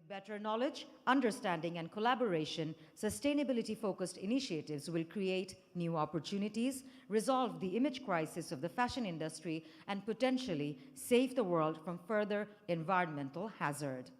With better knowledge, understanding, and collaboration, sustainability focused initiatives will create new opportunities, resolve the image crisis of the fashion industry, and potentially save the world from further environmental hazard.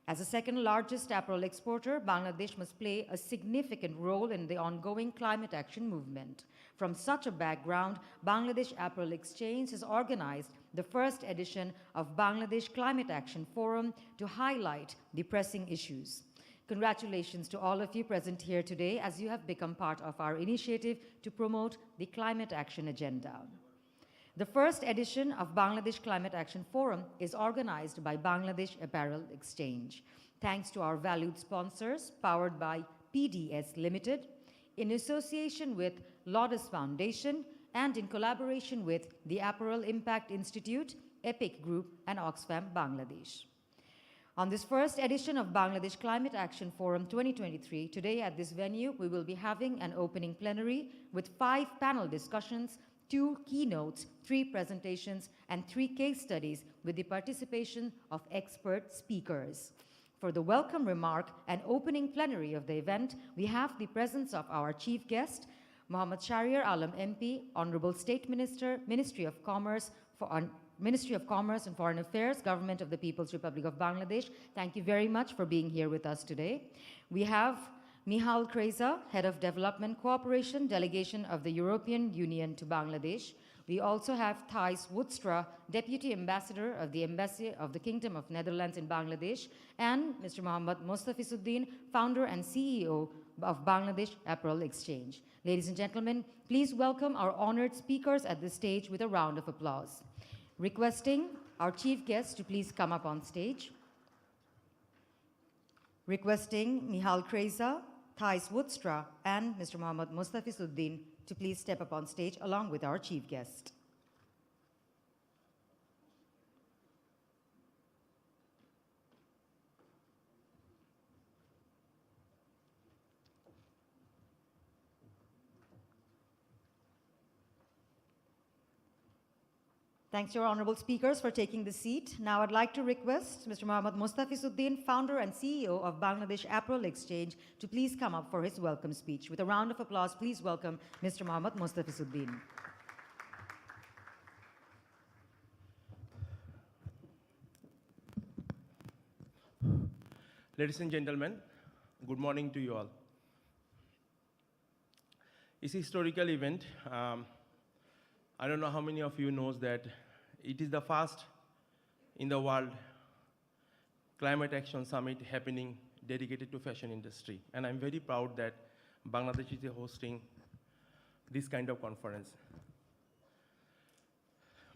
As the second largest apparel exporter, Bangladesh must play a significant role in the ongoing climate action movement. From such a background, Bangladesh Apparel Exchange has organized the first edition of Bangladesh Climate Action Forum to highlight the pressing issues. Congratulations to all of you present here today as you have become part of our initiative to promote the climate action agenda. The first edition of Bangladesh Climate Action Forum is organized by Bangladesh Apparel Exchange. Thanks to our valued sponsors, powered by PDS Limited, in association with Lotus Foundation, and in collaboration with the Apparel Impact Institute, EPIC Group, and Oxfam Bangladesh. On this first edition of Bangladesh Climate Action Forum 2023, today at this venue, we will be having an opening plenary with 5 panel discussions, 2 keynotes, 3 presentations, and 3 case studies with the participation of expert speakers. For the welcome remark and opening plenary of the event, we have the presence of our chief guest, Mohammad Shahriar Alam MP, Honorable State Minister, Ministry of Commerce and Foreign Affairs, Government of the People's Republic of Bangladesh. Thank you very much for being here with us today. We have Mihal Kreza, Head of Development Cooperation, Delegation of the European Union to Bangladesh. We also have Thijs Woedstra, Deputy Ambassador of the Embassy of the Kingdom of Netherlands in Bangladesh, and Mr. Mohammad Mostafisuddin, Founder and CEO of Bangladesh Apparel Exchange. Ladies and gentlemen, please welcome our honored speakers at the stage with a round of applause. Requesting our chief guests to please come up on stage. Requesting Mihal Kreza, Thijs Woedstra, and Mr. Mohammad Mostafisuddin to please step up on stage along with our chief guest. Thanks to our honorable speakers for taking the seat. Now I'd like to request Mr. Mohammad Mostafisuddin, founder and CEO of Bangladesh Apparel Exchange, to please come up for his welcome speech. With a round of applause, please welcome Mr. Mohammad Mostafisuddin. Ladies and gentlemen, good morning to you all. It's a historical event. I don't know how many of you knows that it is the first in the world climate action summit happening dedicated to fashion industry. And I'm very proud that Bangladesh is hosting this kind of conference.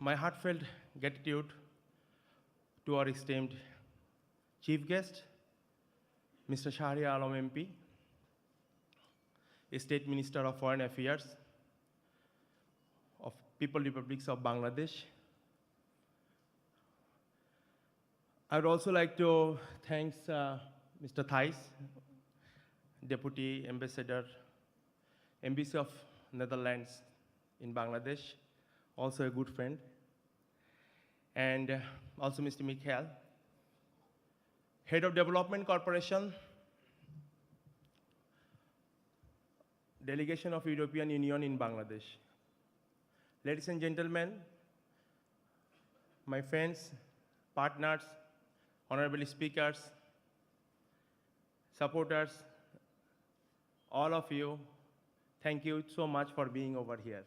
My heartfelt gratitude to our esteemed chief guest, Mr. Shahriar Alam MP, State Minister of Foreign Affairs of People's Republic of Bangladesh. I would also like to thank Mr. Thijs, Deputy Ambassador, Embassy of Netherlands in Bangladesh, also a good friend, and also Mr. Mikhail, Head of Development Corporation, Delegation of European Union in Bangladesh. Ladies and gentlemen, my friends, partners, honorable speakers, supporters, all of you, thank you so much for being over here.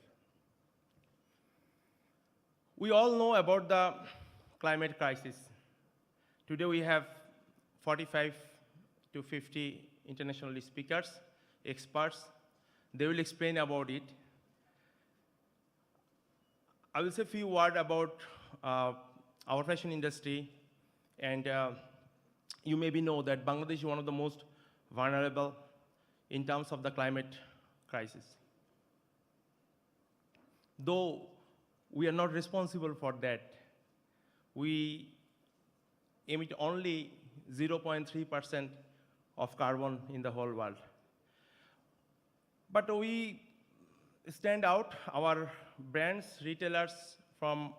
We all know about the climate crisis. Today we have 45 to 50 international speakers, experts. They will explain about it. I will say a few words about our fashion industry. And you maybe know that Bangladesh is one of the most vulnerable in terms of the climate crisis. Though we are not responsible for that, we emit only 0.3% of carbon in the whole world. But we stand out. Our brands, retailers from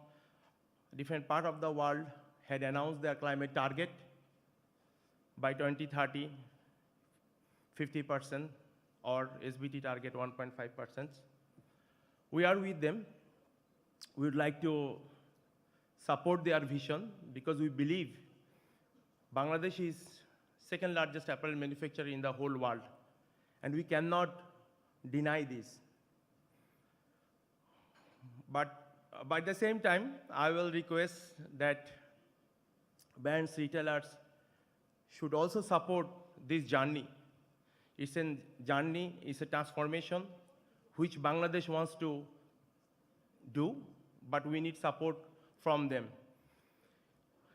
different parts of the world had announced their climate target. by 2030, 50%, or SBT target 1.5%. We are with them. We would like to support their vision because we believe Bangladesh is second largest apparel manufacturer in the whole world, and we cannot deny this. But by the same time, I will request that brands, retailers should also support this journey. It's a journey, it's a transformation which Bangladesh wants to do, but we need support from them.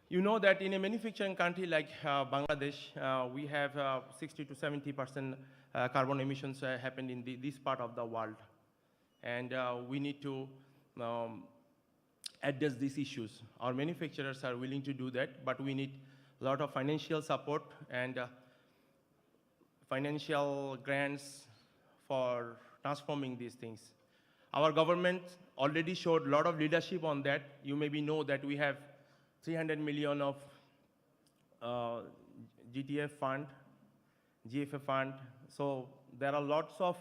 You know that in a manufacturing country like Bangladesh, we have 60 to 70% carbon emissions happen in this part of the world. And we need to address these issues. Our manufacturers are willing to do that, but we need a lot of financial support and financial grants for transforming these things. Our government already showed a lot of leadership on that. You maybe know that we have 300 million of GTF fund, GFA fund. So there are lots of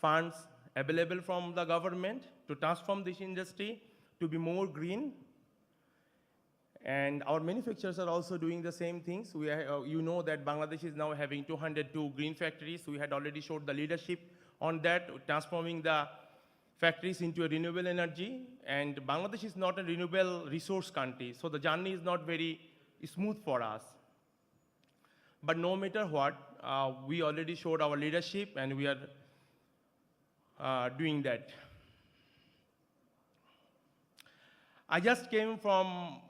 funds available from the government to transform this industry to be more green. And our manufacturers are also doing the same things. You know that Bangladesh is now having 202 green factories. We had already showed the leadership on that, transforming the factories into a renewable energy. And Bangladesh is not a renewable resource country, so the journey is not very smooth for us. But no matter what, we already showed our leadership, and we are doing that. I just came from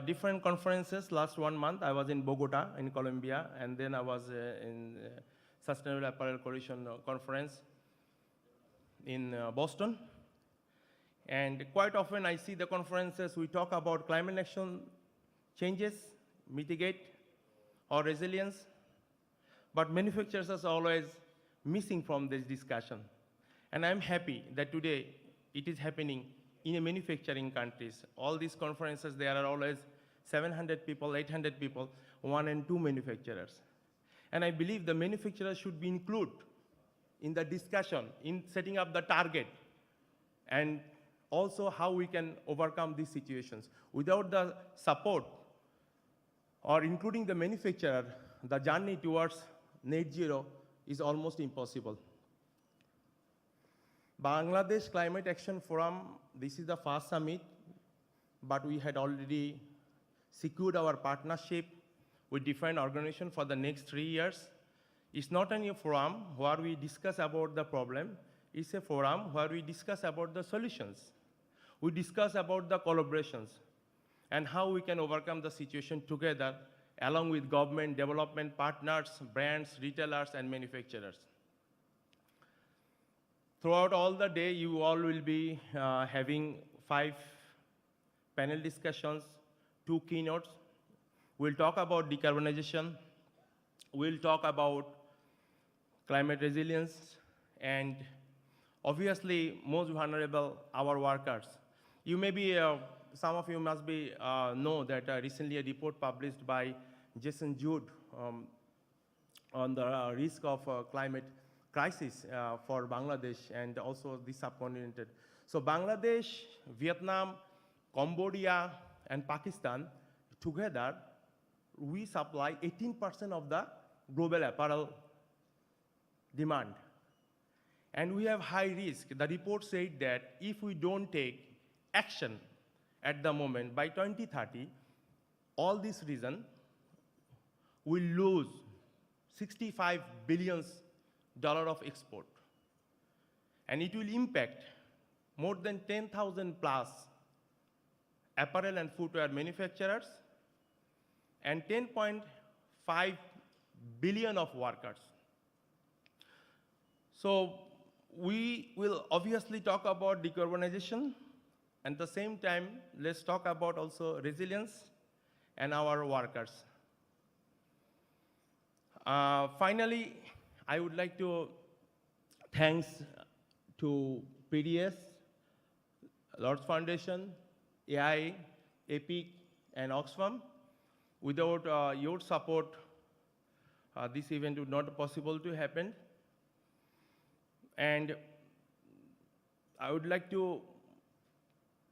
different conferences last 1 month. I was in Bogota, in Colombia, and then I was in Sustainable Apparel Coalition conference in Boston. And quite often I see the conferences, we talk about climate action changes, mitigate, or resilience, but manufacturers are always missing from this discussion. And I'm happy that today it is happening in a manufacturing countries. All these conferences, there are always 700 people, 800 people, 1 and 2 manufacturers. And I believe the manufacturers should be included in the discussion, in setting up the target, and also how we can overcome these situations. Without the support or including the manufacturer, the journey towards net zero is almost impossible. Bangladesh Climate Action Forum, this is the first summit, but we had already secured our partnership with different organizations for the next 3 years. It's not only a forum where we discuss about the problem, it's a forum where we discuss about the solutions. We discuss about the collaborations and how we can overcome the situation together along with government, development partners, brands, retailers, and manufacturers. Throughout all the day, you all will be having 5 panel discussions, 2 keynotes. We'll talk about decarbonization. We'll talk about climate resilience, and obviously, most vulnerable, our workers. You may be, some of you must be know that recently a report published by Jason Jude on the risk of climate crisis for Bangladesh and also the subcontinent. So Bangladesh, Vietnam, Cambodia, and Pakistan, together, we supply 18% of the global apparel demand. And we have high risk. The report said that if we don't take action at the moment, by 2030, all this region will lose $65 billion of export. And it will impact more than 10,000 plus apparel and footwear manufacturers and 10.5 billion of workers. So we will obviously talk about decarbonization, and at the same time, let's talk about also resilience and our workers. Finally, I would like to thanks to PDS, Lords Foundation, AI, EPIC, and Oxfam. Without your support, this event would not possible to happen. And I would like to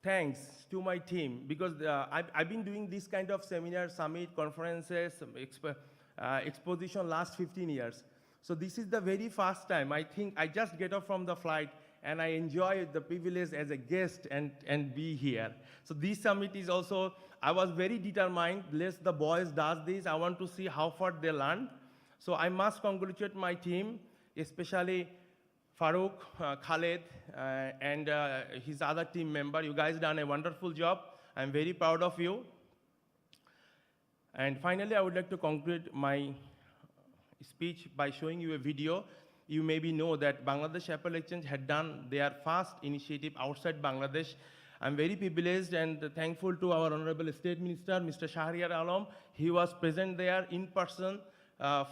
thanks to my team because I've been doing this kind of seminar, summit, conferences, exposition last 15 years. So this is the very first time. I think I just get off from the flight and I enjoy the privilege as a guest and be here. So this summit is also, I was very determined, let the boys does this. I want to see how far they learn. So I must congratulate my team, especially Farouk, Khaled, and his other team member. You guys done a wonderful job. I'm very proud of you. And finally, I would like to conclude my speech by showing you a video. You maybe know that Bangladesh Apple Exchange had done their first initiative outside Bangladesh. I'm very privileged and thankful to our Honorable State Minister, Mr. Shahriar Alam. He was present there in person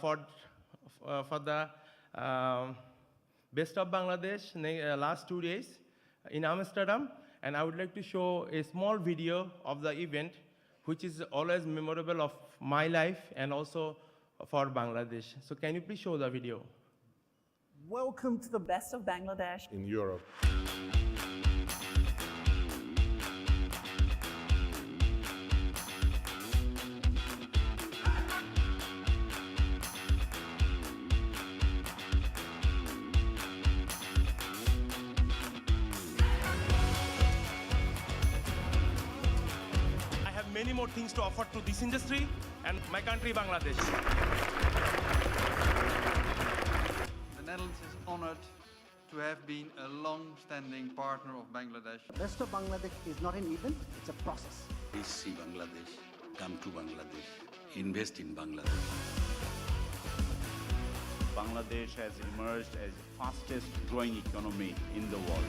for the Best of Bangladesh last 2 days in Amsterdam. And I would like to show a small video of the event, which is always memorable of my life and also for Bangladesh. So can you please show the video? Welcome to the Best of Bangladesh in Europe. I have many more things to offer to this industry and my country, Bangladesh. The Netherlands is honored to have been a long-standing partner of Bangladesh. Best of Bangladesh is not an event, it's a process. Please see Bangladesh, come to Bangladesh, invest in Bangladesh. Bangladesh has emerged as the fastest growing economy in the world.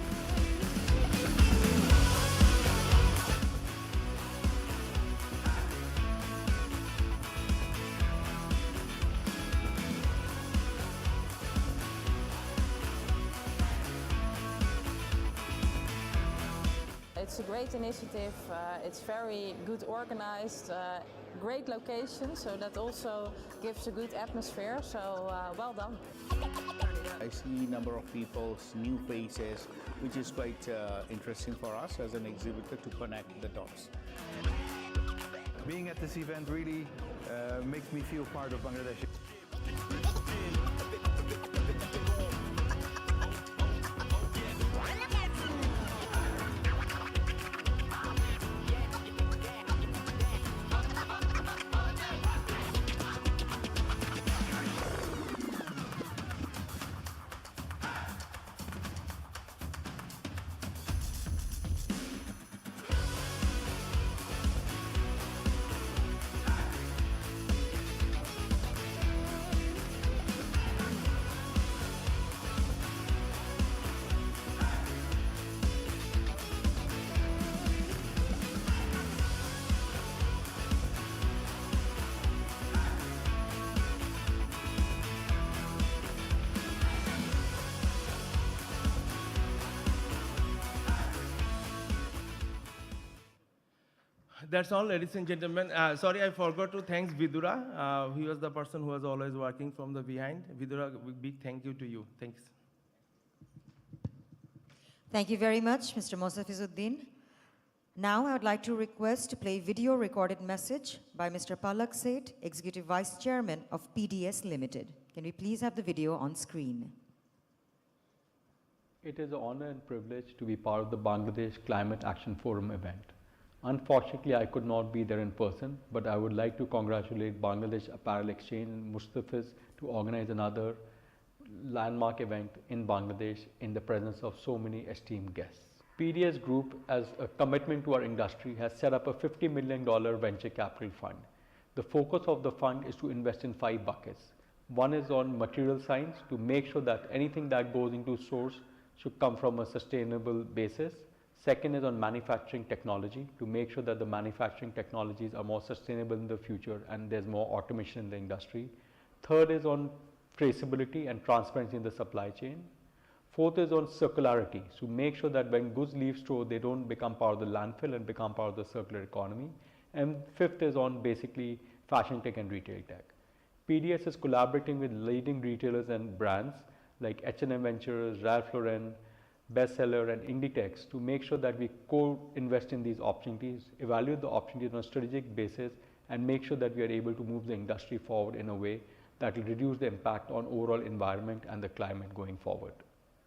It's a great initiative, it's very good organized, great location, so that also gives a good atmosphere, so well done. I see a number of people, new faces, which is quite interesting for us as an exhibitor to connect the dots. Being at this event really makes me feel part of Bangladesh. That's all, ladies and gentlemen. Sorry, I forgot to thank Vidura. He was the person who was always working from the behind. Vidura, big thank you to you. Thanks. Thank you very much, Mr. Mosafizuddin. Now I would like to request to play video recorded message by Mr. Palak Seth, Executive Vice Chairman of PDS Limited. Can we please have the video on screen? It is an honor and privilege to be part of the Bangladesh Climate Action Forum event. Unfortunately, I could not be there in person, but I would like to congratulate Bangladesh Apparel Exchange and Mustafiz to organize another landmark event in Bangladesh in the presence of so many esteemed guests. PDS Group, as a commitment to our industry, has set up a $50 million venture capital fund. The focus of the fund is to invest in 5 buckets. One is on material science, to make sure that anything that goes into source should come from a sustainable basis. Second is on manufacturing technology, to make sure that the manufacturing technologies are more sustainable in the future and there's more automation in the industry. Third is on traceability and transparency in the supply chain. Fourth is on circularity, to make sure that when goods leave store, they don't become part of the landfill and become part of the circular economy. And fifth is on basically fashion tech and retail tech. PDS is collaborating with leading retailers and brands like H&M Ventures, Ralph Lauren, Bestseller and Inditex to make sure that we co-invest in these opportunities, evaluate the opportunities on a strategic basis and make sure that we are able to move the industry forward in a way that will reduce the impact on overall environment and the climate going forward.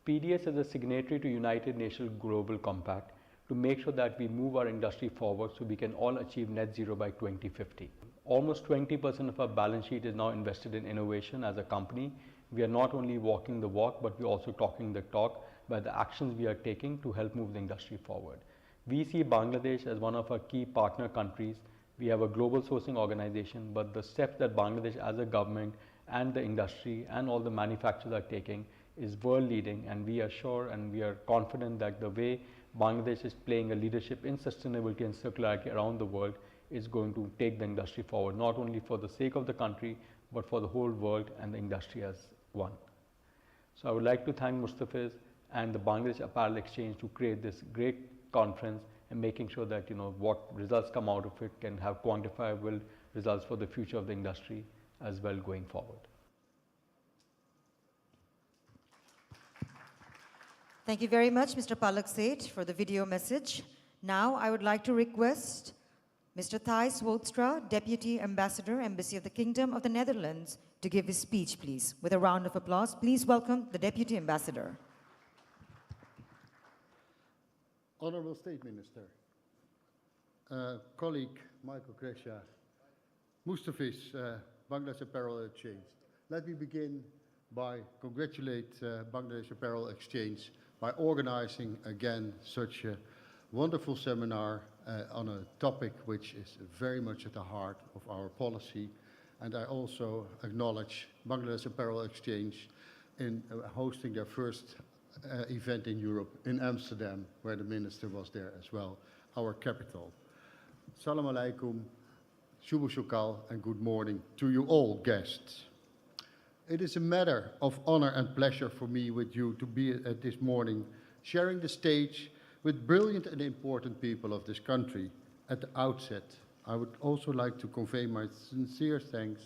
PDS is a signatory to United Nations Global Compact to make sure that we move our industry forward so we can all achieve net zero by 2050. Almost 20% of our balance sheet is now invested in innovation as a company. We are not only walking the walk, but we're also talking the talk by the actions we are taking to help move the industry forward. We see Bangladesh as one of our key partner countries. We have a global sourcing organization, but the steps that Bangladesh as a government and the industry and all the manufacturers are taking is world leading, and we are sure and we are confident that the way Bangladesh is playing a leadership in sustainability and circularity around the world is going to take the industry forward, not only for the sake of the country, but for the whole world and the industry as one. So I would like to thank Mustafiz and the Bangladesh Apparel Exchange to create this great conference and making sure that what results come out of it can have quantifiable results for the future of the industry as well going forward. Thank you very much, Mr. Palak Seth, for the video message. Now I would like to request Mr. Thijs Woodstra, Deputy Ambassador, Embassy of the Kingdom of the Netherlands, to give his speech, please. With a round of applause, please welcome the Deputy Ambassador. Honourable State Minister, colleague Michael Kresha, Mustafiz, Bangladesh Apparel Exchange. Let me begin by congratulate Bangladesh Apparel Exchange by organizing again such a wonderful seminar on a topic which is very much at the heart of our policy. And I also acknowledge Bangladesh Apparel Exchange in hosting their first event in Europe, in Amsterdam, where the minister was there as well, our capital. Salam alaikum, Shubh Shukal, and good morning to you all guests. It is a matter of honor and pleasure for me with you to be at this morning sharing the stage with brilliant and important people of this country. At the outset, I would also like to convey my sincere thanks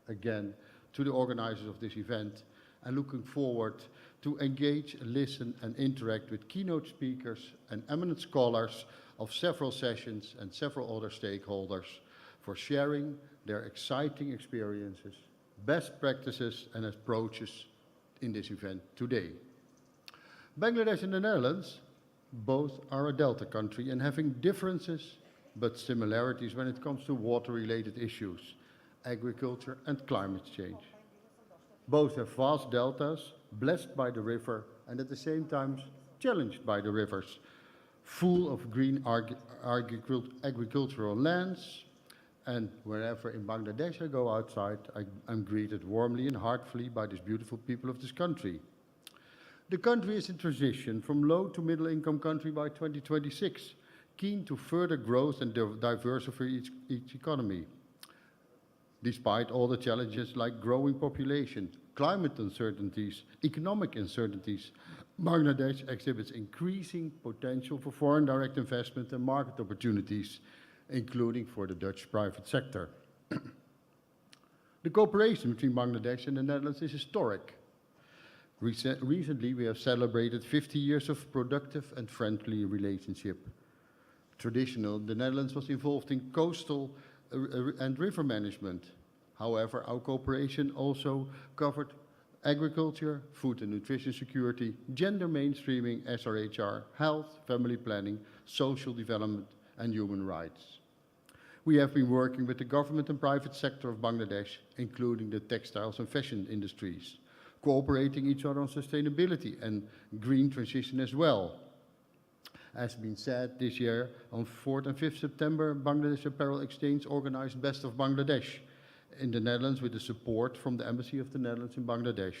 again to the organizers of this event and looking forward to engage, listen and interact with keynote speakers and eminent scholars of several sessions and several other stakeholders for sharing their exciting experiences, best practices and approaches in this event today. Bangladesh and the Netherlands both are a delta country and having differences but similarities when it comes to water-related issues, agriculture and climate change. Both have vast deltas, blessed by the river and at the same time challenged by the rivers, full of green agricultural lands, and wherever in Bangladesh I go outside, I'm greeted warmly and heartfully by these beautiful people of this country. The country is in transition from low to middle income country by 2026, keen to further growth and diversify its economy. Despite all the challenges like growing population, climate uncertainties, economic uncertainties, Bangladesh exhibits increasing potential for foreign direct investment and market opportunities, including for the Dutch private sector. The cooperation between Bangladesh and the Netherlands is historic. Recently, we have celebrated 50 years of productive and friendly relationship. Traditional, the Netherlands was involved in coastal and river management. However, our cooperation also covered agriculture, food and nutrition security, gender mainstreaming, SRHR, health, family planning, social development, and human rights. We have been working with the government and private sector of Bangladesh, including the textiles and fashion industries, cooperating each other on sustainability and green transition as well. As been said, this year, on 4th and 5th September, Bangladesh Apparel Exchange organized Best of Bangladesh in the Netherlands with the support from the Embassy of the Netherlands in Bangladesh.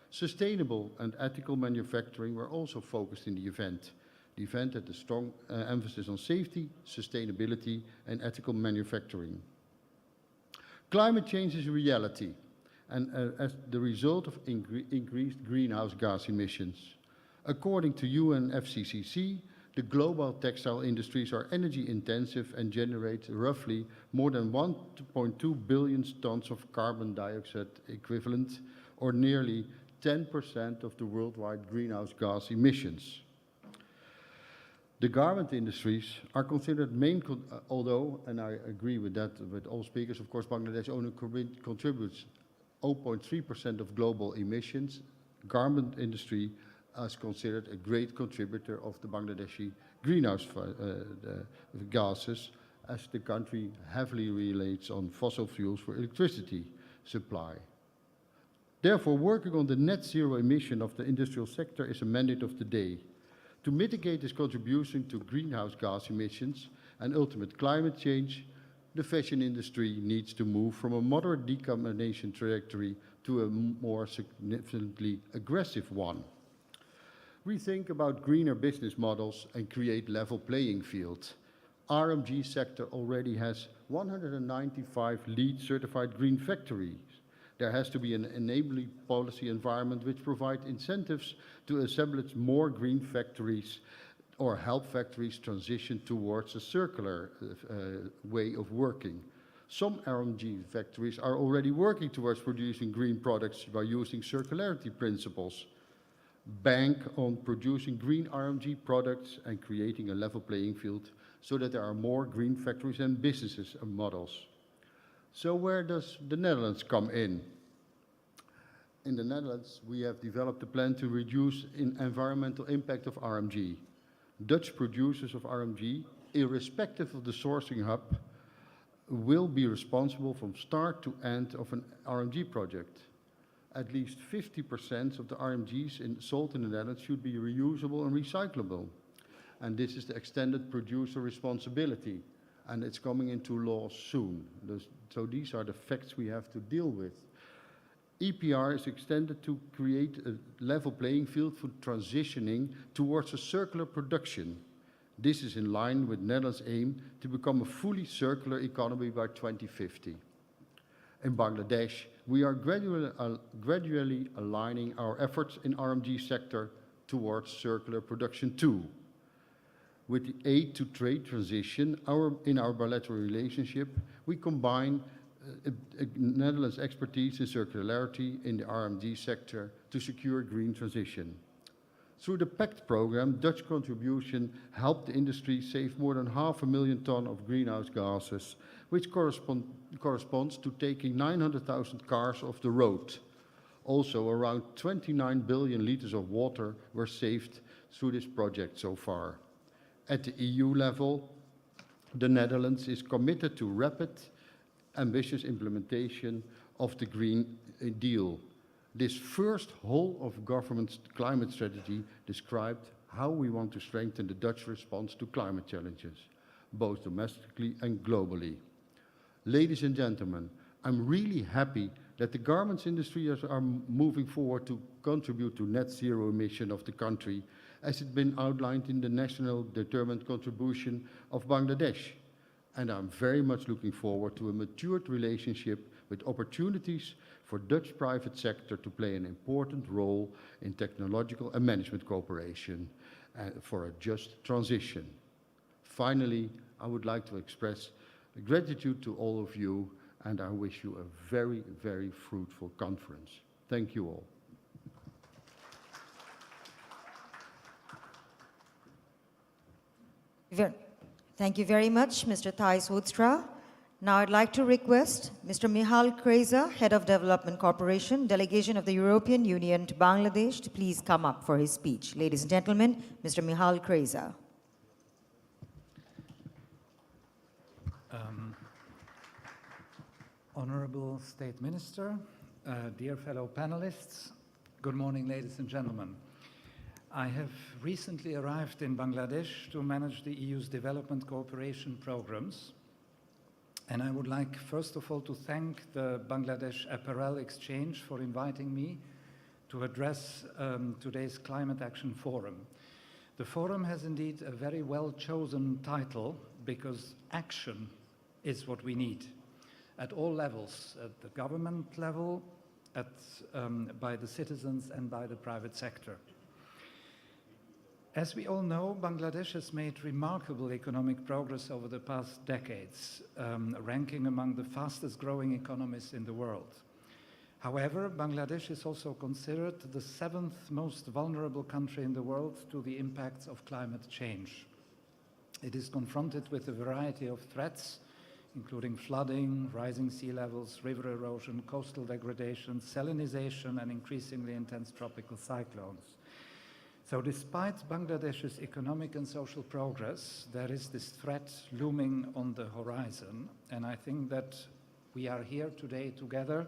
Sustainable and ethical manufacturing were also focused in the event. The event had a strong emphasis on safety, sustainability, and ethical manufacturing. Climate change is a reality, and as the result of increased greenhouse gas emissions. According to UNFCCC, The global textile industries are energy intensive and generate roughly more than 1.2 billion tons of carbon dioxide equivalent, or nearly 10% of the worldwide greenhouse gas emissions. The garment industries are considered main, although, and I agree with that with all speakers, of course, Bangladesh only contributes 0.3% of global emissions. Garment industry is considered a great contributor of the Bangladeshi greenhouse gases, as the country heavily relates on fossil fuels for electricity supply. Therefore, working on the net zero emission of the industrial sector is a mandate of the day. To mitigate this contribution to greenhouse gas emissions and ultimate climate change, the fashion industry needs to move from a moderate decarbonization trajectory to a more significantly aggressive one. We think about greener business models and create level playing fields. RMG sector already has 195 LEED certified green factories. There has to be an enabling policy environment which provides incentives to establish more green factories or help factories transition towards a circular way of working. Some RMG factories are already working towards producing green products by using circularity principles. Bank on producing green RMG products and creating a level playing field so that there are more green factories and businesses and models. So where does the Netherlands come in? In the Netherlands, we have developed a plan to reduce environmental impact of RMG. Dutch producers of RMG, irrespective of the sourcing hub, will be responsible from start to end of an RMG project. At least 50% of the RMGs sold in the Netherlands should be reusable and recyclable. And this is the extended producer responsibility, and it's coming into law soon. So these are the facts we have to deal with. EPR is extended to create a level playing field for transitioning towards a circular production. This is in line with Netherlands' aim to become a fully circular economy by 2050. In Bangladesh, we are gradually aligning our efforts in RMG sector towards circular production too. With the aid to trade transition, in our bilateral relationship, we combine Netherlands' expertise in circularity in the RMG sector to secure green transition. Through the PACT program, Dutch contribution helped the industry save more than 500,000 tons of greenhouse gases, which corresponds to taking 900,000 cars off the road. Also, around 29 billion liters of water were saved through this project so far. At the EU level, the Netherlands is committed to rapid, ambitious implementation of the Green Deal. This first whole-of-government climate strategy described how we want to strengthen the Dutch response to climate challenges, both domestically and globally. Ladies and gentlemen, I'm really happy that the garments industry are moving forward to contribute to net zero emission of the country, as it's been outlined in the National Determined Contribution of Bangladesh. And I'm very much looking forward to a matured relationship with opportunities for Dutch private sector to play an important role in technological and management cooperation for a just transition. Finally, I would like to express gratitude to all of you, and I wish you a very, very fruitful conference. Thank you all. Thank you very much, Mr. Thijs Hoekstra. Now I'd like to request Mr. Michal Kreza, Head of Development Corporation, Delegation of the European Union to Bangladesh, to please come up for his speech. Ladies and gentlemen, Mr. Michal Kreza. Honorable State Minister, dear fellow panelists, good morning, ladies and gentlemen. I have recently arrived in Bangladesh to manage the EU's development cooperation programs. And I would like, first of all, to thank the Bangladesh Apparel Exchange for inviting me to address today's Climate Action Forum. The forum has indeed a very well-chosen title, because action is what we need at all levels, at the government level, by the citizens and by the private sector. As we all know, Bangladesh has made remarkable economic progress over the past decades, ranking among the fastest growing economies in the world. However, Bangladesh is also considered the 7th most vulnerable country in the world to the impacts of climate change. It is confronted with a variety of threats, including flooding, rising sea levels, river erosion, coastal degradation, salinization, and increasingly intense tropical cyclones. So despite Bangladesh's economic and social progress, there is this threat looming on the horizon, and I think that we are here today together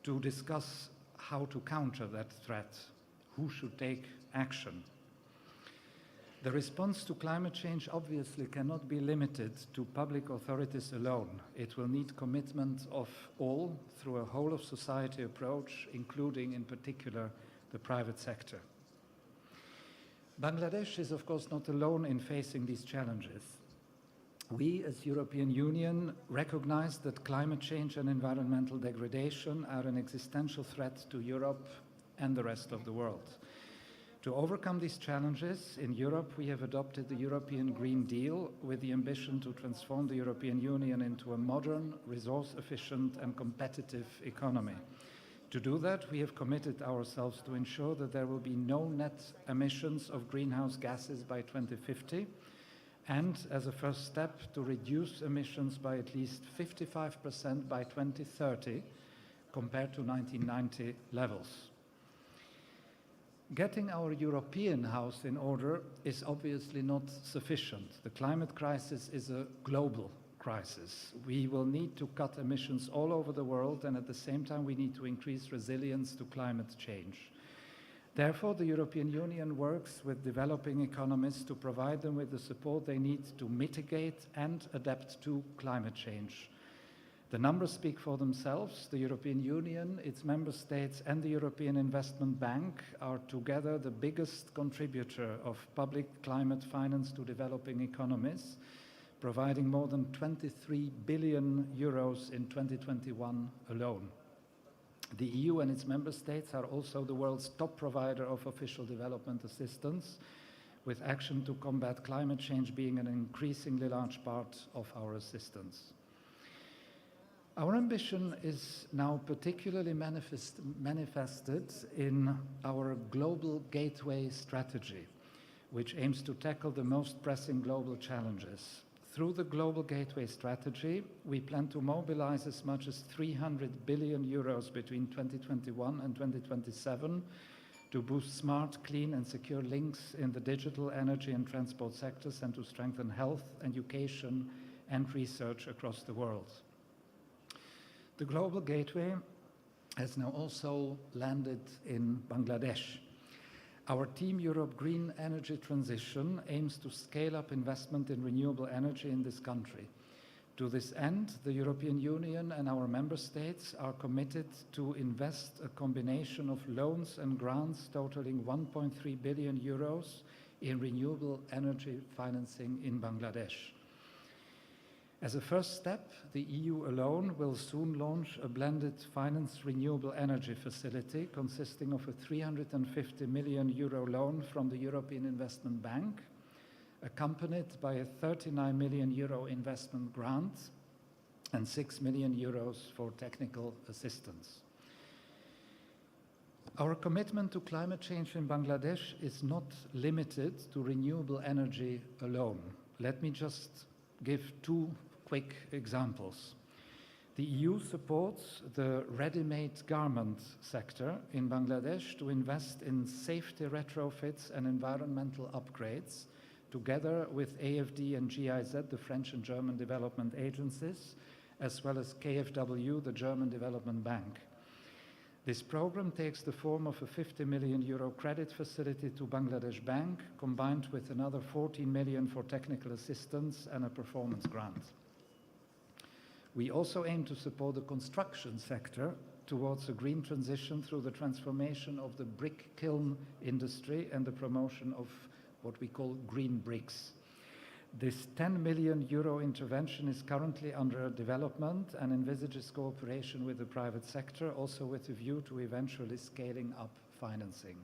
to discuss how to counter that threat, who should take action. The response to climate change obviously cannot be limited to public authorities alone. It will need commitment of all through a whole of society approach, including in particular the private sector. Bangladesh is of course not alone in facing these challenges. We as European Union recognize that climate change and environmental degradation are an existential threat to Europe and the rest of the world. To overcome these challenges, in Europe we have adopted the European Green Deal with the ambition to transform the European Union into a modern, resource-efficient and competitive economy. To do that, we have committed ourselves to ensure that there will be no net emissions of greenhouse gases by 2050, and as a first step, to reduce emissions by at least 55% by 2030 compared to 1990 levels. Getting our European house in order is obviously not sufficient. The climate crisis is a global crisis. We will need to cut emissions all over the world, and at the same time we need to increase resilience to climate change. Therefore, the European Union works with developing economies to provide them with the support they need to mitigate and adapt to climate change. The numbers speak for themselves. The European Union, its member states, and the European Investment Bank are together the biggest contributor of public climate finance to developing economies, providing more than 23 billion euros in 2021 alone. The EU and its member states are also the world's top provider of official development assistance, with action to combat climate change being an increasingly large part of our assistance. Our ambition is now particularly manifested in our Global Gateway strategy, which aims to tackle the most pressing global challenges. Through the Global Gateway strategy, we plan to mobilize as much as 300 billion euros between 2021 and 2027 to boost smart, clean and secure links in the digital, energy and transport sectors, and to strengthen health, education and research across the world. The Global Gateway has now also landed in Bangladesh. Our Team Europe Green Energy Transition aims to scale up investment in renewable energy in this country. To this end, the European Union and our member states are committed to invest a combination of loans and grants totaling 1.3 billion euros in renewable energy financing in Bangladesh. As a first step, the EU alone will soon launch a blended finance renewable energy facility consisting of a 350 million euro loan from the European Investment Bank, accompanied by a 39 million euro investment grant and 6 million euros for technical assistance. Our commitment to climate change in Bangladesh is not limited to renewable energy alone. Let me just give two quick examples. The EU supports the ready-made garment sector in Bangladesh to invest in safety retrofits and environmental upgrades, together with AFD and GIZ, the French and German development agencies, as well as KfW, the German Development Bank. This program takes the form of a 50 million euro credit facility to Bangladesh Bank, combined with another 14 million for technical assistance and a performance grant. We also aim to support the construction sector towards a green transition through the transformation of the brick kiln industry and the promotion of what we call green bricks. This 10 million euro intervention is currently under development and envisages cooperation with the private sector, also with a view to eventually scaling up financing.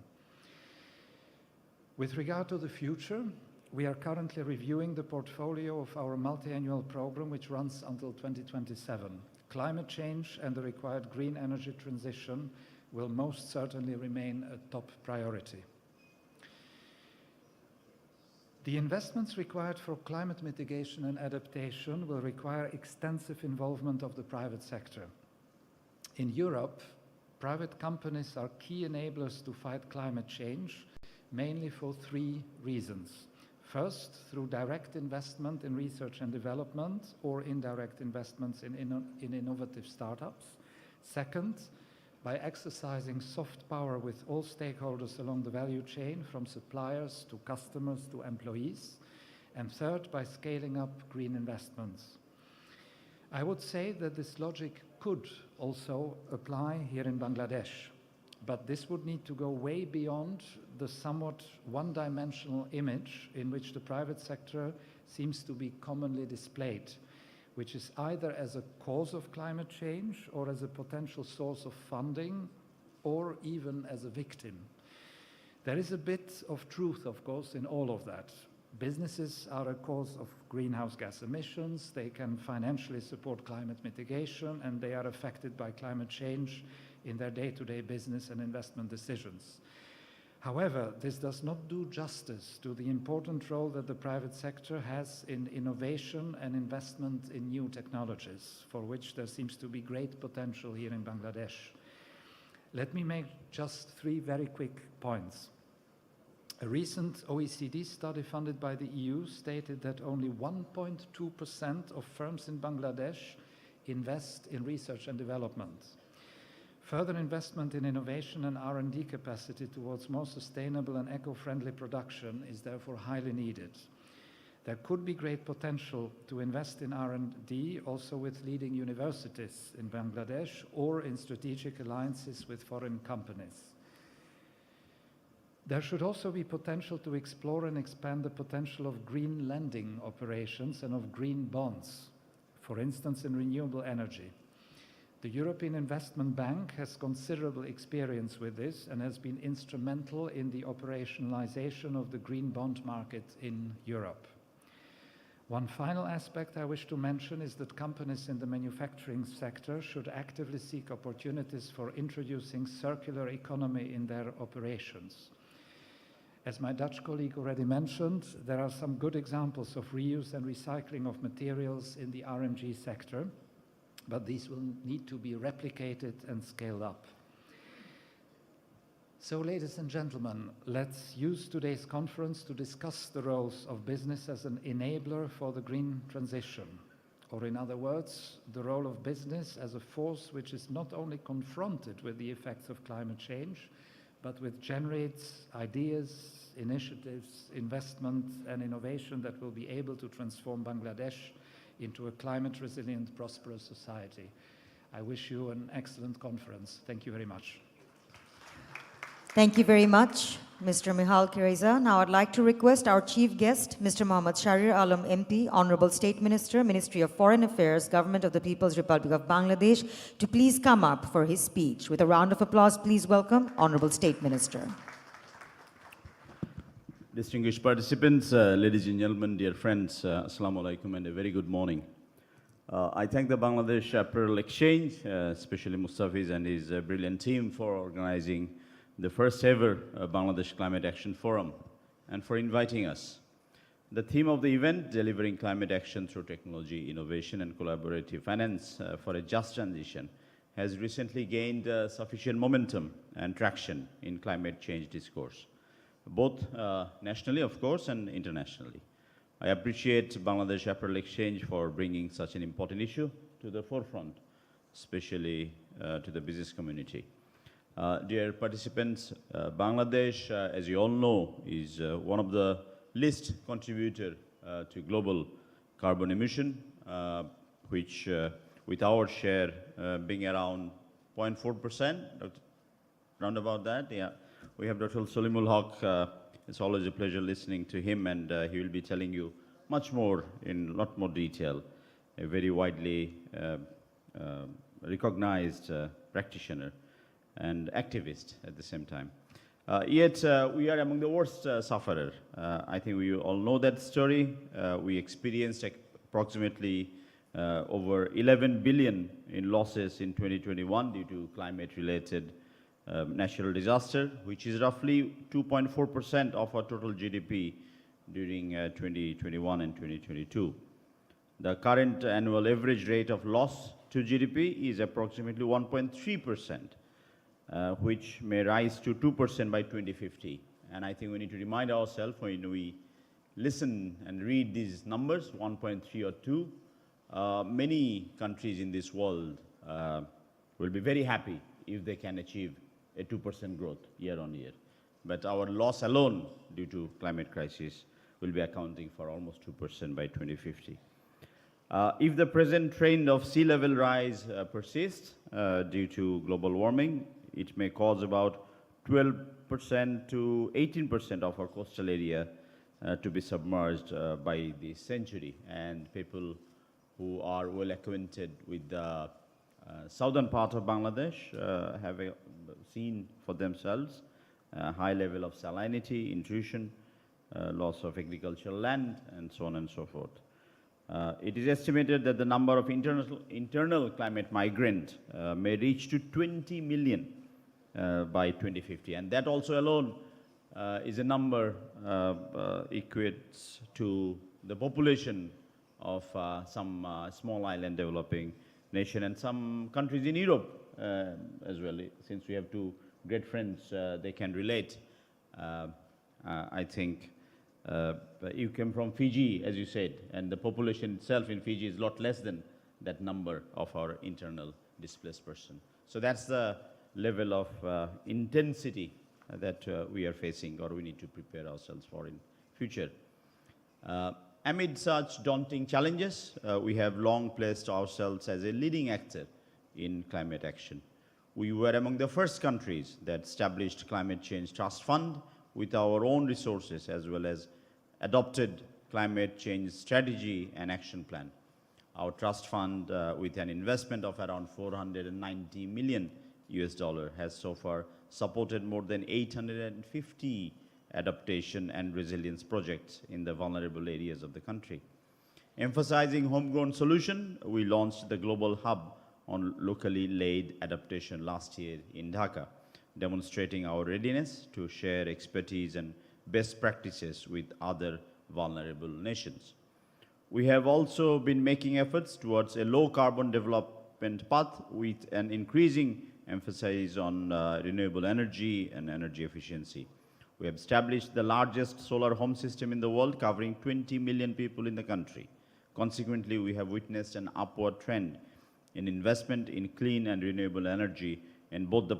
With regard to the future, we are currently reviewing the portfolio of our multi-annual program, which runs until 2027. Climate change and the required green energy transition will most certainly remain a top priority. The investments required for climate mitigation and adaptation will require extensive involvement of the private sector. In Europe, private companies are key enablers to fight climate change, mainly for three reasons. First, through direct investment in research and development or indirect investments in innovative startups. Second, by exercising soft power with all stakeholders along the value chain, from suppliers to customers to employees. And third, by scaling up green investments. I would say that this logic could also apply here in Bangladesh, but this would need to go way beyond the somewhat one-dimensional image in which the private sector seems to be commonly displayed, which is either as a cause of climate change or as a potential source of funding or even as a victim. There is a bit of truth, of course, in all of that. Businesses are a cause of greenhouse gas emissions, they can financially support climate mitigation, and they are affected by climate change in their day-to-day business and investment decisions. However, this does not do justice to the important role that the private sector has in innovation and investment in new technologies, for which there seems to be great potential here in Bangladesh. Let me make just three very quick points. A recent OECD study funded by the EU stated that only 1.2% of firms in Bangladesh invest in research and development. Further investment in innovation and R&D capacity towards more sustainable and eco-friendly production is therefore highly needed. There could be great potential to invest in R&D also with leading universities in Bangladesh or in strategic alliances with foreign companies. There should also be potential to explore and expand the potential of green lending operations and of green bonds, for instance in renewable energy. The European Investment Bank has considerable experience with this and has been instrumental in the operationalization of the green bond market in Europe. One final aspect I wish to mention is that companies in the manufacturing sector should actively seek opportunities for introducing circular economy in their operations. As my Dutch colleague already mentioned, there are some good examples of reuse and recycling of materials in the RMG sector, but these will need to be replicated and scaled up. So, ladies and gentlemen, let's use today's conference to discuss the roles of business as an enabler for the green transition, or in other words, the role of business as a force which is not only confronted with the effects of climate change, but which generates ideas, initiatives, investment and innovation that will be able to transform Bangladesh into a climate-resilient, prosperous society. I wish you an excellent conference. Thank you very much. Thank you very much, Mr. Mihal Kireza. Now I'd like to request our chief guest, Mr. Mohammad Shahrir Alam MP, Honorable State Minister, Ministry of Foreign Affairs, Government of the People's Republic of Bangladesh, to please come up for his speech. With a round of applause, please welcome Honorable State Minister. Distinguished participants, ladies and gentlemen, dear friends, Assalamu alaikum and a very good morning. I thank the Bangladesh Apparel Exchange, especially Mustafiz and his brilliant team for organizing the first ever Bangladesh Climate Action Forum and for inviting us. The theme of the event, delivering climate action through technology, innovation and collaborative finance for a just transition, has recently gained sufficient momentum and traction in climate change discourse, both nationally, of course, and internationally. I appreciate Bangladesh Apparel Exchange for bringing such an important issue to the forefront, especially to the business community. Dear participants, Bangladesh, as you all know, is one of the least contributor to global carbon emission, which with our share being around 0.4%, round about that, yeah. We have Dr. Salimul Haq. It's always a pleasure listening to him, and he will be telling you much more in a lot more detail. A very widely recognized practitioner and activist at the same time. Yet we are among the worst sufferers. I think we all know that story. We experienced approximately over 11 billion in losses in 2021 due to climate-related natural disaster, which is roughly 2.4% of our total GDP during 2021 and 2022. The current annual average rate of loss to GDP is approximately 1.3%. Which may rise to 2% by 2050. And I think we need to remind ourselves when we listen and read these numbers, 1.3 or 2, many countries in this world will be very happy if they can achieve a 2% growth year on year. But our loss alone due to climate crisis will be accounting for almost 2% by 2050. If the present trend of sea level rise persists due to global warming, it may cause about 12% to 18% of our coastal area to be submerged by this century. And people who are well acquainted with the southern part of Bangladesh have seen for themselves a high level of salinity, intrusion, loss of agricultural land, and so on and so forth. It is estimated that the number of internal climate migrants may reach to 20 million by 2050. And that also alone is a number equates to the population of some small island developing nation and some countries in Europe as well. Since we have two great friends, they can relate. I think you came from Fiji, as you said, and the population itself in Fiji is a lot less than that number of our internal displaced person. So that's the level of intensity that we are facing or we need to prepare ourselves for in future. Amid such daunting challenges, we have long placed ourselves as a leading actor in climate action. We were among the first countries that established Climate Change Trust Fund with our own resources as well as adopted climate change strategy and action plan. Our trust fund with an investment of around $490 million has so far supported more than 850 adaptation and resilience projects in the vulnerable areas of the country. Emphasizing homegrown solution, we launched the Global Hub on locally led adaptation last year in Dhaka, demonstrating our readiness to share expertise and best practices with other vulnerable nations. We have also been making efforts towards a low carbon development path with an increasing emphasis on renewable energy and energy efficiency. We have established the largest solar home system in the world, covering 20 million people in the country. Consequently, we have witnessed an upward trend in investment in clean and renewable energy in both the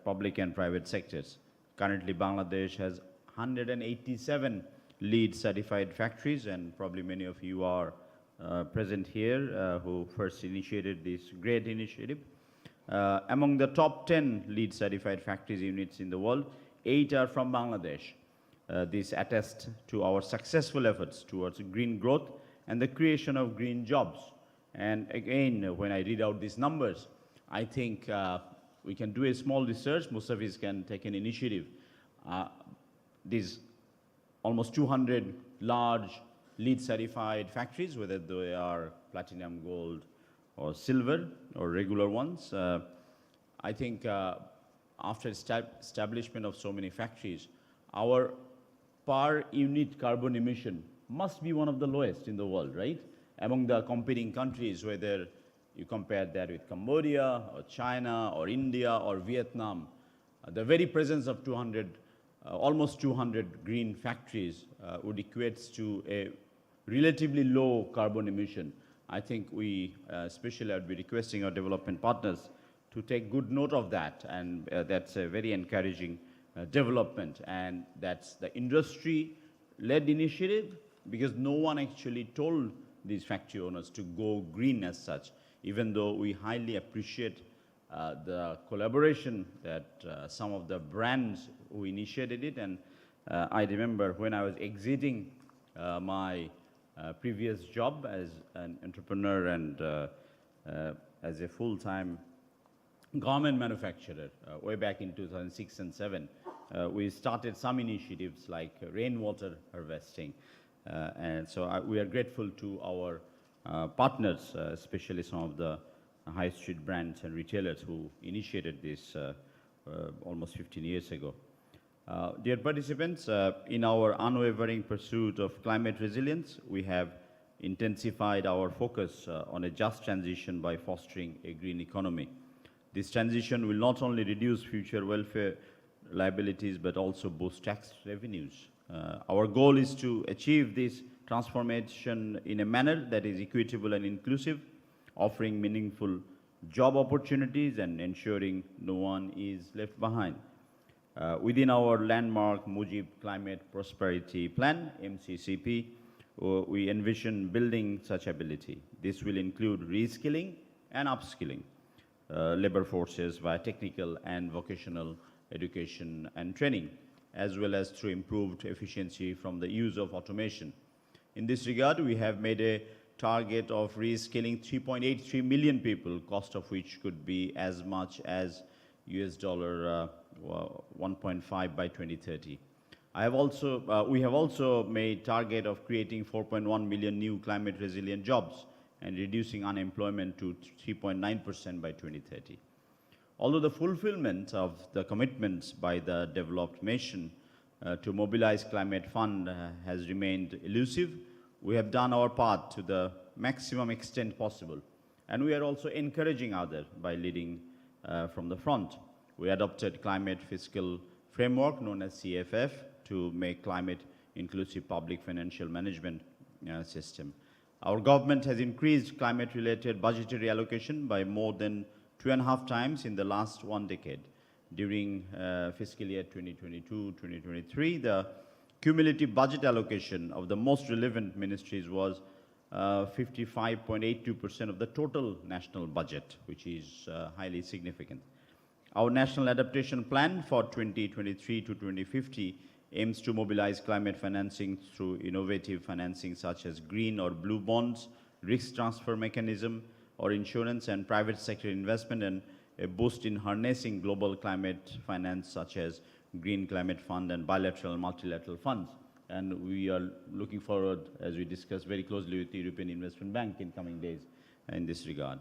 public and private sectors. Currently, Bangladesh has 187 LEED certified factories, and probably many of you are present here who first initiated this great initiative. Among the top 10 LEED certified factories units in the world, 8 are from Bangladesh. This attests to our successful efforts towards green growth and the creation of green jobs. And again, when I read out these numbers, I think we can do a small research. Mustafiz can take an initiative. These almost 200 large LEED certified factories, whether they are platinum, gold, or silver, or regular ones, I think after establishment of so many factories, our per unit carbon emission must be one of the lowest in the world, right? Among the competing countries, whether you compare that with Cambodia, or China, or India, or Vietnam, the very presence of almost 200 green factories would equate to a relatively low carbon emission. I think we, especially I would be requesting our development partners to take good note of that, and that's a very encouraging development, and that's the industry-led initiative, because no one actually told these factory owners to go green as such, even though we highly appreciate the collaboration that some of the brands who initiated it. And I remember when I was exiting my previous job as an entrepreneur and as a full-time garment manufacturer way back in 2006 and 2007, we started some initiatives like rainwater harvesting. And so we are grateful to our partners, especially some of the high street brands and retailers who initiated this almost 15 years ago. Dear participants, in our unwavering pursuit of climate resilience, we have intensified our focus on a just transition by fostering a green economy. This transition will not only reduce future welfare liabilities but also boost tax revenues. Our goal is to achieve this transformation in a manner that is equitable and inclusive, offering meaningful job opportunities and ensuring no one is left behind. Within our landmark Mujib Climate Prosperity Plan, MCCP, we envision building such ability. This will include reskilling and upskilling labor forces via technical and vocational education and training, as well as through improved efficiency from the use of automation. In this regard, we have made a target of reskilling 3.83 million people, cost of which could be as much as $1.5 by 2030. We have also made target of creating 4.1 million new climate resilient jobs and reducing unemployment to 3.9% by 2030. Although the fulfillment of the commitments by the developed nation to mobilize climate fund has remained elusive, we have done our part to the maximum extent possible. And we are also encouraging others by leading from the front. We adopted climate fiscal framework known as CFF to make climate inclusive public financial management system. Our government has increased climate-related budgetary allocation by more than 2.5 times in the last 1 decade. During fiscal year 2022-2023, the cumulative budget allocation of the most relevant ministries was 55.82% of the total national budget, which is highly significant. Our National Adaptation Plan for 2023 to 2050 aims to mobilize climate financing through innovative financing such as green or blue bonds, risk transfer mechanism, or insurance and private sector investment, and a boost in harnessing global climate finance such as Green Climate Fund and bilateral and multilateral funds. And we are looking forward, as we discuss very closely with the European Investment Bank in coming days in this regard.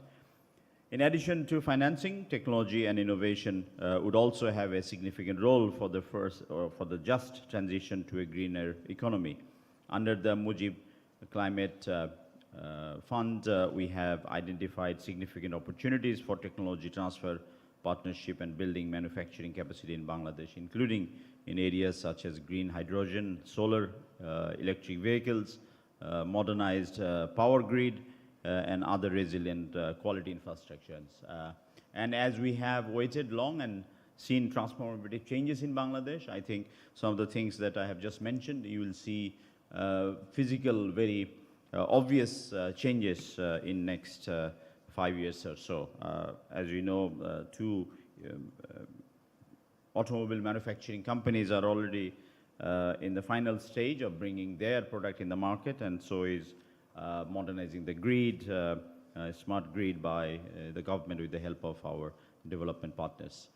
In addition to financing, technology and innovation would also have a significant role for the just transition to a greener economy. Under the Mujib Climate Fund, we have identified significant opportunities for technology transfer, partnership, and building manufacturing capacity in Bangladesh, including in areas such as green hydrogen, solar, electric vehicles, modernized power grid, and other resilient quality infrastructures. And as we have waited long and seen transformative changes in Bangladesh, I think some of the things that I have just mentioned, you will see physical, very obvious changes in next 5 years or so. As you know, 2 automobile manufacturing companies are already in the final stage of bringing their product in the market, and so is modernizing the grid, smart grid by the government with the help of our development partners.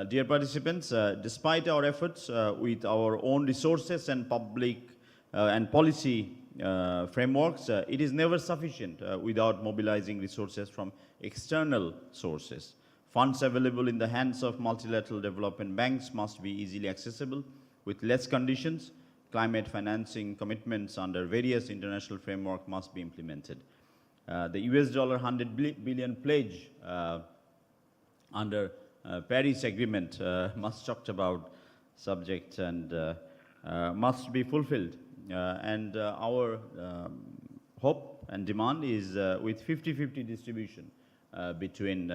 Dear participants, despite our efforts with our own resources and public and policy frameworks, it is never sufficient without mobilizing resources from external sources. Funds available in the hands of multilateral development banks must be easily accessible with less conditions. Climate financing commitments under various international frameworks must be implemented. The $100 billion pledge under Paris Agreement, much talked about subject, and must be fulfilled. And our hope and demand is with 50-50 distribution between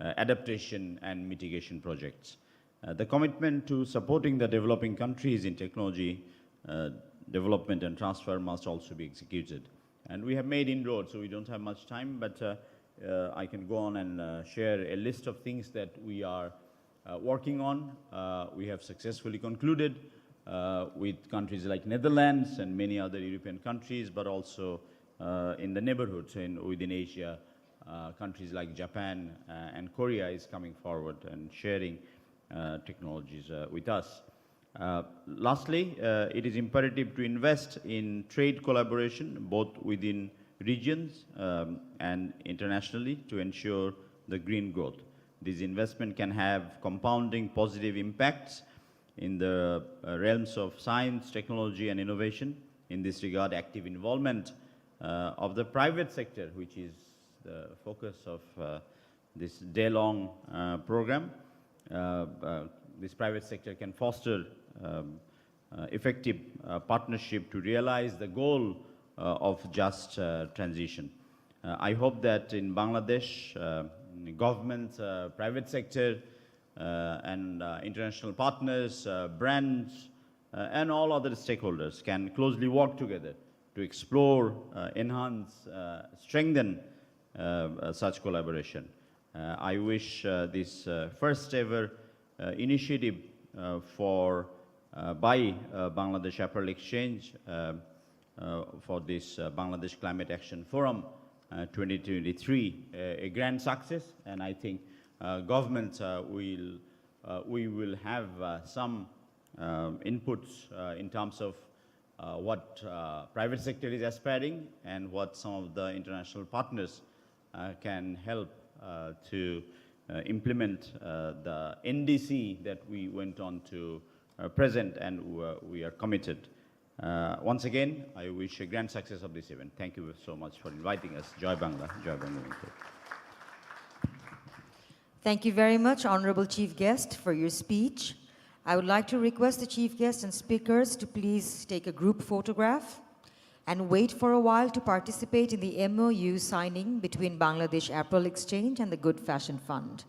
adaptation and mitigation projects. The commitment to supporting the developing countries in technology development and transfer must also be executed. And we have made inroads, so we don't have much time, but I can go on and share a list of things that we are working on. We have successfully concluded with countries like Netherlands and many other European countries, but also in the neighborhoods within Asia, countries like Japan and Korea is coming forward and sharing technologies with us. Lastly, it is imperative to invest in trade collaboration both within regions and internationally to ensure the green growth. This investment can have compounding positive impacts in the realms of science, technology, and innovation. In this regard, active involvement of the private sector, which is the focus of this day-long program, this private sector can foster effective partnership to realize the goal of just transition. I hope that in Bangladesh, government, private sector, and international partners, brands, and all other stakeholders can closely work together to explore, enhance, strengthen such collaboration. I wish this first ever initiative by Bangladesh Apparel Exchange for this Bangladesh Climate Action Forum 2023 a grand success, and I think government we will have some inputs in terms of what private sector is aspiring and what some of the international partners can help to implement the NDC that we went on to present, and we are committed. Once again, I wish a grand success of this event. Thank you so much for inviting us. Joy Bangla. Joy Bangla. Thank you very much, Honorable Chief Guest, for your speech. I would like to request the Chief Guest and speakers to please take a group photograph and wait for a while to participate in the MOU signing between Bangladesh Apparel Exchange and the Good Fashion Fund.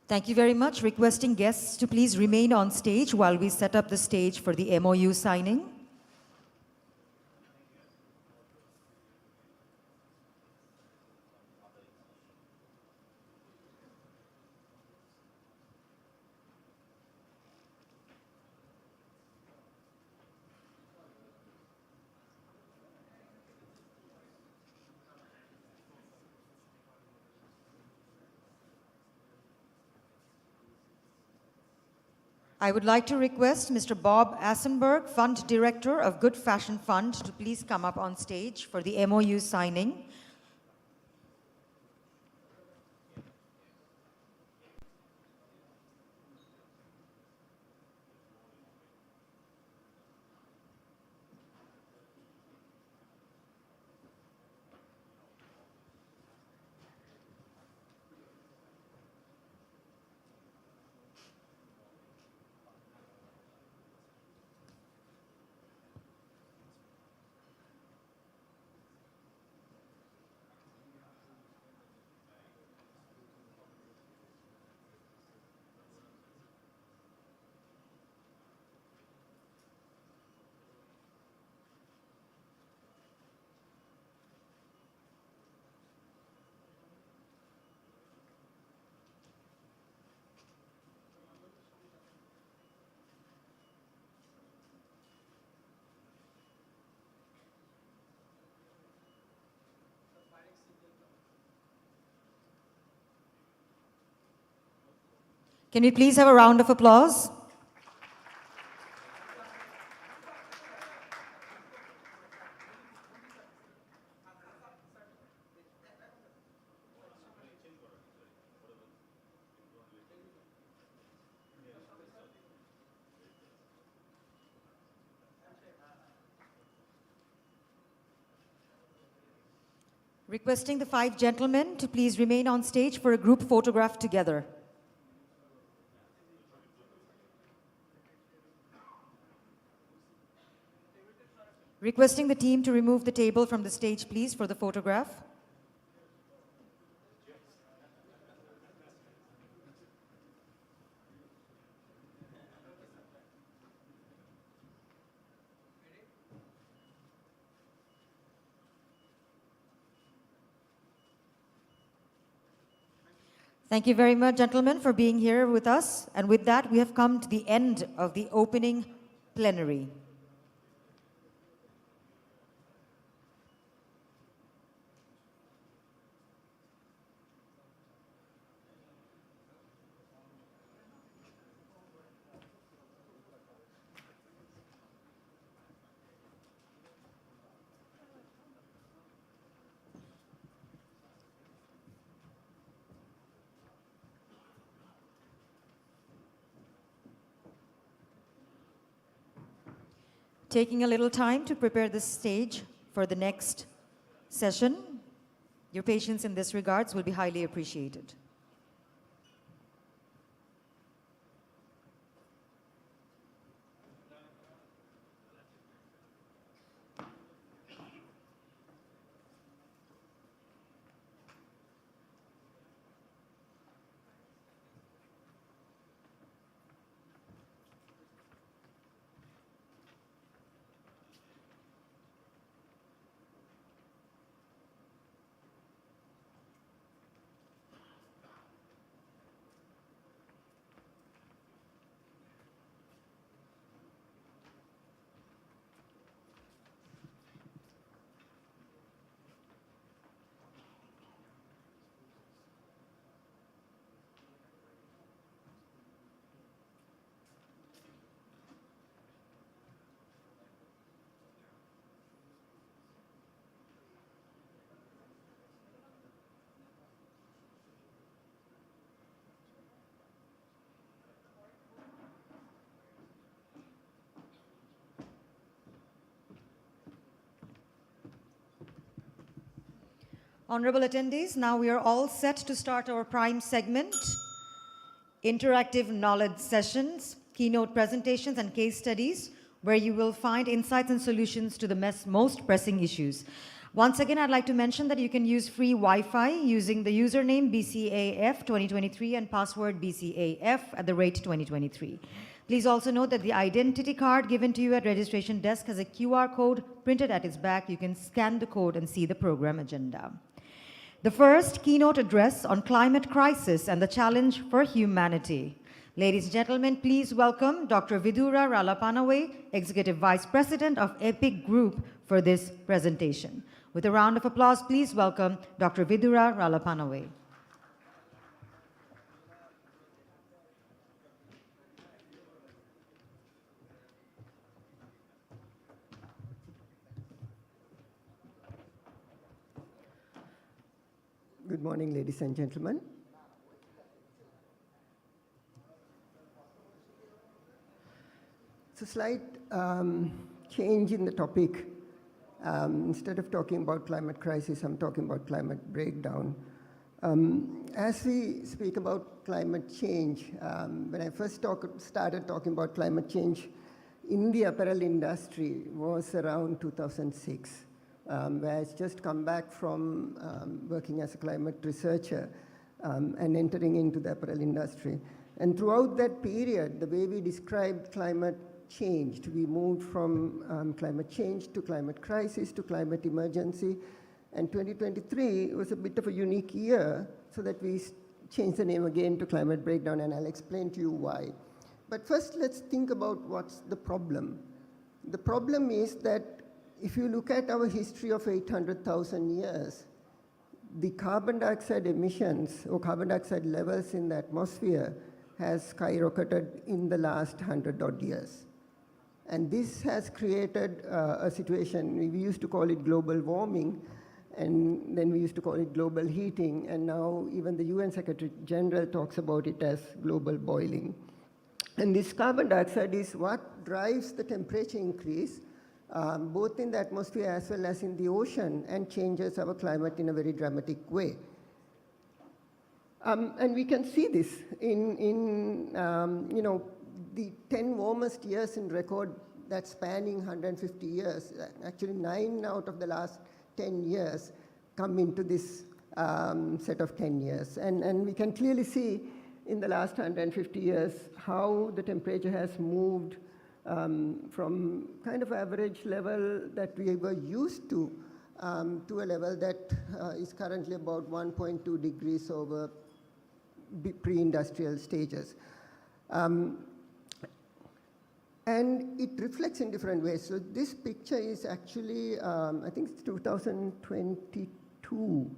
Thank you very much. Requesting guests to please remain on stage while we set up the stage for the MOU signing. I would like to request Mr. Bob Assenberg, Fund Director of Good Fashion Fund, to please come up on stage for the MOU signing. Can we please have a round of applause? Requesting the 5 gentlemen to please remain on stage for a group photograph together. Requesting the team to remove the table from the stage, please, for the photograph. Thank you very much, gentlemen, for being here with us. And with that, we have come to the end of the opening plenary. Taking a little time to prepare the stage for the next session. Your patience in this regards will be highly appreciated. Honorable attendees, now we are all set to start our prime segment, interactive knowledge sessions, keynote presentations, and case studies, where you will find insights and solutions to the most pressing issues. Once again, I'd like to mention that you can use free Wi-Fi using the username BCAF 2023 and password BCAF at the rate 2023. Please also note that the identity card given to you at registration desk has a QR code printed at its back. You can scan the code and see the program agenda. The first keynote address on climate crisis and the challenge for humanity. Ladies and gentlemen, please welcome Dr. Vidura Ralapanaway, Executive Vice President of EPIC Group, for this presentation. With a round of applause, please welcome Dr. Vidura Ralapanaway. Good morning, ladies and gentlemen. It's a slight change in the topic. Instead of talking about climate crisis, I'm talking about climate breakdown. As we speak about climate change, when I first started talking about climate change in the apparel industry was around 2006. Where I just come back from working as a climate researcher and entering into the apparel industry. And throughout that period, the way we described climate changed. We moved from climate change to climate crisis to climate emergency. And 2023 was a bit of a unique year, so that we changed the name again to climate breakdown, and I'll explain to you why. But first, let's think about what's the problem. The problem is that if you look at our history of 800,000 years, the carbon dioxide emissions or carbon dioxide levels in the atmosphere has skyrocketed in the last 100-odd years. And this has created a situation, we used to call it global warming, and then we used to call it global heating, and now even the UN Secretary General talks about it as global boiling. And this carbon dioxide is what drives the temperature increase, both in the atmosphere as well as in the ocean, and changes our climate in a very dramatic way. And we can see this in the 10 warmest years in record that's spanning 150 years. Actually, 9 out of the last 10 years come into this set of 10 years. And we can clearly see in the last 150 years how the temperature has moved from kind of average level that we were used to a level that is currently about 1.2 degrees over pre-industrial stages. And it reflects in different ways. So this picture is actually, I think it's 2022,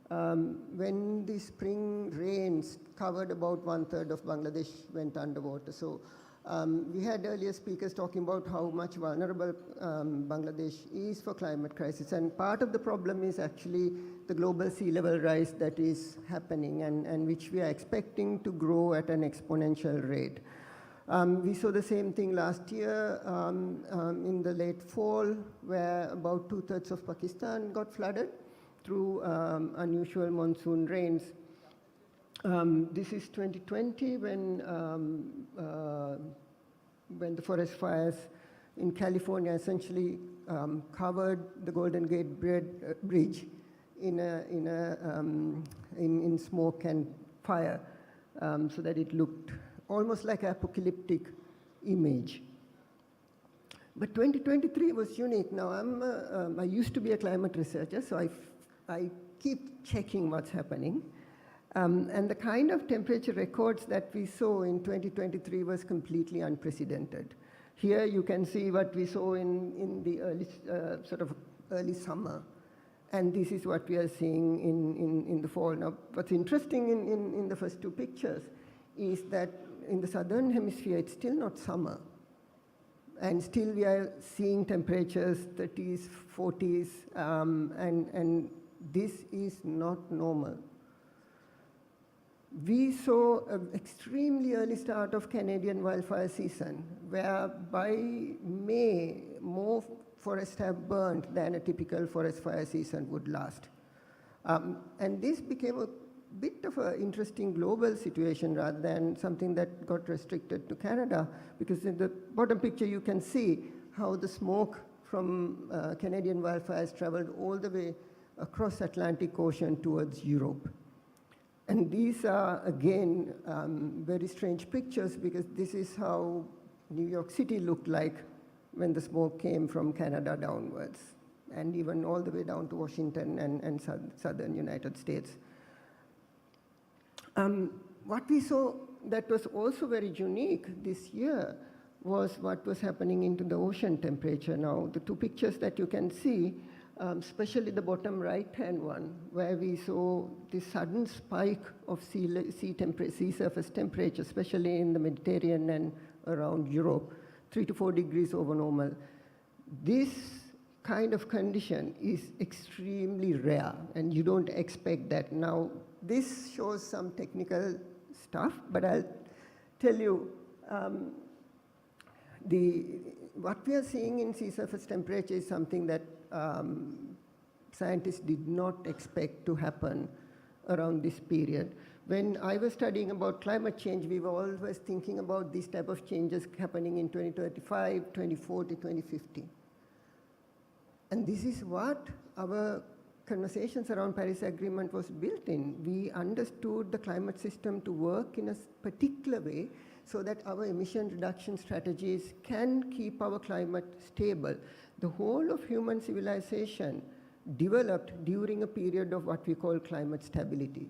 when the spring rains covered about 1/3 of Bangladesh went underwater. So we had earlier speakers talking about how much vulnerable Bangladesh is for climate crisis. And part of the problem is actually the global sea level rise that is happening and which we are expecting to grow at an exponential rate. We saw the same thing last year in the late fall, where about 2/3 of Pakistan got flooded through unusual monsoon rains. This is 2020 when the forest fires in California essentially covered the Golden Gate Bridge in smoke and fire, so that it looked almost like an apocalyptic image. But 2023 was unique. Now, I used to be a climate researcher, so I keep checking what's happening. And the kind of temperature records that we saw in 2023 was completely unprecedented. Here you can see what we saw in the early summer. And this is what we are seeing in the fall. Now, what's interesting in the first two pictures is that in the southern hemisphere, it's still not summer. And still we are seeing temperatures 30s, 40s, and this is not normal. We saw an extremely early start of Canadian wildfire season, where by May, more forests have burned than a typical forest fire season would last. And this became a bit of an interesting global situation rather than something that got restricted to Canada, because in the bottom picture you can see how the smoke from Canadian wildfires traveled all the way across Atlantic Ocean towards Europe. And these are, again, very strange pictures, because this is how New York City looked like when the smoke came from Canada downwards, and even all the way down to Washington and southern United States. What we saw that was also very unique this year was what was happening into the ocean temperature. Now, the two pictures that you can see, especially the bottom right-hand one, where we saw this sudden spike of sea surface temperature, especially in the Mediterranean and around Europe, 3 to 4 degrees over normal. This kind of condition is extremely rare, and you don't expect that. Now, this shows some technical stuff, but I'll tell you, what we are seeing in sea surface temperature is something that scientists did not expect to happen around this period. When I was studying about climate change, we were always thinking about these type of changes happening in 2035, 2040, 2050. And this is what our conversations around Paris Agreement was built in. We understood the climate system to work in a particular way so that our emission reduction strategies can keep our climate stable. The whole of human civilization developed during a period of what we call climate stability.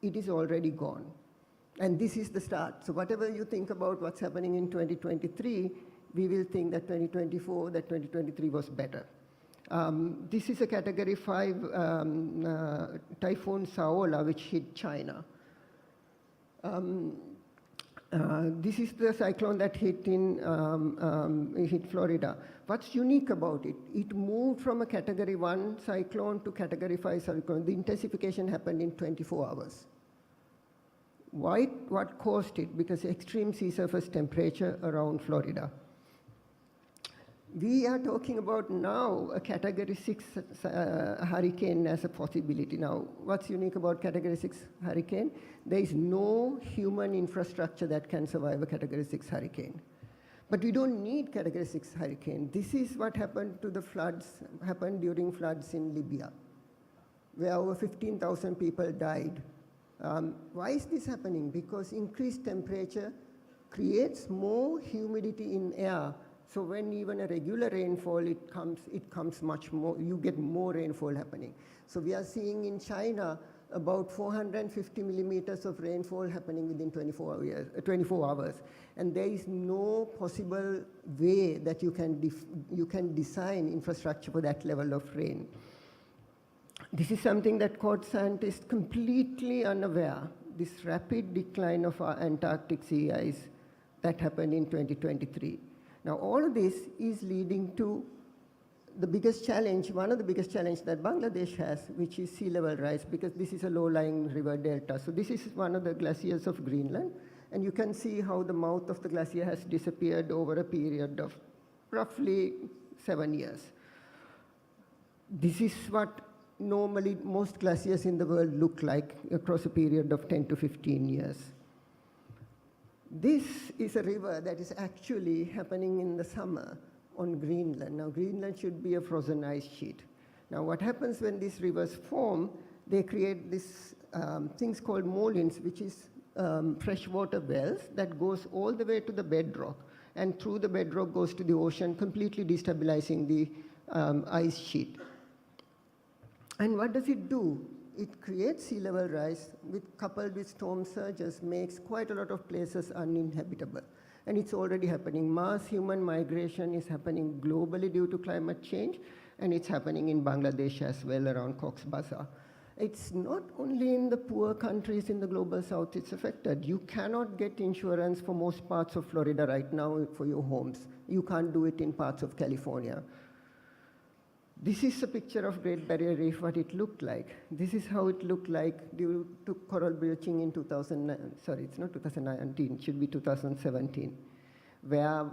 It is already gone. And this is the start. So whatever you think about what's happening in 2023, we will think that 2024, that 2023 was better. This is a Category 5 Typhoon Saola, which hit China. This is the cyclone that hit Florida. What's unique about it? It moved from a Category 1 cyclone to Category 5 cyclone. The intensification happened in 24 hours. Why? What caused it? Because extreme sea surface temperature around Florida. We are talking about now a Category 6 hurricane as a possibility. Now, what's unique about Category 6 hurricane? There is no human infrastructure that can survive a Category 6 hurricane. But we don't need Category 6 hurricane. This is what happened to the floods, happened during floods in Libya, where over 15,000 people died. Why is this happening? Because increased temperature creates more humidity in air. So when even a regular rainfall, it comes much more, you get more rainfall happening. So we are seeing in China about 450 millimeters of rainfall happening within 24 hours. And there is no possible way that you can design infrastructure for that level of rain. This is something that caught scientists completely unaware, this rapid decline of our Antarctic sea ice that happened in 2023. Now, all of this is leading to the biggest challenge, one of the biggest challenges that Bangladesh has, which is sea level rise, because this is a low-lying river delta. So this is one of the glaciers of Greenland, and you can see how the mouth of the glacier has disappeared over a period of roughly 7 years. This is what normally most glaciers in the world look like across a period of 10 to 15 years. This is a river that is actually happening in the summer on Greenland. Now, Greenland should be a frozen ice sheet. Now, what happens when these rivers form, they create these things called molins, which is freshwater wells that goes all the way to the bedrock, and through the bedrock goes to the ocean, completely destabilizing the ice sheet. And what does it do? It creates sea level rise, coupled with storm surges, makes quite a lot of places uninhabitable. And it's already happening. Mass human migration is happening globally due to climate change, and it's happening in Bangladesh as well, around Cox's Bazar. It's not only in the poor countries in the global south it's affected. You cannot get insurance for most parts of Florida right now for your homes. You can't do it in parts of California. This is a picture of Great Barrier Reef, what it looked like. This is how it looked like due to coral bleaching in 2009, sorry, it's not 2019, it should be 2017, where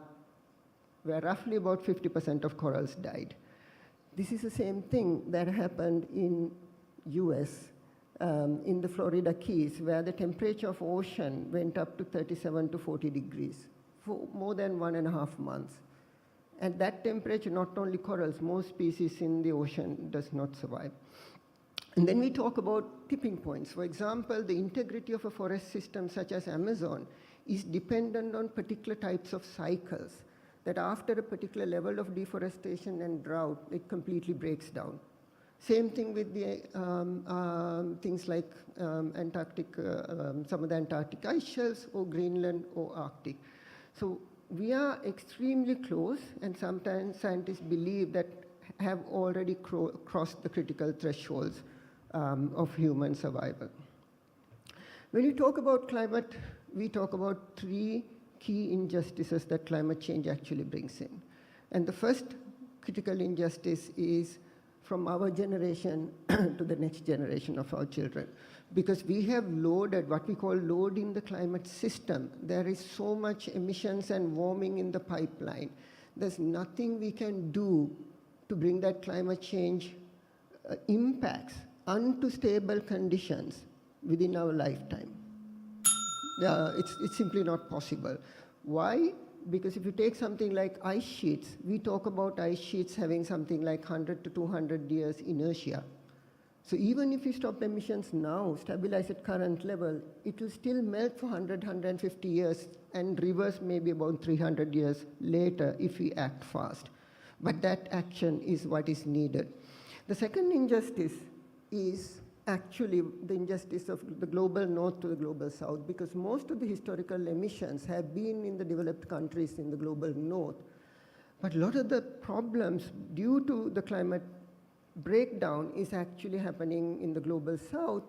roughly about 50% of corals died. This is the same thing that happened in US, in the Florida Keys, where the temperature of ocean went up to 37 to 40 degrees for more than 1.5 months. At that temperature, not only corals, most species in the ocean does not survive. And then we talk about tipping points. For example, the integrity of a forest system such as Amazon is dependent on particular types of cycles, that after a particular level of deforestation and drought, it completely breaks down. Same thing with the things like Antarctic, some of the Antarctic ice shelves, or Greenland or Arctic. So we are extremely close, and sometimes scientists believe that have already crossed the critical thresholds of human survival. When we talk about climate, we talk about 3 key injustices that climate change actually brings in. And the first critical injustice is from our generation to the next generation of our children. Because we have loaded, what we call load in the climate system. There is so much emissions and warming in the pipeline. There's nothing we can do to bring that climate change impacts onto stable conditions within our lifetime. It's simply not possible. Why? Because if you take something like ice sheets, we talk about ice sheets having something like 100 to 200 years inertia. So even if we stop emissions now, stabilize at current level, it will still melt for 100, 150 years and reverse maybe about 300 years later if we act fast. But that action is what is needed. The second injustice is actually the injustice of the global north to the global south, because most of the historical emissions have been in the developed countries in the global north. But a lot of the problems due to the climate breakdown is actually happening in the global south,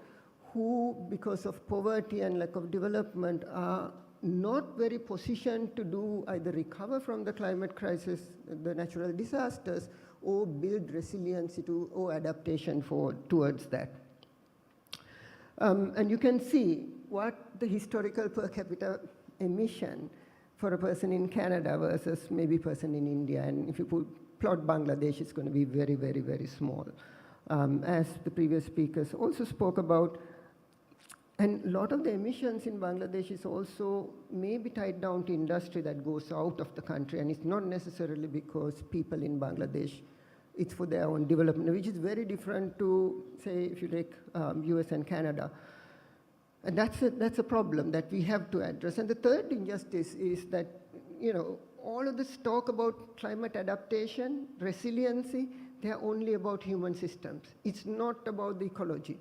who, because of poverty and lack of development, are not very positioned to do either recover from the climate crisis, the natural disasters, or build resiliency to or adaptation towards that. And you can see what the historical per capita emission for a person in Canada versus maybe a person in India. And if you plot Bangladesh, it's going to be very, very, very small. As the previous speakers also spoke about, and a lot of the emissions in Bangladesh is also maybe tied down to industry that goes out of the country, and it's not necessarily because people in Bangladesh, it's for their own development, which is very different to, say, if you take US and Canada. And that's a problem that we have to address. And the third injustice is that, all of this talk about climate adaptation, resiliency, they are only about human systems. It's not about the ecology.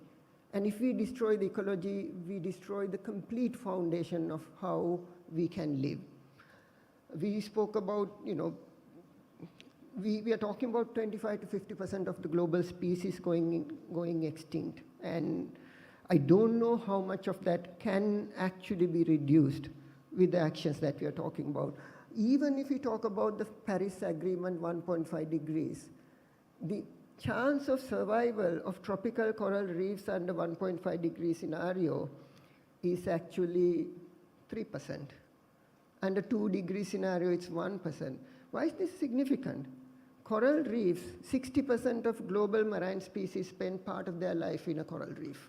And if we destroy the ecology, we destroy the complete foundation of how we can live. We spoke about, we are talking about 25 to 50% of the global species going extinct. And I don't know how much of that can actually be reduced with the actions that we are talking about. Even if we talk about the Paris Agreement 1.5 degrees, the chance of survival of tropical coral reefs under 1.5 degree scenario is actually 3%. Under 2 degree scenario, it's 1%. Why is this significant? Coral reefs, 60% of global marine species spend part of their life in a coral reef.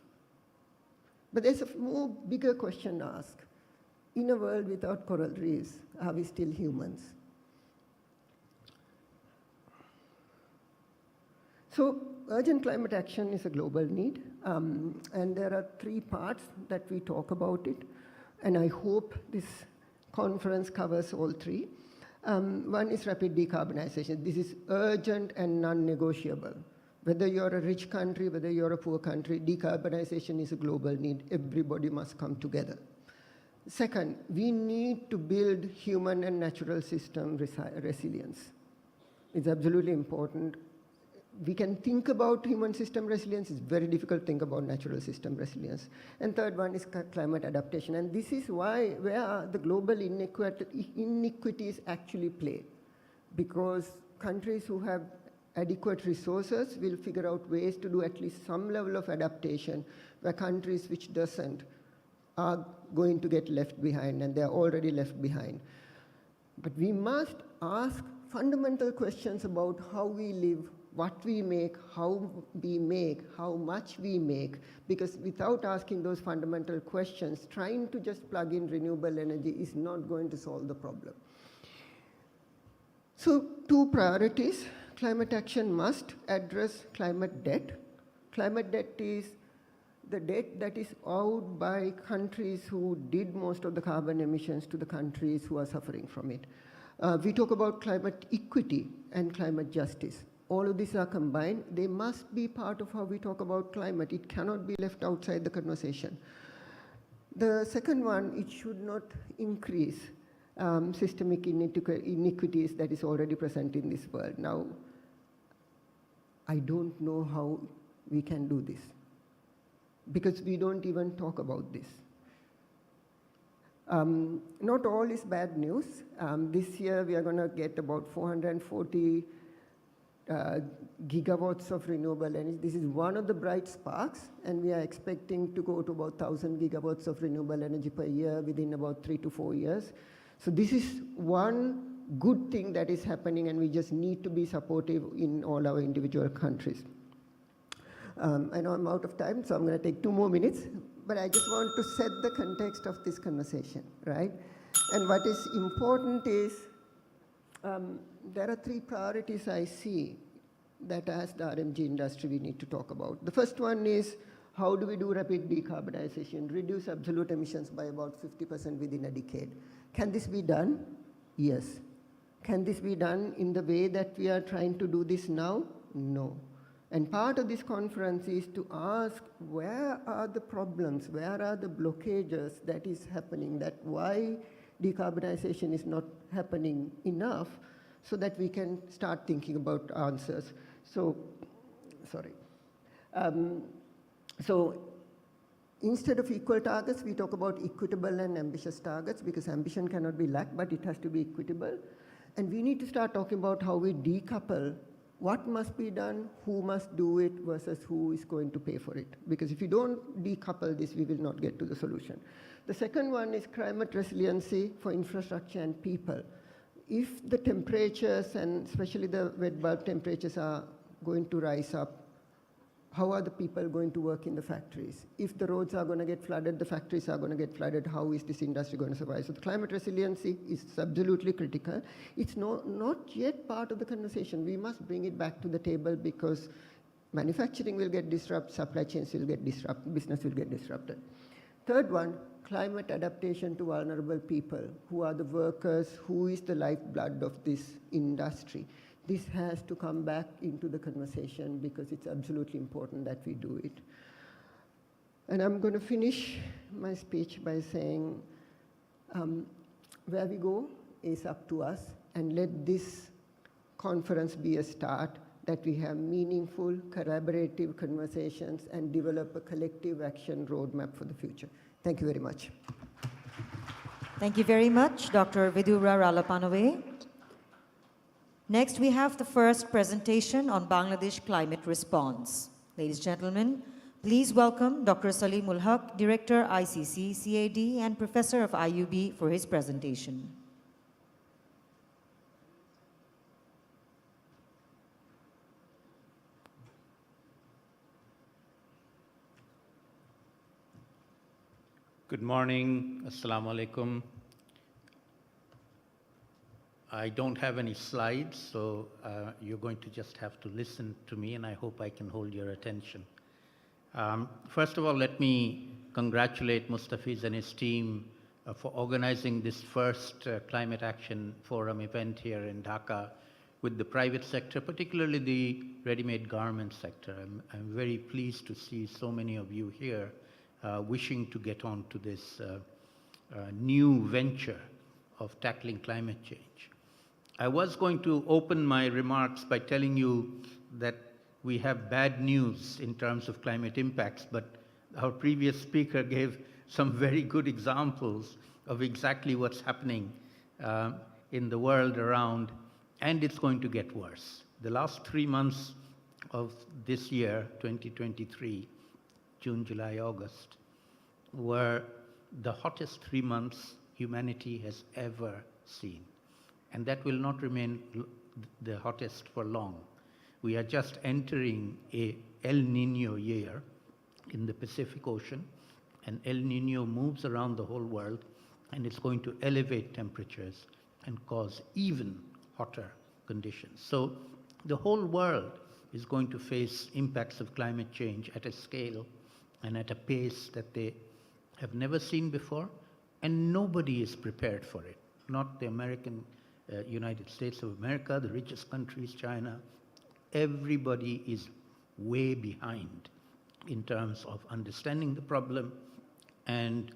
But there's a bigger question to ask. In a world without coral reefs, are we still humans? So urgent climate action is a global need, and there are 3 parts that we talk about it, and I hope this conference covers all 3. One is rapid decarbonization. This is urgent and non-negotiable. Whether you're a rich country, whether you're a poor country, decarbonization is a global need. Everybody must come together. Second, we need to build human and natural system resilience. It's absolutely important. We can think about human system resilience. It's very difficult to think about natural system resilience. And third one is climate adaptation. And this is where the global inequities actually play. Because countries who have adequate resources will figure out ways to do at least some level of adaptation, where countries which doesn't are going to get left behind, and they're already left behind. But we must ask fundamental questions about how we live, what we make, how we make, how much we make, because without asking those fundamental questions, trying to just plug in renewable energy is not going to solve the problem. So 2 priorities. Climate action must address climate debt. Climate debt is the debt that is owed by countries who did most of the carbon emissions to the countries who are suffering from it. We talk about climate equity and climate justice. All of these are combined. They must be part of how we talk about climate. It cannot be left outside the conversation. The second one, it should not increase systemic inequities that is already present in this world. Now, I don't know how we can do this, because we don't even talk about this. Not all is bad news. This year we are going to get about 440 gigawatts of renewable energy. This is one of the bright sparks, and we are expecting to go to about 1,000 gigawatts of renewable energy per year within about 3 to 4 years. So this is one good thing that is happening, and we just need to be supportive in all our individual countries. I know I'm out of time, so I'm going to take 2 more minutes, but I just want to set the context of this conversation, right? And what is important is there are 3 priorities I see that as the RMG industry we need to talk about. The first one is, how do we do rapid decarbonization, reduce absolute emissions by about 50% within a decade? Can this be done? Yes. Can this be done in the way that we are trying to do this now? No. And part of this conference is to ask, where are the problems, where are the blockages that is happening, that why decarbonization is not happening enough, so that we can start thinking about answers. So, sorry. So instead of equal targets, we talk about equitable and ambitious targets, because ambition cannot be lacked, but it has to be equitable. And we need to start talking about how we decouple what must be done, who must do it, versus who is going to pay for it. Because if you don't decouple this, we will not get to the solution. The second one is climate resiliency for infrastructure and people. If the temperatures, and especially the wet bulb temperatures, are going to rise up, how are the people going to work in the factories? If the roads are going to get flooded, the factories are going to get flooded, how is this industry going to survive? So the climate resiliency is absolutely critical. It's not yet part of the conversation. We must bring it back to the table, because manufacturing will get disrupted, supply chains will get disrupted, business will get disrupted. Third one, climate adaptation to vulnerable people. Who are the workers? Who is the lifeblood of this industry? This has to come back into the conversation, because it's absolutely important that we do it. And I'm going to finish my speech by saying where we go is up to us, and let this conference be a start that we have meaningful, collaborative conversations and develop a collective action roadmap for the future. Thank you very much. Thank you very much, Dr. Vidura Ralapanove. Next, we have the first presentation on Bangladesh climate response. Ladies and gentlemen, please welcome Dr. Salim ul Haq, Director, ICC, CAD, and Professor of IUB for his presentation. Good morning. Assalamu alaikum. I don't have any slides, so you're going to just have to listen to me, and I hope I can hold your attention. First of all, let me congratulate Mustafiz and his team for organizing this first Climate Action Forum event here in Dhaka with the private sector, particularly the ready-made garment sector. I'm very pleased to see so many of you here wishing to get on to this new venture of tackling climate change. I was going to open my remarks by telling you that we have bad news in terms of climate impacts, but our previous speaker gave some very good examples of exactly what's happening in the world around, and it's going to get worse. The last 3 months of this year, 2023, June, July, August, were the hottest 3 months humanity has ever seen. And that will not remain the hottest for long. We are just entering a El Nino year in the Pacific Ocean, and El Nino moves around the whole world, and it's going to elevate temperatures and cause even hotter conditions. So the whole world is going to face impacts of climate change at a scale and at a pace that they have never seen before, and nobody is prepared for it. Not the United States of America, the richest countries, China. Everybody is way behind in terms of understanding the problem and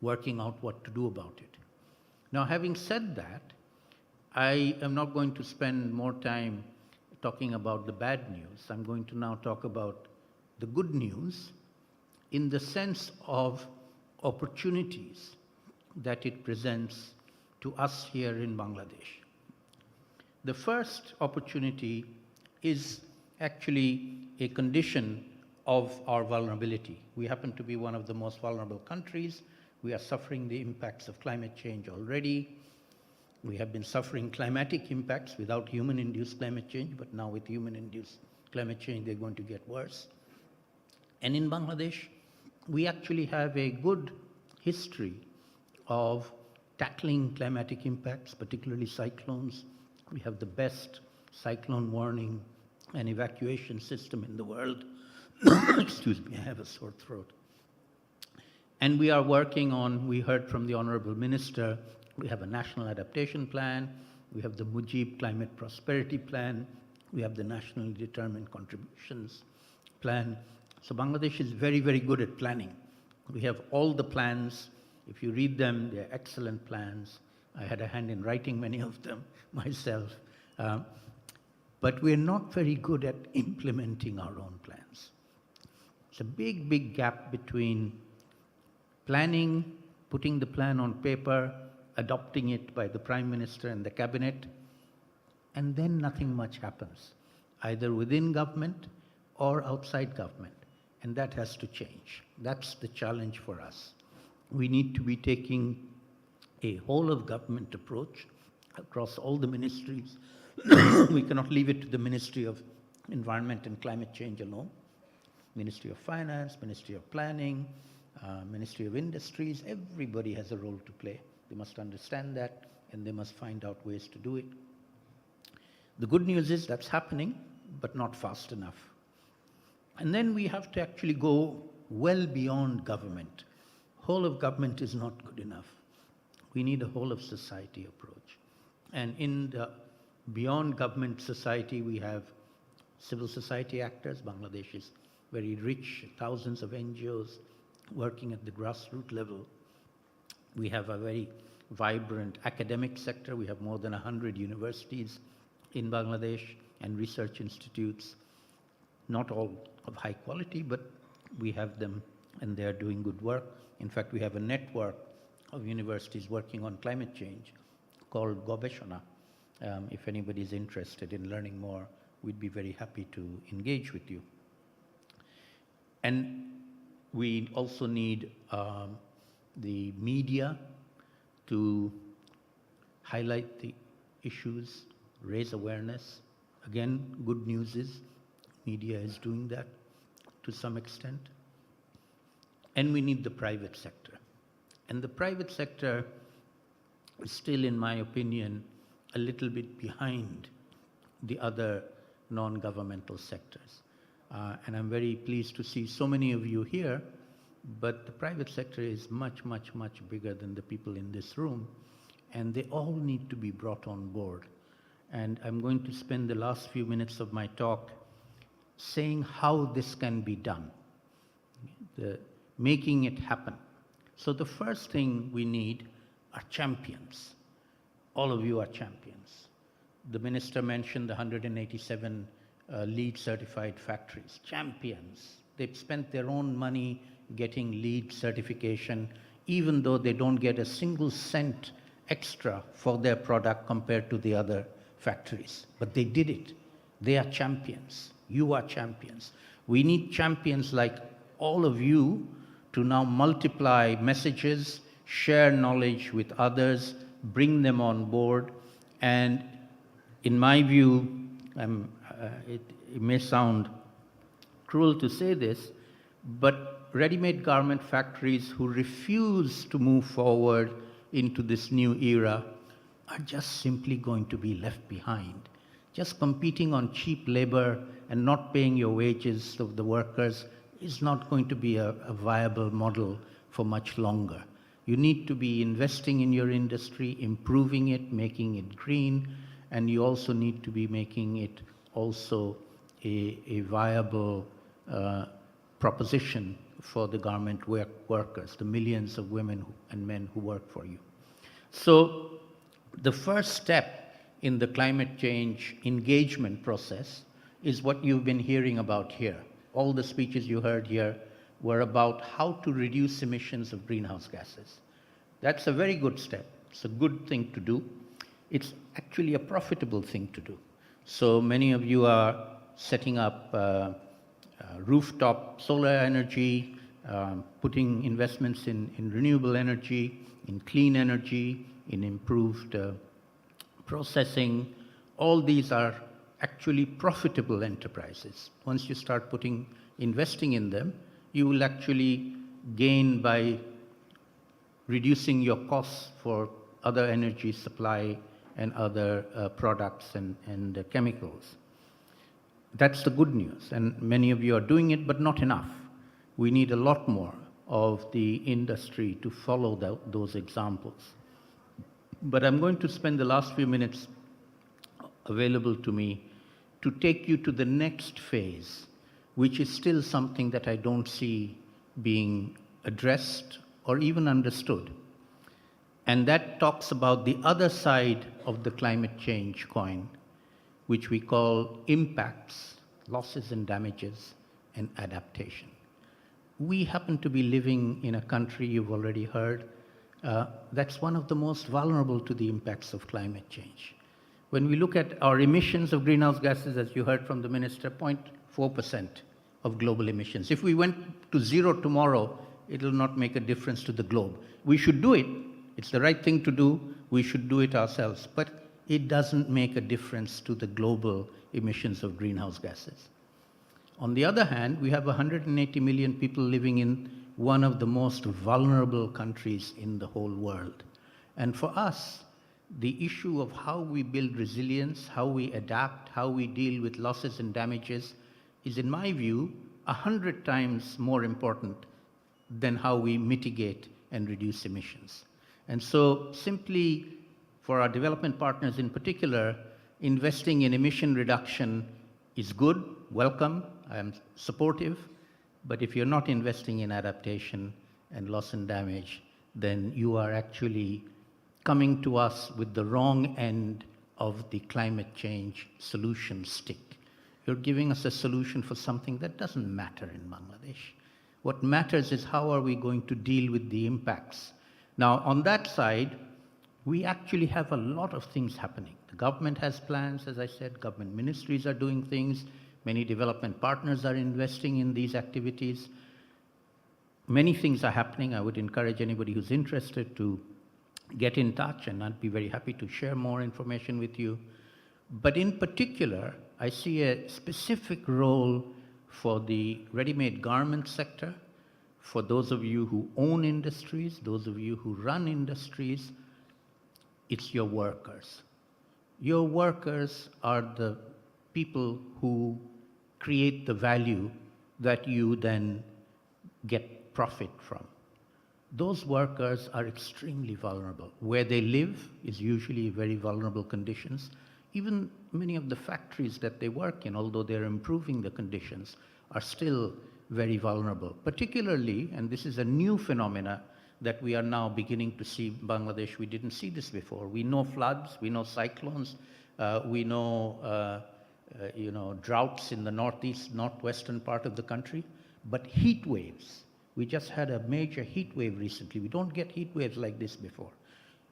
working out what to do about it. Now, having said that, I am not going to spend more time talking about the bad news. I'm going to now talk about the good news in the sense of opportunities that it presents to us here in Bangladesh. The first opportunity is actually a condition of our vulnerability. We happen to be one of the most vulnerable countries. We are suffering the impacts of climate change already. We have been suffering climatic impacts without human-induced climate change, but now with human-induced climate change, they're going to get worse. And in Bangladesh, we actually have a good history of tackling climatic impacts, particularly cyclones. We have the best cyclone warning and evacuation system in the world. Excuse me, I have a sore throat. And we are working on, we heard from the Honorable Minister, we have a national adaptation plan, we have the Mujib Climate Prosperity Plan, we have the Nationally Determined Contributions Plan. So Bangladesh is very, very good at planning. We have all the plans. If you read them, they're excellent plans. I had a hand in writing many of them myself. But we're not very good at implementing our own plans. It's a big, big gap between planning, putting the plan on paper, adopting it by the Prime Minister and the Cabinet, and then nothing much happens, either within government or outside government. And that has to change. That's the challenge for us. We need to be taking a whole-of-government approach across all the ministries. We cannot leave it to the Ministry of Environment and Climate Change alone. Ministry of Finance, Ministry of Planning, Ministry of Industries, everybody has a role to play. They must understand that, and they must find out ways to do it. The good news is that's happening, but not fast enough. And then we have to actually go well beyond government. Whole of government is not good enough. We need a whole of society approach. And in the beyond government society, we have civil society actors. Bangladesh is very rich, thousands of NGOs working at the grassroots level. We have a very vibrant academic sector. We have more than 100 universities in Bangladesh and research institutes, not all of high quality, but we have them and they are doing good work. In fact, we have a network of universities working on climate change called Gobeshona. If anybody is interested in learning more, we'd be very happy to engage with you. And we also need the media to highlight the issues, raise awareness. Again, good news is media is doing that to some extent. And we need the private sector. And the private sector is still, in my opinion, a little bit behind the other non-governmental sectors. And I'm very pleased to see so many of you here, but the private sector is much, much, much bigger than the people in this room, and they all need to be brought on board. And I'm going to spend the last few minutes of my talk saying how this can be done, making it happen. So the first thing we need are champions. All of you are champions. The minister mentioned the 187 LEED certified factories. Champions. They've spent their own money getting LEED certification, even though they don't get a single cent extra for their product compared to the other factories. But they did it. They are champions. You are champions. We need champions like all of you to now multiply messages, share knowledge with others, bring them on board. And in my view, it may sound cruel to say this, but ready-made garment factories who refuse to move forward into this new era are just simply going to be left behind. Just competing on cheap labor and not paying your wages of the workers is not going to be a viable model for much longer. You need to be investing in your industry, improving it, making it green, and you also need to be making it also a viable proposition for the garment workers, the millions of women and men who work for you. So the first step in the climate change engagement process is what you've been hearing about here. All the speeches you heard here were about how to reduce emissions of greenhouse gases. That's a very good step. It's a good thing to do. It's actually a profitable thing to do. So many of you are setting up rooftop solar energy, putting investments in renewable energy, in clean energy, in improved processing. All these are actually profitable enterprises. Once you start investing in them, you will actually gain by reducing your costs for other energy supply and other products and chemicals. That's the good news, and many of you are doing it, but not enough. We need a lot more of the industry to follow those examples. But I'm going to spend the last few minutes available to me to take you to the next phase, which is still something that I don't see being addressed or even understood. And that talks about the other side of the climate change coin, which we call impacts, losses and damages, and adaptation. We happen to be living in a country, you've already heard, that's one of the most vulnerable to the impacts of climate change. When we look at our emissions of greenhouse gases, as you heard from the minister, 0.4% of global emissions. If we went to zero tomorrow, it will not make a difference to the globe. We should do it. It's the right thing to do. We should do it ourselves. But it doesn't make a difference to the global emissions of greenhouse gases. On the other hand, we have 180 million people living in one of the most vulnerable countries in the whole world. And for us, the issue of how we build resilience, how we adapt, how we deal with losses and damages is, in my view, 100 times more important than how we mitigate and reduce emissions. And so simply for our development partners in particular, investing in emission reduction is good, welcome, I am supportive, But if you're not investing in adaptation and loss and damage, then you are actually coming to us with the wrong end of the climate change solution stick. You're giving us a solution for something that doesn't matter in Bangladesh. What matters is how are we going to deal with the impacts. Now, on that side, we actually have a lot of things happening. The government has plans, as I said, government ministries are doing things, many development partners are investing in these activities. Many things are happening. I would encourage anybody who's interested to get in touch, and I'd be very happy to share more information with you. But in particular, I see a specific role for the ready-made garment sector, for those of you who own industries, those of you who run industries. It's your workers. Your workers are the people who create the value that you then get profit from. Those workers are extremely vulnerable. Where they live is usually very vulnerable conditions. Even many of the factories that they work in, although they're improving the conditions, are still very vulnerable. Particularly, and this is a new phenomena that we are now beginning to see in Bangladesh. We didn't see this before. We know floods, we know cyclones, we know, droughts in the northeast, northwestern part of the country, but heat waves. We just had a major heat wave recently. We don't get heat waves like this before.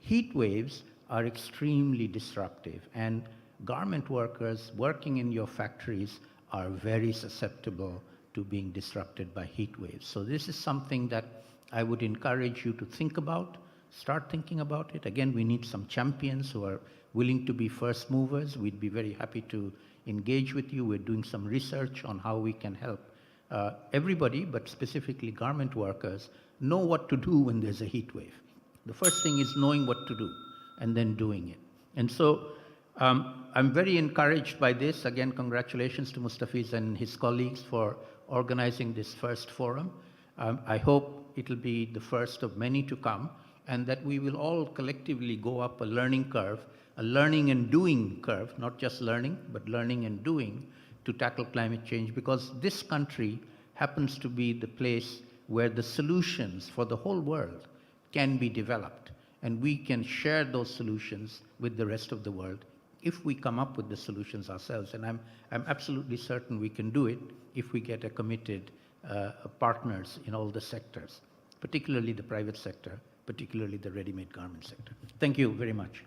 Heat waves are extremely disruptive, and garment workers working in your factories are very susceptible to being disrupted by heat waves. So this is something that I would encourage you to think about, start thinking about it. Again, we need some champions who are willing to be first movers. We'd be very happy to engage with you. We're doing some research on how we can help everybody, but specifically garment workers, know what to do when there's a heat wave. The first thing is knowing what to do and then doing it. And so I'm very encouraged by this. Again, congratulations to Mustafiz and his colleagues for organizing this first forum. I hope it'll be the first of many to come, and that we will all collectively go up a learning curve, a learning and doing curve, not just learning, but learning and doing to tackle climate change, because this country happens to be the place where the solutions for the whole world can be developed, and we can share those solutions with the rest of the world if we come up with the solutions ourselves. And I'm absolutely certain we can do it if we get a committed partners in all the sectors, particularly the private sector, particularly the ready-made garment sector. Thank you very much.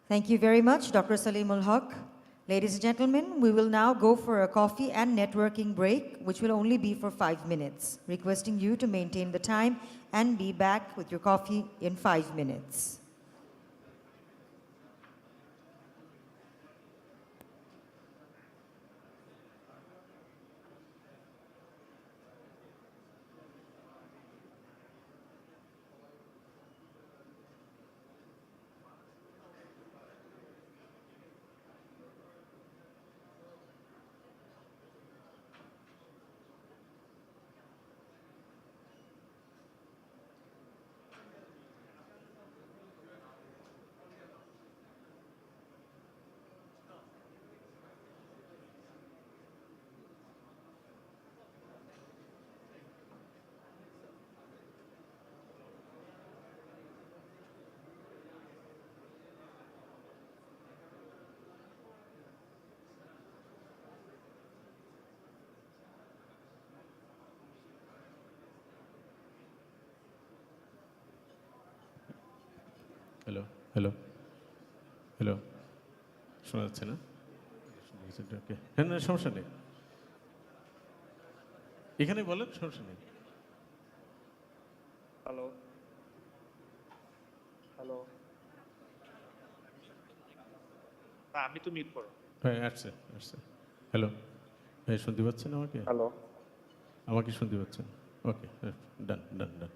Thank you very much, Dr. Salimul Haq. Ladies and gentlemen, we will now go for a coffee and networking break, which will only be for 5 minutes. Requesting you to maintain the time and be back with your coffee in 5 minutes. Hello hello hello শোনা যাচ্ছে না? ওকে, হ্যাঁ, না সমস্যা নেই, এখানে বলেন, সমস্যা নেই। হ্যালো হ্যালো, আপনি তো মিউট করো। হ্যাঁ, আসছে আসছে। হ্যালো, হ্যাঁ, শুনতে পাচ্ছেন আমাকে? হ্যালো, আমাকে শুনতে পাচ্ছেন? ওকে, ডান ডান ডান।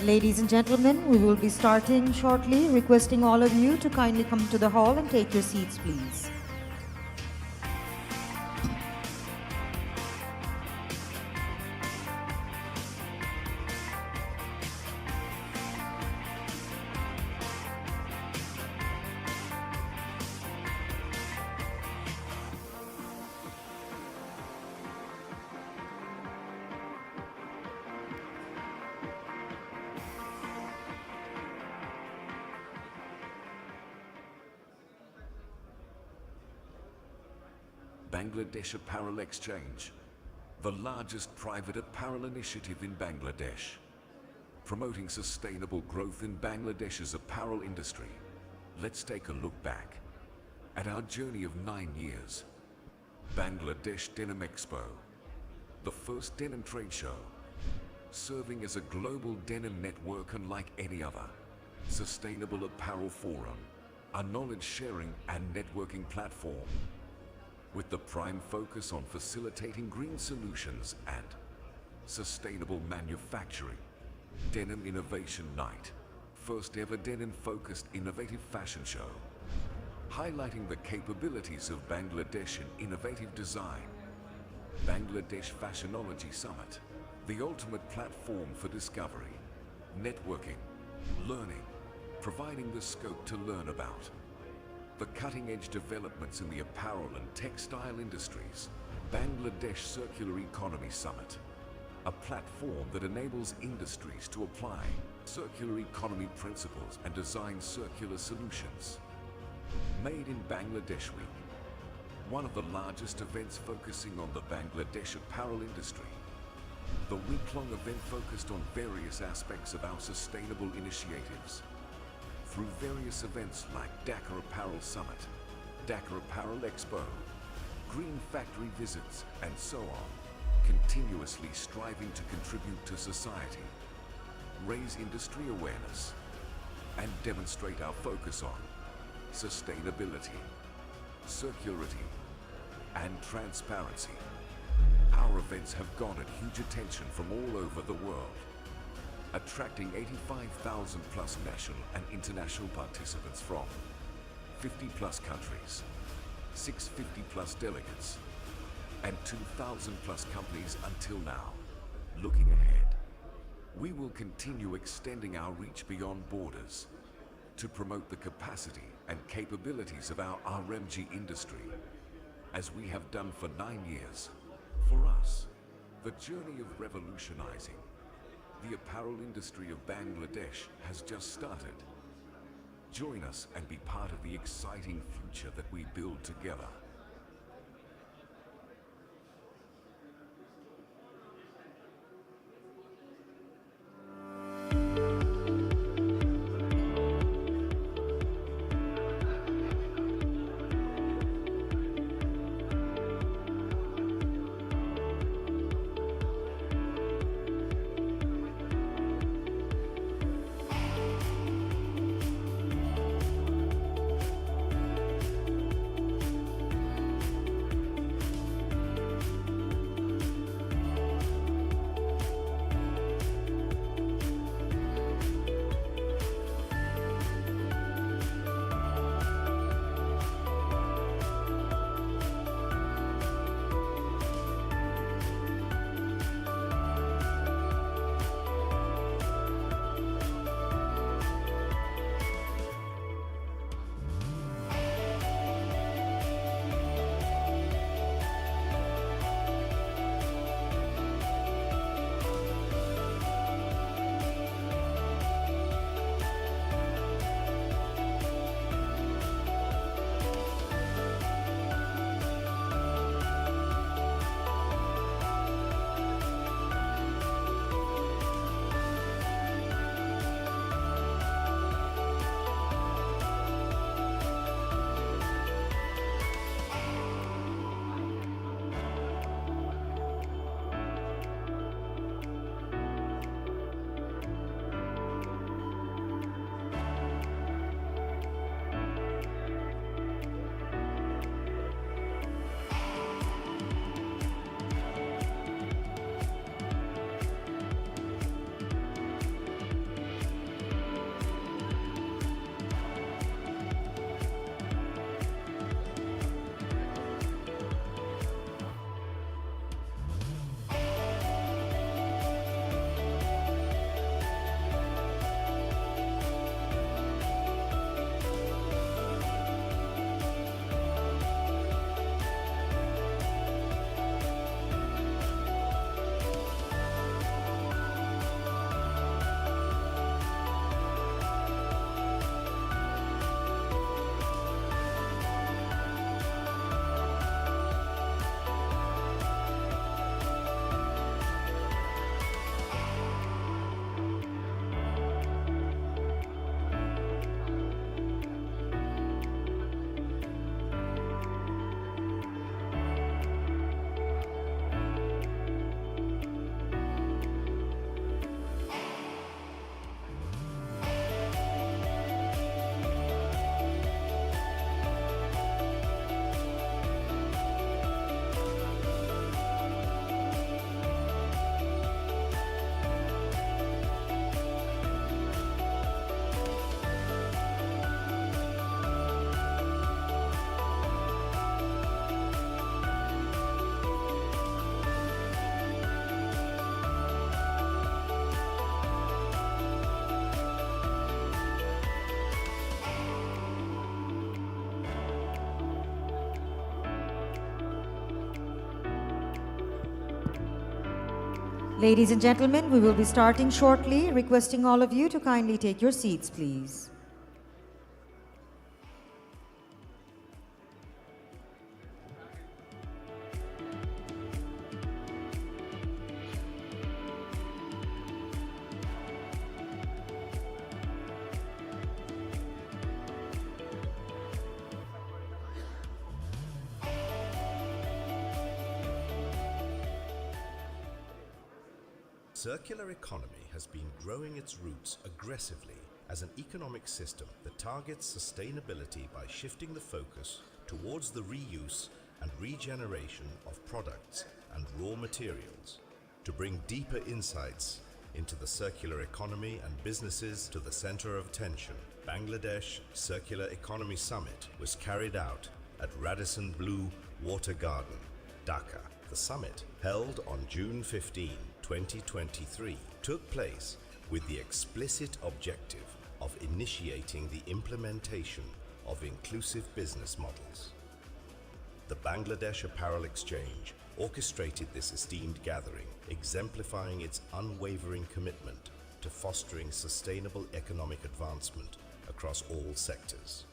Ladies and gentlemen, we will be starting shortly, requesting all of you to kindly come to the hall and take your seats, please. Bangladesh Apparel Exchange, the largest private apparel initiative in Bangladesh, promoting sustainable growth in Bangladesh's apparel industry. Let's take a look back at our journey of 9 years. Bangladesh Denim Expo, the first denim trade show, serving as a global denim network unlike any other. Sustainable Apparel Forum, a knowledge-sharing and networking platform, with the prime focus on facilitating green solutions and sustainable manufacturing. Denim Innovation Night, first ever denim-focused innovative fashion show, highlighting the capabilities of Bangladesh in innovative design. Bangladesh Fashionology Summit, the ultimate platform for discovery, networking, learning, providing the scope to learn about the cutting-edge developments in the apparel and textile industries. Bangladesh Circular Economy Summit, a platform that enables industries to apply circular economy principles and design circular solutions. Made in Bangladesh Week, one of the largest events focusing on the Bangladesh apparel industry. The week-long event focused on various aspects of our sustainable initiatives, through various events like Dakar Apparel Summit, Dakar Apparel Expo, Green Factory visits, and so on, continuously striving to contribute to society, raise industry awareness, and demonstrate our focus on sustainability, circularity, and transparency. Our events have garnered huge attention from all over the world, attracting 85,000 plus national and international participants from 50 plus countries, 650 plus delegates, and 2,000 plus companies until now. Looking ahead, we will continue extending our reach beyond borders to promote the capacity and capabilities of our RMG industry, as we have done for 9 years. For us, the journey of revolutionizing the apparel industry of Bangladesh has just started. Join us and be part of the exciting future that we build together. Ladies and gentlemen, we will be starting shortly, requesting all of you to kindly take your seats, please. Circular economy has been growing its roots aggressively as an economic system that targets sustainability by shifting the focus towards the reuse and regeneration of products and raw materials. To bring deeper insights into the circular economy and businesses to the center of attention, Bangladesh Circular Economy Summit was carried out at Radisson Blu Water Garden, Dhaka. The summit, held on June 15, 2023, took place with the explicit objective of initiating the implementation of inclusive business models. The Bangladesh Apparel Exchange orchestrated this esteemed gathering, exemplifying its unwavering commitment to fostering sustainable economic advancement across all sectors.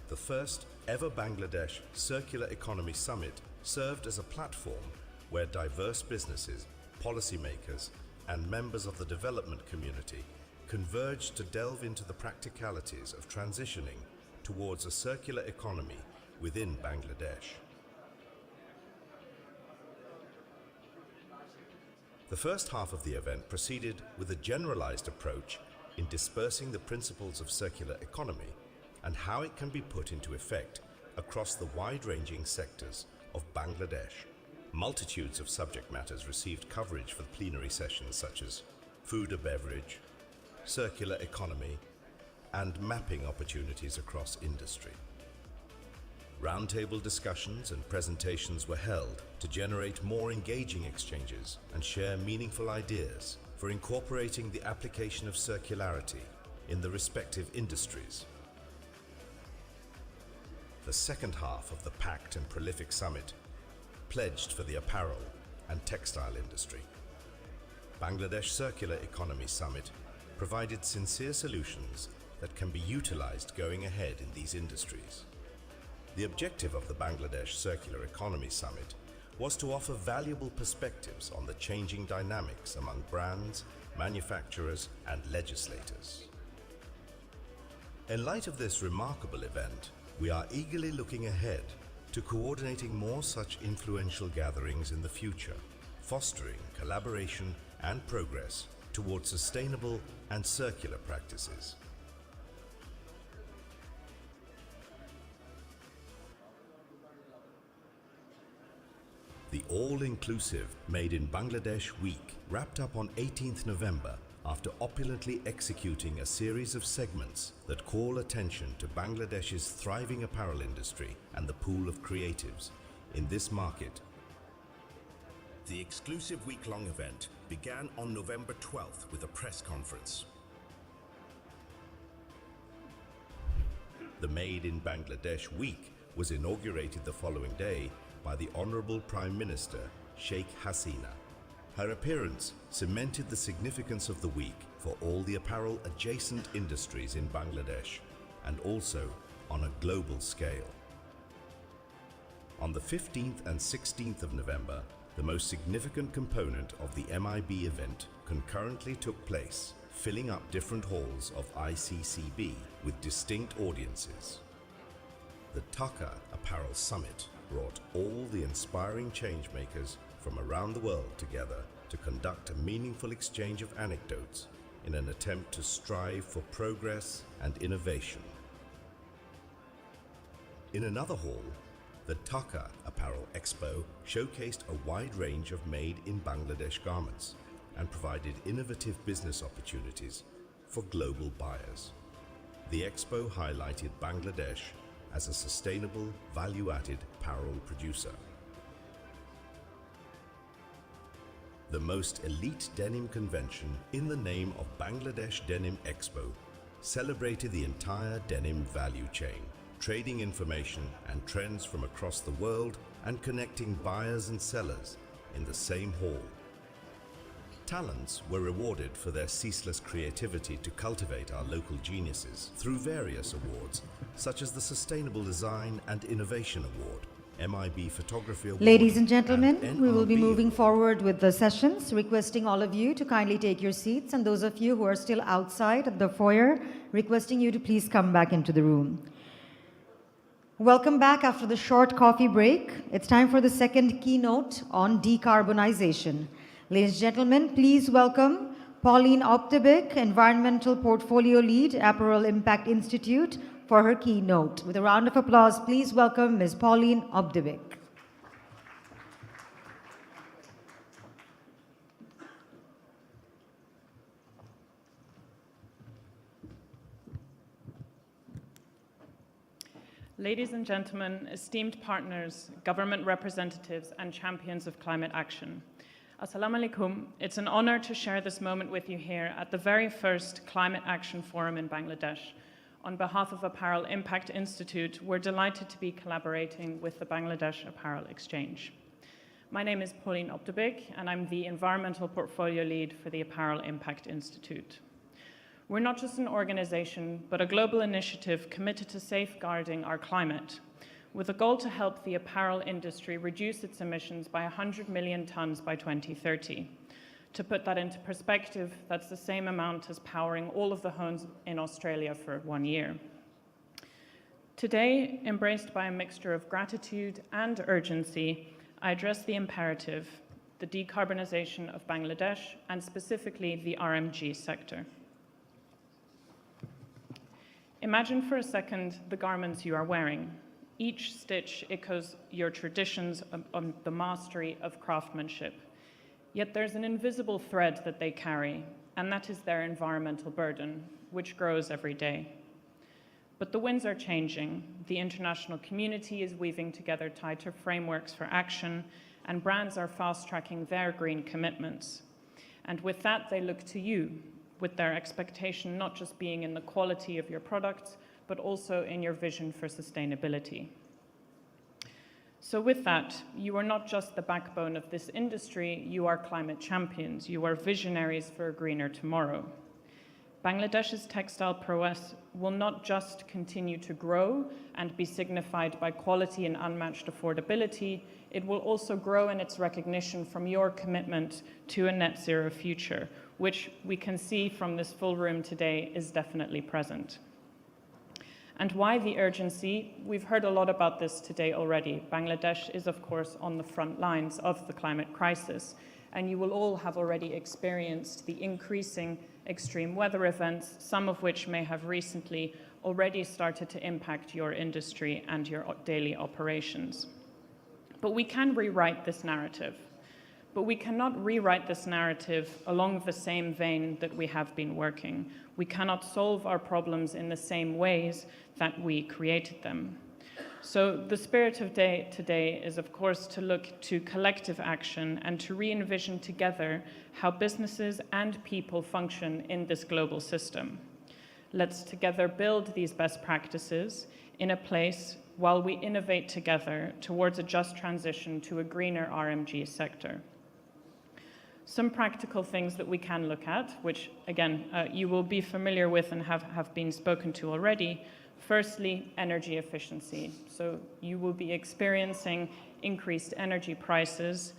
The first ever Bangladesh Circular Economy Summit served as a platform where diverse businesses, policymakers, and members of the development community converged to delve into the practicalities of transitioning towards a circular economy within Bangladesh. The first half of the event proceeded with a generalized approach in dispersing the principles of circular economy and how it can be put into effect across the wide-ranging sectors of Bangladesh. Multitudes of subject matters received coverage for the plenary sessions such as food and beverage, circular economy, and mapping opportunities across industry. Roundtable discussions and presentations were held to generate more engaging exchanges and share meaningful ideas for incorporating the application of circularity in the respective industries. The second half of the packed and prolific summit pledged for the apparel and textile industry. Bangladesh Circular Economy Summit provided sincere solutions that can be utilized going ahead in these industries. The objective of the Bangladesh Circular Economy Summit was to offer valuable perspectives on the changing dynamics among brands, manufacturers, and legislators. In light of this remarkable event, we are eagerly looking ahead to coordinating more such influential gatherings in the future, fostering collaboration and progress towards sustainable and circular practices. The all-inclusive Made in Bangladesh Week wrapped up on 18th November after opulently executing a series of segments that call attention to Bangladesh's thriving apparel industry and the pool of creatives in this market. The exclusive week-long event began on November 12th with a press conference. The Made in Bangladesh Week was inaugurated the following day by the Honorable Prime Minister Sheikh Hasina. Her appearance cemented the significance of the week for all the apparel adjacent industries in Bangladesh and also on a global scale. On the 15th and 16th of November, the most significant component of the MIB event concurrently took place, filling up different halls of ICCB with distinct audiences. The Dhaka Apparel Summit brought all the inspiring changemakers from around the world together to conduct a meaningful exchange of anecdotes in an attempt to strive for progress and innovation. In another hall, the Dhaka Apparel Expo showcased a wide range of made in Bangladesh garments and provided innovative business opportunities for global buyers. The expo highlighted Bangladesh as a sustainable, value-added apparel producer. The most elite denim convention in the name of Bangladesh Denim Expo celebrated the entire denim value chain, trading information and trends from across the world and connecting buyers and sellers in the same hall. Talents were rewarded for their ceaseless creativity to cultivate our local geniuses through various awards, such as the Sustainable Design and Innovation Award, MIB Photography Award. Ladies and gentlemen, we will be NRB moving forward with the sessions, requesting all of you to kindly take your seats, and those of you who are still outside of the foyer, requesting you to please come back into the room. Welcome back after the short coffee break. It's time for the second keynote on decarbonization. Ladies and gentlemen, please welcome Pauline Optebik, Environmental Portfolio Lead, Apparel Impact Institute, for her keynote. With a round of applause, please welcome Ms. Pauline Optebik. Ladies and gentlemen, esteemed partners, government representatives, and champions of climate action. Assalamu alaikum. It's an honor to share this moment with you here at the very first Climate Action Forum in Bangladesh. On behalf of Apparel Impact Institute, we're delighted to be collaborating with the Bangladesh Apparel Exchange. My name is Pauline Optebik, and I'm the Environmental Portfolio Lead for the Apparel Impact Institute. We're not just an organization, but a global initiative committed to safeguarding our climate, with a goal to help the apparel industry reduce its emissions by 100 million tons by 2030. To put that into perspective, that's the same amount as powering all of the homes in Australia for 1 year. Today, embraced by a mixture of gratitude and urgency, I address the imperative, the decarbonization of Bangladesh, and specifically the RMG sector. Imagine for a second the garments you are wearing. Each stitch echoes your traditions on the mastery of craftsmanship. Yet there's an invisible thread that they carry, and that is their environmental burden, which grows every day. But the winds are changing. The international community is weaving together tighter frameworks for action, and brands are fast-tracking their green commitments. And with that, they look to you, with their expectation not just being in the quality of your products, but also in your vision for sustainability. So with that, you are not just the backbone of this industry, you are climate champions, you are visionaries for a greener tomorrow. Bangladesh's textile prowess will not just continue to grow and be signified by quality and unmatched affordability, it will also grow in its recognition from your commitment to a net zero future, which we can see from this full room today is definitely present. And why the urgency? We've heard a lot about this today already. Bangladesh is, of course, on the front lines of the climate crisis, and you will all have already experienced the increasing extreme weather events, some of which may have recently already started to impact your industry and your daily operations. But we can rewrite this narrative. But we cannot rewrite this narrative along the same vein that we have been working. We cannot solve our problems in the same ways that we created them. So the spirit of today is, of course, to look to collective action and to re-envision together how businesses and people function in this global system. Let's together build these best practices in a place while we innovate together towards a just transition to a greener RMG sector. Some practical things that we can look at, which again, you will be familiar with and have been spoken to already. Firstly, energy efficiency. So you will be experiencing increased energy prices,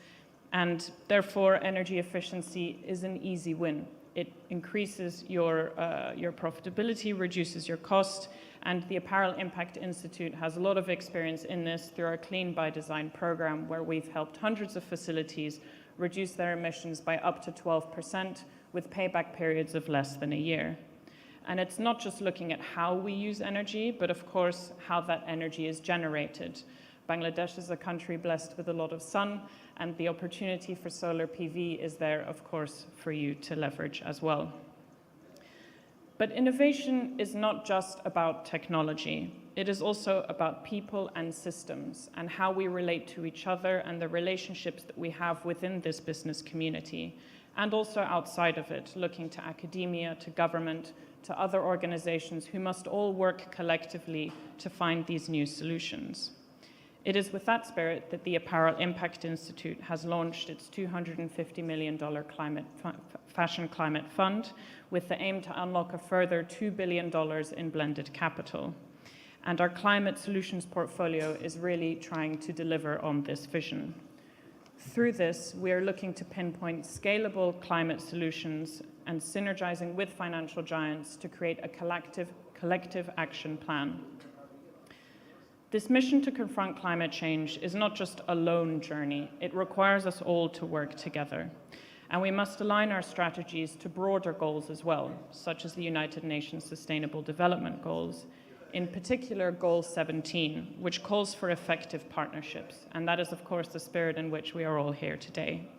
and therefore energy efficiency is an easy win. It increases your profitability, reduces your cost, and the Apparel Impact Institute has a lot of experience in this through our Clean by Design program, where we've helped hundreds of facilities reduce their emissions by up to 12% with payback periods of less than a year. And it's not just looking at how we use energy, but of course, how that energy is generated. Bangladesh is a country blessed with a lot of sun, and the opportunity for solar PV is there, of course, for you to leverage as well. But innovation is not just about technology. It is also about people and systems and how we relate to each other and the relationships that we have within this business community, and also outside of it, looking to academia, to government, to other organizations who must all work collectively to find these new solutions. It is with that spirit that the Apparel Impact Institute has launched its $250 million Fashion Climate Fund with the aim to unlock a further $2 billion in blended capital. And our climate solutions portfolio is really trying to deliver on this vision. Through this, we are looking to pinpoint scalable climate solutions and synergizing with financial giants to create a collective action plan. This mission to confront climate change is not just a lone journey. It requires us all to work together. And we must align our strategies to broader goals as well, such as the United Nations Sustainable Development Goals, in particular Goal 17, which calls for effective partnerships. And that is, of course, the spirit in which we are all here today.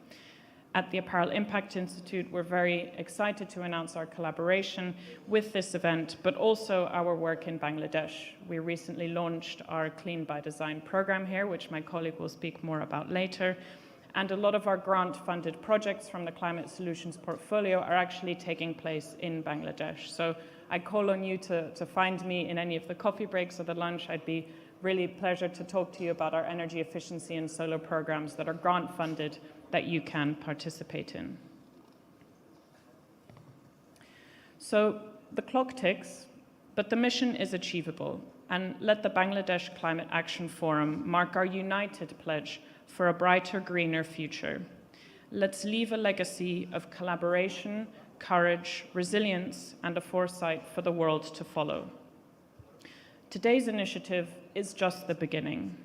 At the Apparel Impact Institute, we're very excited to announce our collaboration with this event, but also our work in Bangladesh. We recently launched our Clean by Design program here, which my colleague will speak more about later. And a lot of our grant-funded projects from the Climate Solutions portfolio are actually taking place in Bangladesh. So I call on you to find me in any of the coffee breaks or the lunch. I'd be really pleasure to talk to you about our energy efficiency and solar programs that are grant-funded that you can participate in. So the clock ticks, but the mission is achievable, and let the Bangladesh Climate Action Forum mark our united pledge for a brighter, greener future. Let's leave a legacy of collaboration, courage, resilience, and a foresight for the world to follow. Today's initiative is just the beginning,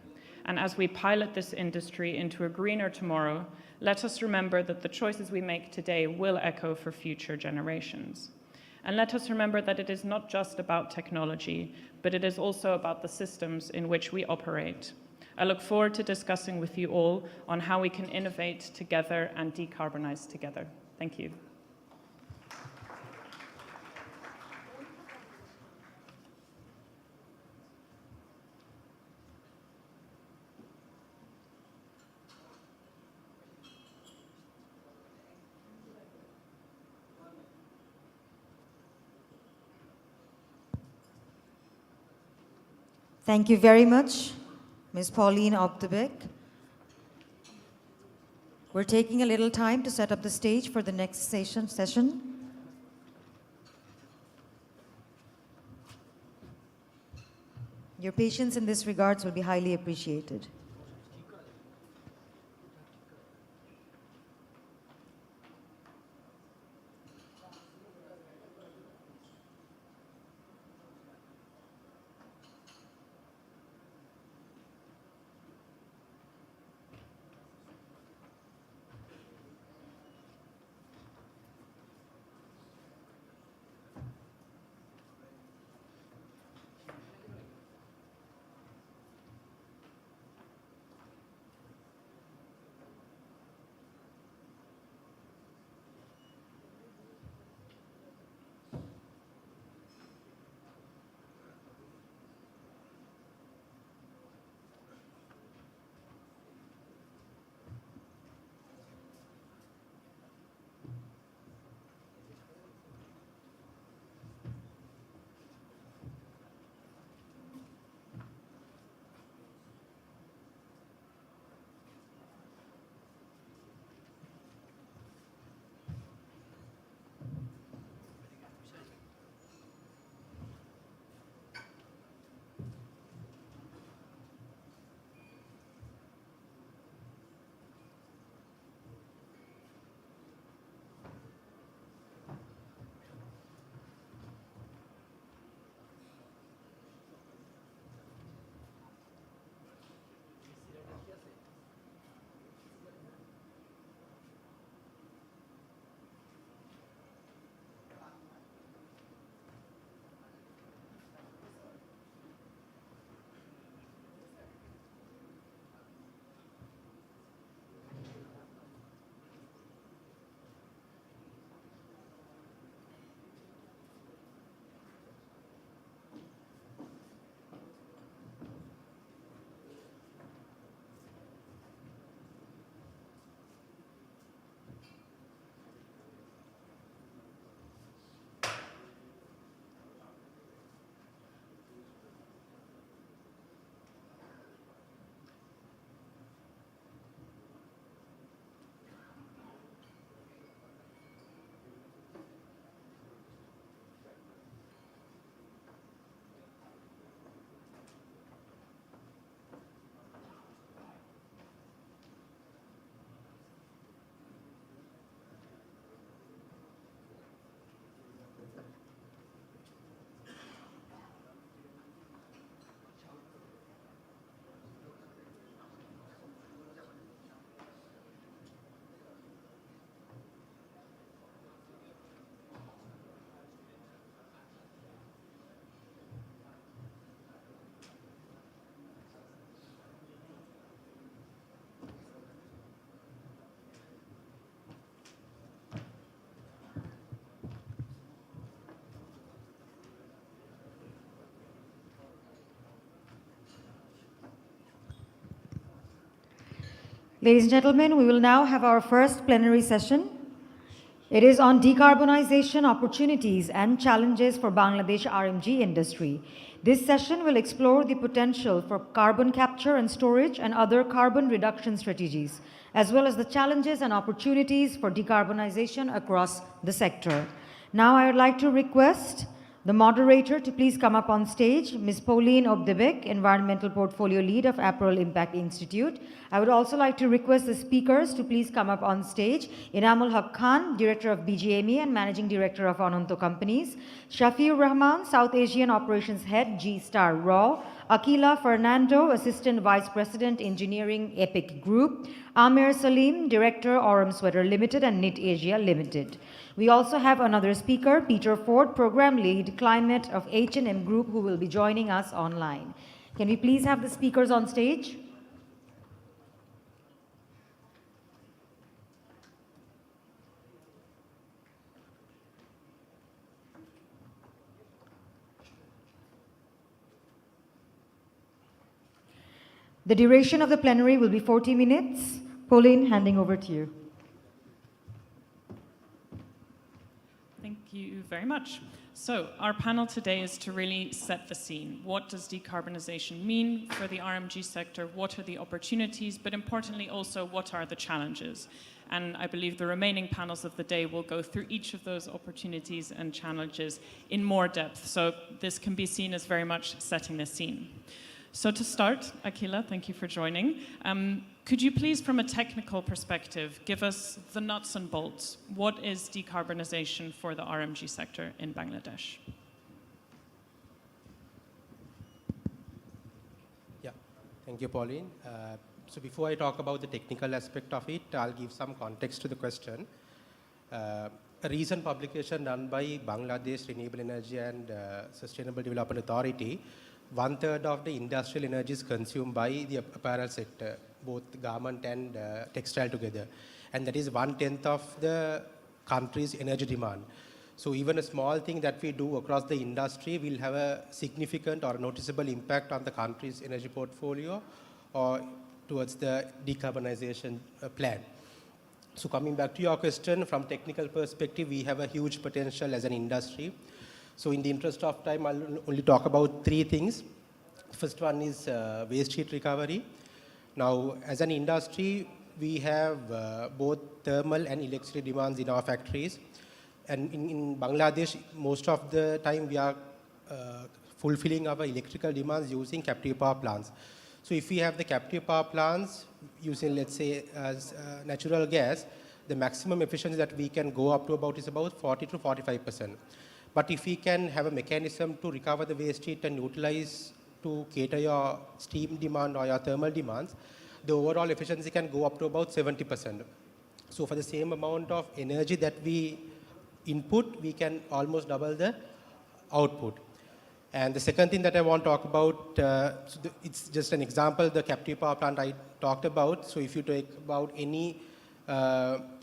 and as we pilot this industry into a greener tomorrow, let us remember that the choices we make today will echo for future generations. And let us remember that it is not just about technology, but it is also about the systems in which we operate. I look forward to discussing with you all on how we can innovate together and decarbonize together. Thank you. Thank you very much, Ms. Pauline Optebek. We're taking a little time to set up the stage for the next session. Your patience in this regards will be highly appreciated. Ladies and gentlemen, we will now have our first plenary session. It is on decarbonization opportunities and challenges for Bangladesh RMG industry. This session will explore the potential for carbon capture and storage and other carbon reduction strategies, as well as the challenges and opportunities for decarbonization across the sector. Now I would like to request the moderator to please come up on stage, Ms. Pauline Obdebek, Environmental Portfolio Lead of April Impact Institute. I would also like to request the speakers to please come up on stage. Inamul Haq Khan, Director of BGME and Managing Director of Ananto Companies. Shafiur Rahman, South Asian Operations Head, G-Star Raw. Akila Fernando, Assistant Vice President, Engineering, EPIC Group. Amir Salim, Director, Aurum Sweater Limited and Knit Asia Limited. We also have another speaker, Peter Ford, Program Lead, Climate of H&M Group, who will be joining us online. Can we please have the speakers on stage? The duration of the plenary will be 40 minutes. Pauline, handing over to you. Thank you very much. So our panel today is to really set the scene. What does decarbonization mean for the RMG sector? What are the opportunities? But importantly also, what are the challenges? And I believe the remaining panels of the day will go through each of those opportunities and challenges in more depth. So this can be seen as very much setting the scene. So to start, Akila, thank you for joining. Could you please, from a technical perspective, give us the nuts and bolts? What is decarbonization for the RMG sector in Bangladesh? Yeah, thank you, Pauline. So before I talk about the technical aspect of it, I'll give some context to the question. A recent publication done by Bangladesh Renewable Energy and Sustainable Development Authority, 1/3 of the industrial energy is consumed by the apparel sector, both garment and textile together. And that is 1/10 of the country's energy demand. So even a small thing that we do across the industry will have a significant or noticeable impact on the country's energy portfolio or towards the decarbonization plan. So coming back to your question, from technical perspective, we have a huge potential as an industry. So in the interest of time, I'll only talk about 3 things. First one is waste heat recovery. Now, as an industry, we have both thermal and electricity demands in our factories. And in Bangladesh, most of the time we are fulfilling our electrical demands using captive power plants. So if we have the captive power plants using, let's say, natural gas, the maximum efficiency that we can go up to about is about 40 to 45%. But if we can have a mechanism to recover the waste heat and utilize to cater your steam demand or your thermal demands, the overall efficiency can go up to about 70%. So for the same amount of energy that we input, we can almost double the output. And the second thing that I want to talk about, it's just an example, the captive power plant I talked about. So if you take about any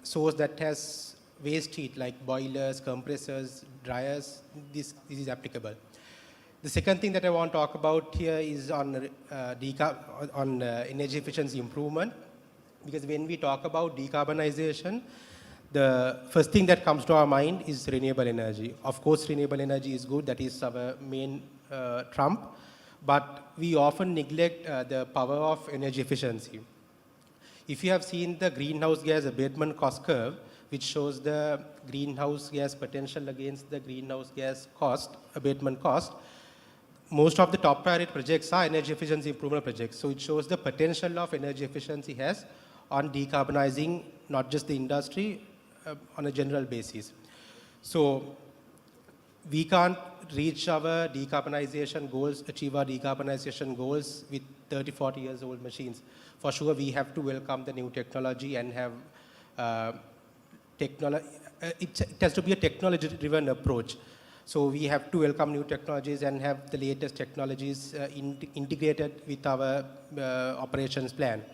source that has waste heat like boilers, compressors, dryers, this is applicable. The second thing that I want to talk about here is on energy efficiency improvement, because when we talk about decarbonization, the first thing that comes to our mind is renewable energy. Of course, renewable energy is good, that is our main trump, but we often neglect the power of energy efficiency. If you have seen the greenhouse gas abatement cost curve, which shows the greenhouse gas potential against the greenhouse gas abatement cost, most of the top priority projects are energy efficiency improvement projects. So it shows the potential of energy efficiency has on decarbonizing not just the industry, on a general basis. So we can't reach our decarbonization goals, achieve our decarbonization goals with 30, 40 years old machines. For sure, we have to welcome the new technology and have it has to be a technology-driven approach. So we have to welcome new technologies and have the latest technologies integrated with our operations plan.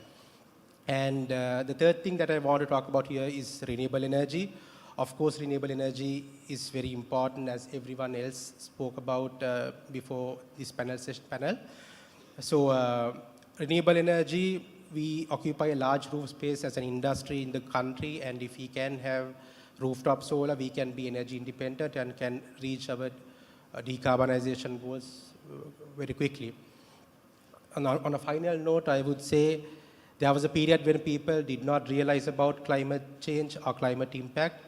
And the third thing that I want to talk about here is renewable energy. Of course, renewable energy is very important, as everyone else spoke about before this panel. So renewable energy, we occupy a large roof space as an industry in the country, and if we can have rooftop solar, we can be energy independent and can reach our decarbonization goals very quickly. On a final note, I would say there was a period when people did not realize about climate change or climate impact.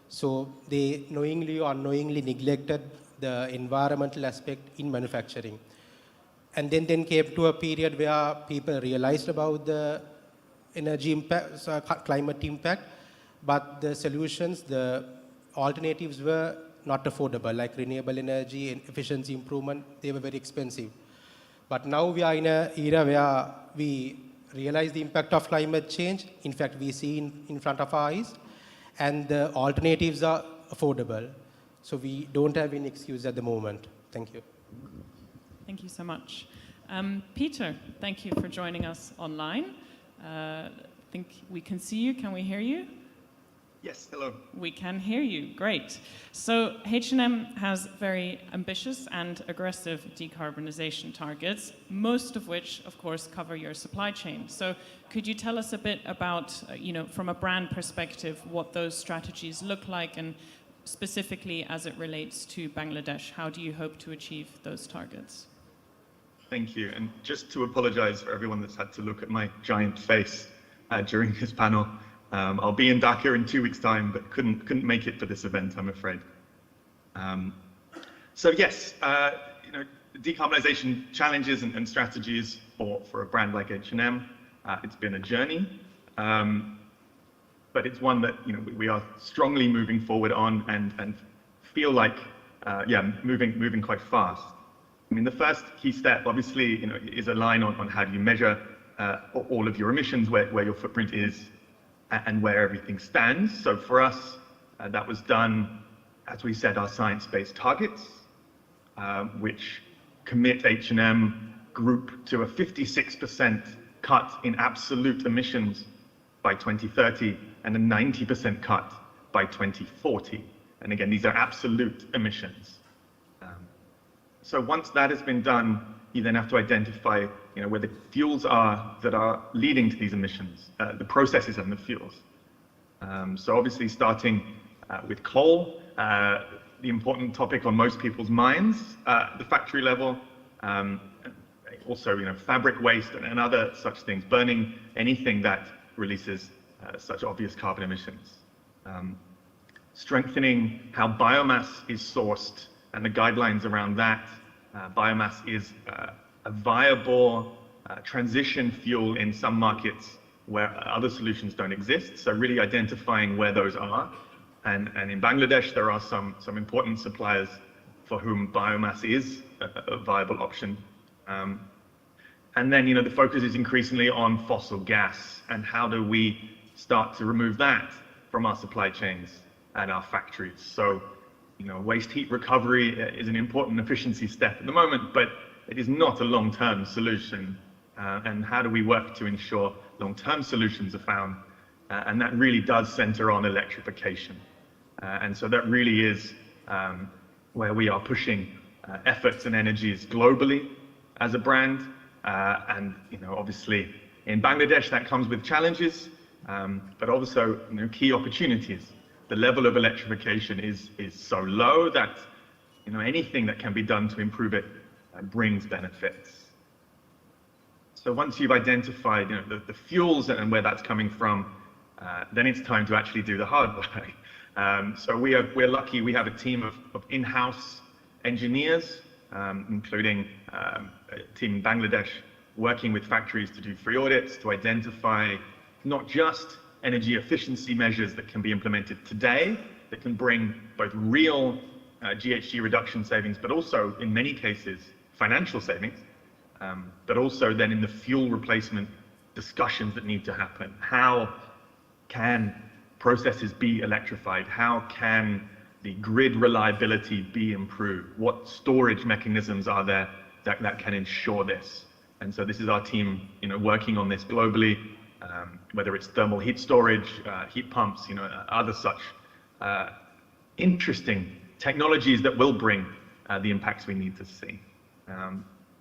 So they knowingly or unknowingly neglected the environmental aspect in manufacturing. And then came to a period where people realized about the energy impact, climate impact, but the solutions, the alternatives were not affordable, like renewable energy and efficiency improvement. They were very expensive. But now we are in an era where we realize the impact of climate change. In fact, we see in front of our eyes, and the alternatives are affordable. So we don't have any excuse at the moment. Thank you. Thank you so much. Peter, thank you for joining us online. I think we can see you. Can we hear you? Yes, hello. We can hear you. Great. So H&M has very ambitious and aggressive decarbonization targets, most of which, of course, cover your supply chain. So could you tell us a bit about, from a brand perspective, what those strategies look like, and specifically as it relates to Bangladesh, how do you hope to achieve those targets? Thank you. And just to apologize for everyone that's had to look at my giant face during this panel. I'll be in Dhaka in 2 weeks' time, but couldn't make it for this event, I'm afraid. So yes, decarbonization challenges and strategies for a brand like H&M. It's been a journey, but it's one that we are strongly moving forward on and feel like moving quite fast. I mean, the first key step, obviously, is a line on how do you measure all of your emissions, where your footprint is, and where everything stands. So for us, that was done, as we said, our science-based targets, which commit H&M Group to a 56% cut in absolute emissions by 2030 and a 90% cut by 2040. And again, these are absolute emissions. So once that has been done, you then have to identify where the fuels are that are leading to these emissions, the processes and the fuels. So obviously starting with coal, the important topic on most people's minds, the factory level, also fabric waste and other such things, burning anything that releases such obvious carbon emissions. Strengthening how biomass is sourced and the guidelines around that. Biomass is a viable transition fuel in some markets where other solutions don't exist. So really identifying where those are. And in Bangladesh, there are some important suppliers for whom biomass is a viable option. And then, the focus is increasingly on fossil gas and how do we start to remove that from our supply chains and our factories. So, waste heat recovery is an important efficiency step at the moment, but it is not a long-term solution. And how do we work to ensure long-term solutions are found? And that really does center on electrification. And so that really is where we are pushing efforts and energies globally as a brand. And obviously in Bangladesh that comes with challenges, but also key opportunities. The level of electrification is so low that anything that can be done to improve it brings benefits. So once you've identified the fuels and where that's coming from, then it's time to actually do the hard work. So we're lucky we have a team of in-house engineers, including a team in Bangladesh working with factories to do free audits to identify not just energy efficiency measures that can be implemented today that can bring both real GHG reduction savings, but also in many cases financial savings, but also then in the fuel replacement discussions that need to happen. How can processes be electrified? How can the grid reliability be improved? What storage mechanisms are there that can ensure this? And so this is our team, working on this globally, whether it's thermal heat storage, heat pumps, other such interesting technologies that will bring the impacts we need to see.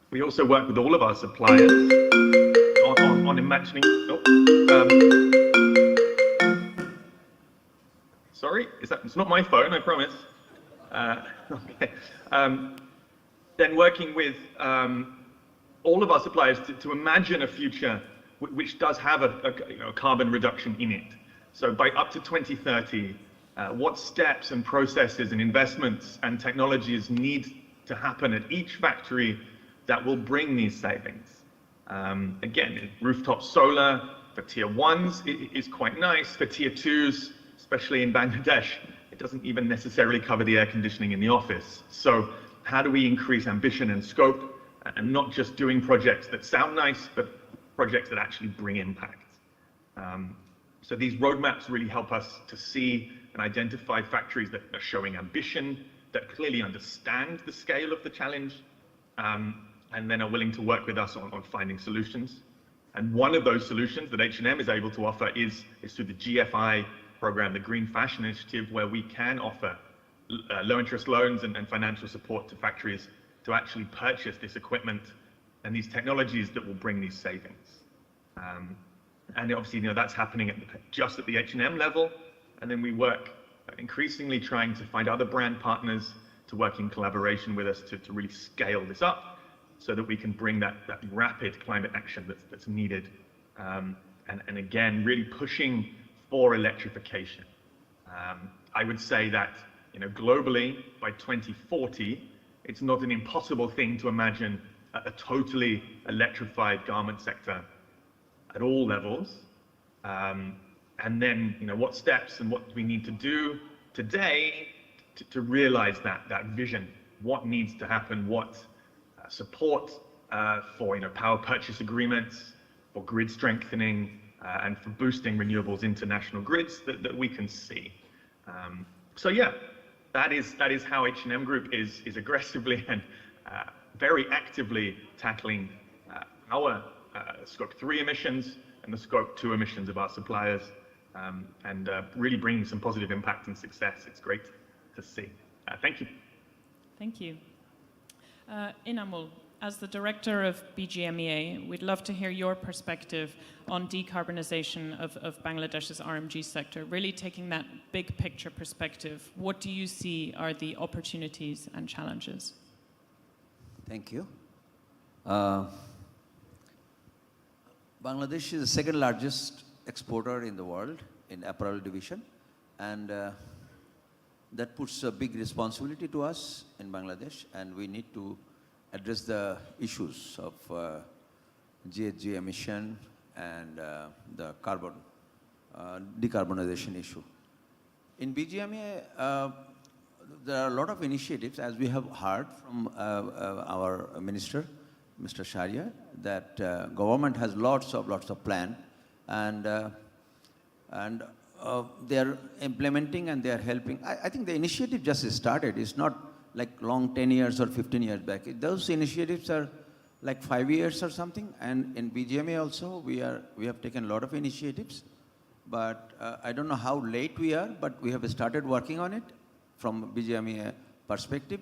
We also work with all of our suppliers on on imagining. Sorry, it's not my phone, I promise. Okay. Then working with all of our suppliers to imagine a future which does have a carbon reduction in it. So by up to 2030, what steps and processes and investments and technologies need to happen at each factory that will bring these savings. Again, rooftop solar for tier 1s is quite nice. For tier 2s, especially in Bangladesh, it doesn't even necessarily cover the air conditioning in the office. So how do we increase ambition and scope, and not just doing projects that sound nice, but projects that actually bring impact? So these roadmaps really help us to see and identify factories that are showing ambition, that clearly understand the scale of the challenge, and then are willing to work with us on finding solutions. And one of those solutions that H&M is able to offer is through the GFI program, the Green Fashion Initiative, where we can offer low interest loans and financial support to factories to actually purchase this equipment and these technologies that will bring these savings. And obviously, that's happening just at the H&M level. And then we work increasingly trying to find other brand partners to work in collaboration with us to really scale this up so that we can bring that rapid climate action that's needed. And again, really pushing for electrification. I would say that globally by 2040, it's not an impossible thing to imagine a totally electrified garment sector at all levels. And then, what steps and what we need to do today to realize that vision, what needs to happen, what support for power purchase agreements, for grid strengthening, and for boosting renewables into national grids that we can see. So yeah, that is how H&M Group is aggressively and very actively tackling our Scope 3 emissions and the Scope 2 emissions of our suppliers, and really bringing some positive impact and success. It's great to see. Thank you. Thank you. Inamul, as the director of BGMEA, we'd love to hear your perspective on decarbonization of Bangladesh's RMG sector, really taking that big picture perspective. What do you see are the opportunities and challenges? Thank you. Bangladesh is the second largest exporter in the world in apparel division, and that puts a big responsibility to us in Bangladesh, and we need to address the issues of GHG emission and the carbon decarbonization issue. In BGMEA, there are a lot of initiatives, as we have heard from our minister, Mr. Sharia, that government has lots of plan, and they are implementing and they are helping. I think the initiative just started. It's not like long 10 years or 15 years back. Those initiatives are like 5 years or something. And in BGMEA also, we have taken a lot of initiatives. But I don't know how late we are, but we have started working on it from BGMEA perspective.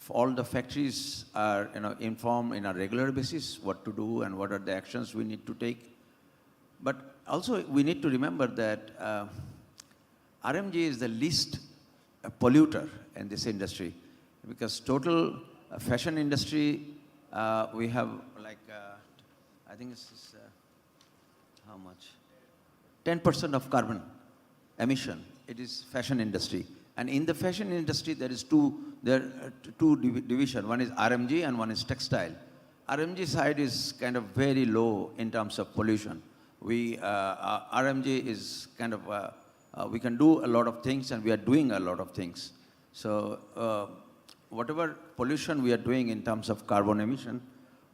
All the factories are informed on a regular basis what to do and what are the actions we need to take. But also we need to remember that RMG is the least polluter in this industry, because total fashion industry, we have like, I think it's how much? 10% of carbon emission. It is fashion industry. And in the fashion industry, there are two divisions. One is RMG and one is textile. RMG side is kind of very low in terms of pollution. RMG is kind of, we can do a lot of things, and we are doing a lot of things. So whatever pollution we are doing in terms of carbon emission,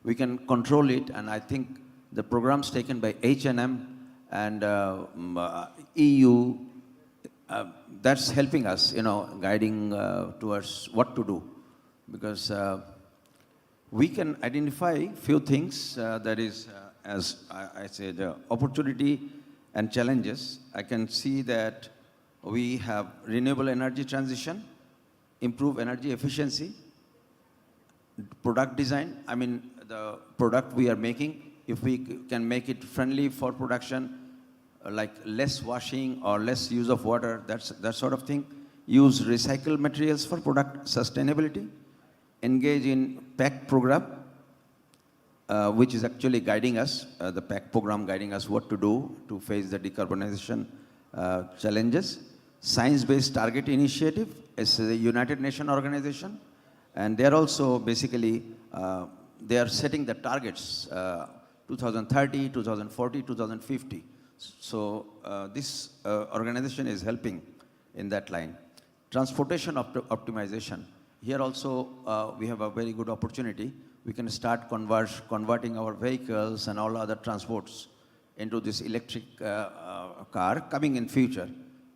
we can control it. And I think the programs taken by H&M and EU, that's helping us, guiding towards what to do. Because we can identify few things that is, as I say, the opportunity and challenges. I can see that we have renewable energy transition, improve energy efficiency, product design. I mean, the product we are making, if we can make it friendly for production, like less washing or less use of water, that sort of thing. Use recycled materials for product sustainability. Engage in PACT program, which is actually guiding us, the PACT program guiding us what to do to face the decarbonization challenges. Science-Based Target Initiative is a United Nations organization, and they're also basically, they are setting the targets, 2030, 2040, 2050. So this organization is helping in that line. Transportation optimization. Here also we have a very good opportunity. We can start converting our vehicles and all other transports into this electric car coming in future.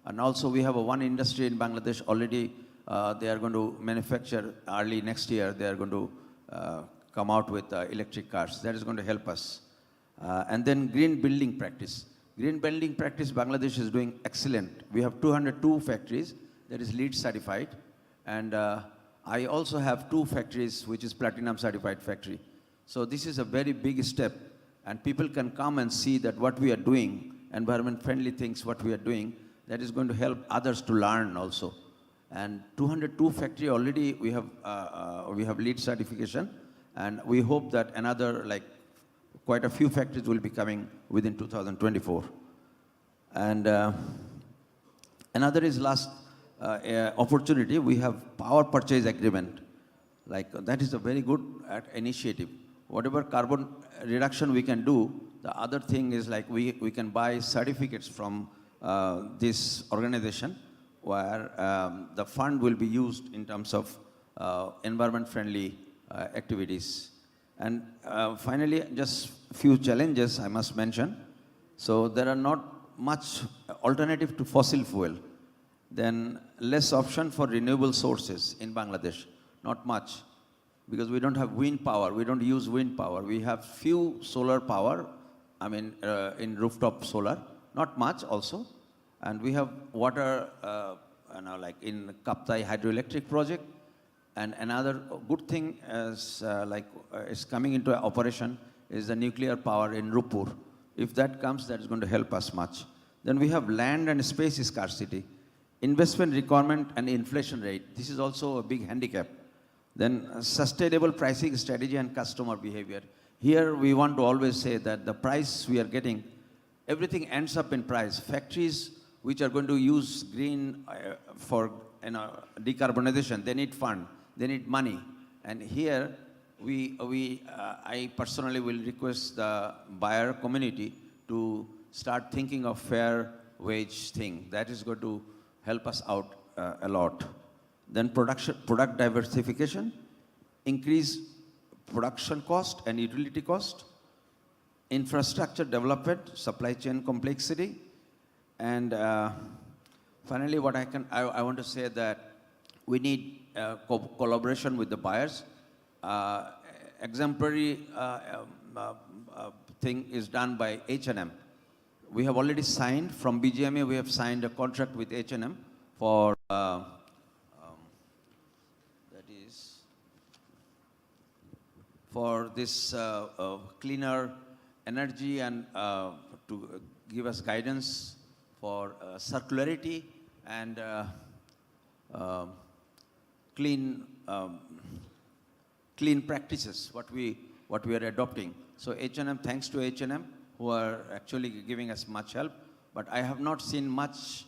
And also we have one industry in Bangladesh already, they are going to manufacture early next year, they are going to come out with electric cars. That is going to help us. And then green building practice. Green building practice, Bangladesh is doing excellent. We have 202 factories that is LEED certified. And I also have 2 factories which is platinum certified factory. So this is a very big step. And people can come and see that what we are doing, environment friendly things, what we are doing, that is going to help others to learn also. And 202 factory already we have LEED certification. And we hope that another quite a few factories will be coming within 2024. And another is last opportunity, we have power purchase agreement. That is a very good initiative. Whatever carbon reduction we can do, the other thing is we can buy certificates from this organization where the fund will be used in terms of environment friendly activities. And finally, just a few challenges I must mention. So there are not much alternative to fossil fuel. Then less option for renewable sources in Bangladesh, not much. Because we don't have wind power, we don't use wind power. We have few solar power, in rooftop solar, not much also. And we have water, in Kaptai hydroelectric project. And another good thing is, is coming into operation is the nuclear power in Rupur. If that comes, that is going to help us much. Then we have land and space scarcity. Investment requirement and inflation rate. This is also a big handicap. Then sustainable pricing strategy and customer behavior. Here we want to always say that the price we are getting, everything ends up in price. Factories which are going to use green for decarbonization, they need fund, they need money. And here I personally will request the buyer community to start thinking of fair wage thing. That is going to help us out a lot. Then product diversification, increase production cost and utility cost, infrastructure development, supply chain complexity, and finally what I want to say that we need collaboration with the buyers. Exemplary thing is done by H&M. We have already signed, from BGMA we have signed a contract with H&M for for this cleaner energy and to give us guidance for circularity and clean practices, what we are adopting. So H&M, thanks to H&M, who are actually giving us much help, but I have not seen much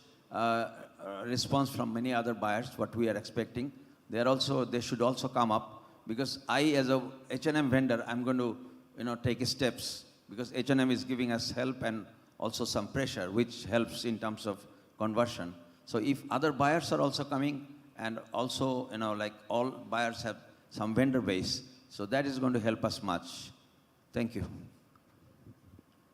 response from many other buyers, what we are expecting. They should also come up, because I, as a H&M vendor, I'm going to take steps, because H&M is giving us help and also some pressure, which helps in terms of conversion. So if other buyers are also coming, and also, all buyers have some vendor base, so that is going to help us much. Thank you.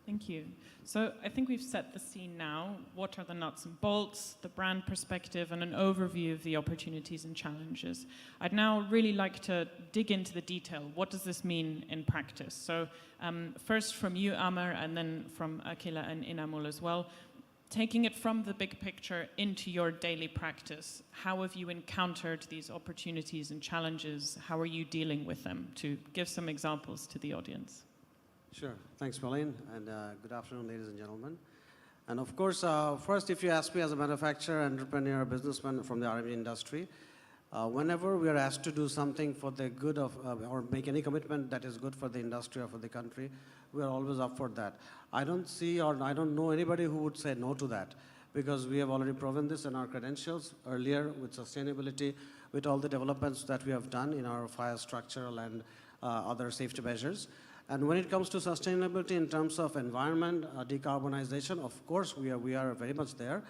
Thank you. So I think we've set the scene now. What are the nuts and bolts, the brand perspective, and an overview of the opportunities and challenges. I'd now really like to dig into the detail. What does this mean in practice? So first from you, Amer, and then from Akila and Inamul as well. Taking it from the big picture into your daily practice, how have you encountered these opportunities and challenges? How are you dealing with them? To give some examples to the audience. Sure. Thanks, Pauline, and good afternoon, ladies and gentlemen. And of course, first, if you ask me as a manufacturer, entrepreneur, businessman from the RMG industry, whenever we are asked to do something for the good of, or make any commitment that is good for the industry or for the country, we are always up for that. I don't see or I don't know anybody who would say no to that, because we have already proven this in our credentials earlier with sustainability, with all the developments that we have done in our fire structural and other safety measures. And when it comes to sustainability in terms of environment, decarbonization, of course, we are very much there.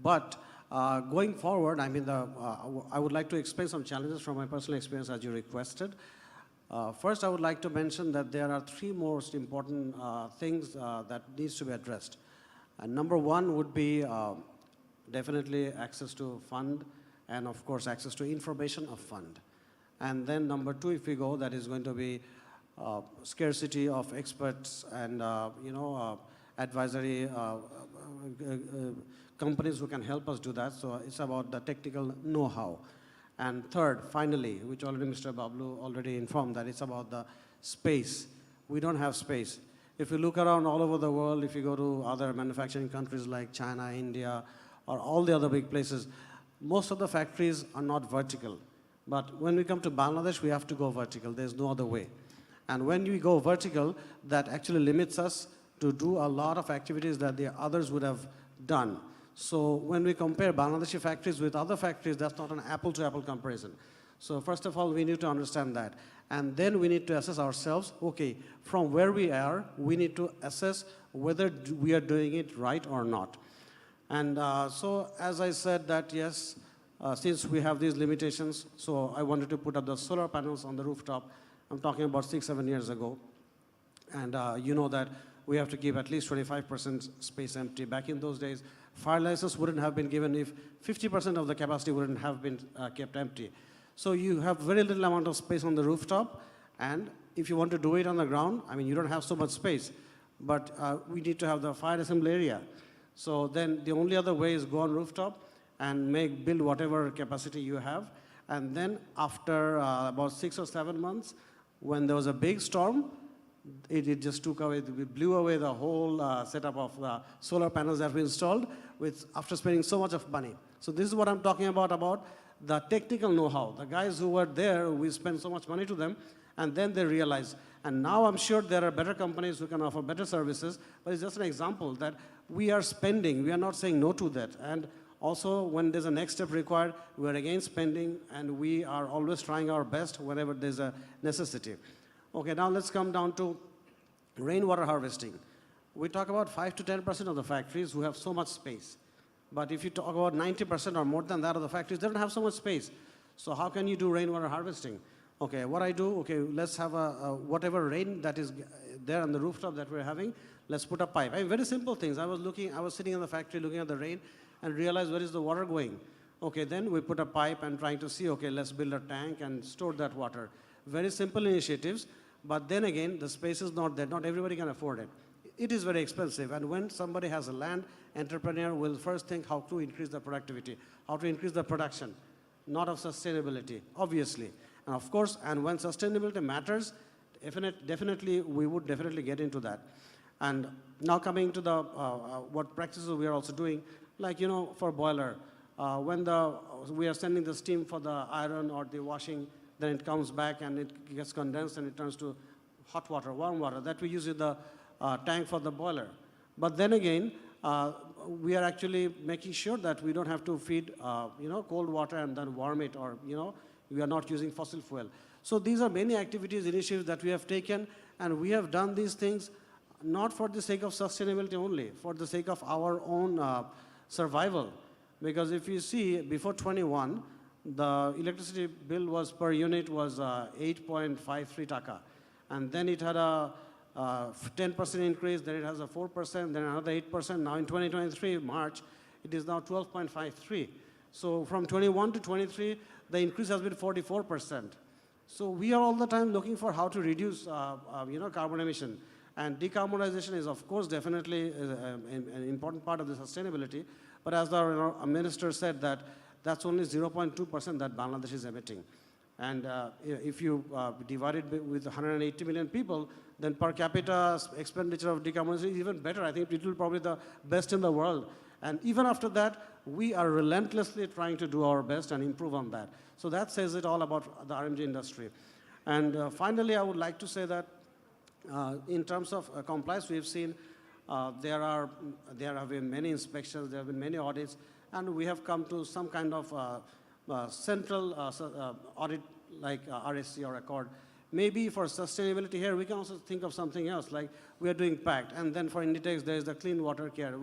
But going forward, I mean, I would like to explain some challenges from my personal experience as you requested. First, I would like to mention that there are three most important things that needs to be addressed. And number one would be definitely access to fund, and of course, access to information of fund. And then number two, if we go, that is going to be scarcity of experts and advisory companies who can help us do that. So it's about the technical know-how. And third, finally, which already Mr. Bablu already informed, that it's about the space. We don't have space. If you look around all over the world, if you go to other manufacturing countries like China, India, or all the other big places, most of the factories are not vertical. But when we come to Bangladesh, we have to go vertical. There's no other way. And when we go vertical, that actually limits us to do a lot of activities that the others would have done. So when we compare Bangladeshi factories with other factories, that's not an apple-to-apple comparison. So first of all, we need to understand that. And then we need to assess ourselves, okay, from where we are, we need to assess whether we are doing it right or not. And so as I said that, yes, since we have these limitations, so I wanted to put up the solar panels on the rooftop. I'm talking about 6-7 years ago. And you know that we have to keep at least 25% space empty. Back in those days, fire license wouldn't have been given if 50% of the capacity wouldn't have been kept empty. So you have very little amount of space on the rooftop, and if you want to do it on the ground, I mean, you don't have so much space, but we need to have the fire assembly area. So then the only other way is go on rooftop and build whatever capacity you have, and then after about 6 or 7 months, when there was a big storm, it just took away, it blew away the whole setup of the solar panels that we installed after spending so much of money. So this is what I'm talking about the technical know-how. The guys who were there, we spent so much money to them, and then they realized. And now I'm sure there are better companies who can offer better services, but it's just an example that we are spending. We are not saying no to that. And also, when there's a next step required, we are again spending, and we are always trying our best whenever there's a necessity. Okay, now let's come down to rainwater harvesting. We talk about 5 to 10% of the factories who have so much space. But if you talk about 90% or more than that of the factories, they don't have so much space. So how can you do rainwater harvesting? Okay, what I do, okay, let's have whatever rain that is there on the rooftop that we're having, let's put a pipe. I mean, very simple things. I was sitting in the factory looking at the rain and realized where is the water going. Okay, then we put a pipe and trying to see, okay, let's build a tank and store that water. Very simple initiatives, but then again, the space is not there. Not everybody can afford it. It is very expensive, and when somebody has a land, entrepreneur will first think how to increase the productivity, how to increase the production, not of sustainability, obviously. And of course, and when sustainability matters, definitely, we would definitely get into that. And now coming to the what practices we are also doing, like, for boiler, when we are sending the steam for the iron or the washing, then it comes back and it gets condensed and it turns to hot water, warm water, that we use in the tank for the boiler. But then again, we are actually making sure that we don't have to feed, cold water and then warm it, or, we are not using fossil fuel. So these are many activities, initiatives that we have taken, and we have done these things not for the sake of sustainability only, for the sake of our own survival. Because if you see, before 21, the electricity bill was per unit was 8.53 taka. And then it had a 10% increase, then it has a 4%, then another 8%. Now in 2023, March, it is now 12.53. So from 21 to 23, the increase has been 44%. So we are all the time looking for how to reduce carbon emission. And decarbonization is, of course, definitely an important part of the sustainability. But as the minister said, that's only 0.2% that Bangladesh is emitting. And if you divide it with 180 million people, then per capita expenditure of decarbonization is even better. I think it will probably the best in the world. And even after that, we are relentlessly trying to do our best and improve on that. So that says it all about the RMG industry. And finally, I would like to say that in terms of compliance, we've seen there have been many inspections, there have been many audits, and we have come to some kind of central audit like RSC or Accord. Maybe for sustainability here, we can also think of something else, like we are doing PACT, and then for Inditex, there is the clean water care.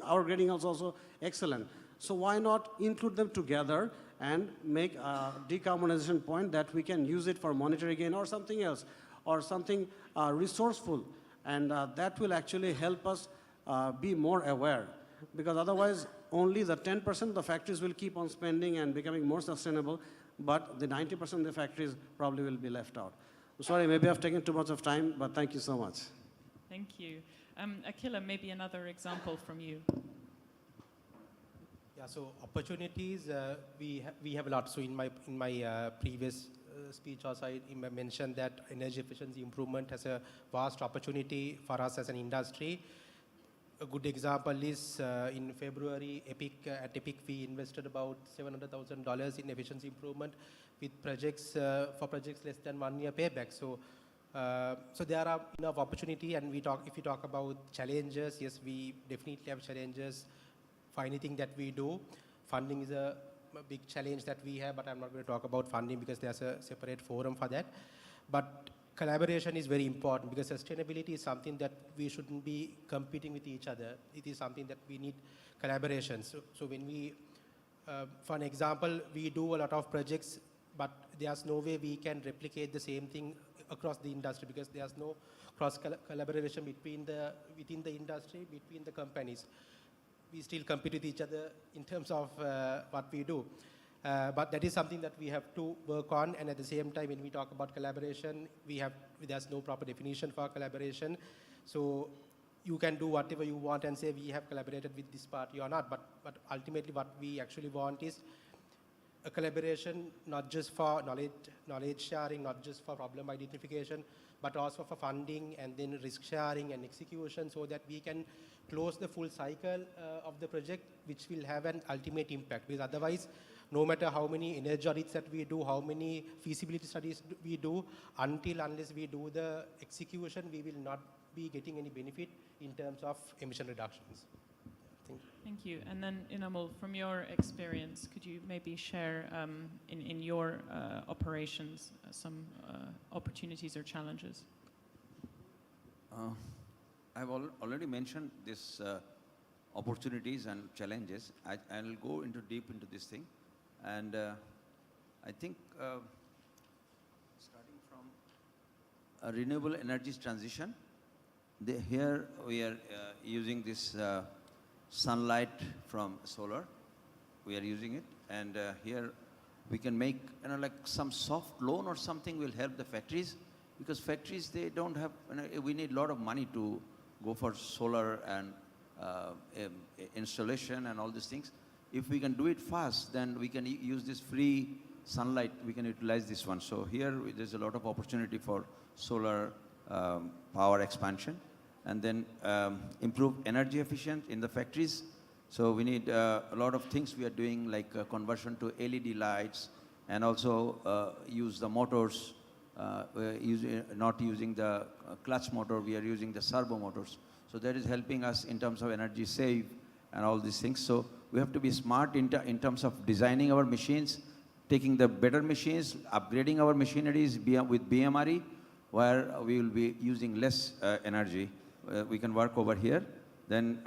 Our grading is also excellent. So why not include them together and make a decarbonization point that we can use it for monetary gain or something else, or something resourceful, and that will actually help us be more aware. Because otherwise, only the 10% of the factories will keep on spending and becoming more sustainable, but the 90% of the factories probably will be left out. Sorry, maybe I've taken too much of time, but thank you so much. Thank you. Akila, maybe another example from you. Yeah, so opportunities, we have a lot. So in my previous speech also, I mentioned that energy efficiency improvement has a vast opportunity for us as an industry. A good example is in February, at Epic, we invested about $700,000 in efficiency improvement with projects for projects less than 1 year payback. So, so there are enough opportunity, and if we talk about challenges, yes, we definitely have challenges for anything that we do. Funding is a big challenge that we have, but I'm not going to talk about funding because there's a separate forum for that. But collaboration is very important, because sustainability is something that we shouldn't be competing with each other. It is something that we need collaboration. So when we, for an example, we do a lot of projects, but there's no way we can replicate the same thing across the industry, because there's no cross collaboration within the industry, between the companies. We still compete with each other in terms of what we do. But that is something that we have to work on, and at the same time, when we talk about collaboration, there's no proper definition for collaboration. So you can do whatever you want and say we have collaborated with this party or not, but ultimately what we actually want is a collaboration not just for knowledge sharing, not just for problem identification, but also for funding and then risk sharing and execution, so that we can close the full cycle of the project, which will have an ultimate impact. Because otherwise, no matter how many energy audits that we do, how many feasibility studies we do, unless we do the execution, we will not be getting any benefit in terms of emission reductions. Thank you. And then, Inamul, from your experience, could you maybe share in your operations some opportunities or challenges? I've already mentioned these opportunities and challenges. I'll go deep into this thing. And I think starting from a renewable energy transition, here we are using this sunlight from solar. We are using it, and here we can make like some soft loan or something will help the factories, because factories, they don't have, we need a lot of money to go for solar and installation and all these things. If we can do it fast, then we can use this free sunlight, we can utilize this one. So here there's a lot of opportunity for solar power expansion, and then improve energy efficient in the factories. So we need a lot of things we are doing, like conversion to LED lights, and also use the motors, not using the clutch motor, we are using the servo motors. So that is helping us in terms of energy save and all these things. So we have to be smart in terms of designing our machines, taking the better machines, upgrading our machineries with BMRE, where we will be using less energy. We can work over here. Then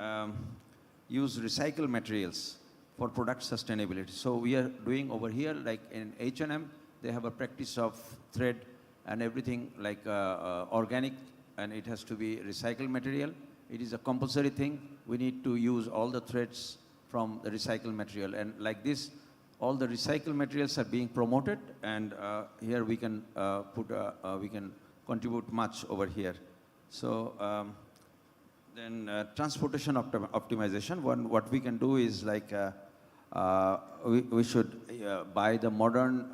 use recycled materials for product sustainability. So we are doing over here, like in H&M, they have a practice of thread and everything like organic, and it has to be recycled material. It is a compulsory thing. We need to use all the threads from the recycled material. And like this, all the recycled materials are being promoted, and here we can we can contribute much over here. So then transportation optimization. What we can do is like we should buy the modern,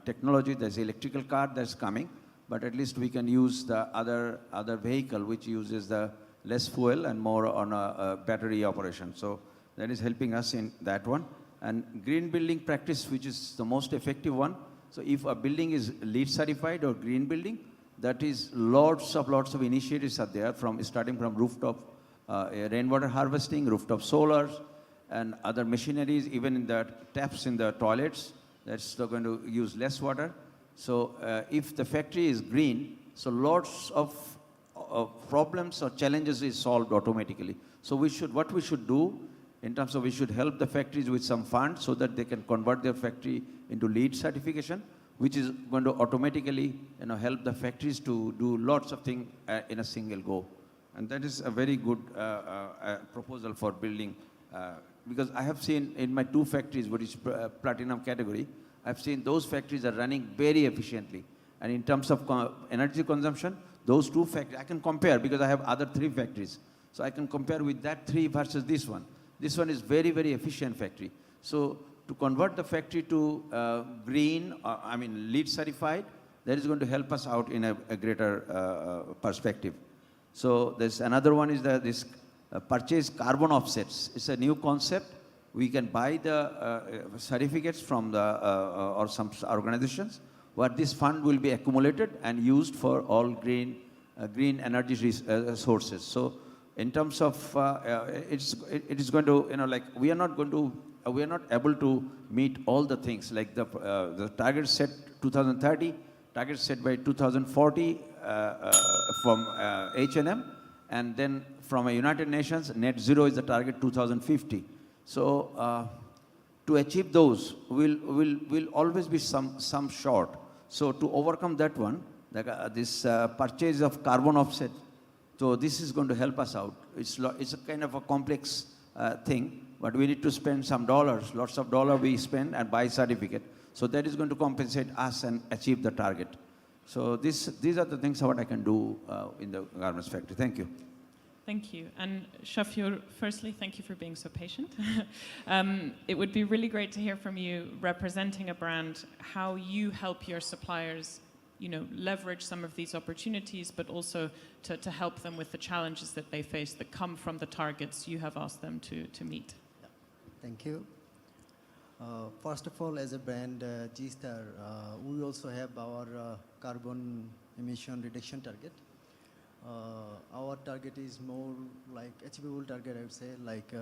technology. There's electrical car that's coming. but at least we can use the other vehicle which uses the less fuel and more on a battery operation. So that is helping us in that one. And green building practice, which is the most effective one. So if a building is LEED certified or green building, that is lots of initiatives are there, starting from rooftop rainwater harvesting, rooftop solars, and other machineries, even in the taps in the toilets, that's going to use less water. So if the factory is green, so lots of problems or challenges is solved automatically. So what we should do in terms of we should help the factories with some funds so that they can convert their factory into LEED certification, which is going to automatically help the factories to do lots of things in a single go. And that is a very good proposal for building, because I have seen in my 2 factories, which is platinum category, I've seen those factories are running very efficiently. And in terms of energy consumption, those 2 factories, I can compare because I have other 3 factories. So I can compare with that 3 versus this one. This one is very, very efficient factory. So to convert the factory to green, LEED certified, that is going to help us out in a greater perspective. So there's another one is this purchase carbon offsets. It's a new concept. We can buy the certificates from or some organizations where this fund will be accumulated and used for all green energy sources. So in terms of it is going to, we are not able to meet all the things, like the target set 2030, target set by 2040 from H&M, and then from a United Nations, net zero is the target 2050. So to achieve those, will always be some short. So to overcome that one, this purchase of carbon offset, so this is going to help us out. It's a kind of a complex thing, but we need to spend some dollars, lots of dollars we spend and buy certificate. So that is going to compensate us and achieve the target. So these are the things what I can do in the garments factory. Thank you. Thank you. And Shafur, firstly, thank you for being so patient. It would be really great to hear from you, representing a brand, how you help your suppliers, leverage some of these opportunities, but also to help them with the challenges that they face that come from the targets you have asked them to meet. Thank you. First of all, as a brand, G-Star, we also have our carbon emission reduction target. Our target is more like achievable target, I would say, like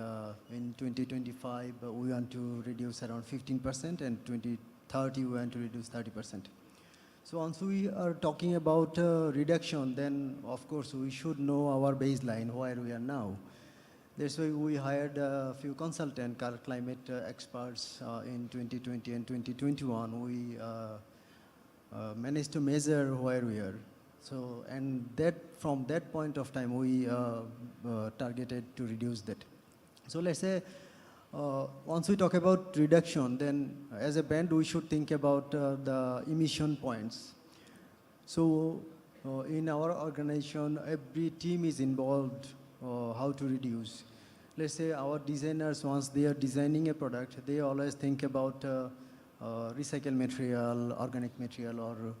in 2025, we want to reduce around 15%, and 2030, we want to reduce 30%. So once we are talking about reduction, then of course we should know our baseline, where we are now. That's why we hired a few consultant climate experts in 2020 and 2021. We managed to measure where we are. So, and from that point of time, we targeted to reduce that. So let's say, once we talk about reduction, then as a brand, we should think about the emission points. So in our organization, every team is involved how to reduce. Let's say our designers, once they are designing a product, they always think about recycled material, organic material, or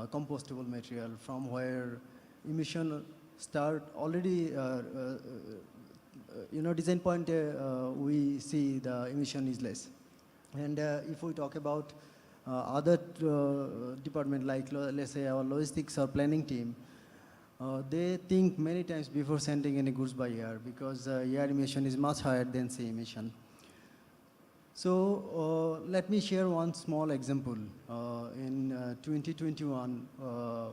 compostable material, from where emission start already, design point, we see the emission is less. And if we talk about other department, like let's say our logistics or planning team, they think many times before sending any goods by air, because air emission is much higher than sea emission. So let me share one small example. In 2021,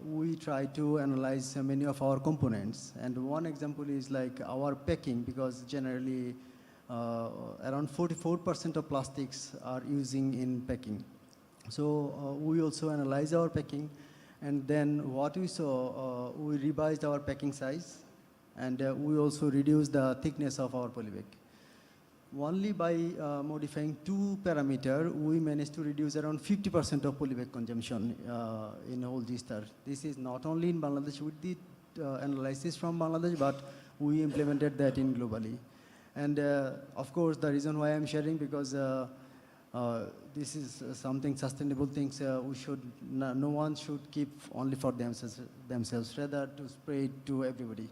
we tried to analyze many of our components, and one example is like our packing, because generally around 44% of plastics are using in packing. So we also analyzed our packing, and then what we saw, we revised our packing size, and we also reduced the thickness of our polybag. Only by modifying 2 parameters, we managed to reduce around 50% of polybag consumption in whole G-Star. This is not only in Bangladesh, with the analysis from Bangladesh, but we implemented that in globally. And of course, the reason why I'm sharing, because this is something sustainable things we should, no one should keep only for themselves, rather to spread to everybody.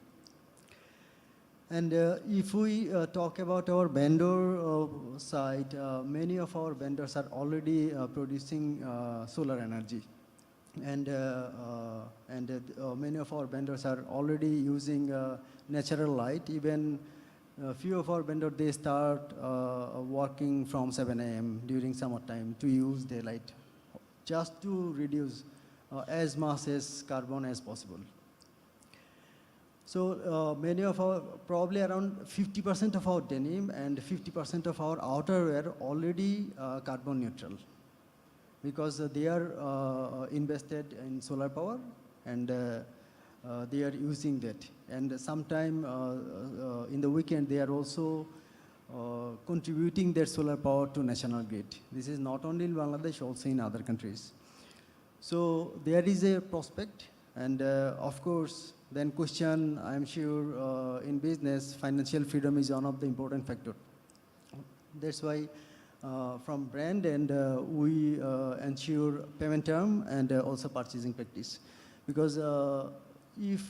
And if we talk about our vendor side, many of our vendors are already producing solar energy. And many of our vendors are already using natural light. Even a few of our vendors, they start working from 7 a.m. during summertime to use daylight, just to reduce as much as carbon as possible. So many of our, probably around 50% of our denim and 50% of our outerwear already carbon neutral, because they are invested in solar power and they are using that. And sometime in the weekend, they are also contributing their solar power to national grid. This is not only in Bangladesh, also in other countries. So there is a prospect, and of course, then question, I'm sure in business, financial freedom is one of the important factors. That's why from brand and we ensure payment term and also purchasing practice. Because if,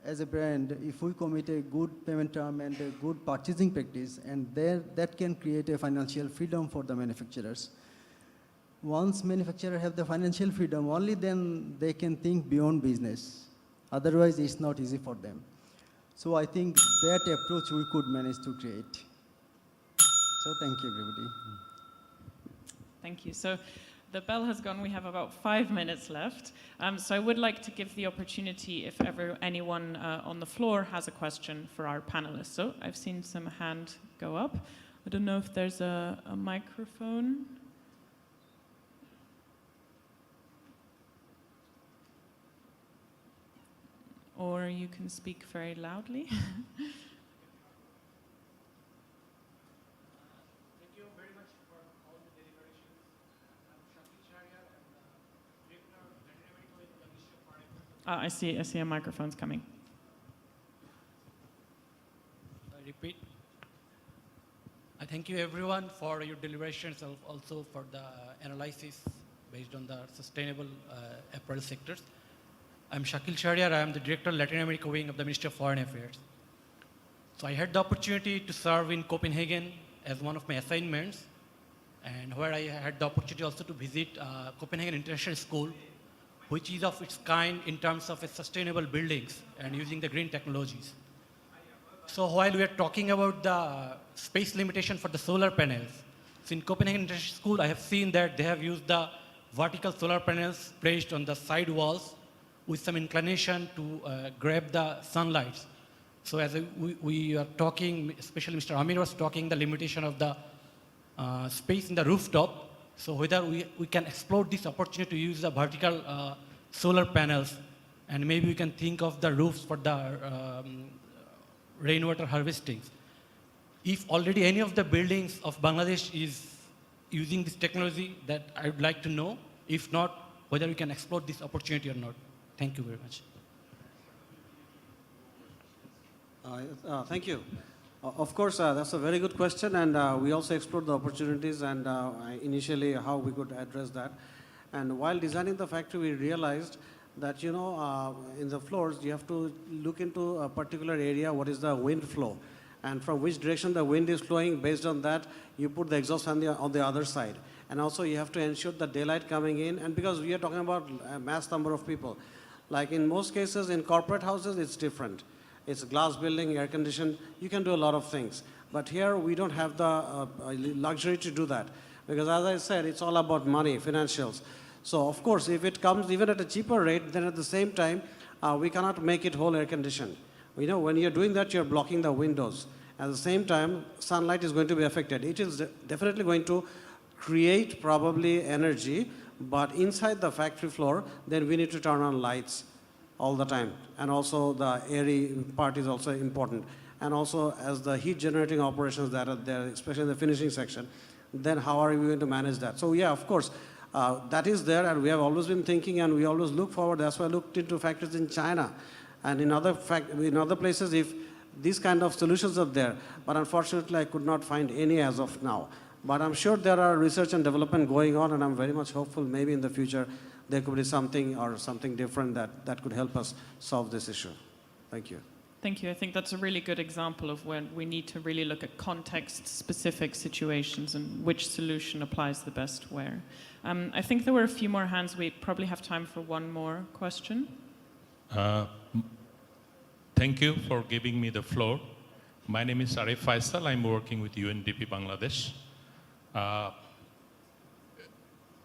as a brand, if we commit a good payment term and a good purchasing practice, and there, that can create a financial freedom for the manufacturers. Once manufacturers have the financial freedom, only then they can think beyond business. Otherwise, it's not easy for them. So I think that approach we could manage to create. So thank you, everybody. Thank you. So the bell has gone. We have about 5 minutes left. So I would like to give the opportunity if ever anyone on the floor has a question for our panelists. So I've seen some hand go up. I don't know if there's a microphone. Or you can speak very loudly. I see a microphone's coming. I repeat. I thank you everyone for your deliberations, also for the analysis based on the sustainable apparel sectors. I'm Shakil Shahryar. I am the Director Latin America Wing of the Ministry of Foreign Affairs. So I had the opportunity to serve in Copenhagen as one of my assignments, and where I had the opportunity also to visit Copenhagen International School, which is of its kind in terms of its sustainable buildings and using the green technologies. So while we are talking about the space limitation for the solar panels, so in Copenhagen International School, I have seen that they have used the vertical solar panels placed on the side walls with some inclination to grab the sunlight. So as we are talking, especially Mr. Amir was talking, the limitation of the space in the rooftop. So whether we can explore this opportunity to use the vertical solar panels, and maybe we can think of the roofs for the rainwater harvesting. If already any of the buildings of Bangladesh is using this technology, that I would like to know. If not, whether we can explore this opportunity or not. Thank you very much. Thank you. Of course, that's a very good question, and we also explored the opportunities and initially how we could address that. And while designing the factory, we realized that, you know, in the floors, you have to look into a particular area, what is the wind flow, and from which direction the wind is flowing. Based on that, you put the exhaust on the other side. And also, you have to ensure the daylight coming in, and because we are talking about a mass number of people, like in most cases, in corporate houses, it's different. It's a glass building, air conditioned, you can do a lot of things. But here, we don't have the luxury to do that. Because as I said, it's all about money, financials. So of course, if it comes even at a cheaper rate, then at the same time, we cannot make it whole air conditioned. You know, when you're doing that, you're blocking the windows. At the same time, sunlight is going to be affected. It is definitely going to create probably energy, but inside the factory floor, then we need to turn on lights all the time. And also the airy part is also important. And also as the heat generating operations that are there, especially in the finishing section, then how are we going to manage that? So yeah, of course, that is there, and we have always been thinking, and we always look forward. That's why I looked into factories in China and in other places if these kind of solutions are there. But unfortunately, I could not find any as of now. But I'm sure there are research and development going on, and I'm very much hopeful maybe in the future there could be something or something different that could help us solve this issue. Thank you. Thank you. I think that's a really good example of when we need to really look at context-specific situations and which solution applies the best where. I think there were a few more hands. We probably have time for one more question. Thank you for giving me the floor. My name is Arif Faisal. I'm working with UNDP Bangladesh.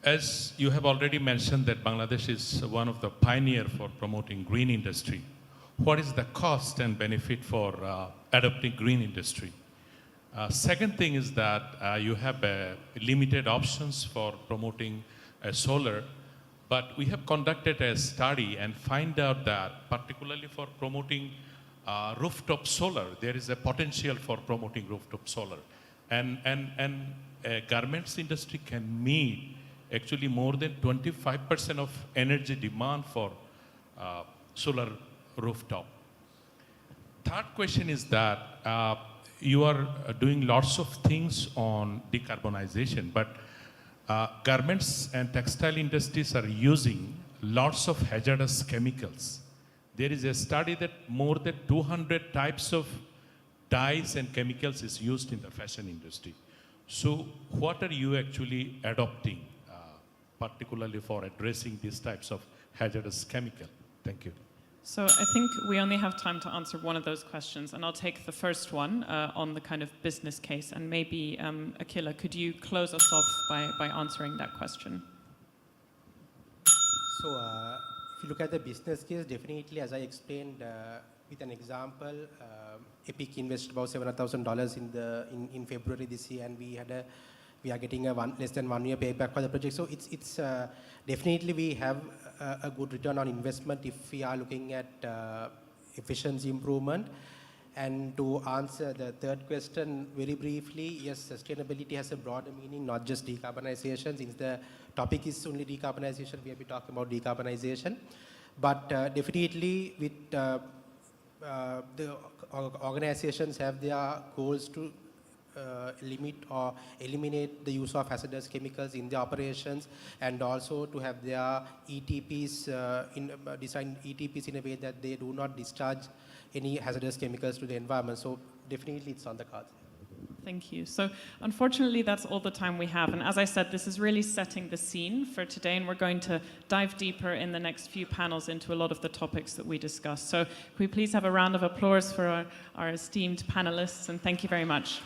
As you have already mentioned that Bangladesh is one of the pioneers for promoting green industry. What is the cost and benefit for adopting green industry? Second thing is that you have limited options for promoting solar, but we have conducted a study and find out that particularly for promoting rooftop solar, there is a potential for promoting rooftop solar. And garments industry can meet actually more than 25% of energy demand for solar rooftop. Third question is that you are doing lots of things on decarbonization, but garments and textile industries are using lots of hazardous chemicals. There is a study that more than 200 types of dyes and chemicals is used in the fashion industry. So what are you actually adopting, particularly for addressing these types of hazardous chemical? Thank you. So I think we only have time to answer one of those questions, and I'll take the first one on the kind of business case, and maybe Akila, could you close us off by answering that question? So if you look at the business case, definitely, as I explained with an example, Epic invested about $700,000 in February this year, and we are getting a less than 1 year payback for the project. So it's definitely we have a good return on investment if we are looking at efficiency improvement. And to answer the third question very briefly, yes, sustainability has a broader meaning, not just decarbonization. Since the topic is only decarbonization, we have been talking about decarbonization. But definitely with the organizations have their goals to limit or eliminate the use of hazardous chemicals in the operations, and also to have their ETPs, design ETPs in a way that they do not discharge any hazardous chemicals to the environment. So definitely it's on the cards. Thank you. So unfortunately, that's all the time we have. And as I said, this is really setting the scene for today, and we're going to dive deeper in the next few panels into a lot of the topics that we discussed. So can we please have a round of applause for our esteemed panelists, and thank you very much.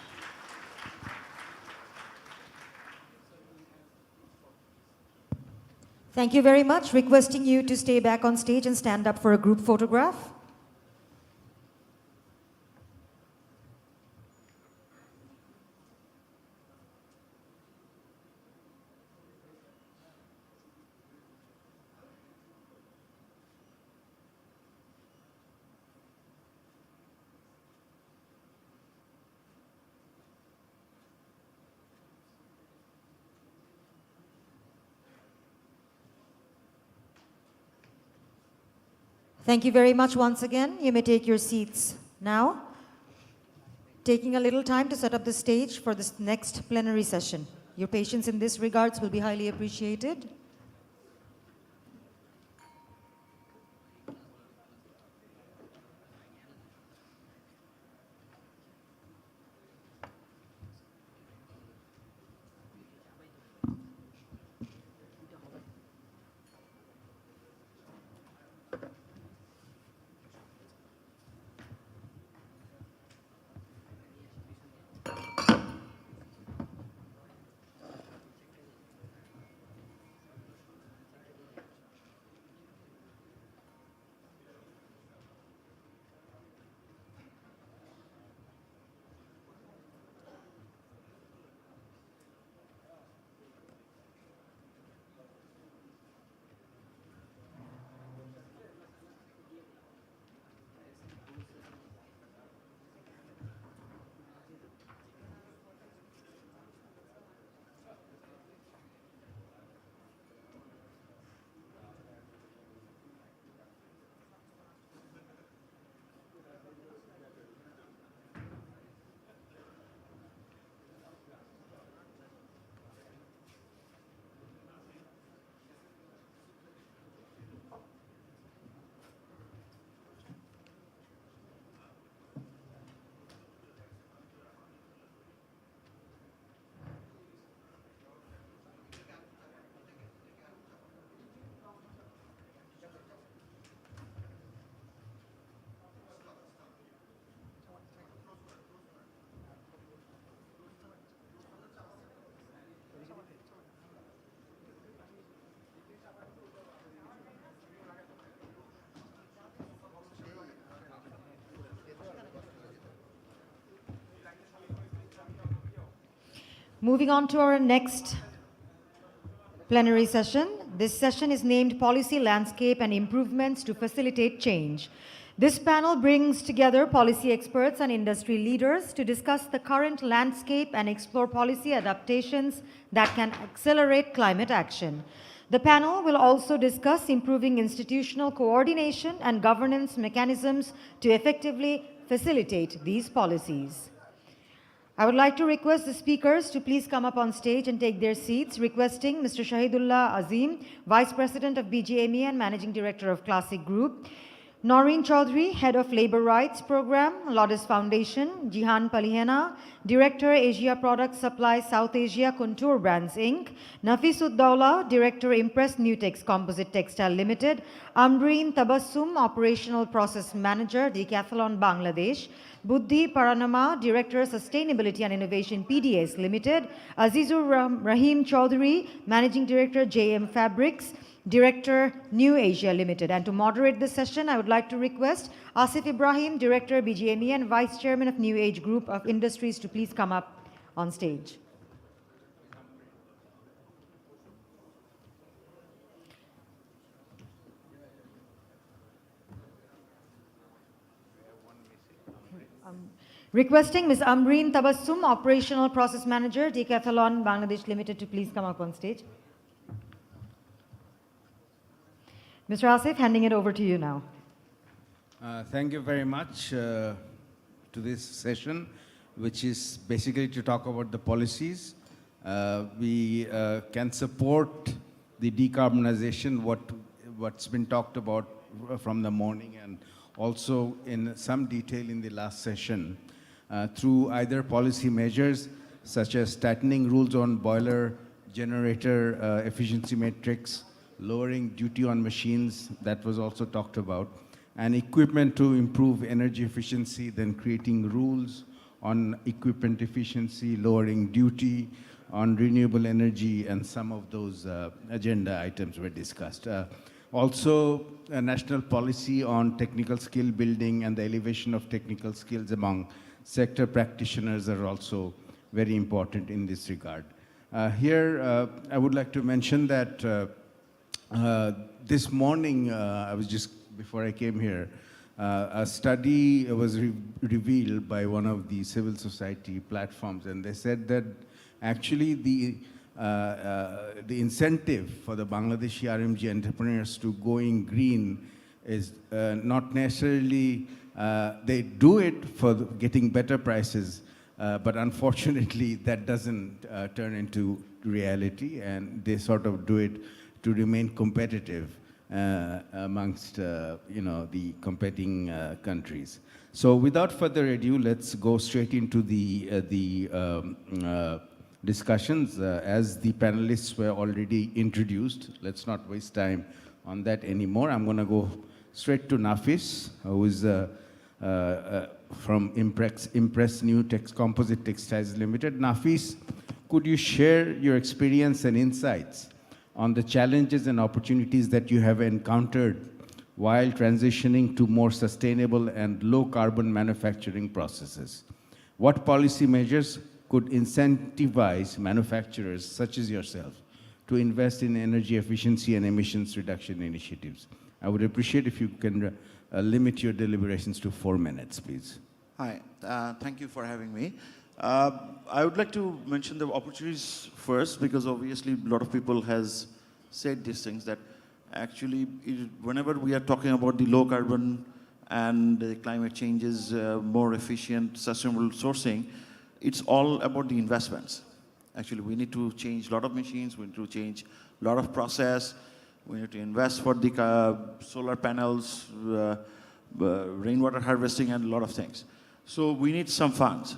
Thank you very much. Requesting you to stay back on stage and stand up for a group photograph. Thank you very much once again. You may take your seats now. Taking a little time to set up the stage for this next plenary session. Your patience in this regards will be highly appreciated. Moving on to our next plenary session. This session is named Policy Landscape and Improvements to Facilitate Change. This panel brings together policy experts and industry leaders to discuss the current landscape and explore policy adaptations that can accelerate climate action. The panel will also discuss improving institutional coordination and governance mechanisms to effectively facilitate these policies. I would like to request the speakers to please come up on stage and take their seats, requesting Mr. Shahidullah Azim, Vice President of BGME and Managing Director of Classic Group, Noreen Chaudhry, Head of Labor Rights Program, Lotus Foundation, Jihan Palihena, Director Asia Product Supply South Asia Contour Brands Inc., Nafis Uddaula, Director Impress Nutex Composite Textile Limited, Ambreen Tabassum, Operational Process Manager, Decathlon Bangladesh, Buddhi Paranama, Director Sustainability and Innovation PDS Limited, Azizur Rahim Chaudhry, Managing Director JM Fabrics, Director New Asia Limited. And to moderate this session, I would like to request Asif Ibrahim, Director BGME and Vice Chairman of New Age Group of Industries, to please come up on stage. Requesting Ms. Ambreen Tabassum, Operational Process Manager, Decathlon Bangladesh Limited, to please come up on stage. Mr. Asif, handing it over to you now. Thank you very much to this session, which is basically to talk about the policies. We can support the decarbonization, what's been talked about from the morning and also in some detail in the last session, through either policy measures such as tightening rules on boiler generator efficiency metrics, lowering duty on machines, that was also talked about, and equipment to improve energy efficiency, then creating rules on equipment efficiency, lowering duty on renewable energy, and some of those agenda items were discussed. Also, a national policy on technical skill building and the elevation of technical skills among sector practitioners are also very important in this regard. Here, I would like to mention that this morning, I was just, before I came here, a study was revealed by one of the civil society platforms, and they said that actually the incentive for the Bangladeshi RMG entrepreneurs to going green is not necessarily, they do it for getting better prices, but unfortunately that doesn't turn into reality, and they sort of do it to remain competitive amongst the competing countries. So without further ado, let's go straight into the discussions. As the panelists were already introduced, let's not waste time on that anymore. I'm going to go straight to Nafis, who is from Impress Nutex Composite Textiles Limited. Nafis, could you share your experience and insights on the challenges and opportunities that you have encountered while transitioning to more sustainable and low-carbon manufacturing processes? What policy measures could incentivize manufacturers, such as yourself, to invest in energy efficiency and emissions reduction initiatives? I would appreciate if you can limit your deliberations to 4 minutes, please. Hi, thank you for having me. I would like to mention the opportunities first, because obviously a lot of people has said these things, that actually whenever we are talking about the low carbon and the climate changes, more efficient, sustainable sourcing, it's all about the investments. Actually, we need to change a lot of machines, we need to change a lot of process, we need to invest for the solar panels, rainwater harvesting, and a lot of things. So we need some funds.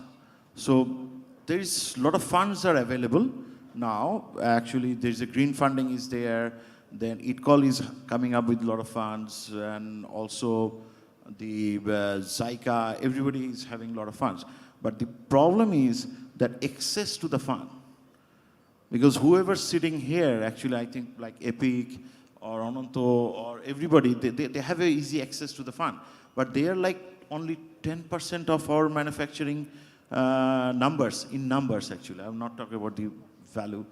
So there is a lot of funds are available now. Actually, there's a green funding is there. Then ITCOL is coming up with a lot of funds, and also the Zyka, everybody is having a lot of funds. But the problem is that access to the fund. Because whoever's sitting here, actually I think like Epic or Ananto or everybody, they have a easy access to the fund. But they are like only 10% of our manufacturing numbers, in numbers actually. I'm not talking about the value.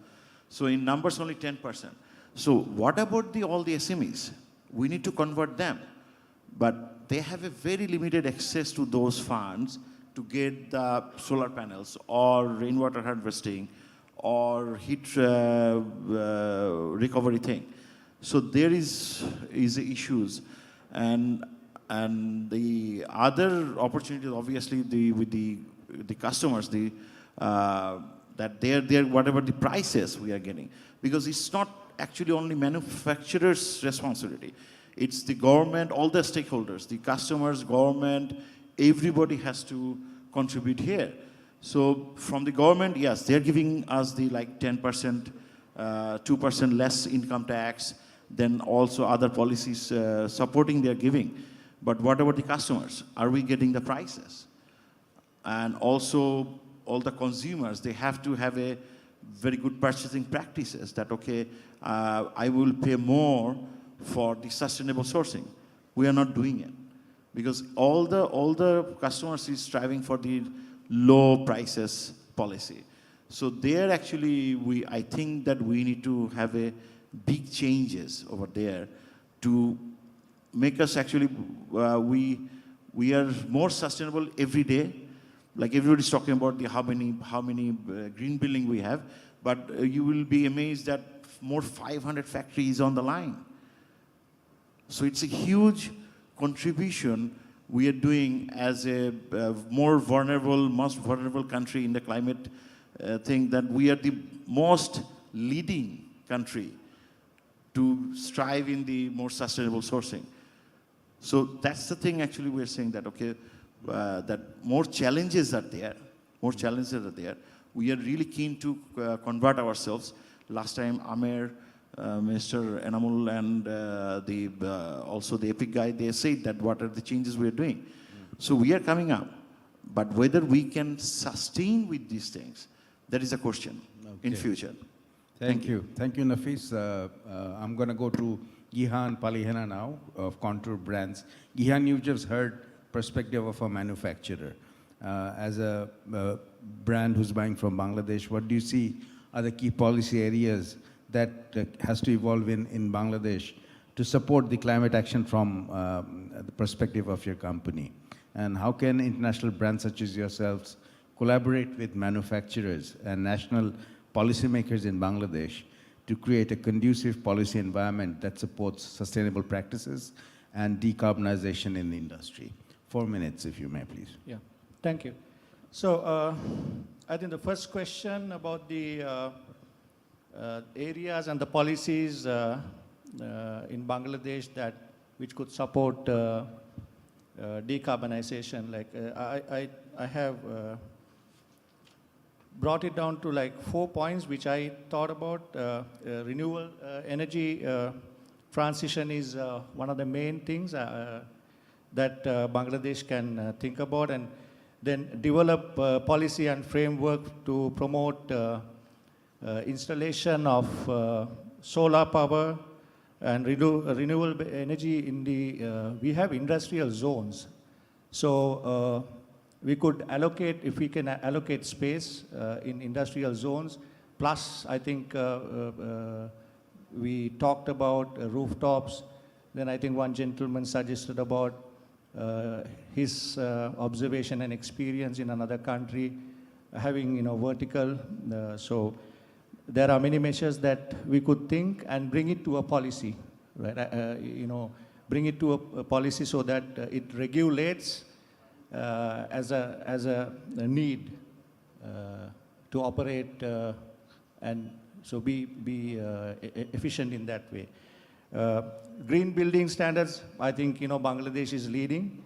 So in numbers, only 10%. So what about all the SMEs? We need to convert them. But they have a very limited access to those funds to get the solar panels or rainwater harvesting or heat recovery thing. So there is issues. And the other opportunities, obviously, with the customers, that they're whatever the prices we are getting, because it's not actually only manufacturers' responsibility. It's the government, all the stakeholders, the customers, government, everybody has to contribute here. So from the government, yes, they're giving us the like 10%, 2% less income tax, then also other policies supporting their giving. But what about the customers? Are we getting the prices? And also all the consumers, they have to have a very good purchasing practices that, okay, I will pay more for the sustainable sourcing. We are not doing it because all the customers is striving for the low prices policy. So there actually, I think that we need to have a big changes over there to make us actually, we are more sustainable every day. Like everybody's talking about how many green building we have, but you will be amazed that more 500 factories on the line. So it's a huge contribution we are doing as a more vulnerable, most vulnerable country in the climate thing, that we are the most leading country to strive in the more sustainable sourcing. So that's the thing actually we're saying that, okay, that more challenges are there, We are really keen to convert ourselves. Last time, Amer, Mr. Enamul, and also the EPIC guy, they said that what are the changes we are doing. So we are coming up. But whether we can sustain with these things, that is a question in future. Thank you. Thank you, Nafis. I'm going to go to Gihan Palihena now of Contour Brands. Gihan, you've just heard perspective of a manufacturer. As a brand who's buying from Bangladesh, what do you see are the key policy areas that has to evolve in Bangladesh to support the climate action from the perspective of your company? And how can international brands such as yourselves collaborate with manufacturers and national policymakers in Bangladesh to create a conducive policy environment that supports sustainable practices and decarbonization in the industry? 4 minutes, if you may, please. Yeah, thank you. So I think the first question about the areas and the policies in Bangladesh which could support decarbonization, like I have brought it down to like 4 points which I thought about. Renewable energy transition is one of the main things that Bangladesh can think about, and then develop policy and framework to promote installation of solar power and renewable energy in we have industrial zones. So we could allocate, if we can allocate space in industrial zones, plus I think we talked about rooftops. Then I think one gentleman suggested about his observation and experience in another country, having vertical. So there are many measures that we could think and bring it to a policy, right? Bring it to a policy so that it regulates as a need to operate and so be efficient in that way. Green building standards, I think Bangladesh is leading,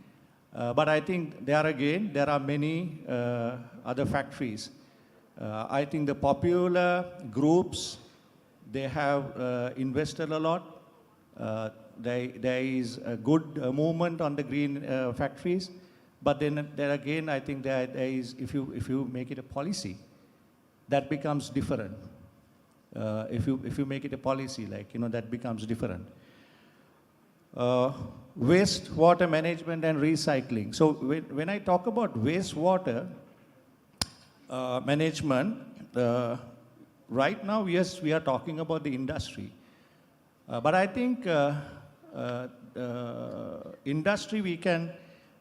but I think there are many other factories. I think the popular groups, they have invested a lot. There is a good movement on the green factories, but then there again, I think there is, if you make it a policy, that becomes different. If you make it a policy, like that becomes different. Waste water management and recycling. So when I talk about wastewater, management, right now, yes, we are talking about the industry. But I think industry, we can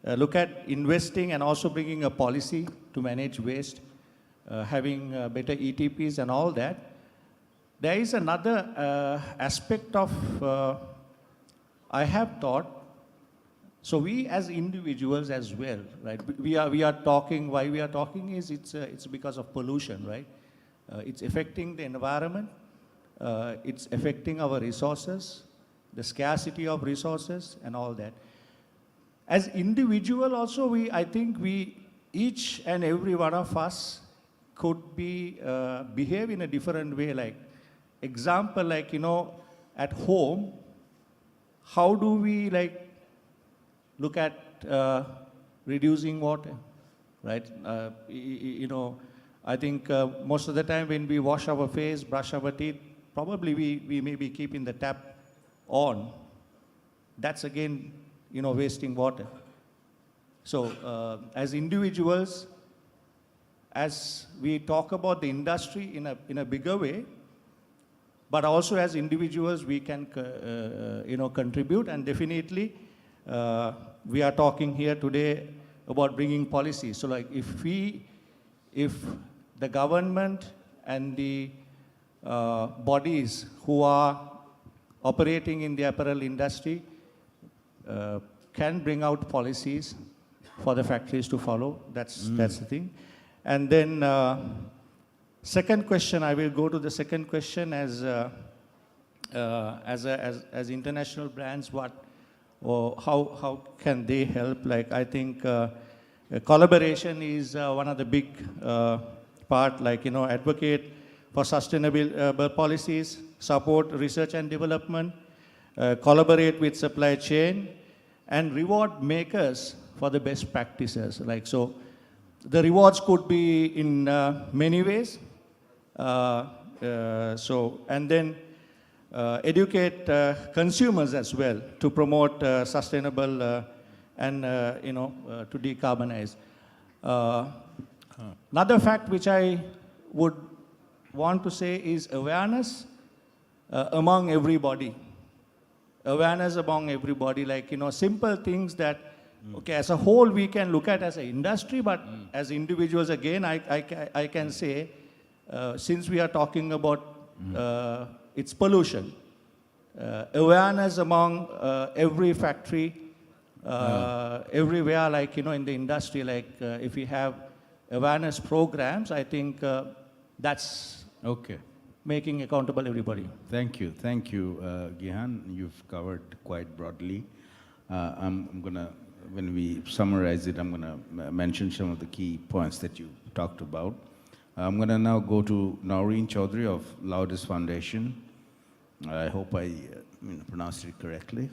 look at investing and also bringing a policy to manage waste, having better ETPs and all that. There is another aspect of, I have thought, so we as individuals as well, right? We are talking, why we are talking is it's because of pollution, right? It's affecting the environment, it's affecting our resources, the scarcity of resources and all that. As individual also, I think each and every one of us could behave in a different way. Like, example, like, at home, how do we look at reducing water, right? I think most of the time when we wash our face, brush our teeth, probably we may be keeping the tap on. That's again, wasting water. So as individuals, as we talk about the industry in a bigger way, but also as individuals, we can contribute, and definitely we are talking here today about bringing policy. So like if the government and the bodies who are operating in the apparel industry can bring out policies for the factories to follow, that's the thing. And then second question, I will go to the second question as international brands, how can they help? Like, I think collaboration is one of the big part, like, advocate for sustainable policies, support research and development, collaborate with supply chain, and reward makers for the best practices. Like, so the rewards could be in many ways. And then educate consumers as well to promote sustainable and to decarbonize. Another fact which I would want to say is awareness among everybody. Awareness among everybody, like, simple things that, okay, as a whole we can look at as an industry, but as individuals, again, I can say, since we are talking about its pollution, awareness among every factory, everywhere, like, in the industry, like, if we have awareness programs, I think that's making accountable everybody. Thank you, Gihan. You've covered quite broadly. I'm gonna, when we summarize it, I'm gonna mention some of the key points that you talked about. I'm gonna now go to Noreen Chaudhary of Loudis Foundation. I hope I pronounced it correctly.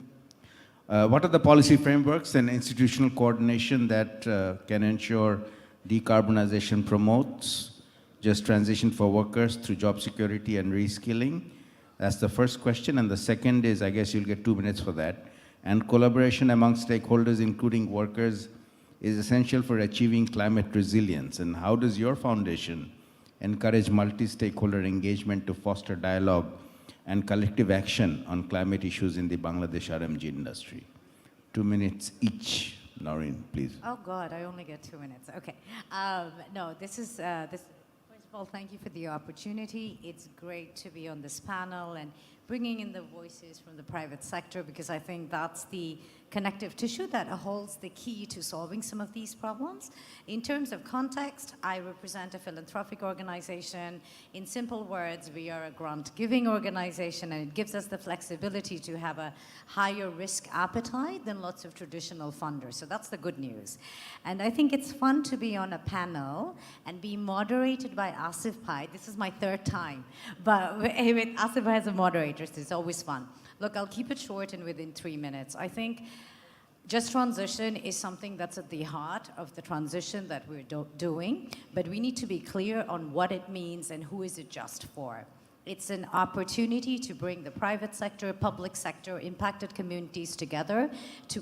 What are the policy frameworks and institutional coordination that can ensure decarbonization promotes just transition for workers through job security and reskilling? That's the first question. And the second is, I guess you'll get 2 minutes for that. And collaboration among stakeholders, including workers, is essential for achieving climate resilience. And how does your foundation encourage multi-stakeholder engagement to foster dialogue and collective action on climate issues in the Bangladesh RMG industry? 2 minutes each. Noreen, please. Oh God, I only get 2 minutes. Okay. No, this is, first of all, thank you for the opportunity. It's great to be on this panel and bringing in the voices from the private sector, because I think that's the connective tissue that holds the key to solving some of these problems. In terms of context, I represent a philanthropic organization. In simple words, we are a grant-giving organization, and it gives us the flexibility to have a higher risk appetite than lots of traditional funders. So that's the good news. And I think it's fun to be on a panel and be moderated by Asif Bhai. This is my third time, but with Asif Bhai as a moderator, so it's always fun. Look, I'll keep it short and within 3 minutes. I think just transition is something that's at the heart of the transition that we're doing, but we need to be clear on what it means and who is it just for. It's an opportunity to bring the private sector, public sector, impacted communities together to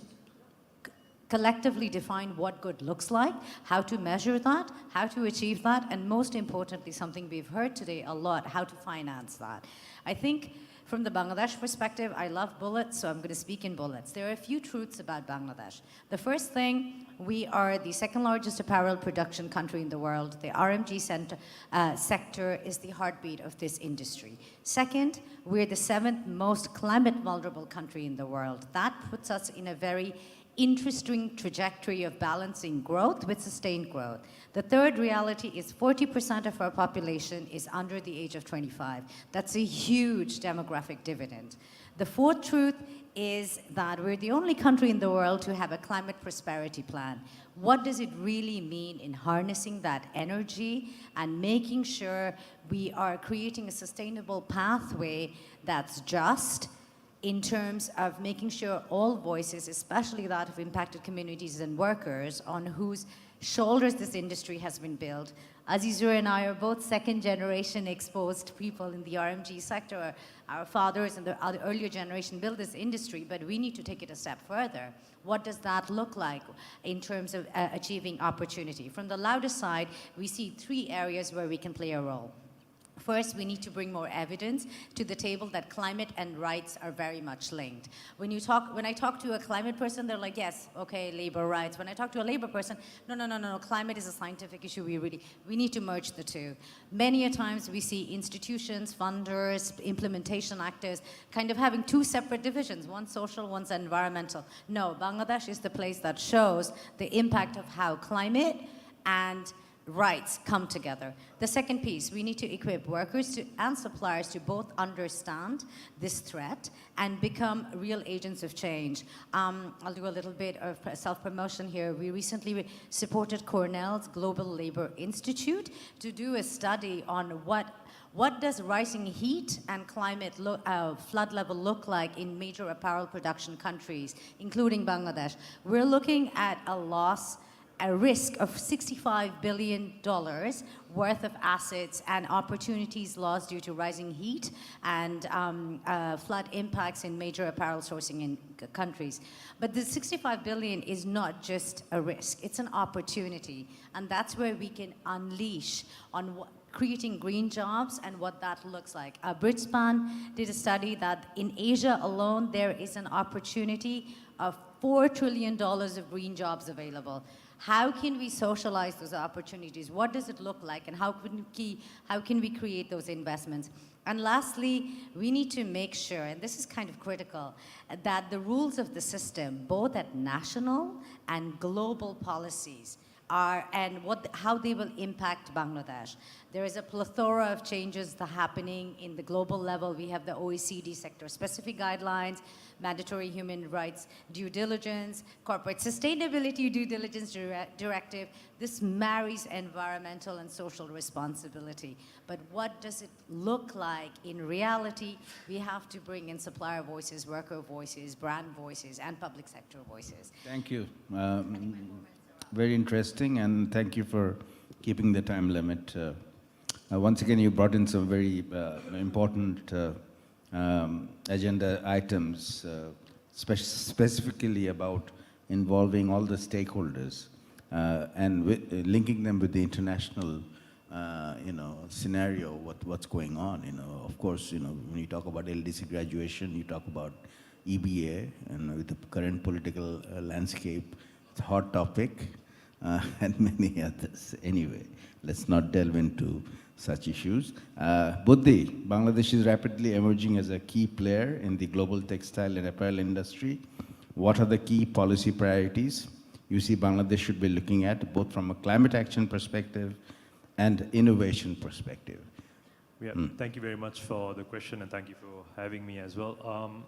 collectively define what good looks like, how to measure that, how to achieve that, and most importantly, something we've heard today a lot, how to finance that. I think from the Bangladesh perspective, I love bullets, so I'm going to speak in bullets. There are a few truths about Bangladesh. The first thing, we are the second largest apparel production country in the world. The RMG sector is the heartbeat of this industry. Second, we're the 7th most climate vulnerable country in the world. That puts us in a very interesting trajectory of balancing growth with sustained growth. The third reality is 40% of our population is under the age of 25. That's a huge demographic dividend. The fourth truth is that we're the only country in the world to have a climate prosperity plan. What does it really mean in harnessing that energy and making sure we are creating a sustainable pathway that's just, in terms of making sure all voices, especially that of impacted communities and workers on whose shoulders this industry has been built. Azizur and I are both second-generation exposed people in the RMG sector. Our fathers and the earlier generation built this industry, but we need to take it a step further. What does that look like in terms of achieving opportunity? From the Lauda side, we see 3 areas where we can play a role. First, we need to bring more evidence to the table that climate and rights are very much linked. When I talk to a climate person, they're like, yes, okay, labor rights. When I talk to a labor person, no, climate is a scientific issue. We need to merge the two. Many a times we see institutions, funders, implementation actors kind of having 2 separate divisions, one social, one's environmental. No, Bangladesh is the place that shows the impact of how climate and rights come together. The second piece, we need to equip workers and suppliers to both understand this threat and become real agents of change. I'll do a little bit of self-promotion here. We recently supported Cornell's Global Labor Institute to do a study on what does rising heat and climate flood level look like in major apparel production countries, including Bangladesh. We're looking at a risk of $65 billion worth of assets and opportunities lost due to rising heat and flood impacts in major apparel sourcing in countries. But the $65 billion is not just a risk, it's an opportunity. And that's where we can unleash on creating green jobs and what that looks like. Bridgespan did a study that in Asia alone, there is an opportunity of $4 trillion of green jobs available. How can we socialize those opportunities? What does it look like? And how can we create those investments? And lastly, we need to make sure, and this is kind of critical, that the rules of the system, both at national and global policies, and how they will impact Bangladesh. There is a plethora of changes that are happening in the global level. We have the OECD sector-specific guidelines, mandatory human rights due diligence, corporate sustainability due diligence directive. This marries environmental and social responsibility. But what does it look like in reality? We have to bring in supplier voices, worker voices, brand voices, and public sector voices. Thank you. Very interesting, and thank you for keeping the time limit. Once again, you brought in some very important agenda items, specifically about involving all the stakeholders and linking them with the international, scenario, what's going on. Of course, when you talk about LDC graduation, you talk about EBA, and with the current political landscape, it's a hot topic, and many others. Anyway, let's not delve into such issues. Buddhi, Bangladesh is rapidly emerging as a key player in the global textile and apparel industry. What are the key policy priorities you see Bangladesh should be looking at, both from a climate action perspective and innovation perspective? Yeah, Thank you very much for the question, and thank you for having me as well.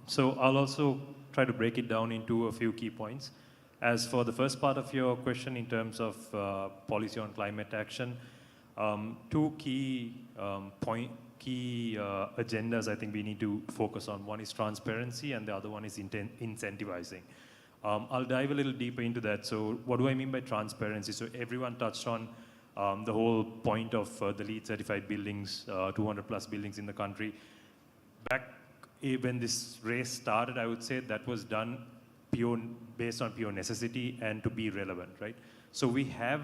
So I'll also try to break it down into a few key points. As for the first part of your question in terms of policy on climate action, 2 key agendas I think we need to focus on. One is transparency and the other one is incentivizing. I'll dive a little deeper into that. So what do I mean by transparency? So everyone touched on the whole point of the LEED certified buildings, 200 plus buildings in the country. Back when this race started, I would say that was done based on pure necessity and to be relevant, right? So we have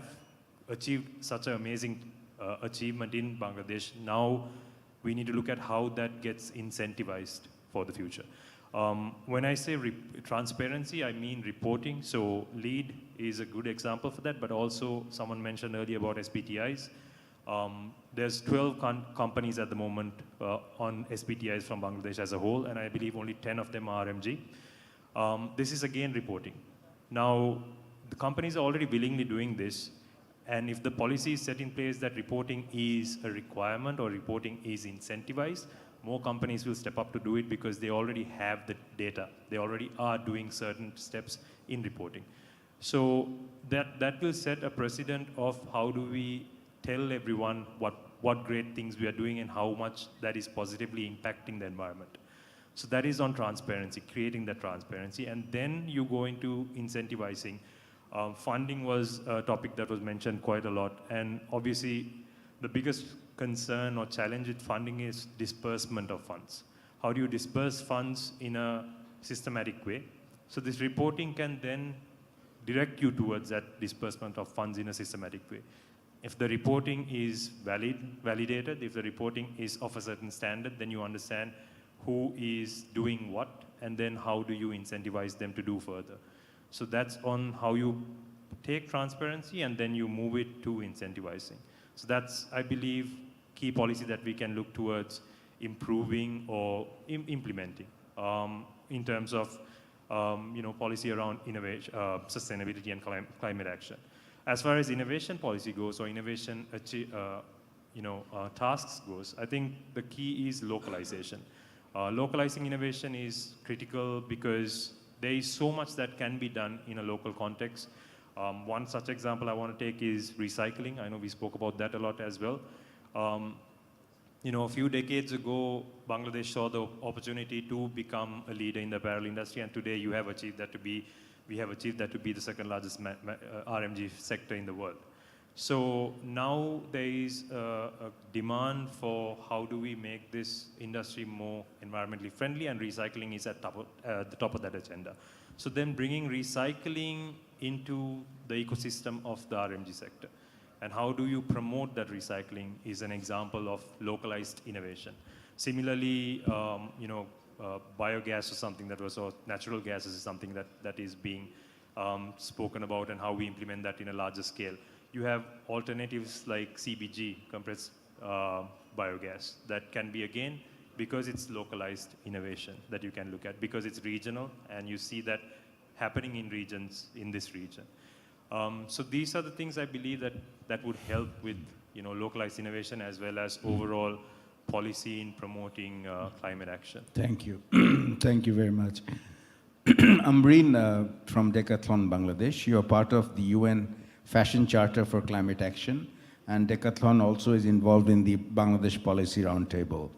achieved such an amazing achievement in Bangladesh. Now we need to look at how that gets incentivized for the future. When I say transparency, I mean reporting. So LEAD is a good example for that, but also someone mentioned earlier about SPTIs. There's 12 companies at the moment on SPTIs from Bangladesh as a whole, and I believe only 10 of them are RMG. This is again reporting. Now, the companies are already willingly doing this, and if the policy is set in place that reporting is a requirement or reporting is incentivized, more companies will step up to do it because they already have the data. They already are doing certain steps in reporting. So that will set a precedent of how do we tell everyone what great things we are doing and how much that is positively impacting the environment. So that is on transparency, creating that transparency. And then you go into incentivizing. Funding was a topic that was mentioned quite a lot. And obviously, the biggest concern or challenge with funding is disbursement of funds. How do you disperse funds in a systematic way? So this reporting can then direct you towards that disbursement of funds in a systematic way. If the reporting is validated, if the reporting is of a certain standard, then you understand who is doing what, and then how do you incentivize them to do further. So that's on how you take transparency and then you move it to incentivizing. So that's, I believe, key policy that we can look towards improving or implementing in terms of policy around innovation, sustainability and climate action. As far as innovation policy goes or innovation tasks goes, I think the key is localization. Localizing innovation is critical because there is so much that can be done in a local context. One such example I want to take is recycling. I know we spoke about that a lot as well. A few decades ago, Bangladesh saw the opportunity to become a leader in the apparel industry, and today we have achieved that to be the second largest RMG sector in the world. So now there is a demand for how do we make this industry more environmentally friendly, and recycling is at the top of that agenda. So then bringing recycling into the ecosystem of the RMG sector. And how do you promote that recycling is an example of localized innovation. Similarly, biogas is something that was, or natural gas is something that is being spoken about, and how we implement that in a larger scale. You have alternatives like CBG, compressed biogas, that can be, again, because it's localized innovation that you can look at, because it's regional, and you see that happening in regions in this region. So these are the things I believe that would help with localized innovation as well as overall policy in promoting climate action. Thank you. Thank you very much. Ambreen from Decathlon, Bangladesh. You are part of the UN Fashion Charter for Climate Action, and Decathlon also is involved in the Bangladesh Policy Roundtable.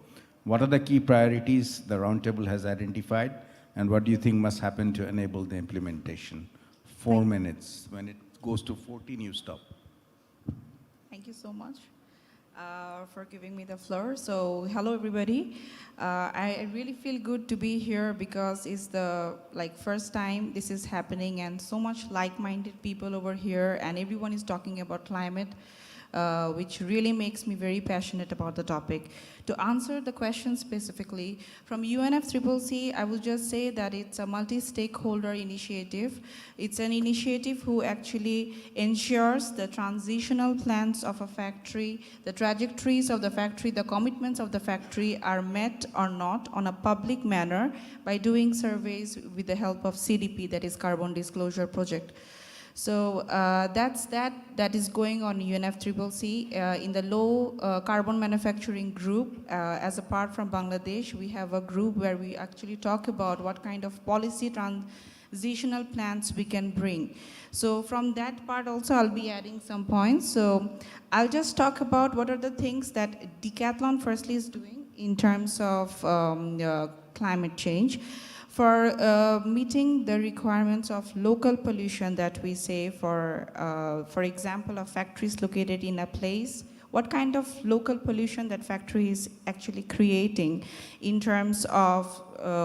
What are the key priorities the Roundtable has identified, and what do you think must happen to enable the implementation? 4 minutes. When it goes to 14, you stop. Thank you so much for giving me the floor. So hello, everybody. I really feel good to be here because it's the first time this is happening, and so much like-minded people over here, and everyone is talking about climate, which really makes me very passionate about the topic. To answer the question specifically, from UNFCCC, I will just say that it's a multi-stakeholder initiative. It's an initiative who actually ensures the transitional plans of a factory, the trajectories of the factory, the commitments of the factory are met or not on a public manner by doing surveys with the help of CDP, that is Carbon Disclosure Project. So that is going on UNFCCC. In the low carbon manufacturing group, as a part from Bangladesh, we have a group where we actually talk about what kind of policy transitional plans we can bring. So from that part also, I'll be adding some points. So I'll just talk about what are the things that Decathlon firstly is doing in terms of climate change. For meeting the requirements of local pollution that we say, for example, of factories located in a place what kind of local pollution that factory is actually creating in terms of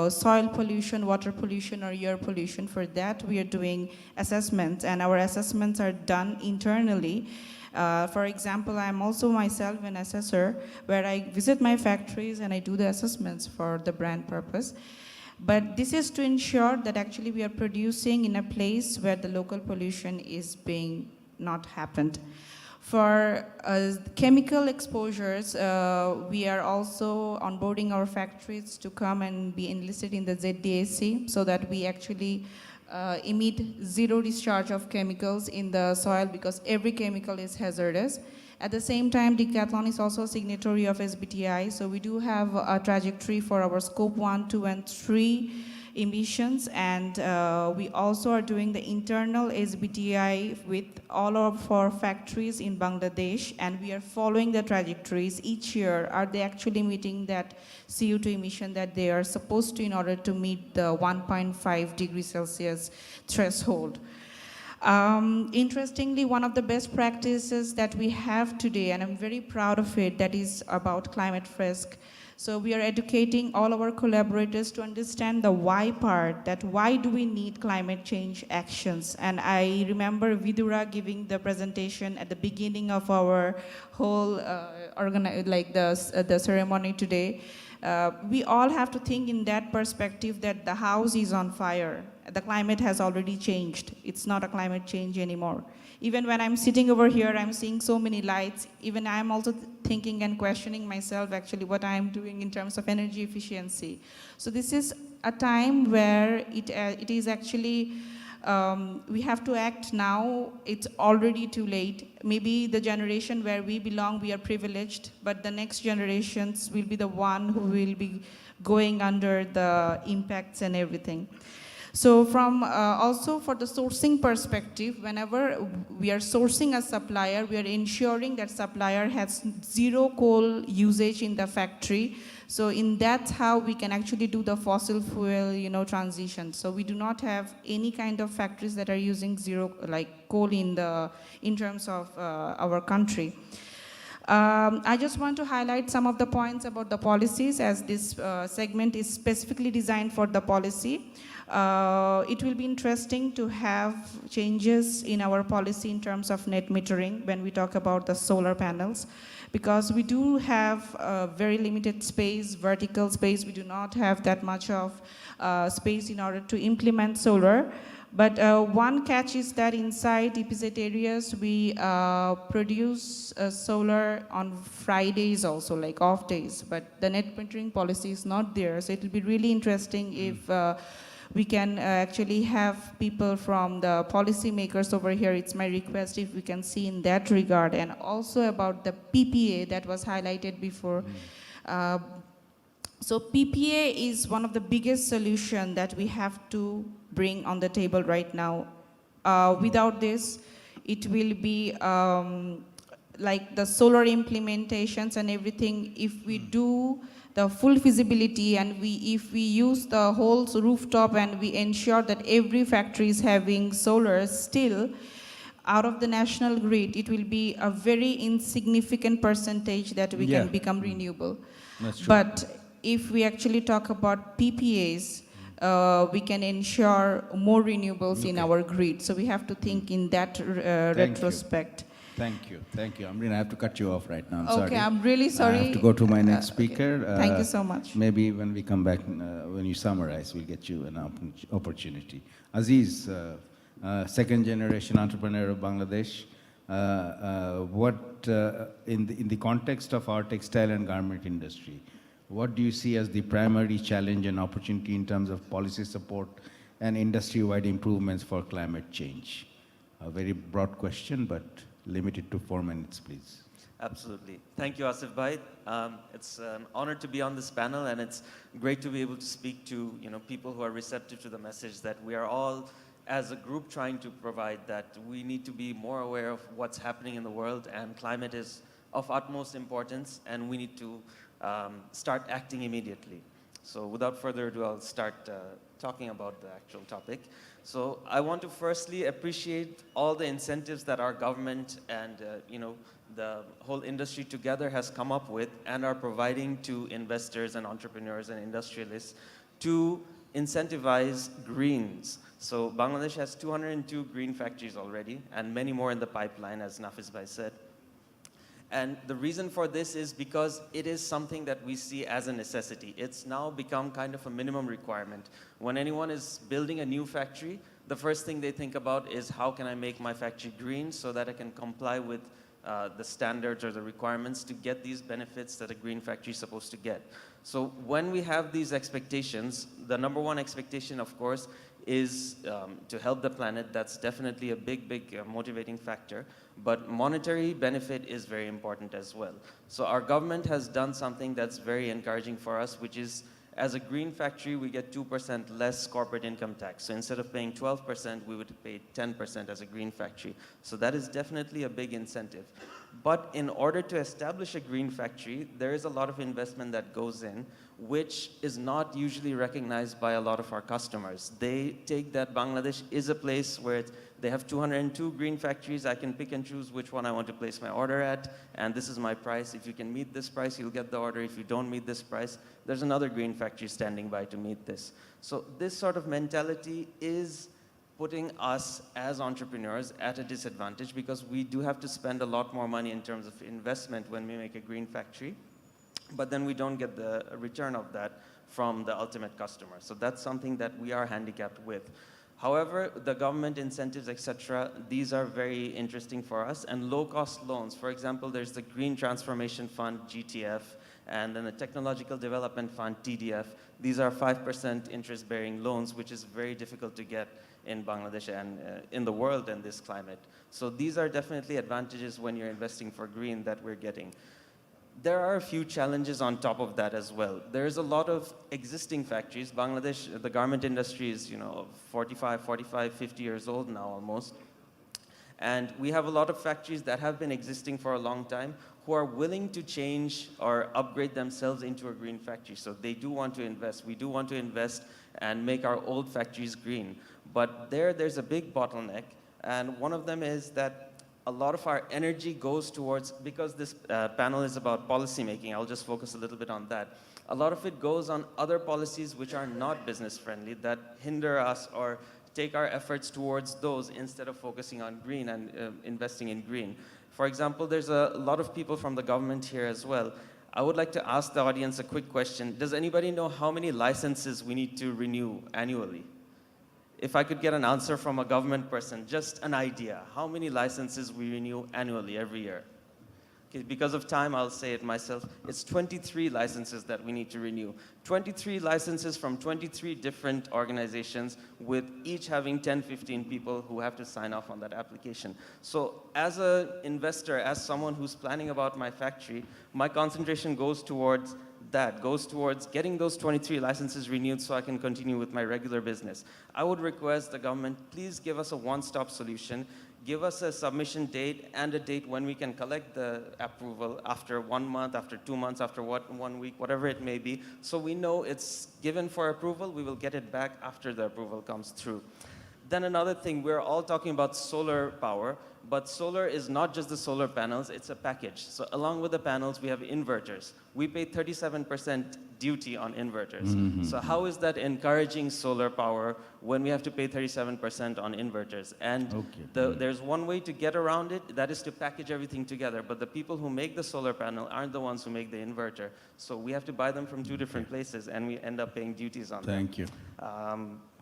soil pollution, water pollution, or air pollution. For that, we are doing assessments, and our assessments are done internally. For example, I'm also myself an assessor where I visit my factories and I do the assessments for the brand purpose. But this is to ensure that actually we are producing in a place where the local pollution is being not happened. For chemical exposures, we are also onboarding our factories to come and be enlisted in the ZDAC so that we actually emit zero discharge of chemicals in the soil, because every chemical is hazardous. At the same time, Decathlon is also a signatory of SBTi, so we do have a trajectory for our scope 1, 2, and 3 emissions, and we also are doing the internal SBTi with all of our factories in Bangladesh, and we are following the trajectories each year. Are they actually meeting that CO2 emission that they are supposed to in order to meet the 1.5 degrees Celsius threshold? Interestingly, one of the best practices that we have today, and I'm very proud of it, that is about climate risk. So we are educating all our collaborators to understand the why part, that why do we need climate change actions. And I remember Vidura giving the presentation at the beginning of our whole the ceremony today. We all have to think in that perspective that the house is on fire. The climate has already changed. It's not a climate change anymore. Even when I'm sitting over here, I'm seeing so many lights. Even I'm also thinking and questioning myself actually what I'm doing in terms of energy efficiency. So this is a time where it is actually, we have to act now. It's already too late. Maybe the generation where we belong, we are privileged, but the next generations will be the one who will be going under the impacts and everything. So from also for the sourcing perspective, whenever we are sourcing a supplier, we are ensuring that supplier has zero coal usage in the factory. So in that's how we can actually do the fossil fuel, transition. So we do not have any kind of factories that are using zero coal in terms of our country. I just want to highlight some of the points about the policies, as this segment is specifically designed for the policy. It will be interesting to have changes in our policy in terms of net metering when we talk about the solar panels, because we do have very limited space, vertical space. We do not have that much of space in order to implement solar. But one catch is that inside EPZ areas, we produce solar on Fridays also, like off days, but the net metering policy is not there. So it will be really interesting if we can actually have people from the policy makers over here. It's my request if we can see in that regard. And also about the PPA that was highlighted before. So PPA is one of the biggest solutions that we have to bring on the table right now. Without this, it will be like the solar implementations and everything. If we do the full feasibility and if we use the whole rooftop and we ensure that every factory is having solar still, out of the national grid, it will be a very insignificant percentage that we can become renewable. That's true. But if we actually talk about PPAs, we can ensure more renewables in our grid. So we have to think in that retrospect. Thank you. Amreen, I have to cut you off right now. I'm sorry. Okay, I'm really sorry. I have to go to my next speaker. Okay. Thank you so much. Maybe when we come back, when you summarize, we'll get you an opportunity. Aziz, second generation entrepreneur of Bangladesh. In the context of our textile and garment industry, what do you see as the primary challenge and opportunity in terms of policy support and industry-wide improvements for climate change? A very broad question, but limited to 4 minutes, please. Absolutely. Thank you, Asif Bhai. It's an honor to be on this panel, and it's great to be able to speak to people who are receptive to the message that we are all, as a group, trying to provide, that we need to be more aware of what's happening in the world, and climate is of utmost importance, and we need to start acting immediately. So without further ado, I'll start talking about the actual topic. So I want to firstly appreciate all the incentives that our government and the whole industry together has come up with and are providing to investors and entrepreneurs and industrialists to incentivize greens. So Bangladesh has 202 green factories already and many more in the pipeline, as Nafiz Bhai said. And the reason for this is because it is something that we see as a necessity. It's now become kind of a minimum requirement. When anyone is building a new factory, the first thing they think about is how can I make my factory green so that I can comply with the standards or the requirements to get these benefits that a green factory is supposed to get. So when we have these expectations, the number one expectation, of course, is to help the planet. That's definitely a big motivating factor. But monetary benefit is very important as well. So our government has done something that's very encouraging for us, which is as a green factory, we get 2% less corporate income tax. So instead of paying 12%, we would pay 10% as a green factory. So that is definitely a big incentive. But in order to establish a green factory, there is a lot of investment that goes in, which is not usually recognized by a lot of our customers. They take that Bangladesh is a place where they have 202 green factories. I can pick and choose which one I want to place my order at, and this is my price. If you can meet this price, you'll get the order. If you don't meet this price, there's another green factory standing by to meet this. So this sort of mentality is putting us as entrepreneurs at a disadvantage because we do have to spend a lot more money in terms of investment when we make a green factory, but then we don't get the return of that from the ultimate customer. So that's something that we are handicapped with. However, the government incentives, etc., these are very interesting for us. And low-cost loans, for example, there's the Green Transformation Fund, GTF, and then the Technological Development Fund, TDF. These are 5% interest-bearing loans, which is very difficult to get in Bangladesh and in the world in this climate. So these are definitely advantages when you're investing for green that we're getting. There are a few challenges on top of that as well. There's a lot of existing factories. Bangladesh, the garment industry is, 45, 50 years old now almost. And we have a lot of factories that have been existing for a long time who are willing to change or upgrade themselves into a green factory. So they do want to invest. We do want to invest and make our old factories green. But there's a big bottleneck. And one of them is that a lot of our energy goes towards, because this panel is about policy making, I'll just focus a little bit on that. A lot of it goes on other policies which are not business friendly, that hinder us or take our efforts towards those instead of focusing on green and investing in green. For example, there's a lot of people from the government here as well. I would like to ask the audience a quick question. Does anybody know how many licenses we need to renew annually? If I could get an answer from a government person, just an idea, how many licenses we renew annually every year? Okay, because of time, I'll say it myself. It's 23 licenses that we need to renew. 23 licenses from 23 different organizations with each having 10, 15 people who have to sign off on that application. So as an investor, as someone who's planning about my factory, my concentration goes towards getting those 23 licenses renewed so I can continue with my regular business. I would request the government, please give us a one-stop solution. Give us a submission date and a date when we can collect the approval after 1 month, after 2 months, after 1 week, whatever it may be. So we know it's given for approval, we will get it back after the approval comes through. Then another thing, we're all talking about solar power, but solar is not just the solar panels, it's a package. So along with the panels, we have inverters. We pay 37% duty on inverters. Mm-hmm. So how is that encouraging solar power when we have to pay 37% on inverters? And there's one way to get around it, that is to package everything together. But the people who make the solar panel aren't the ones who make the inverter. So we have to buy them from two different places, and we end up paying duties on them. Thank you.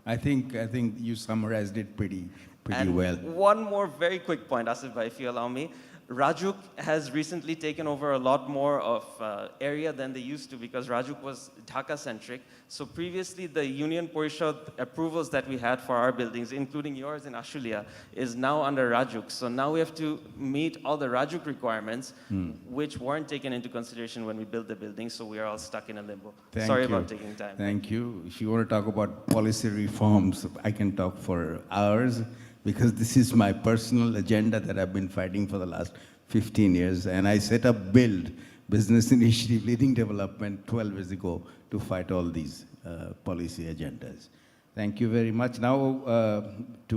I think you summarized it pretty well. One more very quick point, Asif Bhai, if you allow me. Rajuk has recently taken over a lot more of area than they used to because Rajuk was Dhaka-centric. So previously, the Union Parishad approvals that we had for our buildings, including yours in Ashulia, is now under Rajuk. So now we have to meet all the Rajuk requirements, which weren't taken into consideration when we built the building. So we are all stuck in a limbo. Sorry about taking time. Thank you. If you want to talk about policy reforms, I can talk for hours, because this is my personal agenda that I've been fighting for the last 15 years. And I set up BUILD, Business Initiative Leading Development, 12 years ago to fight all these policy agendas. Thank you very much. Now to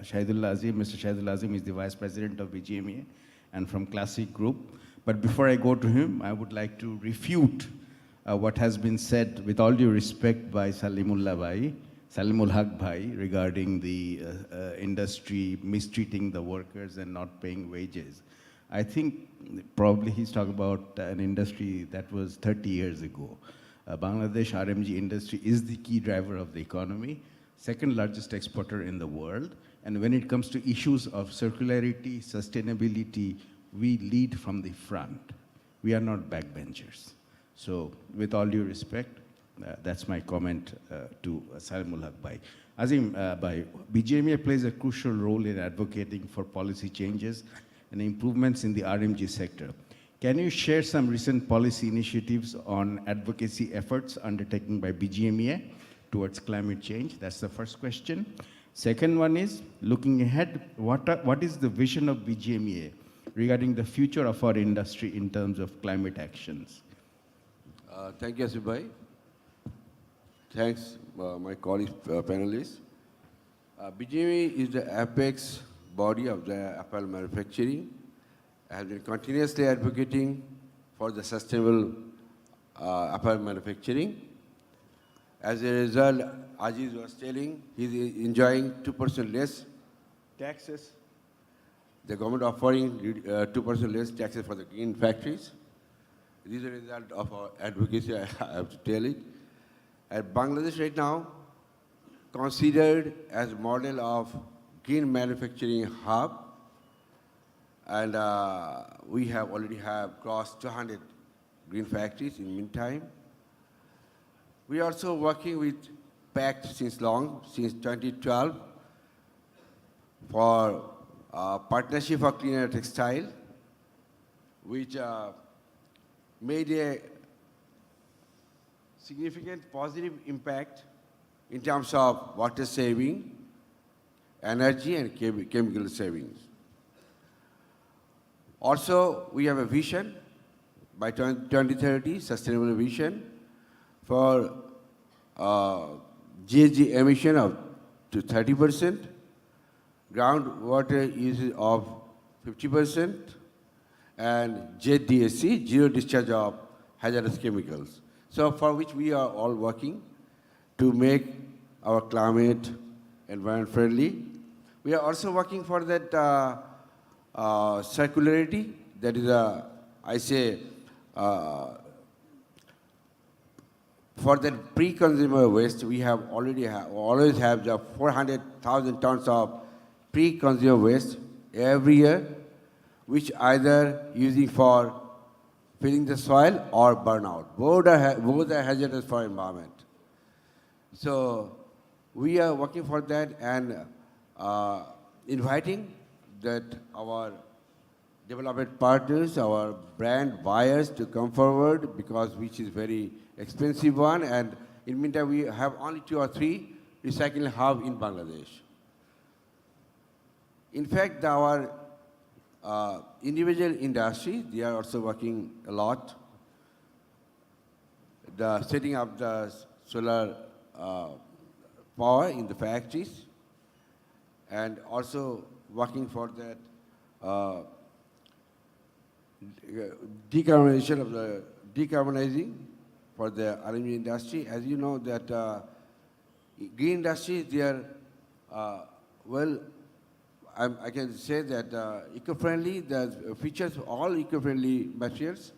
Shahidul Azim. Mr. Shahidul Azim is the Vice President of BGMEA. and from Classic Group. But before I go to him, I would like to refute what has been said, with all due respect, by Salimul Haq Bhai, regarding the industry mistreating the workers and not paying wages. I think probably he's talking about an industry that was 30 years ago. Bangladesh RMG industry is the key driver of the economy, second largest exporter in the world. And when it comes to issues of circularity, sustainability, we lead from the front. We are not backbenchers. So with all due respect, that's my comment to Salimul Haq Bhai. Azim Bhai, BGMA plays a crucial role in advocating for policy changes and improvements in the RMG sector. Can you share some recent policy initiatives on advocacy efforts undertaken by BGMA towards climate change? That's the first question. Second one is, looking ahead, what is the vision of BGMA regarding the future of our industry in terms of climate actions? Thank you, Asif Bhai. Thanks, my colleagues, panelists. BGMA is the apex body of the apparel manufacturing, has been continuously advocating for the sustainable apparel manufacturing. As a result, Aziz was telling, he's enjoying 2% less taxes. The government offering 2% less taxes for the green factories. This is a result of our advocacy, I have to tell it. And Bangladesh right now, considered as model of green manufacturing hub, and we already have crossed 200 green factories in the meantime. We are also working with PACT since 2012, for Partnership for Cleaner Textile, which made a significant positive impact in terms of water saving, energy, and chemical savings. Also, we have a vision by 2030, sustainable vision for GHG emission of to 30%, groundwater usage of 50%, and ZDSC, zero discharge of hazardous chemicals. So for which we are all working to make our climate environment friendly. We are also working for that circularity, that is for that pre-consumer waste, we have always have the 400,000 tons of pre-consumer waste every year, which either using for filling the soil or burnout. Both are hazardous for environment. So we are working for that and inviting that our development partners, our brand buyers to come forward, because which is very expensive one, and in the meantime we have only 2 or 3 recycling hubs in Bangladesh. In fact, our individual industries, they are also working a lot. The setting up the solar power in the factories, and also working for that decarbonizing for the RMG industry. As you know that green industry, they are, I can say that eco-friendly, the features all eco-friendly materials,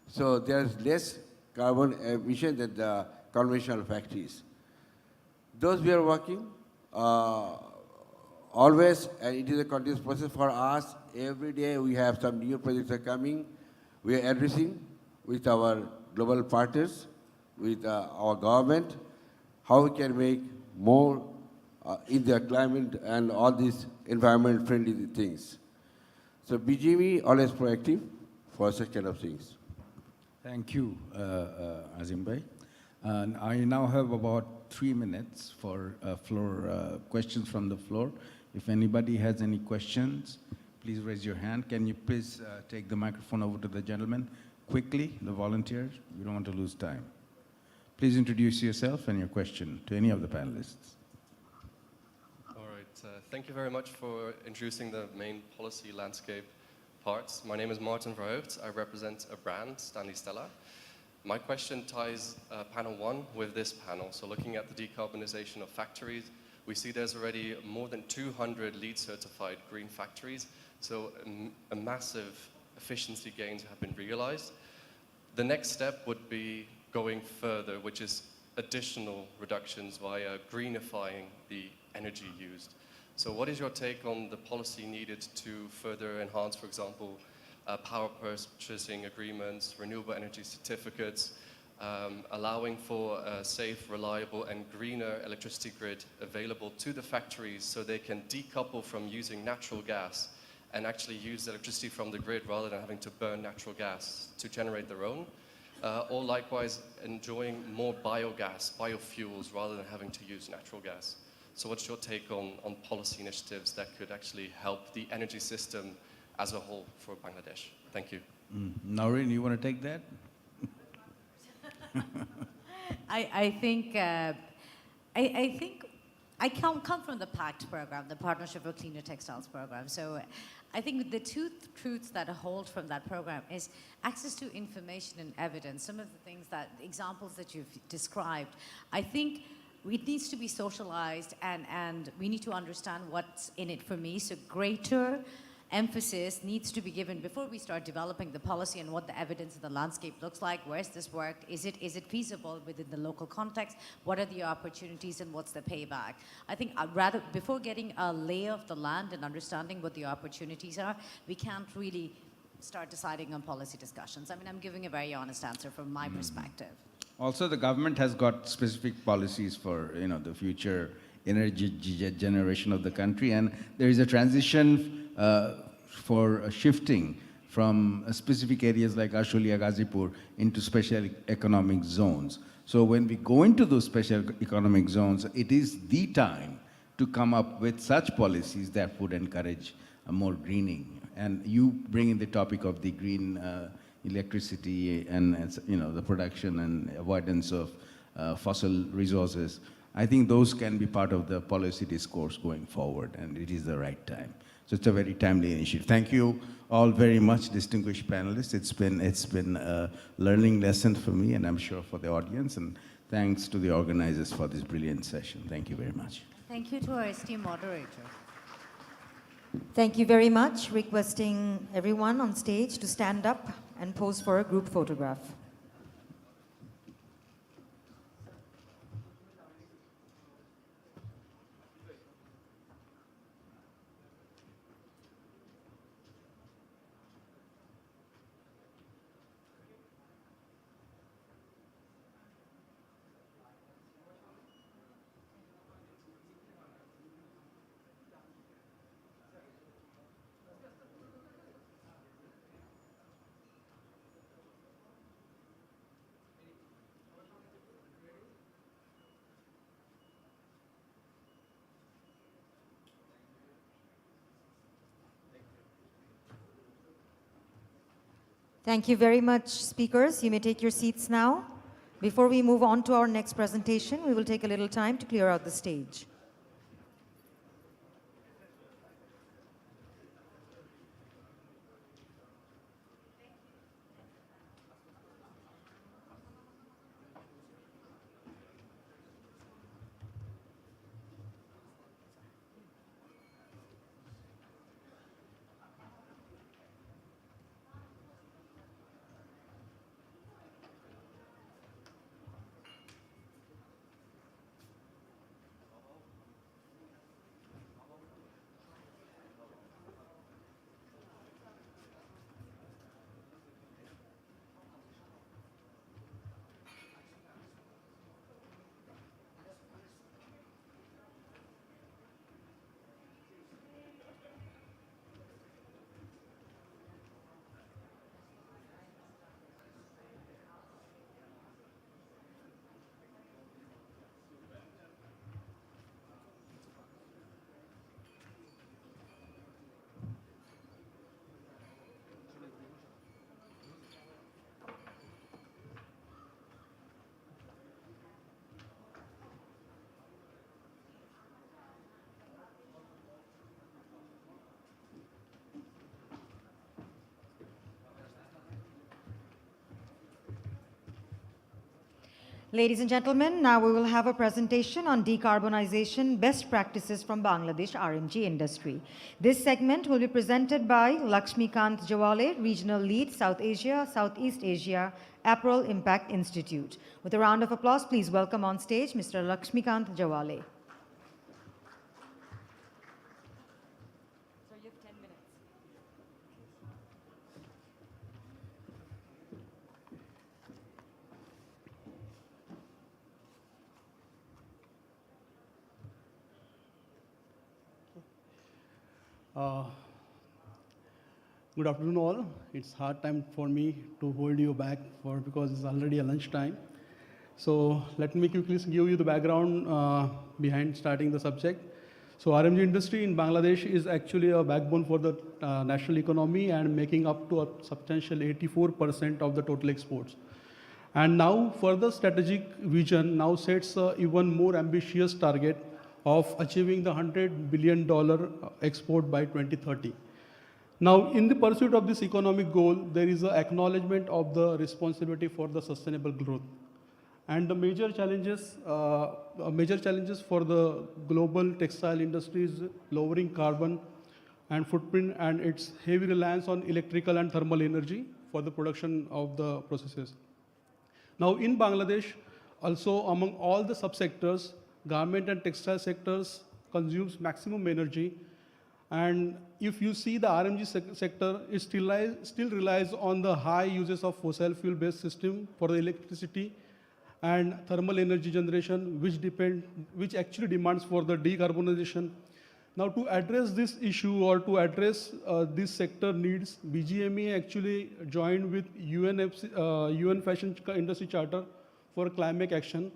so there's less carbon emission than the conventional factories. Those we are working always, and it is a continuous process for us. Every day we have some new projects are coming. We are addressing with our global partners, with our government, how we can make more in the climate and all these environment-friendly things. So BGMA always proactive for such kind of things. Thank you, Azim Bhai. And I now have about 3 minutes for questions from the floor. If anybody has any questions, please raise your hand. Can you please take the microphone over to the gentleman quickly, the volunteers? We don't want to lose time. Please introduce yourself and your question to any of the panelists. All right. Thank you very much for introducing the main policy landscape parts. My name is Martin Verhoeft. I represent a brand, Stanley Stella. My question ties panel one with this panel. So looking at the decarbonization of factories, we see there's already more than 200 LEED certified green factories. So a massive efficiency gains have been realized. The next step would be going further, which is additional reductions via greenifying the energy used. So what is your take on the policy needed to further enhance, for example, power purchasing agreements, renewable energy certificates, allowing for a safe, reliable, and greener electricity grid available to the factories so they can decouple from using natural gas and actually use electricity from the grid rather than having to burn natural gas to generate their own? Or likewise, enjoying more biogas, biofuels, rather than having to use natural gas. So what's your take on policy initiatives that could actually help the energy system as a whole for Bangladesh? Thank you. Noreen, you want to take that? I think I come from the PACT program, the Partnership for Cleaner Textiles program. So I think the two truths that hold from that program is access to information and evidence. Some of the things examples that you've described, I think it needs to be socialized and we need to understand what's in it for me. So greater emphasis needs to be given before we start developing the policy and what the evidence of the landscape looks like. Where's this worked? Is it feasible within the local context? What are the opportunities and what's the payback? I think rather before getting a lay of the land and understanding what the opportunities are, we can't really start deciding on policy discussions. I mean, I'm giving a very honest answer from my perspective. Also, the government has got specific policies for the future energy generation of the country, and there is a transition for shifting from specific areas like Ashulia, Ghazipur into special economic zones. So when we go into those special economic zones, it is the time to come up with such policies that would encourage more greening. And you bring in the topic of the green electricity and the production and avoidance of fossil resources. I think those can be part of the policy discourse going forward, and it is the right time. So it's a very timely initiative. Thank you all very much, distinguished panelists. It's been a learning lesson for me, and I'm sure for the audience. And thanks to the organizers for this brilliant session. Thank you very much. Thank you to our esteemed moderator. Thank you very much. Requesting everyone on stage to stand up and pose for a group photograph. Thank you very much, speakers. You may take your seats now. Before we move on to our next presentation, we will take a little time to clear out the stage. Ladies and gentlemen, now we will have a presentation on decarbonization best practices from Bangladesh RMG industry. This segment will be presented by Lakshmikant Jawale, Regional Lead, South Asia, Southeast Asia, April Impact Institute. With a round of applause, please welcome on stage Mr. Lakshmikant Jawale. Good afternoon all. It's hard time for me to hold you back because it's already a lunch time. So let me quickly give you the background behind starting the subject. So RMG industry in Bangladesh is actually a backbone for the national economy and making up to a substantial 84% of the total exports. And now further strategic vision now sets a even more ambitious target of achieving the $100 billion export by 2030. Now, in the pursuit of this economic goal, there is an acknowledgement of the responsibility for the sustainable growth. And the major challenges for the global textile industry is lowering carbon and footprint and its heavy reliance on electrical and thermal energy for the production of the processes. Now, in Bangladesh, also among all the subsectors, garment and textile sectors consumes maximum energy, and if you see the RMG sector, it still relies on the high uses of fossil fuel-based system for the electricity and thermal energy generation, which actually demands for the decarbonization. Now, to address this issue or to address this sector needs, BGME actually joined with UN Fashion Industry Charter for Climate Action,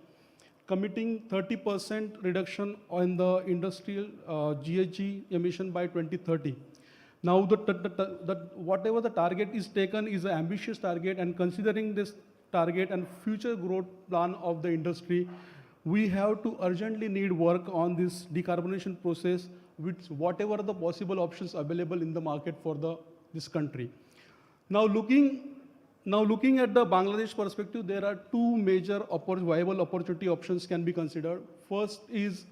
committing 30% reduction on the industrial GHG emission by 2030. Now, whatever the target is taken is an ambitious target, and considering this target and future growth plan of the industry, we have to urgently need work on this decarbonization process with whatever the possible options available in the market for this country. Now, looking at the Bangladesh perspective, there are two major viable opportunity options can be considered. First is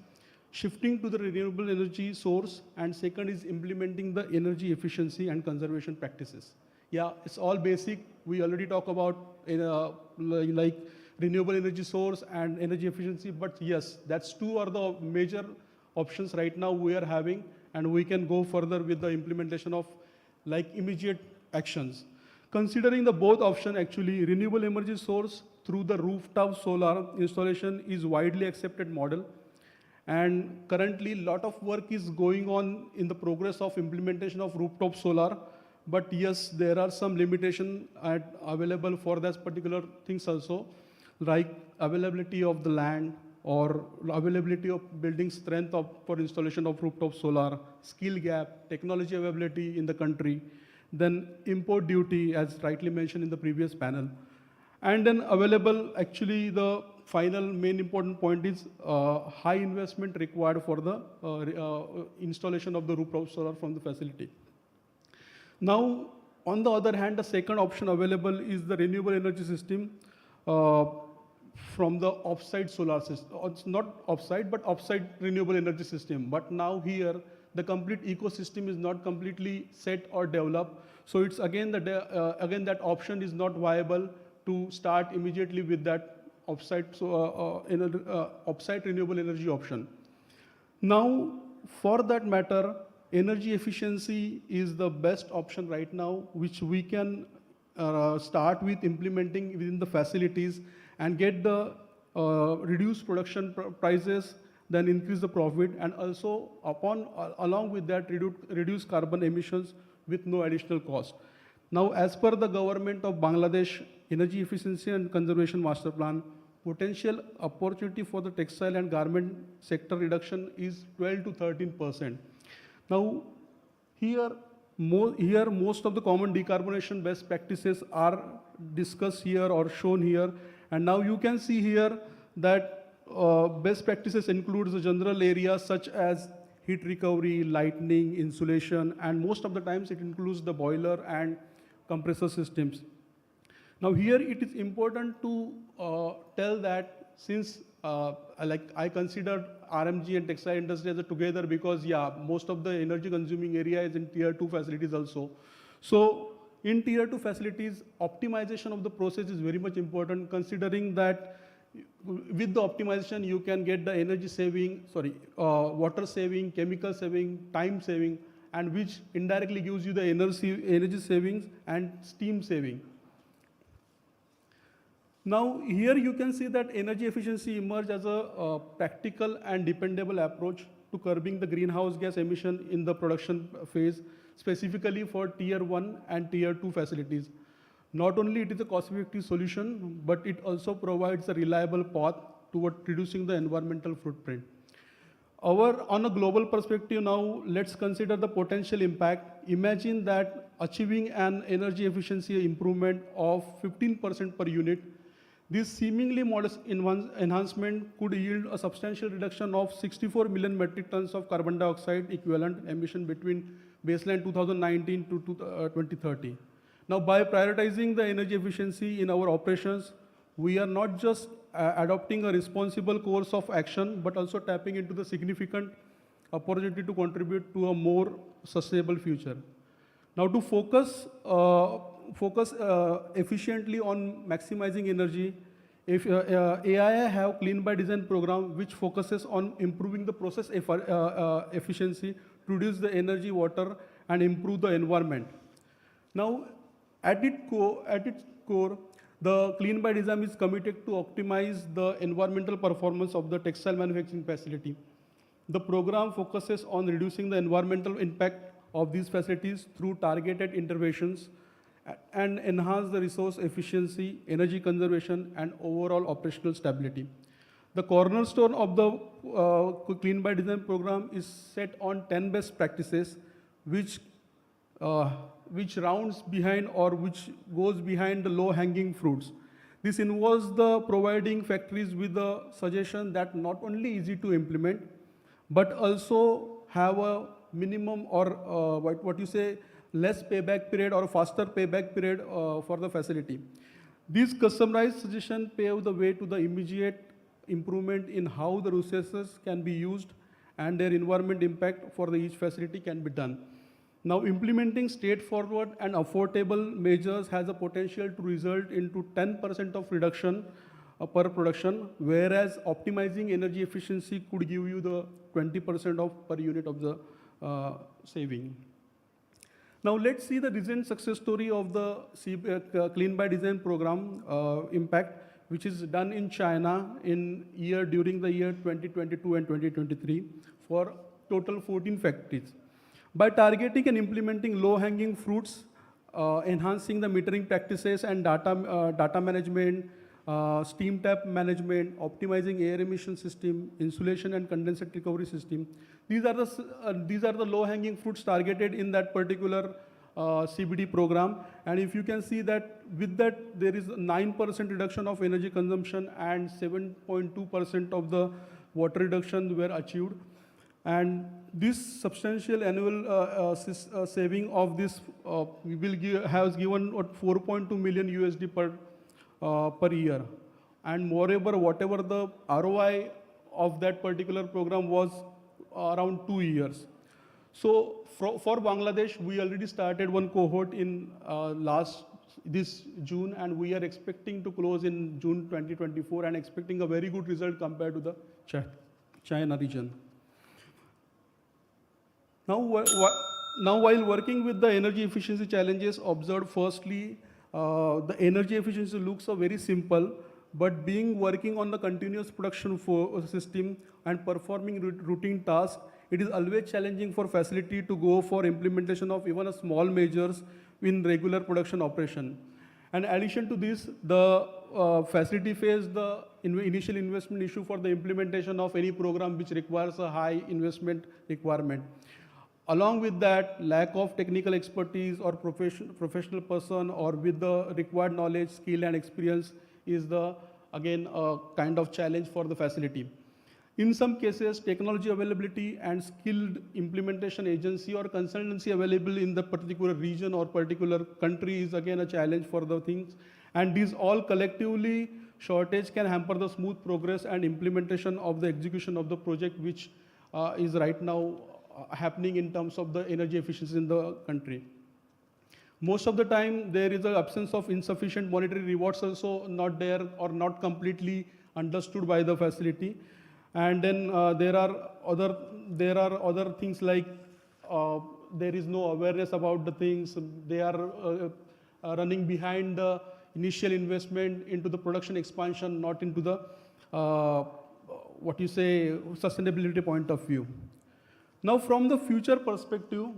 shifting to the renewable energy source, and second is implementing the energy efficiency and conservation practices. Yeah, it's all basic. We already talk about like renewable energy source and energy efficiency, but yes, that's two are the major options right now we are having, and we can go further with the implementation of like immediate actions. Considering the both option, actually, renewable energy source through the rooftop solar installation is widely accepted model. And currently, a lot of work is going on in the progress of implementation of rooftop solar. But yes, there are some limitations available for that particular things also, like availability of the land or availability of building strength for installation of rooftop solar, skill gap, technology availability in the country, then import duty, as rightly mentioned in the previous panel. And then available, actually, the final main important point is high investment required for the installation of the rooftop solar from the facility. Now, on the other hand, the second option available is the renewable energy system from the offsite solar system. It's not offsite, but offsite renewable energy system. But now here, the complete ecosystem is not completely set or developed. So it's again that option is not viable to start immediately with that offsite renewable energy option. Now, for that matter, energy efficiency is the best option right now, which we can start with implementing within the facilities and get the reduced production prices, then increase the profit, and also along with that reduce carbon emissions with no additional cost. Now, as per the government of Bangladesh Energy Efficiency and Conservation Master Plan, potential opportunity for the textile and garment sector reduction is 12 to 13%. Now, here most of the common decarbonization best practices are discussed here or shown here, and now you can see here that best practices includes the general areas such as heat recovery, lighting, insulation, and most of the times it includes the boiler and compressor systems. Now here it is important to tell that since I consider RMG and textile industry as a together because most of the energy consuming area is in tier 2 facilities also. So in tier 2 facilities, optimization of the process is very much important, considering that with the optimization you can get the energy saving, water saving, chemical saving, time saving, and which indirectly gives you the energy savings and steam saving. Now here you can see that energy efficiency emerged as a practical and dependable approach to curbing the greenhouse gas emission in the production phase, specifically for tier 1 and tier 2 facilities. Not only it is a cost-effective solution, but it also provides a reliable path toward reducing the environmental footprint. On a global perspective now, let's consider the potential impact. Imagine that achieving an energy efficiency improvement of 15% per unit. This seemingly modest enhancement could yield a substantial reduction of 64 million metric tons of carbon dioxide equivalent emission between baseline 2019 to 2030. Now, by prioritizing the energy efficiency in our operations, we are not just adopting a responsible course of action, but also tapping into the significant opportunity to contribute to a more sustainable future. Now, to focus efficiently on maximizing energy, AII have Clean by Design program which focuses on improving the process efficiency to reduce the energy, water, and improve the environment. Now, at its core, the Clean by Design is committed to optimize the environmental performance of the textile manufacturing facility. The program focuses on reducing the environmental impact of these facilities through targeted interventions and enhance the resource efficiency, energy conservation, and overall operational stability. The cornerstone of the Clean by Design program is set on 10 best practices, which rounds behind or which goes behind the low-hanging fruits. This involves the providing factories with a suggestion that not only easy to implement, but also have a minimum or less payback period or faster payback period for the facility. These customized suggestions pave the way to the immediate improvement in how the resources can be used and their environment impact for each facility can be done. Now, implementing straightforward and affordable measures has a potential to result into 10% of reduction per production, whereas optimizing energy efficiency could give you the 20% of per unit of the saving. Now let's see the recent success story of the Clean by Design program impact, which is done in China during the year 2022 and 2023 for total 14 factories. By targeting and implementing low-hanging fruits, enhancing the metering practices and data management, steam tap management, optimizing air emission system, insulation and condensate recovery system. These are the low-hanging fruits targeted in that particular CBD program. And if you can see that with that, there is 9% reduction of energy consumption and 7.2% of the water reduction were achieved. And this substantial annual saving of this has given $4.2 million USD per year. And moreover, whatever the ROI of that particular program was around 2 years. So for Bangladesh, we already started one cohort in this June, and we are expecting to close in June 2024 and expecting a very good result compared to the China region. Now, while working with the energy efficiency challenges observed, firstly, the energy efficiency looks very simple, but working on the continuous production system and performing routine tasks, it is always challenging for facility to go for implementation of even a small measures in regular production operation. And in addition to this, the facility faced the initial investment issue for the implementation of any program which requires a high investment requirement. Along with that, lack of technical expertise or professional person or with the required knowledge, skill and experience is again a kind of challenge for the facility. In some cases, technology availability and skilled implementation agency or consultancy available in the particular region or particular country is again a challenge for the things. And these all collectively shortage can hamper the smooth progress and implementation of the execution of the project, which is right now happening in terms of the energy efficiency in the country. Most of the time, there is an absence of insufficient monetary rewards also not there or not completely understood by the facility. And then there are other things like there is no awareness about the things. They are running behind the initial investment into the production expansion, not into the sustainability point of view. Now, from the future perspective,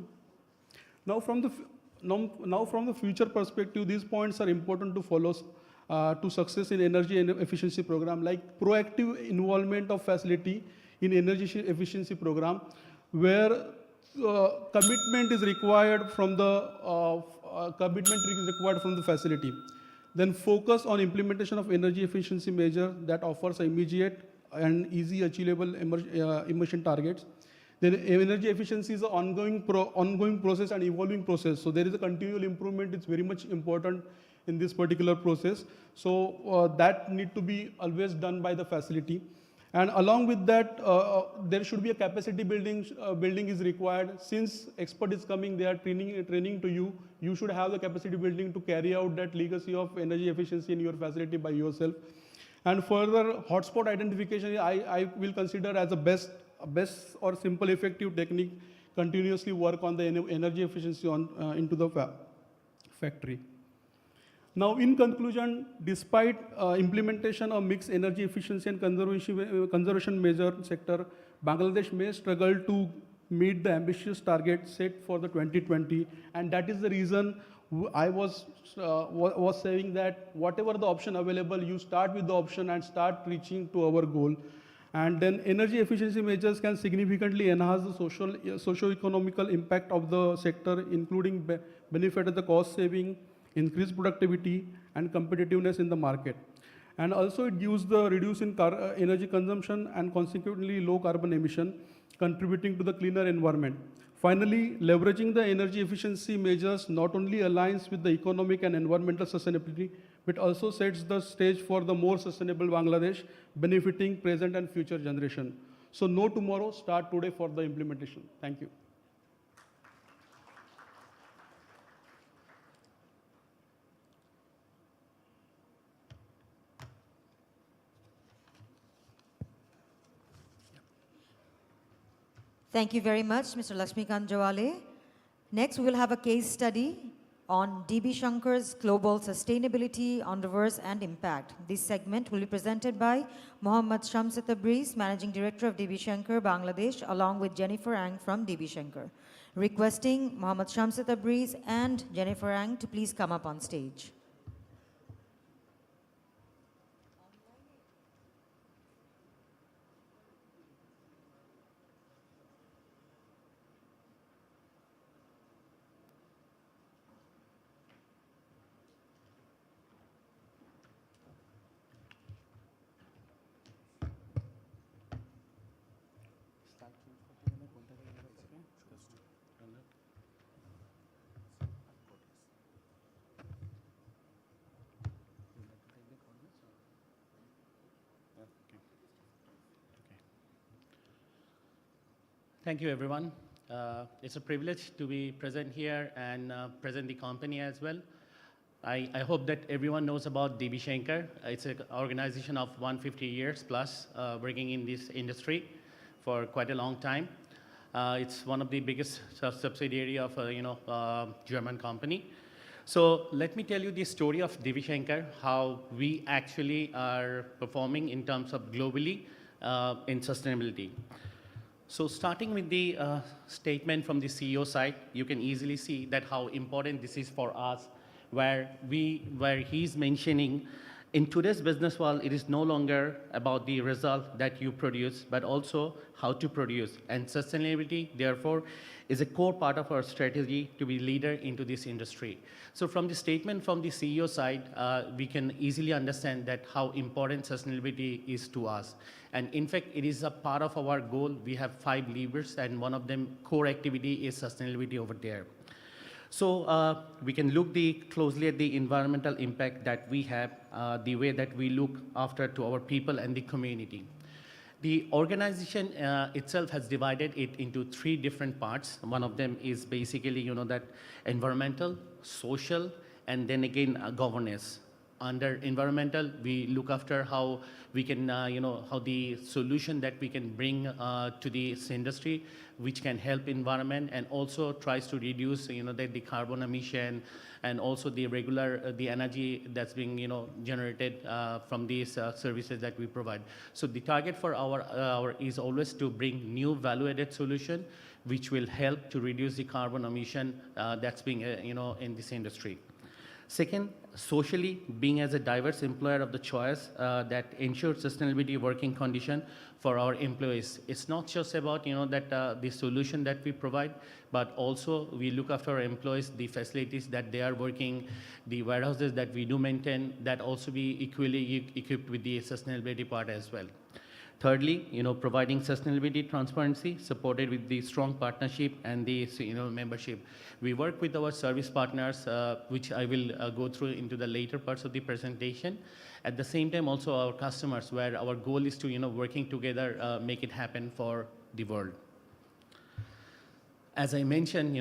these points are important to follow to success in energy and efficiency program, like proactive involvement of facility in energy efficiency program, where commitment is required from the facility. Then focus on implementation of energy efficiency measure that offers immediate and easy achievable emission targets. Then energy efficiency is an ongoing process and evolving process. So there is a continual improvement. It's very much important in this particular process. So that need to be always done by the facility. And along with that, there should be a capacity building is required. Since expert is coming, they are training to you. You should have the capacity building to carry out that legacy of energy efficiency in your facility by yourself. And further, hotspot identification, I will consider as a best or simple effective technique. Continuously work on the energy efficiency into the factory. Now, in conclusion, despite implementation of mixed energy efficiency and conservation measure sector, Bangladesh may struggle to meet the ambitious target set for the 2020, and that is the reason I was saying that whatever the option available, you start with the option and start reaching to our goal. And then energy efficiency measures can significantly enhance the socio-economical impact of the sector, including benefit of the cost saving, increased productivity and competitiveness in the market. And also it gives the reduce in energy consumption and consequently low carbon emission, contributing to the cleaner environment. Finally, leveraging the energy efficiency measures not only aligns with the economic and environmental sustainability, but also sets the stage for the more sustainable Bangladesh, benefiting present and future generation. So no tomorrow, start today for the implementation. Thank you. Thank you very much, Mr. Lakshmikant Jawale. Next, we will have a case study on DB Shankar's Global Sustainability on Reverse and Impact. This segment will be presented by Mohammad Shamsa Tabriz, Managing Director of DB Shankar, Bangladesh, along with Jennifer Ang from DB Shankar. Requesting Mohammad Shamsa Tabriz and Jennifer Ang to please come up on stage. Thank you, everyone. It's a privilege to be present here and present the company as well. I hope that everyone knows about DB Shankar. It's an organization of 150 years plus working in this industry for quite a long time. It's one of the biggest subsidiary of a German company. So let me tell you the story of DB Shankar, how we actually are performing in terms of globally in sustainability. So starting with the statement from the CEO side, you can easily see that how important this is for us, where he's mentioning in today's business world, it is no longer about the result that you produce, but also how to produce. And sustainability, therefore, is a core part of our strategy to be leader into this industry. So from the statement from the CEO side, we can easily understand that how important sustainability is to us. And in fact, it is a part of our goal. We have 5 levers, and one of them core activity is sustainability over there. So we can look closely at the environmental impact that we have, the way that we look after to our people and the community. The organization itself has divided it into 3 different parts. One of them is basically, that environmental, social, and then again governance. Under environmental, we look after how we can, how the solution that we can bring to this industry, which can help environment and also tries to reduce, the carbon emission and also the the energy that's being, generated from these services that we provide. So the target for our is always to bring new value-added solution, which will help to reduce the carbon emission that's being, in this industry. Second, socially, being as a diverse employer of the choice that ensures sustainability working condition for our employees. It's not just about, the solution that we provide, but also we look after our employees, the facilities that they are working, the warehouses that we do maintain, that also be equally equipped with the sustainability part as well. Thirdly, providing sustainability transparency supported with the strong partnership and the membership. We work with our service partners, which I will go through into the later parts of the presentation. At the same time, also our customers, where our goal is to working together, make it happen for the world. As I mentioned,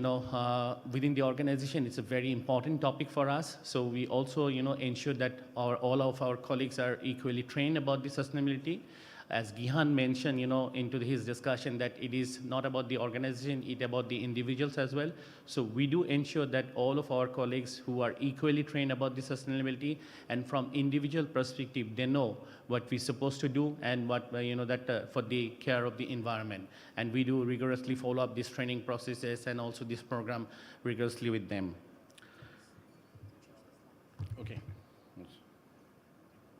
within the organization, it's a very important topic for us. So we also, ensure that all of our colleagues are equally trained about the sustainability. As Gihan mentioned, into his discussion, that it is not about the organization, it's about the individuals as well. So we do ensure that all of our colleagues who are equally trained about the sustainability and from individual perspective, they know what we're supposed to do and what, for the care of the environment. And we do rigorously follow up these training processes and also this program rigorously with them. Okay.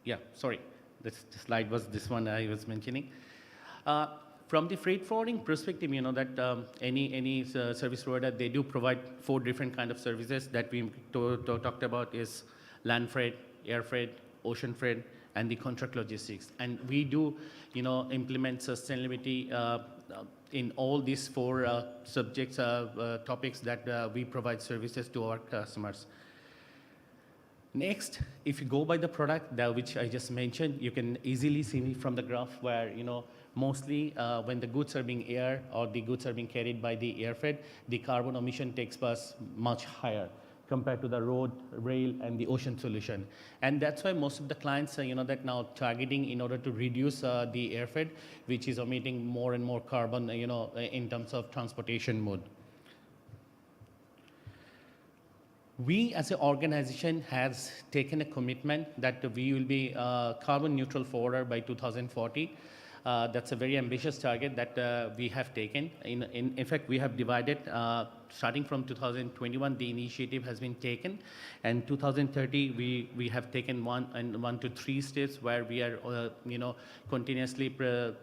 Yeah, sorry. The slide was this one I was mentioning. From the freight forwarding perspective, that any service provider, they do provide 4 different kind of services that we talked about is land freight, air freight, ocean freight, and the contract logistics. And we do, implement sustainability in all these 4 subjects, topics that we provide services to our customers. Next, if you go by the product which I just mentioned, you can easily see from the graph where, mostly when the goods are being air or the goods are being carried by the air freight, the carbon emission takes us much higher compared to the road, rail, and the ocean solution. And that's why most of the clients are, that now targeting in order to reduce the air freight, which is emitting more and more carbon, in terms of transportation mode. We as an organization has taken a commitment that we will be carbon neutral forwarder by 2040. That's a very ambitious target that we have taken. In fact, we have divided, starting from 2021, the initiative has been taken. And 2030, we have taken 1 to 3 steps where we are, continuously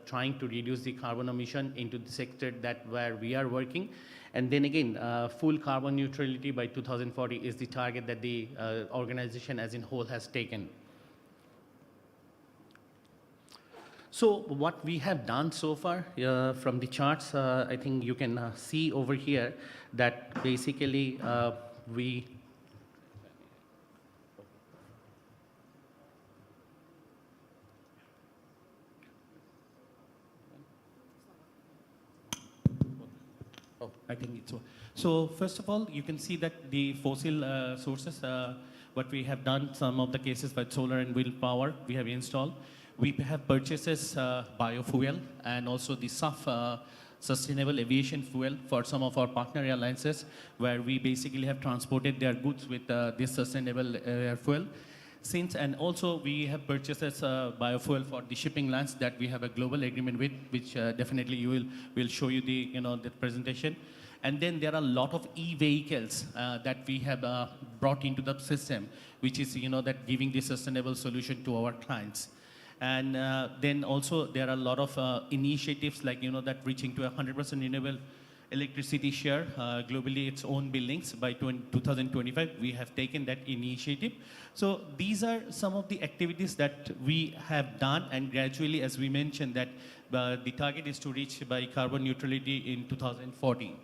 trying to reduce the carbon emission into the sector where we are working. And then again, full carbon neutrality by 2040 is the target that the organization as in whole has taken. So what we have done so far from the charts, I think you can see over here that basically we I think it's so. First of all, you can see that the fossil sources, what we have done, some of the cases with solar and wind power, we have installed. We have purchases biofuel and also the SAF, sustainable aviation fuel, for some of our partner airlines, where we basically have transported their goods with this sustainable fuel. And also we have purchases biofuel for the shipping lines that we have a global agreement with, which definitely will show you the the presentation. And then there are a lot of e-vehicles that we have brought into the system, which is that giving the sustainable solution to our clients. And then also there are a lot of initiatives like that reaching to 100% renewable electricity share globally, its own buildings by 2025. We have taken that initiative. So these are some of the activities that we have done, and gradually, as we mentioned, that the target is to reach by carbon neutrality in 2040.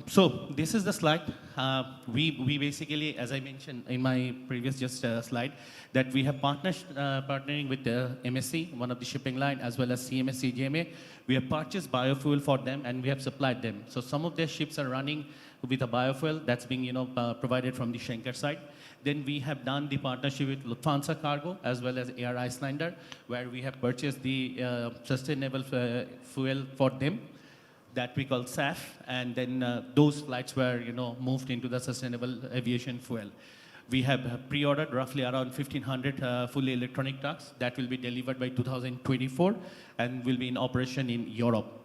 So this is the slide. We basically, as I mentioned in my previous slide, that we have partnering with the MSC, one of the shipping line, as well as CMS CGMA. We have purchased biofuel for them and we have supplied them. So some of their ships are running with a biofuel that's being provided from the Schenker side. Then we have done the partnership with Lufthansa Cargo as well as Air Islander, where we have purchased the sustainable fuel for them that we call SAF, and then those flights were moved into the sustainable aviation fuel. We have pre-ordered roughly around 1,500 fully electronic trucks that will be delivered by 2024 and will be in operation in Europe.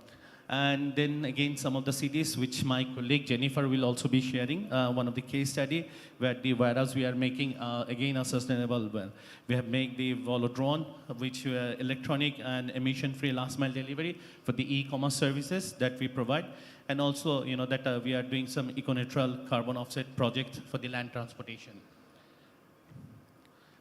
And then again, some of the cities which my colleague Jennifer will also be sharing, one of the case study where the warehouse we are making again a sustainable one. We have made the Volodrone, which electronic and emission-free last mile delivery for the e-commerce services that we provide. And also, that we are doing some eco-neutral carbon offset project for the land transportation.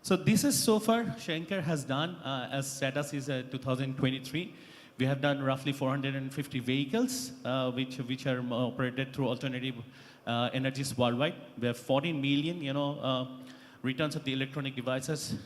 So this is so far Schenker has done, as status is 2023. We have done roughly 450 vehicles, which are operated through alternative energies worldwide. We have 14 million, returns of the electronic devices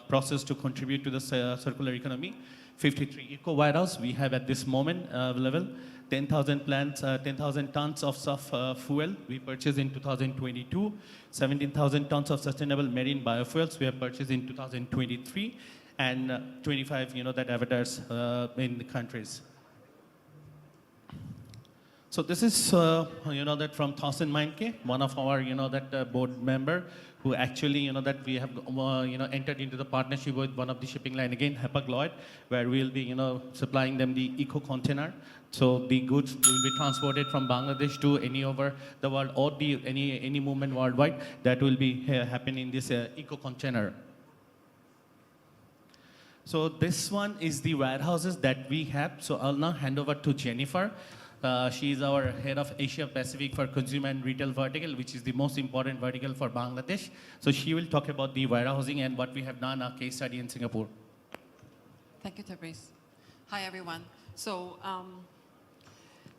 processed to contribute to the circular economy. 53 eco warehouse we have at this moment level. 10,000 plants, 10,000 tons of SAF fuel we purchased in 2022. 17,000 tons of sustainable marine biofuels we have purchased in 2023. And 25, that avatars in the countries. So this is, that from Thorsten Meinke, one of our, that board member, who actually, that we have, entered into the partnership with one of the shipping line, again, Hapag-Lloyd, where we'll be, supplying them the eco container. So the goods will be transported from Bangladesh to any over the world or any movement worldwide that will be happening in this eco container. So this one is the warehouses that we have. So I'll now hand over to Jennifer. She is our head of Asia Pacific for consumer and retail vertical, which is the most important vertical for Bangladesh. So she will talk about the warehousing and what we have done, our case study in Singapore. Thank you, Tabriz. Hi, everyone. So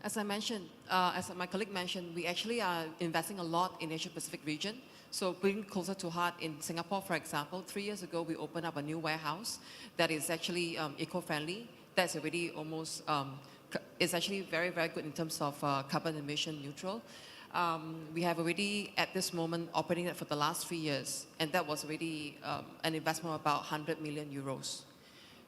as I mentioned, as my colleague mentioned, we actually are investing a lot in Asia Pacific region. So bringing closer to heart in Singapore, for example, 3 years ago, we opened up a new warehouse that is actually eco-friendly. That's already almost, it's actually very, very good in terms of carbon emission neutral. We have already, at this moment, operating it for the last 3 years, and that was already an investment of about 100 million euros.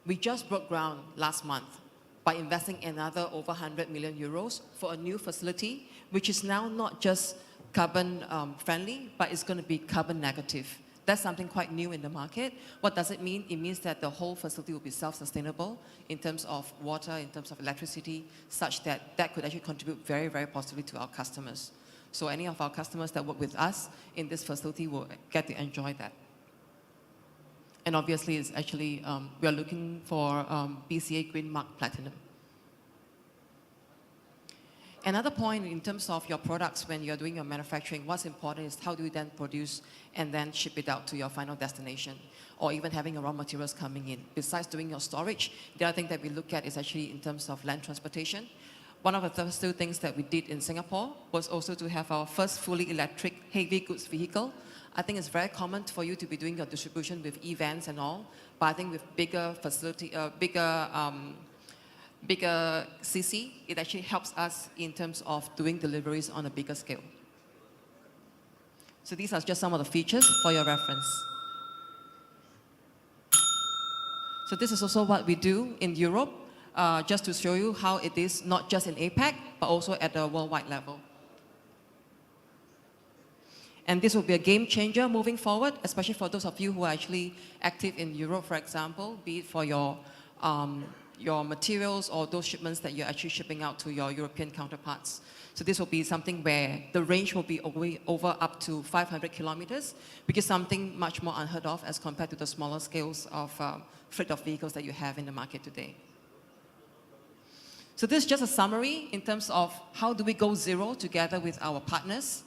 We just broke ground last month by investing another over 100 million euros for a new facility, which is now not just carbon friendly, but it's going to be carbon negative. That's something quite new in the market. What does it mean? It means that the whole facility will be self-sustainable in terms of water, in terms of electricity, such that that could actually contribute very, very positively to our customers. So any of our customers that work with us in this facility will get to enjoy that. And obviously, it's actually, we are looking for BCA Green Mark Platinum. Another point in terms of your products when you're doing your manufacturing, what's important is how do you then produce and then ship it out to your final destination, or even having your raw materials coming in. Besides doing your storage, the other thing that we look at is actually in terms of land transportation. One of the first two things that we did in Singapore was also to have our first fully electric heavy goods vehicle. I think it's very common for you to be doing your distribution with e-vans and all, but I think with bigger facility, bigger CC, it actually helps us in terms of doing deliveries on a bigger scale. So these are just some of the features for your reference. So this is also what we do in Europe, just to show you how it is not just in APAC, but also at a worldwide level. And this will be a game changer moving forward, especially for those of you who are actually active in Europe, for example, be it for your materials or those shipments that you're actually shipping out to your European counterparts. So this will be something where the range will be over up to 500 kilometers, which is something much more unheard of as compared to the smaller scales of fleet of vehicles that you have in the market today. So this is just a summary in terms of how do we go zero together with our partners.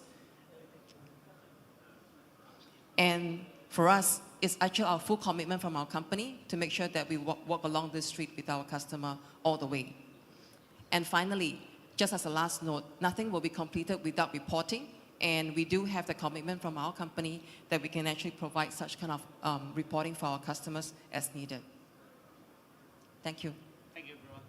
And for us, it's actually our full commitment from our company to make sure that we walk along this street with our customer all the way. And finally, just as a last note, nothing will be completed without reporting. And we do have the commitment from our company that we can actually provide such kind of reporting for our customers as needed. Thank you. Thank you, everyone.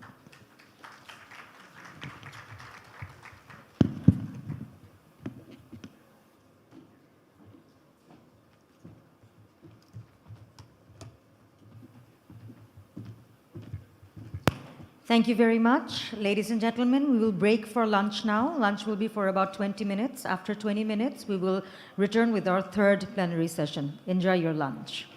Thank you very much. Ladies and gentlemen, we will break for lunch now. Lunch will be for about 20 minutes. After 20 minutes, we will return with our third plenary session. Enjoy your lunch.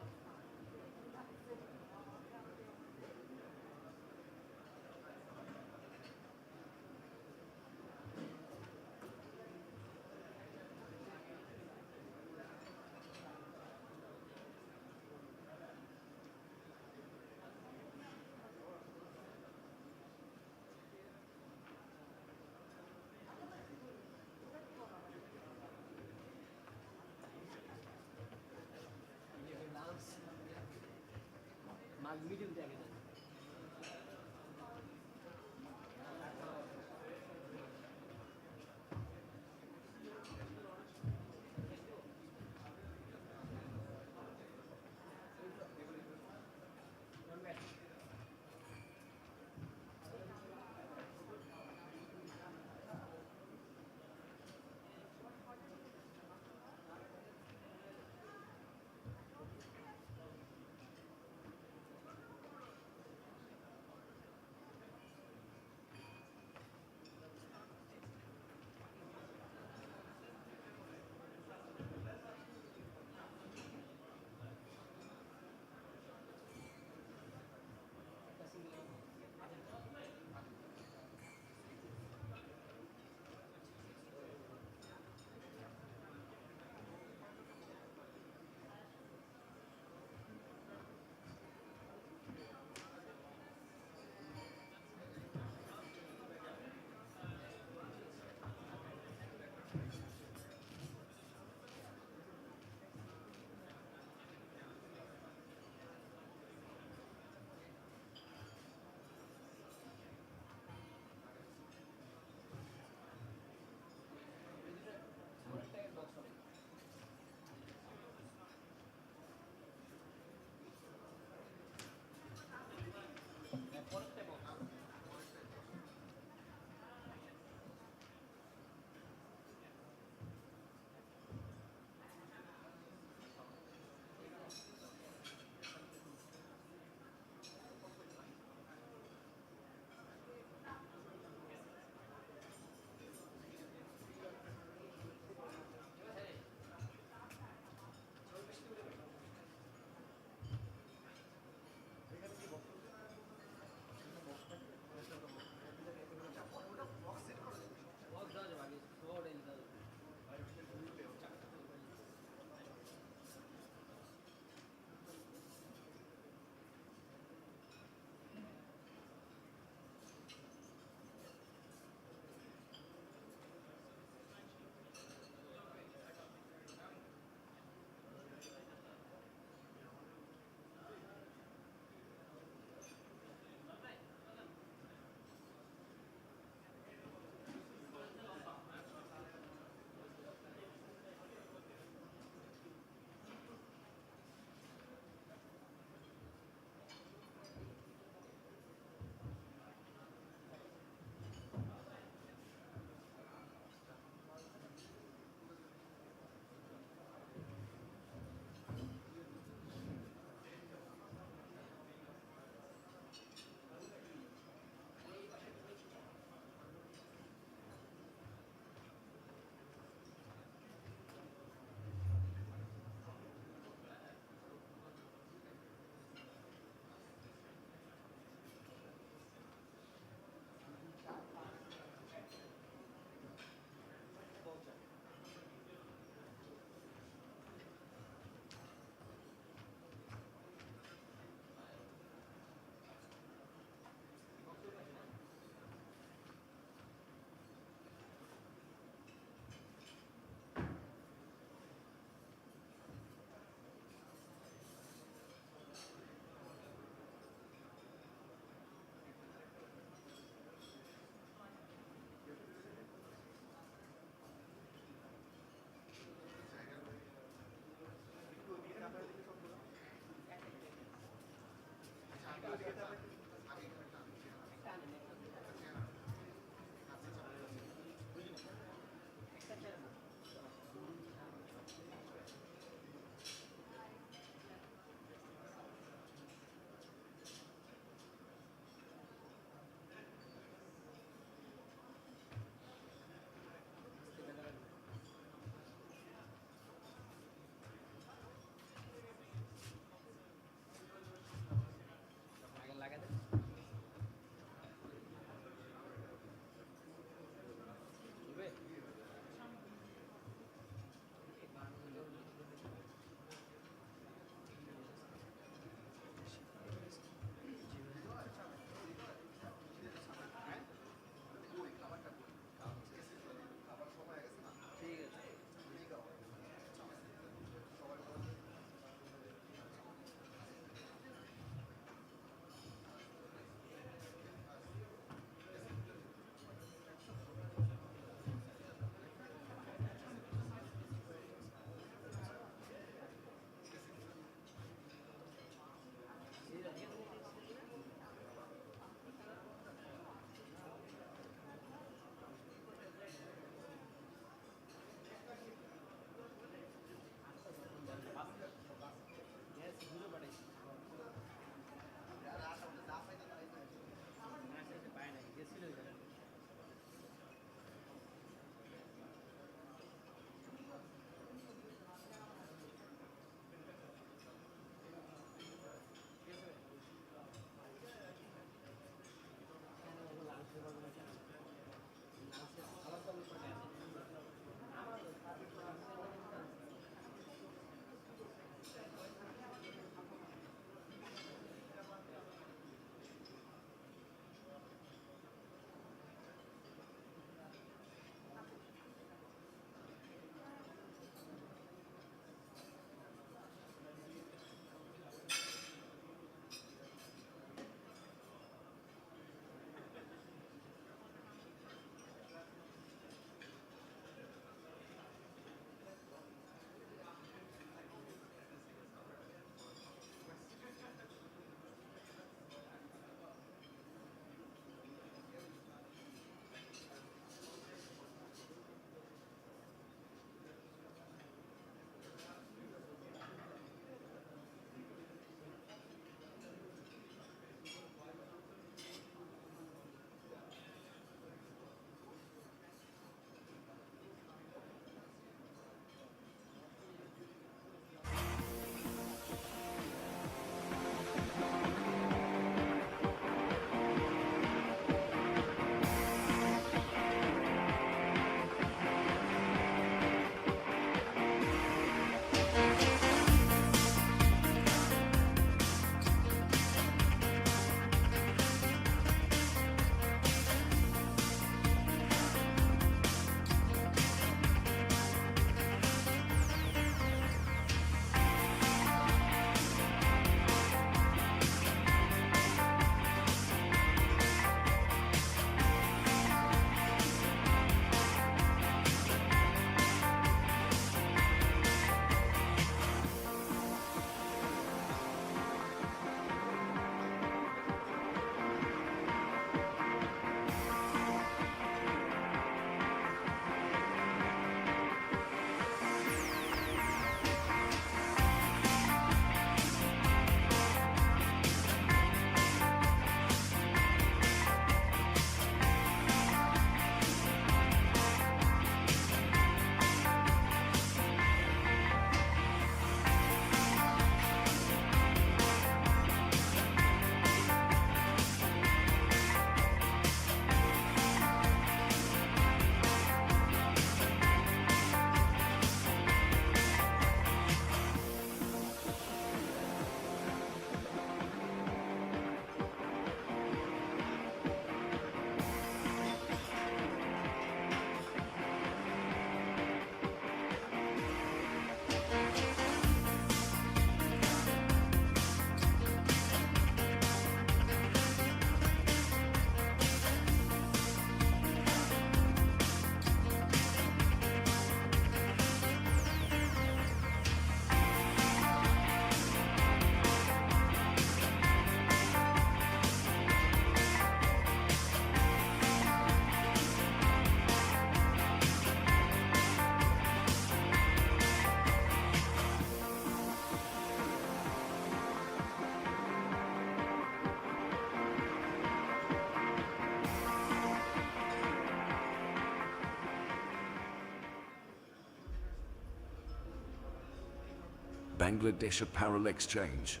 Bangladesh Apparel Exchange,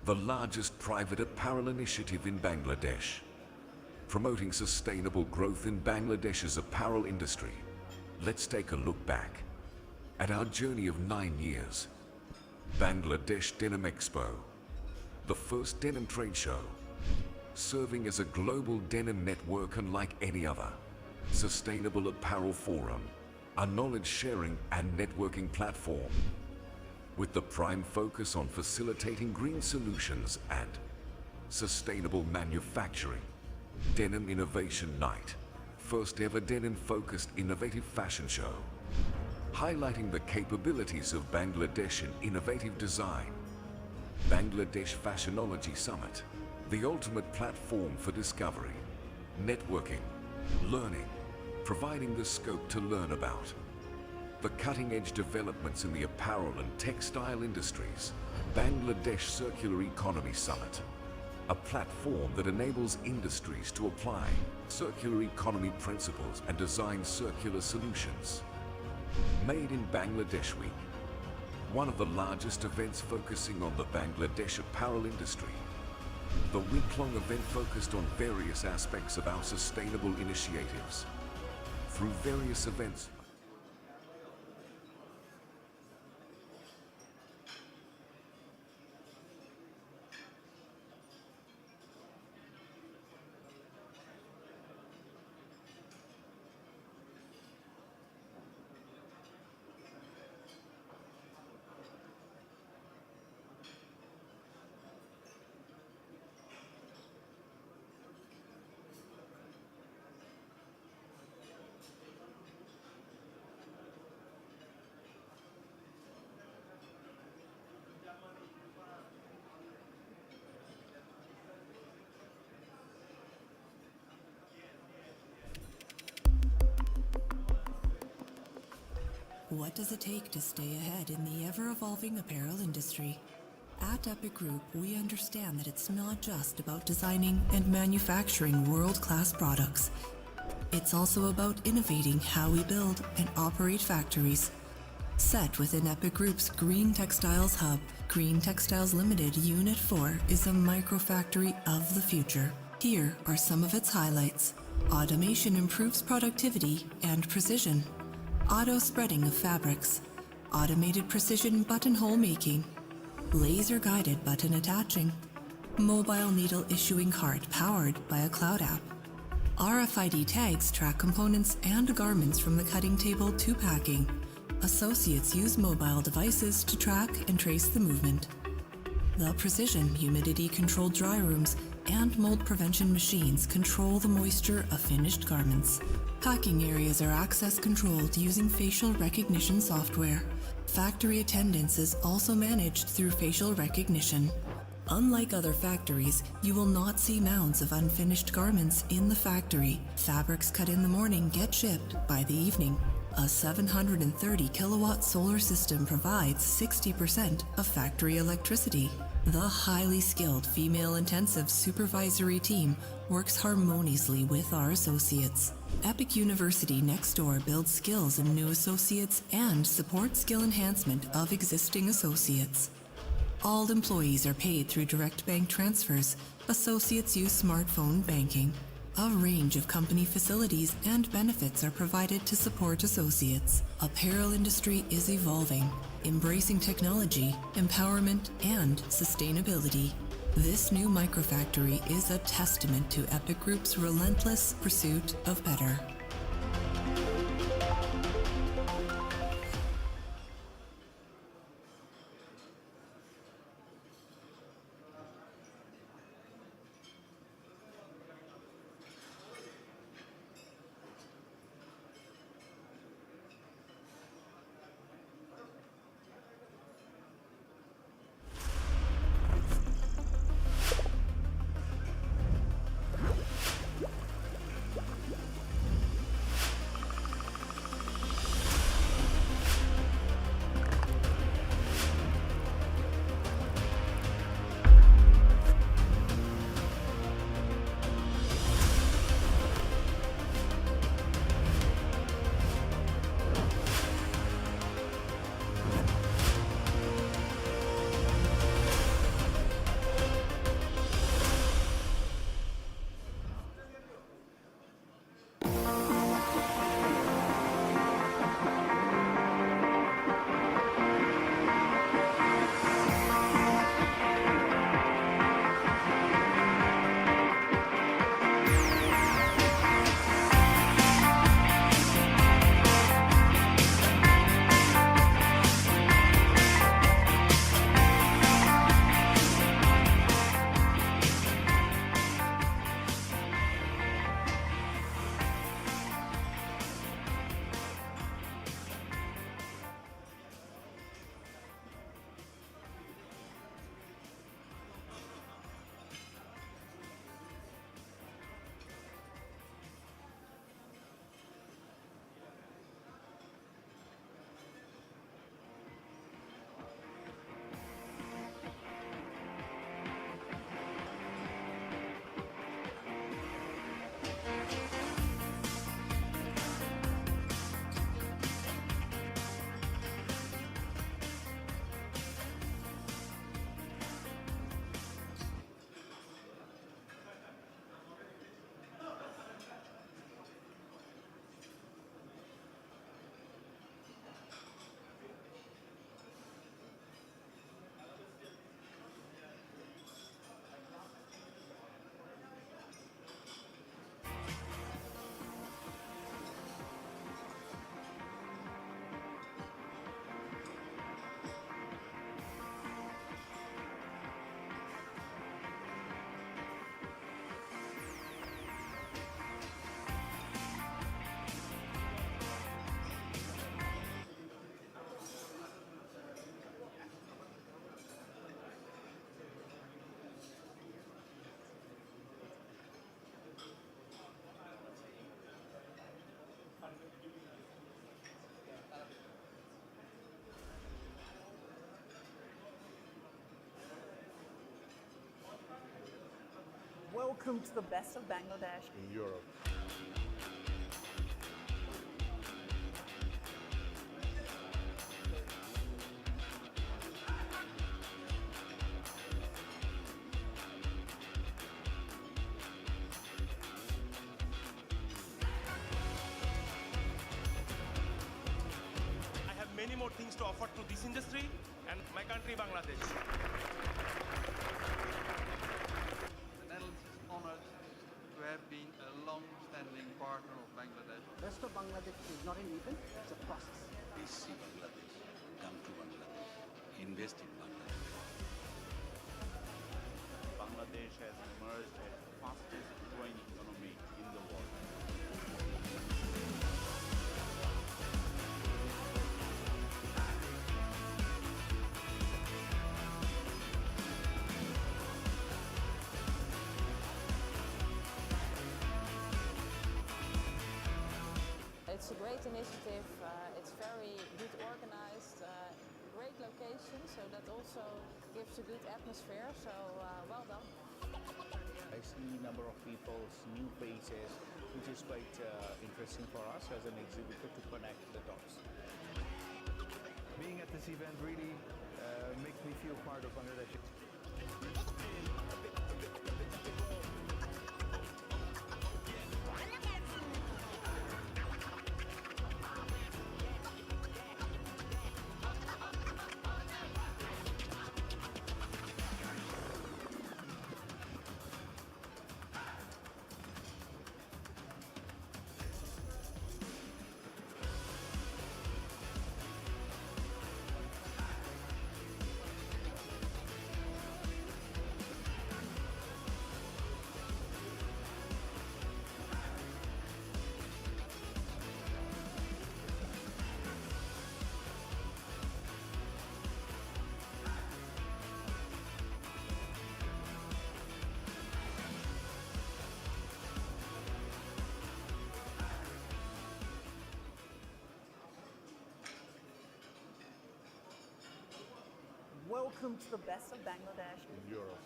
the largest private apparel initiative in Bangladesh, promoting sustainable growth in Bangladesh's apparel industry. Let's take a look back at our journey of 9 years. Bangladesh Denim Expo, the first denim trade show, serving as a global denim network unlike any other. Sustainable Apparel Forum, a knowledge-sharing and networking platform with the prime focus on facilitating green solutions and sustainable manufacturing. Denim Innovation Night, first ever denim-focused innovative fashion show, highlighting the capabilities of Bangladesh in innovative design. Bangladesh Fashionology Summit, the ultimate platform for discovery, networking, learning, providing the scope to learn about the cutting-edge developments in the apparel and textile industries. Bangladesh Circular Economy Summit, a platform that enables industries to apply circular economy principles and design circular solutions. Made in Bangladesh Week, one of the largest events focusing on the Bangladesh apparel industry. The week-long event focused on various aspects of our sustainable initiatives. Through various events, What does it take to stay ahead in the ever-evolving apparel industry? At Epic Group, we understand that it's not just about designing and manufacturing world-class products. It's also about innovating how we build and operate factories. Set within Epic Group's Green Textiles Hub, Green Textiles Limited Unit 4 is a microfactory of the future. Here are some of its highlights. Automation improves productivity and precision. Auto spreading of fabrics, automated precision buttonhole making, laser guided button attaching, mobile needle issuing cart powered by a cloud app. RFID tags track components and garments from the cutting table to packing. Associates use mobile devices to track and trace the movement. The precision humidity controlled dry rooms and mold prevention machines control the moisture of finished garments. Packing areas are access controlled using facial recognition software. Factory attendance is also managed through facial recognition. Unlike other factories, you will not see mounds of unfinished garments in the factory. Fabrics cut in the morning get shipped by the evening. A 730 kilowatt solar system provides 60% of factory electricity. The highly skilled female-intensive supervisory team works harmoniously with our associates. Epic University next door builds skills in new associates and supports skill enhancement of existing associates. All employees are paid through direct bank transfers. Associates use smartphone banking. A range of company facilities and benefits are provided to support associates. Apparel industry is evolving, embracing technology, empowerment, and sustainability. This new microfactory is a testament to Epic Group's relentless pursuit of better. Welcome to the best of Bangladesh. In Europe. I have many more things to offer to this industry and my country, Bangladesh. The Netherlands is honored to have been a long-standing partner of Bangladesh. Rest of Bangladesh is not an event, it's a process. Please see Bangladesh, come to Bangladesh, invest in Bangladesh. Bangladesh has emerged as the fastest growing economy in the world. It's a great initiative, it's very good organized, great location, so that also gives a good atmosphere, so well done. I see a number of people's new faces, which is quite interesting for us as an exhibitor to connect the dots. Being at this event really makes me feel part of Bangladesh. Welcome to the best of Bangladesh. In Europe.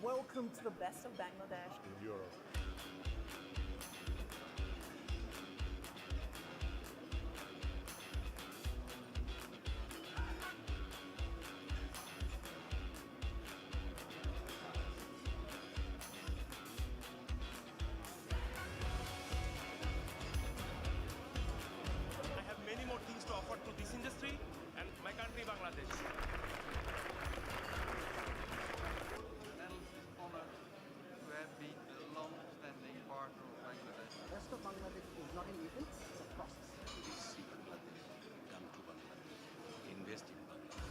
Welcome to the best of Bangladesh. In Europe. I have many more things to offer to this industry and my country, Bangladesh. The Netherlands is honored to have been a long-standing partner of Bangladesh. Rest of Bangladesh is not an event, it's a process. Please see Bangladesh, come to Bangladesh, invest in Bangladesh.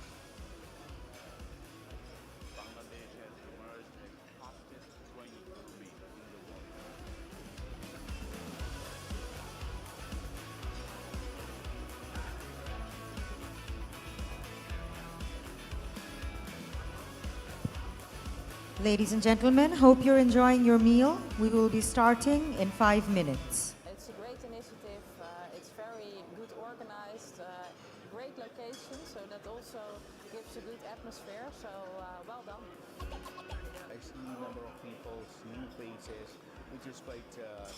Bangladesh has emerged as the fastest growing economy in the world. Ladies and gentlemen, hope you're enjoying your meal. We will be starting in 5 minutes. It's a great initiative, it's very good organized, great location, so that also gives a good atmosphere, so well done. I see a number of people's new faces, which is quite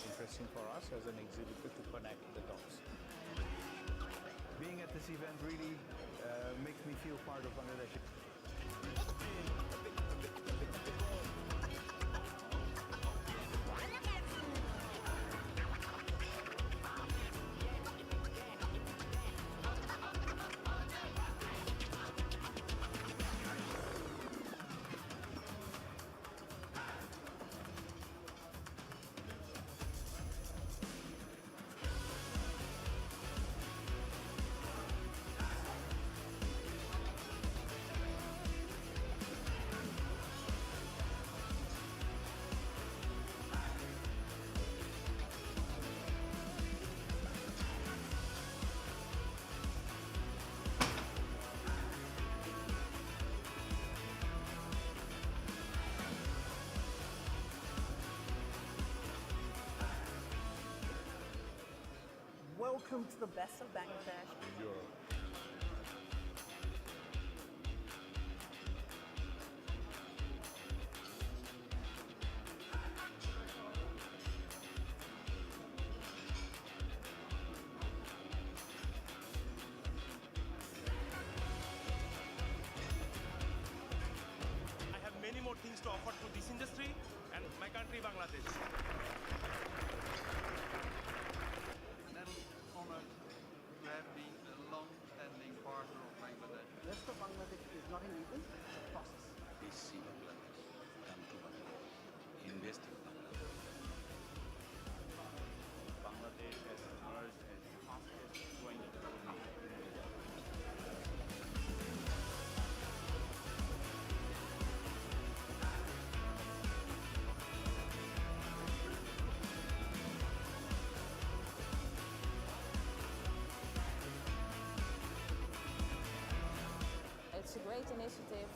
interesting for us as an exhibitor to connect the dots. Being at this event really makes me feel part of Bangladesh. Welcome to the best of Bangladesh. In Europe. I have many more things to offer to this industry and my country, Bangladesh. And I'm honored to have been a long-standing partner of Bangladesh. Rest of Bangladesh is not an event, it's a process. Please see Bangladesh, come to Bangladesh, invest in Bangladesh. Bangladesh has emerged as the fastest growing economy in the world. It's a great initiative,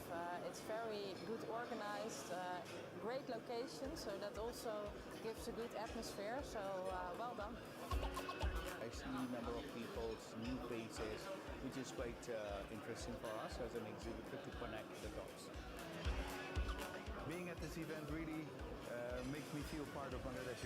it's very good organized, great location, so that also gives a good atmosphere, so well done. I see a number of people's new faces, which is quite interesting for us as an exhibitor to connect the dots. Being at this event really makes me feel part of Bangladesh.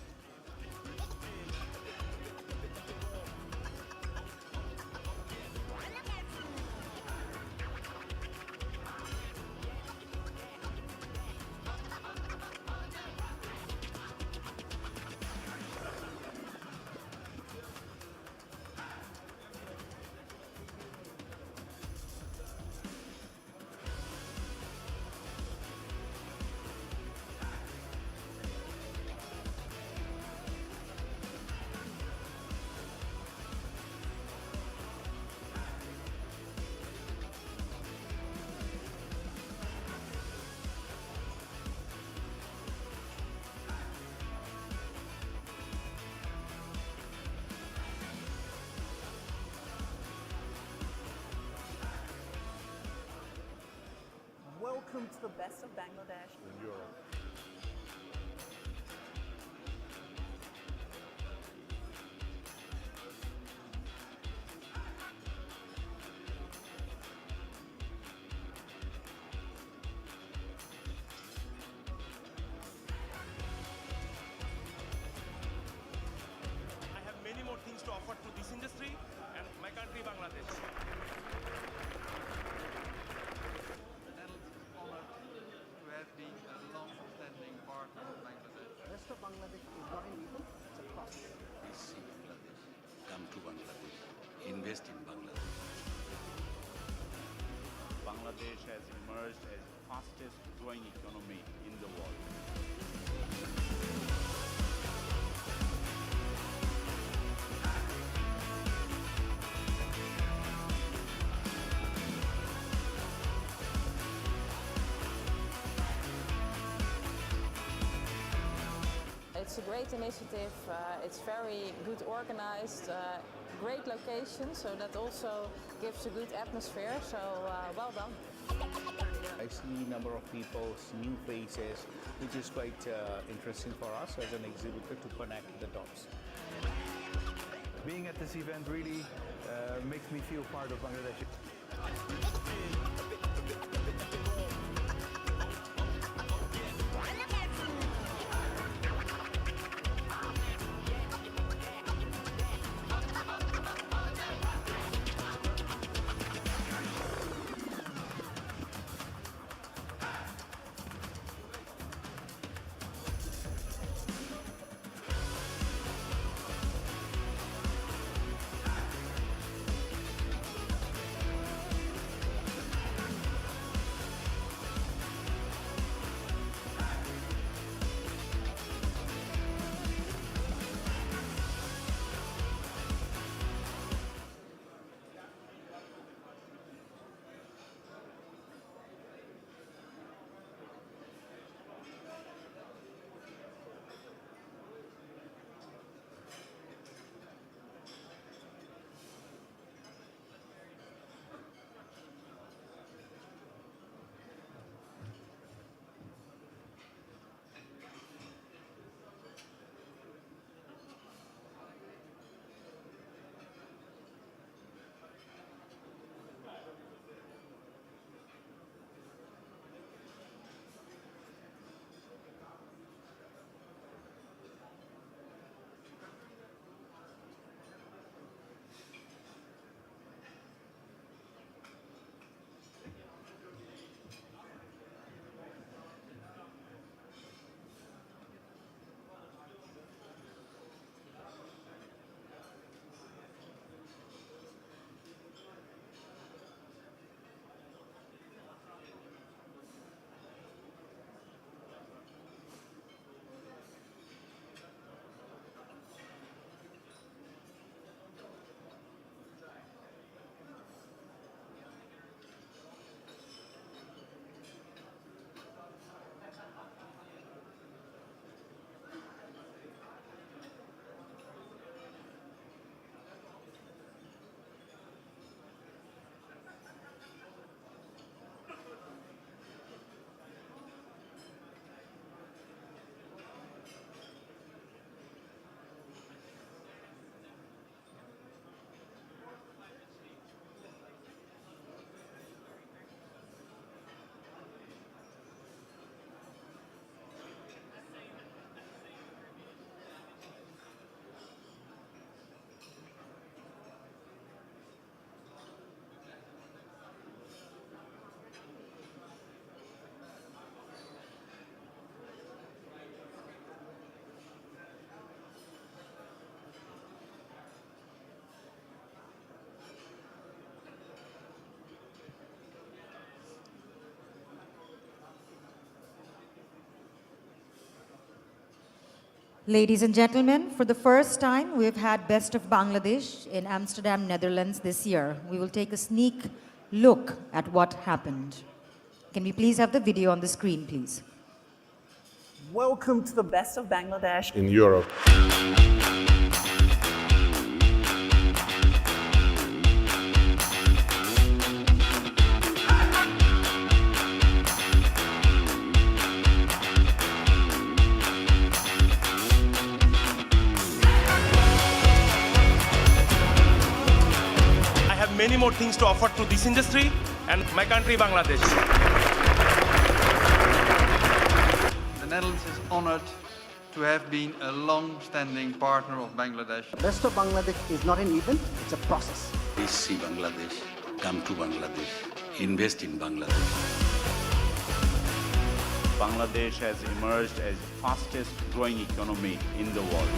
Welcome to the best of Bangladesh. In Europe. I have many more things to offer to this industry and my country, Bangladesh. And I'm honored to have been a long-standing partner of Bangladesh. Rest of Bangladesh is not an event, it's a process. Please see Bangladesh, come to Bangladesh, invest in Bangladesh. Bangladesh has emerged as the fastest growing economy in the world. It's a great initiative, it's very good organized, great location, so that also gives a good atmosphere, so well done. I see a number of people's new faces, which is quite interesting for us as an exhibitor to connect the dots. Being at this event really makes me feel part of Bangladesh. Ladies and gentlemen, for the first time, we've had Best of Bangladesh in Amsterdam, Netherlands this year. We will take a sneak look at what happened. Can we please have the video on the screen, please? Welcome to the Best of Bangladesh in Europe. I have many more things to offer to this industry and my country, Bangladesh. The Netherlands is honored to have been a long-standing partner of Bangladesh. Best of Bangladesh is not an event, it's a process. Please see Bangladesh, come to Bangladesh, invest in Bangladesh. Bangladesh has emerged as the fastest growing economy in the world.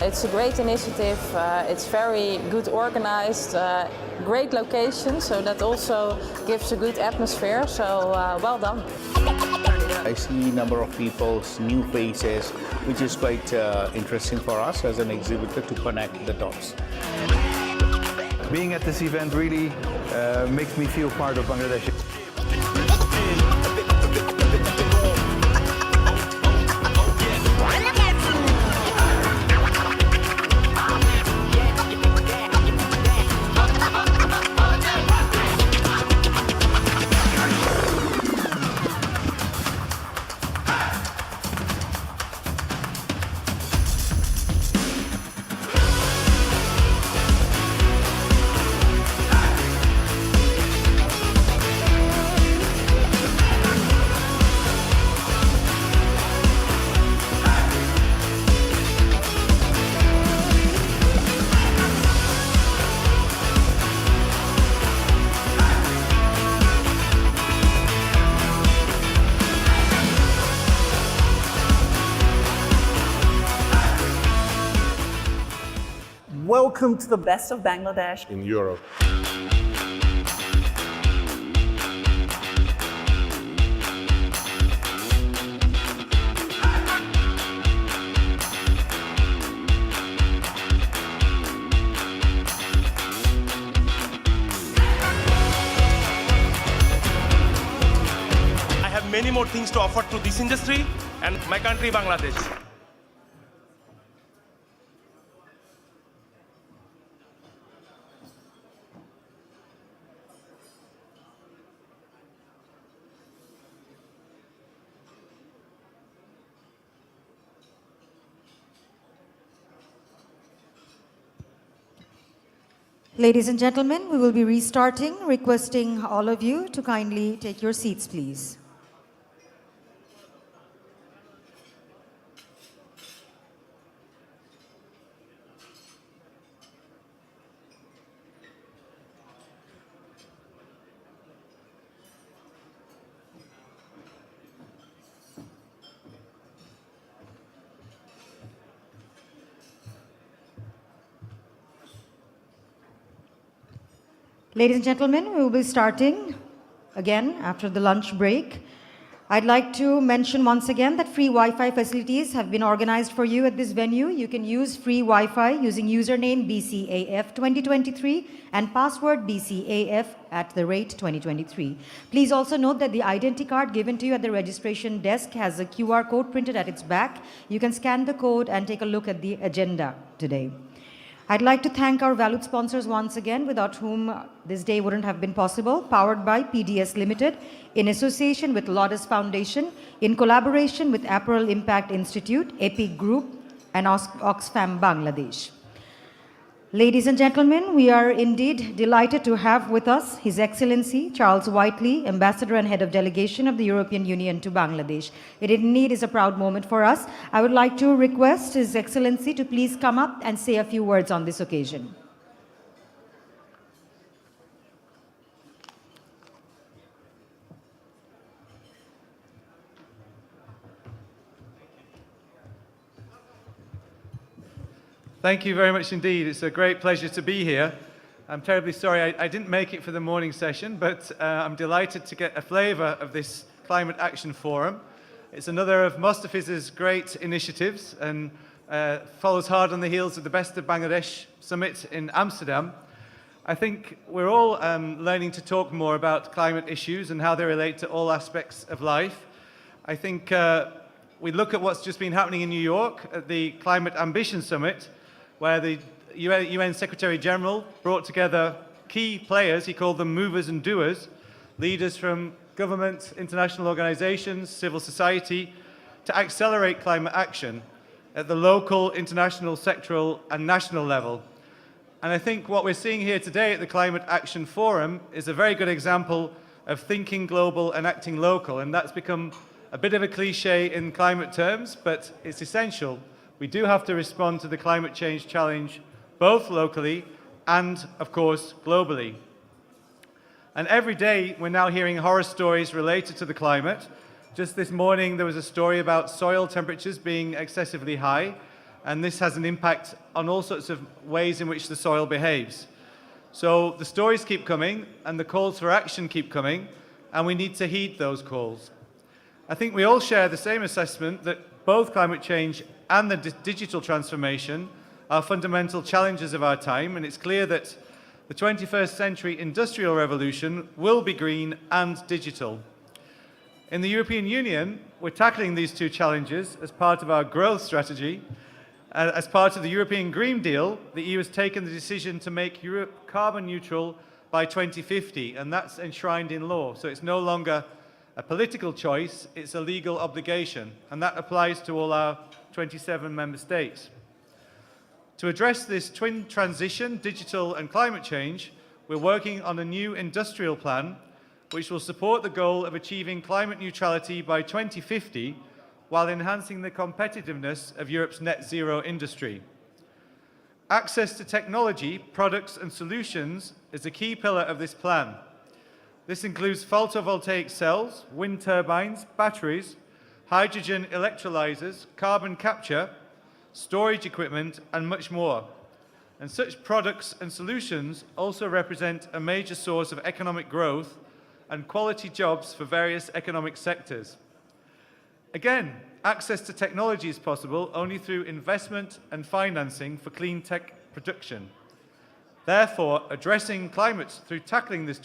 It's a great initiative, it's very good organized, great location, so that also gives a good atmosphere, so well done. I see a number of people's new faces, which is quite interesting for us as an exhibitor to connect the dots. Being at this event really makes me feel part of Bangladesh. Welcome to the Best of Bangladesh in Europe. I have many more things to offer to this industry and my country, Bangladesh. Ladies and gentlemen, we will be restarting, requesting all of you to kindly take your seats, please. Ladies and gentlemen, we will be starting again after the lunch break. I'd like to mention once again that free Wi-Fi facilities have been organized for you at this venue. You can use free Wi-Fi using username BCAF2023 and password BCAF@2023. Please also note that the identity card given to you at the registration desk has a QR code printed at its back. You can scan the code and take a look at the agenda today. I'd like to thank our valued sponsors once again, without whom this day wouldn't have been possible. Powered by PDS Limited, in association with Lotus Foundation, in collaboration with Apparel Impact Institute, Epic Group, and Oxfam Bangladesh. Ladies and gentlemen, we are indeed delighted to have with us His Excellency Charles Whiteley, Ambassador and Head of Delegation of the European Union to Bangladesh. It indeed is a proud moment for us. I would like to request His Excellency to please come up and say a few words on this occasion. Thank you very much indeed. It's a great pleasure to be here. I'm terribly sorry I didn't make it for the morning session, but I'm delighted to get a flavour of this Climate Action Forum. It's another of Mostafiz's great initiatives and follows hard on the heels of the Best of Bangladesh Summit in Amsterdam. I think we're all learning to talk more about climate issues and how they relate to all aspects of life. I think we look at what's just been happening in New York at the Climate Ambition Summit, where the UN Secretary General brought together key players, he called them movers and doers, leaders from government, international organizations, civil society, to accelerate climate action at the local, international, sectoral and national level. And I think what we're seeing here today at the Climate Action Forum is a very good example of thinking global and acting local, and that's become a bit of a cliche in climate terms, but it's essential. We do have to respond to the climate change challenge both locally and, of course, globally. And every day we're now hearing horror stories related to the climate. Just this morning there was a story about soil temperatures being excessively high, and this has an impact on all sorts of ways in which the soil behaves. So the stories keep coming and the calls for action keep coming, and we need to heed those calls. I think we all share the same assessment that both climate change and the digital transformation are fundamental challenges of our time, and it's clear that the 21st century industrial revolution will be green and digital. In the European Union, we're tackling these two challenges as part of our growth strategy. As part of the European Green Deal, the EU has taken the decision to make Europe carbon neutral by 2050, and that's enshrined in law. So it's no longer a political choice, it's a legal obligation, and that applies to all our 27 member states. To address this twin transition, digital and climate change, we're working on a new industrial plan which will support the goal of achieving climate neutrality by 2050 while enhancing the competitiveness of Europe's net zero industry. Access to technology, products and solutions is a key pillar of this plan. This includes photovoltaic cells, wind turbines, batteries, hydrogen electrolyzers, carbon capture, storage equipment and much more. And such products and solutions also represent a major source of economic growth and quality jobs for various economic sectors. Again, access to technology is possible only through investment and financing for clean tech production. Therefore, addressing climate through tackling this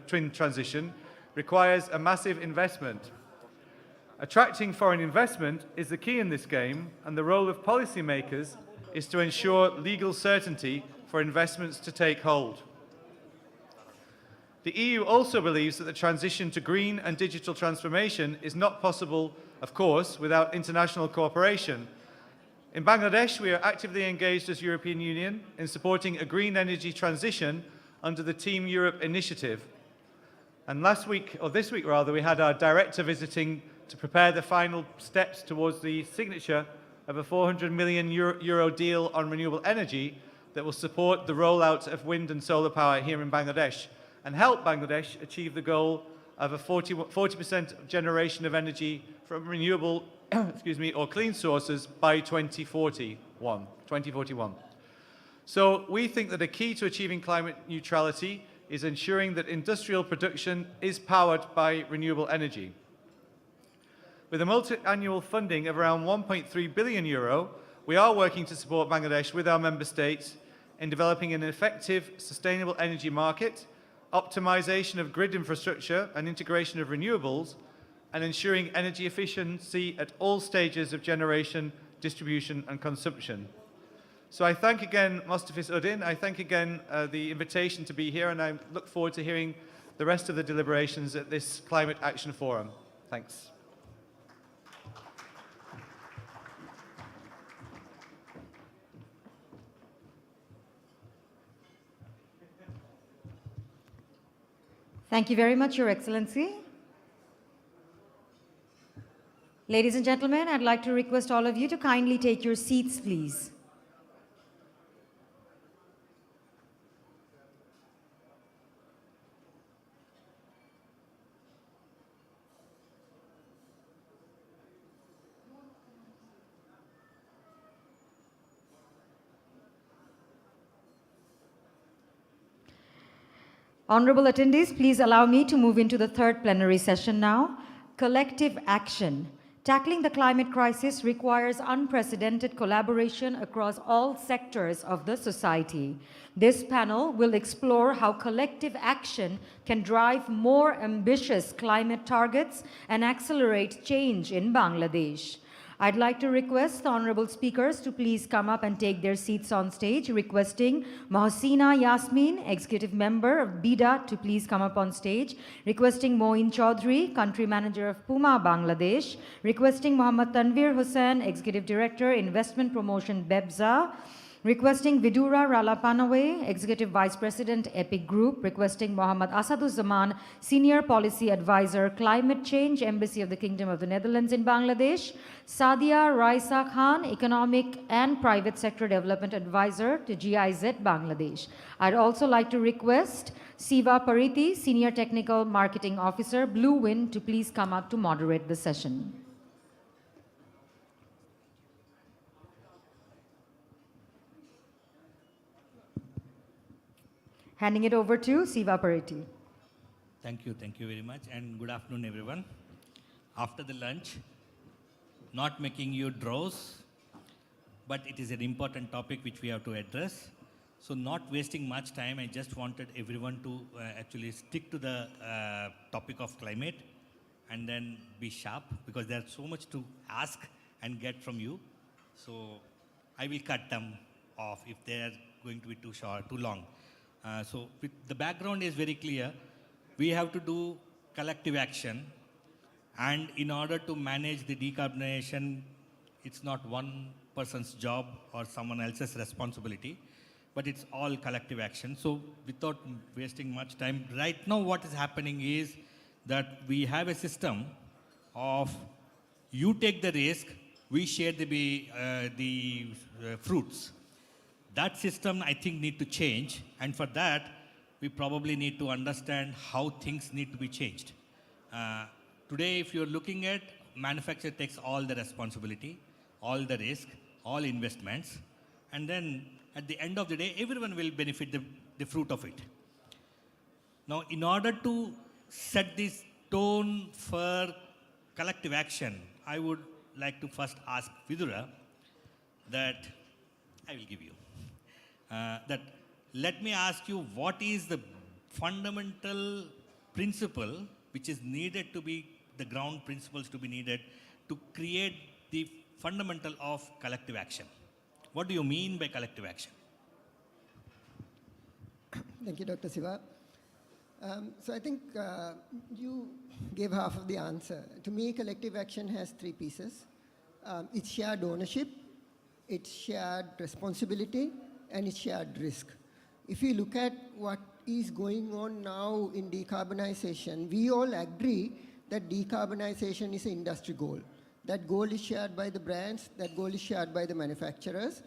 twin transition requires a massive investment. Attracting foreign investment is the key in this game, and the role of policymakers is to ensure legal certainty for investments to take hold. The EU also believes that the transition to green and digital transformation is not possible, of course, without international cooperation. In Bangladesh, we are actively engaged as European Union in supporting a green energy transition under the Team Europe initiative. And this week, we had our director visiting to prepare the final steps towards the signature of a 400 million euro deal on renewable energy that will support the rollout of wind and solar power here in Bangladesh and help Bangladesh achieve the goal of a 40% generation of energy from renewable or clean sources by 2041. So we think that a key to achieving climate neutrality is ensuring that industrial production is powered by renewable energy. With a multi-annual funding of around 1.3 billion euro, we are working to support Bangladesh with our member states in developing an effective, sustainable energy market, optimization of grid infrastructure and integration of renewables, and ensuring energy efficiency at all stages of generation, distribution and consumption. So I thank again Mostafiz Uddin, I thank again the invitation to be here, and I look forward to hearing the rest of the deliberations at this Climate Action Forum. Thanks. Thank you very much, Your Excellency. Ladies and gentlemen, I'd like to request all of you to kindly take your seats, please. Honorable attendees, please allow me to move into the third plenary session now. Collective action. Tackling the climate crisis requires unprecedented collaboration across all sectors of the society. This panel will explore how collective action can drive more ambitious climate targets and accelerate change in Bangladesh. I'd like to request the honorable speakers to please come up and take their seats on stage, requesting Mohsina Yasmin, Executive Member of BIDA, to please come up on stage, requesting Moin Chaudhry, Country Manager of Puma, Bangladesh, requesting Mohammad Tanvir Hussain, Executive Director, Investment Promotion, BEBZA, requesting Vidura Ralapanawe, Executive Vice President, EPIC Group, requesting Mohammad Asaduzzaman, Senior Policy Advisor, Climate Change, Embassy of the Kingdom of the Netherlands in Bangladesh, Sadia Raisa Khan, Economic and Private Sector Development Advisor to GIZ, Bangladesh. I'd also like to request Siva Pariti, Senior Technical Marketing Officer, Blue Wind, to please come up to moderate the session. Handing it over to Siva Pariti. Thank you very much, and good afternoon, everyone. After the lunch, not making you drowse, but it is an important topic which we have to address. So not wasting much time, I just wanted everyone to actually stick to the topic of climate and then be sharp, because there's so much to ask and get from you. So I will cut them off if they are going to be too short, too long. So the background is very clear. We have to do collective action, and in order to manage the decarbonization, it's not one person's job or someone else's responsibility, but it's all collective action. So without wasting much time, right now what is happening is that we have a system of you take the risk, we share the fruits. That system, I think, need to change, and for that, we probably need to understand how things need to be changed. Today, if you're looking at, manufacturer takes all the responsibility, all the risk, all investments, and then at the end of the day, everyone will benefit the fruit of it. Now, in order to set this tone for collective action, I would like to first ask Vidura that I will give you. Let me ask you, what is the fundamental principle which is needed to be, the ground principles to be needed to create the fundamental of collective action? What do you mean by collective action? Thank you, Dr. Siva. So I think you gave half of the answer. To me, collective action has three pieces. It's shared ownership, it's shared responsibility, and it's shared risk. If you look at what is going on now in decarbonization, we all agree that decarbonization is an industry goal. That goal is shared by the brands, that goal is shared by the manufacturers.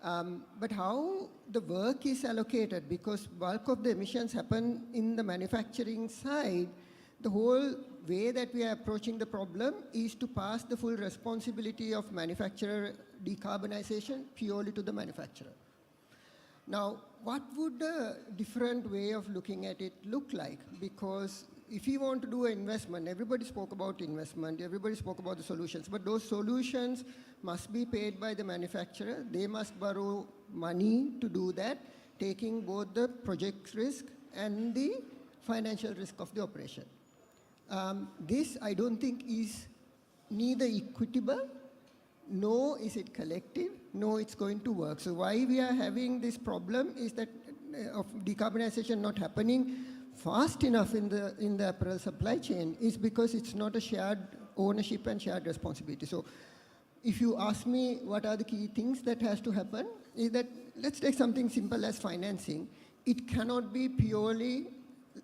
But how the work is allocated, because bulk of the emissions happen in the manufacturing side, the whole way that we are approaching the problem is to pass the full responsibility of manufacturer decarbonization purely to the manufacturer. Now, what would a different way of looking at it look like? Because if you want to do an investment, everybody spoke about investment, everybody spoke about the solutions, but those solutions must be paid by the manufacturer. They must borrow money to do that, taking both the project risk and the financial risk of the operation. This, I don't think, is neither equitable, nor is it collective, no, it's going to work. So why we are having this problem is that of decarbonization not happening fast enough in the apparel supply chain is because it's not a shared ownership and shared responsibility. So if you ask me what are the key things that has to happen, is that let's take something simple as financing. It cannot be purely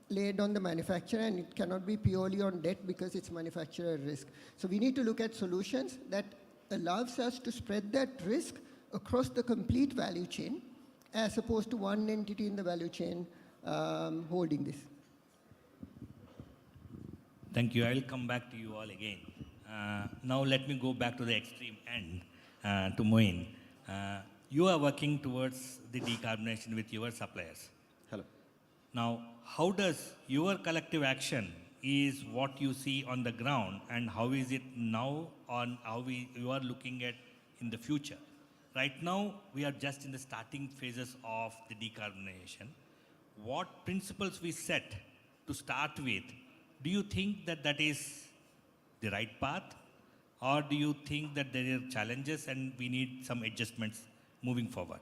laid on the manufacturer, and it cannot be purely on debt because it's manufacturer risk. So we need to look at solutions that allows us to spread that risk across the complete value chain, as opposed to one entity in the value chain holding this. Thank you. I will come back to you all again. Now let me go back to the extreme end, to Moin. You are working towards the decarbonization with your suppliers. Hello. Now, how does your collective action is what you see on the ground, and how is it now on how you are looking at in the future? Right now, we are just in the starting phases of the decarbonization. What principles we set to start with, do you think that that is the right path? Or do you think that there are challenges and we need some adjustments moving forward?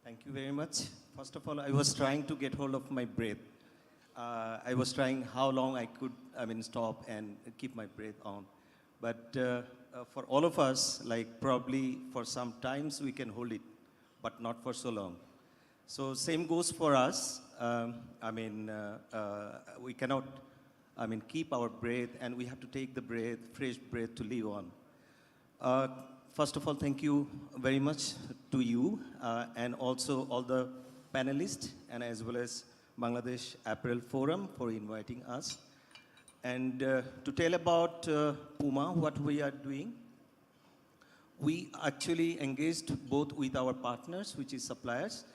Thank you very much. First of all, I was trying to get hold of my breath. I was trying how long I could, stop and keep my breath on. But for all of us, like probably for some times we can hold it, but not for so long. So same goes for us. We cannot, keep our breath, and we have to take the breath, fresh breath to live on. First of all, thank you very much to you and also all the panelists and as well as Bangladesh Apparel Forum for inviting us. And to tell about Puma, what we are doing, we actually engaged both with our partners, which is suppliers,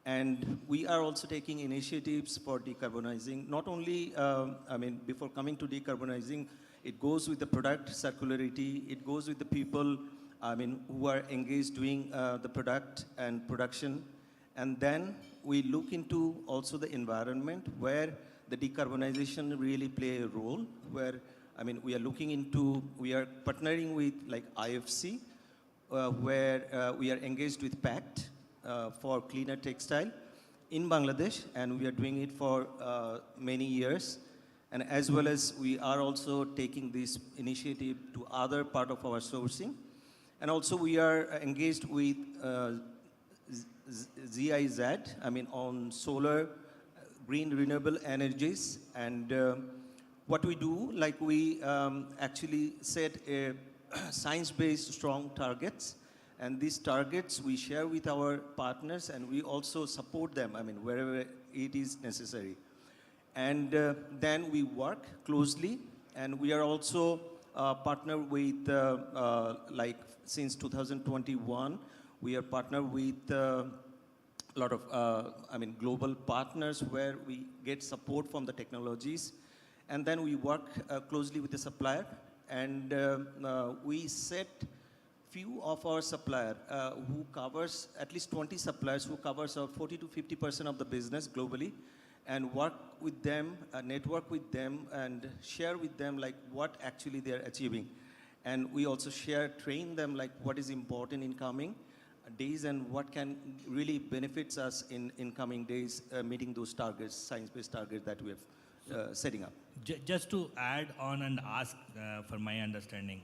and we are also taking initiatives for decarbonizing. Not only, before coming to decarbonizing, it goes with the product circularity, it goes with the people who are engaged doing the product and production. And then we look into also the environment where the decarbonization really play a role, where we are looking into, we are partnering with like IFC, where we are engaged with PACT for cleaner textile in Bangladesh, and we are doing it for many years. And as well as we are also taking this initiative to other part of our sourcing. And also we are engaged with GIZ, on solar, green renewable energies. And what we do, like we actually set a science-based strong targets. And these targets we share with our partners, and we also support them, wherever it is necessary. And then we work closely, and we are also partner with, like since 2021, we are partner with a lot of, global partners where we get support from the technologies. And then we work closely with the supplier, and we set few of our supplier who covers, at least 20 suppliers who covers 40 to 50% of the business globally, and work with them, network with them, and share with them like what actually they are achieving. And we also train them like what is important in coming days and what can really benefits us in coming days, meeting those targets, science-based targets that we have setting up. Just to add on and ask for my understanding,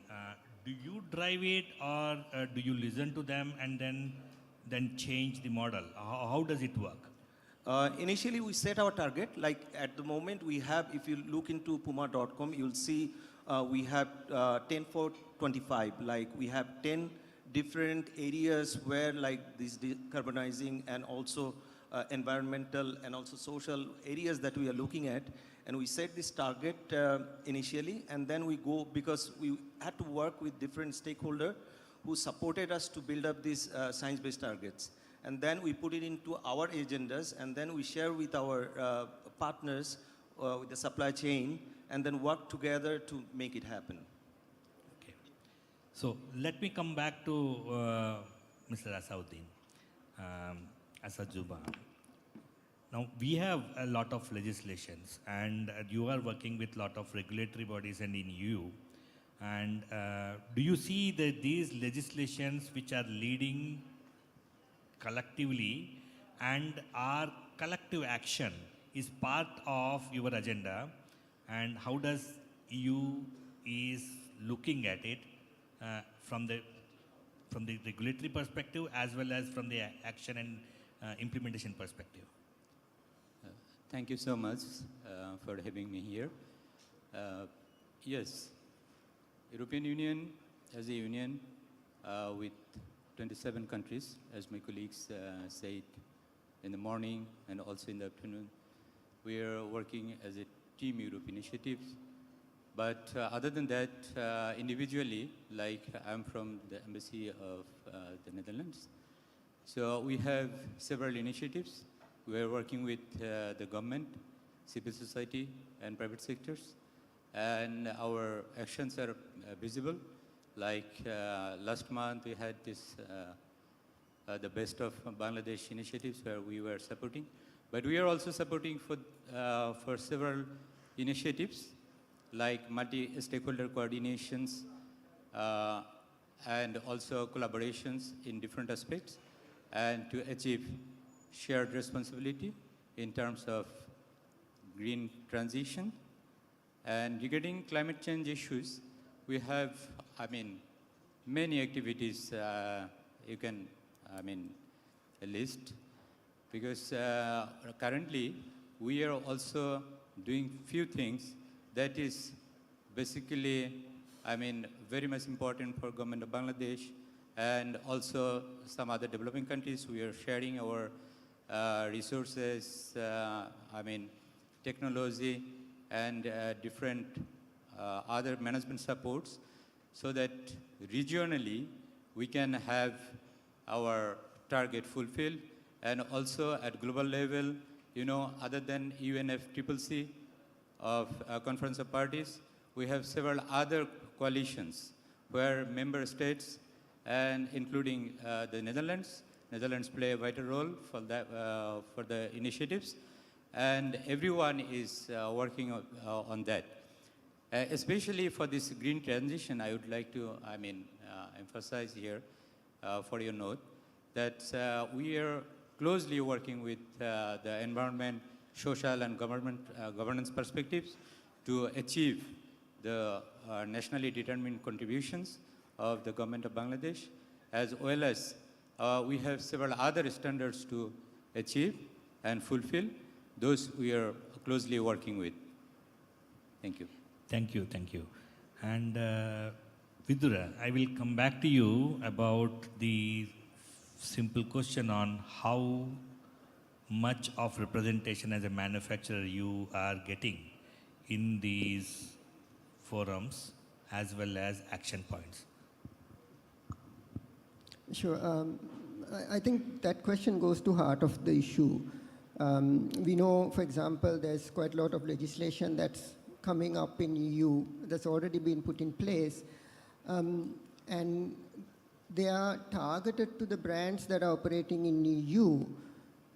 do you drive it, or do you listen to them and then change the model? How does it work? Initially, we set our target. Like at the moment, we have, if you look into puma.com, you'll see we have 10 for 25. Like we have 10 different areas where like this decarbonizing and also environmental and also social areas that we are looking at. And we set this target initially, and then we go, because we had to work with different stakeholders who supported us to build up these science-based targets. And then we put it into our agendas, and then we share with our partners, with the supply chain, and then work together to make it happen. Okay. So let me come back to Mr. Asauddin, Asad Zuba. Now, we have a lot of legislations, and you are working with a lot of regulatory bodies and in EU. And do you see that these legislations which are leading collectively, and our collective action is part of your agenda, and how does EU is looking at it from the regulatory perspective as well as from the action and implementation perspective? Thank you so much for having me here. Yes, European Union as a union with 27 countries, as my colleagues said in the morning and also in the afternoon, we are working as a Team Europe initiative. But other than that, individually, like I'm from the Embassy of the Netherlands, So we have several initiatives. We are working with the government, civil society, and private sectors. And our actions are visible. Like last month, we had this the Best of Bangladesh initiatives where we were supporting. But we are also supporting for several initiatives like multi-stakeholder coordinations and also collaborations in different aspects, and to achieve shared responsibility in terms of green transition. And regarding climate change issues, we have, many activities you can, list, because currently we are also doing few things that is basically, very much important for government of Bangladesh and also some other developing countries. We are sharing our resources, technology, and different other management supports, so that regionally we can have our target fulfilled, and also at global level, other than UNFCCC of Conference of Parties, we have several other coalitions where member states, and including the Netherlands play a vital role for that, for the initiatives, and everyone is working on that. Especially for this green transition, I would like to, emphasize here for your note that we are closely working with the environment, social, and governance perspectives to achieve the nationally determined contributions of the government of Bangladesh, as well as we have several other standards to achieve and fulfill. Those we are closely working with. Thank you. Thank you, thank you. And Vidura, I will come back to you about the simple question on how much of representation as a manufacturer you are getting in these forums as well as action points. Sure. I think that question goes to heart of the issue. We know, for example, there's quite a lot of legislation that's coming up in EU that's already been put in place. And they are targeted to the brands that are operating in EU.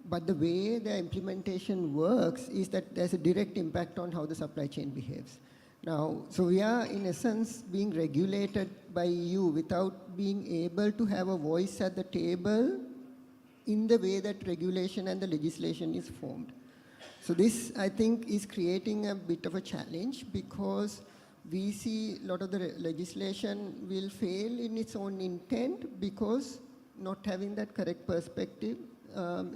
But the way the implementation works is that there's a direct impact on how the supply chain behaves. Now, so we are, in essence, being regulated by EU without being able to have a voice at the table in the way that regulation and the legislation is formed. So this, I think, is creating a bit of a challenge, because we see a lot of the legislation will fail in its own intent because not having that correct perspective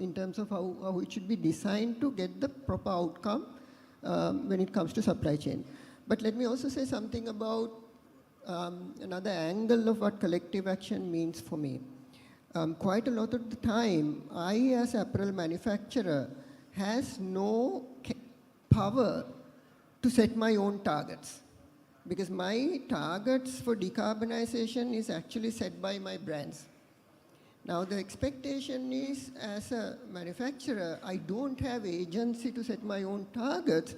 in terms of how it should be designed to get the proper outcome when it comes to supply chain. But let me also say something about another angle of what collective action means for me. Quite a lot of the time, I as an apparel manufacturer has no power to set my own targets, because my targets for decarbonization is actually set by my brands. Now the expectation is, as a manufacturer, I don't have agency to set my own targets,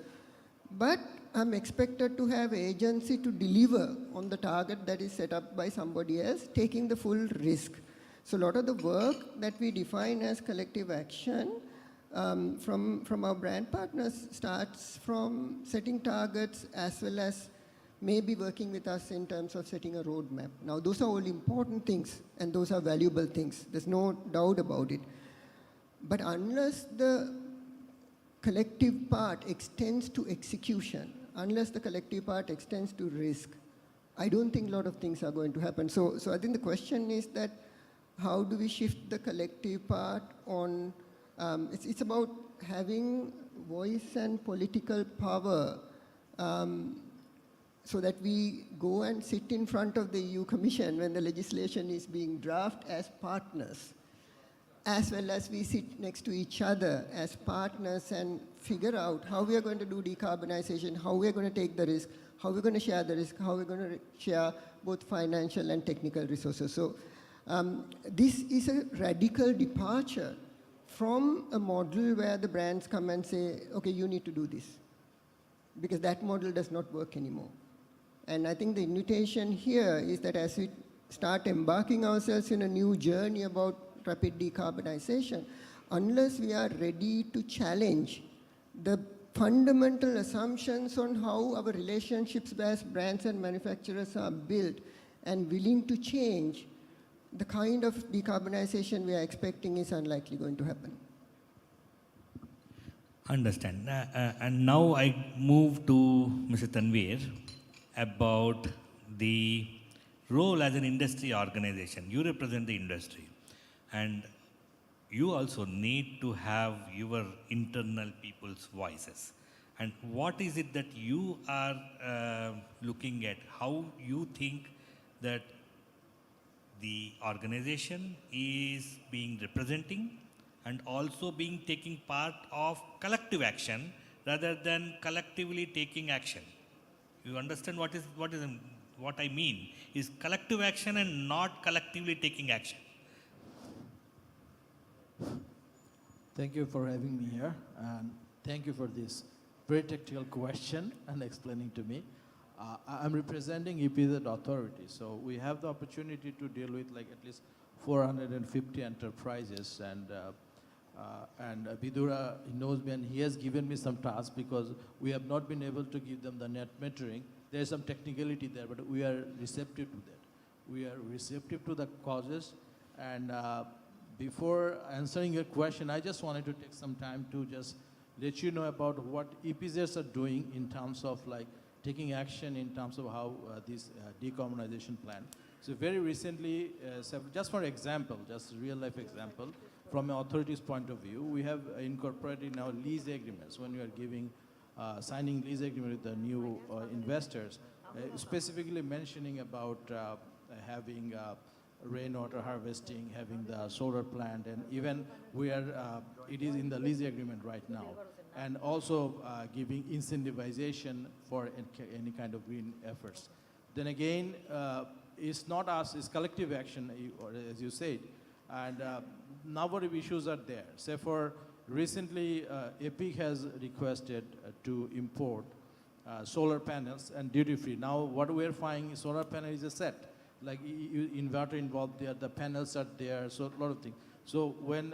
but I'm expected to have agency to deliver on the target that is set up by somebody else, taking the full risk. So a lot of the work that we define as collective action from our brand partners starts from setting targets, as well as maybe working with us in terms of setting a roadmap. Now, those are all important things, and those are valuable things. There's no doubt about it. But unless the collective part extends to execution, unless the collective part extends to risk, I don't think a lot of things are going to happen. So I think the question is that how do we shift the collective part on, it's about having voice and political power so that we go and sit in front of the EU Commission when the legislation is being drafted as partners, as well as we sit next to each other as partners and figure out how we are going to do decarbonization, how we are going to take the risk, how we're going to share the risk, how we're going to share both financial and technical resources. So This is a radical departure from a model where the brands come and say, okay, you need to do this, because that model does not work anymore. And I think the invitation here is that as we start embarking ourselves in a new journey about rapid decarbonization, unless we are ready to challenge the fundamental assumptions on how our relationships as brands and manufacturers are built and willing to change, the kind of decarbonization we are expecting is unlikely going to happen. Understand. And now I move to Mr. Tanveer about the role as an industry organization. You represent the industry, and you also need to have your internal people's voices. And what is it that you are looking at? How you think that the organization is being representing and also being taking part of collective action rather than collectively taking action? You understand what I mean is collective action and not collectively taking action. Thank you for having me here, and thank you for this very technical question and explaining to me. I'm representing EPZ Authority, so we have the opportunity to deal with like at least 450 enterprises, and Vidura knows me, and he has given me some tasks because we have not been able to give them the net metering. There is some technicality there, but we are receptive to that. We are receptive to the causes, and before answering your question, I just wanted to take some time to just let you know about what EPZs are doing in terms of like taking action in terms of how this decarbonization plan. So very recently, just for example, just real life example, from an authority's point of view, we have incorporated in our lease agreements when we are giving, signing lease agreement with the new investors, specifically mentioning about having rainwater harvesting, having the solar plant, and even we are, it is in the lease agreement right now, and also giving incentivization for any kind of green efforts. Then again, it's not us, it's collective action, as you said, and number of issues are there. Say for recently, EPIC has requested to import solar panels and duty-free. Now what we're finding, solar panel is a set. Like inverter involved there, the panels are there, so a lot of things. So when,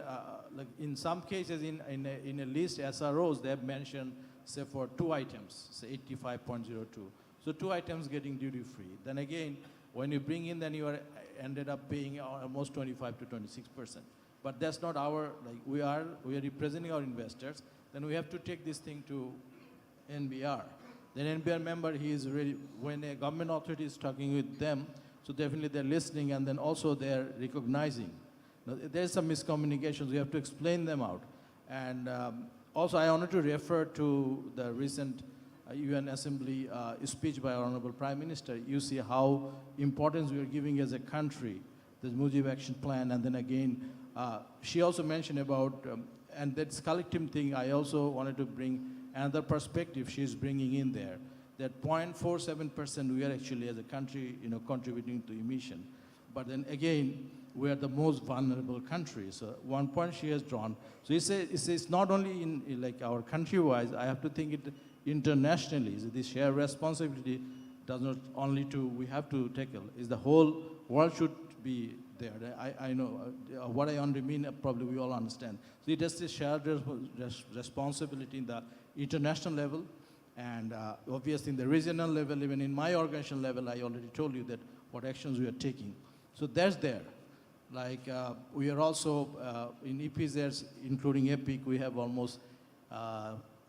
like in some cases in a list, SROs, they have mentioned, say for 2 items, say 85.02. So 2 items getting duty free. Then again, when you bring in, then you are ended up paying almost 25 to 26%. But that's not our, like we are representing our investors. Then we have to take this thing to NBR. Then NBR member, he is ready, when a government authority is talking with them, so definitely they're listening, and then also they're recognizing. Now, there's some miscommunications, we have to explain them out. And also I wanted to refer to the recent UN Assembly speech by our Honorable Prime Minister. You see how importance we are giving as a country, the Mujib Action Plan, and then again, she also mentioned about, and that's collective thing, I also wanted to bring another perspective she's bringing in there. That 0.47% we are actually as a country, contributing to emission. But then again, we are the most vulnerable country. So one point she has drawn. So it's not only in like our country-wise, I have to think it internationally. So this shared responsibility does not only we have to tackle, is the whole world should be there. I know what I mean, probably we all understand. So it is a shared responsibility in the international level, and obviously in the regional level, even in my organization level, I already told you that what actions we are taking. So that's there. Like we are also in EPZs, including EPIC, we have almost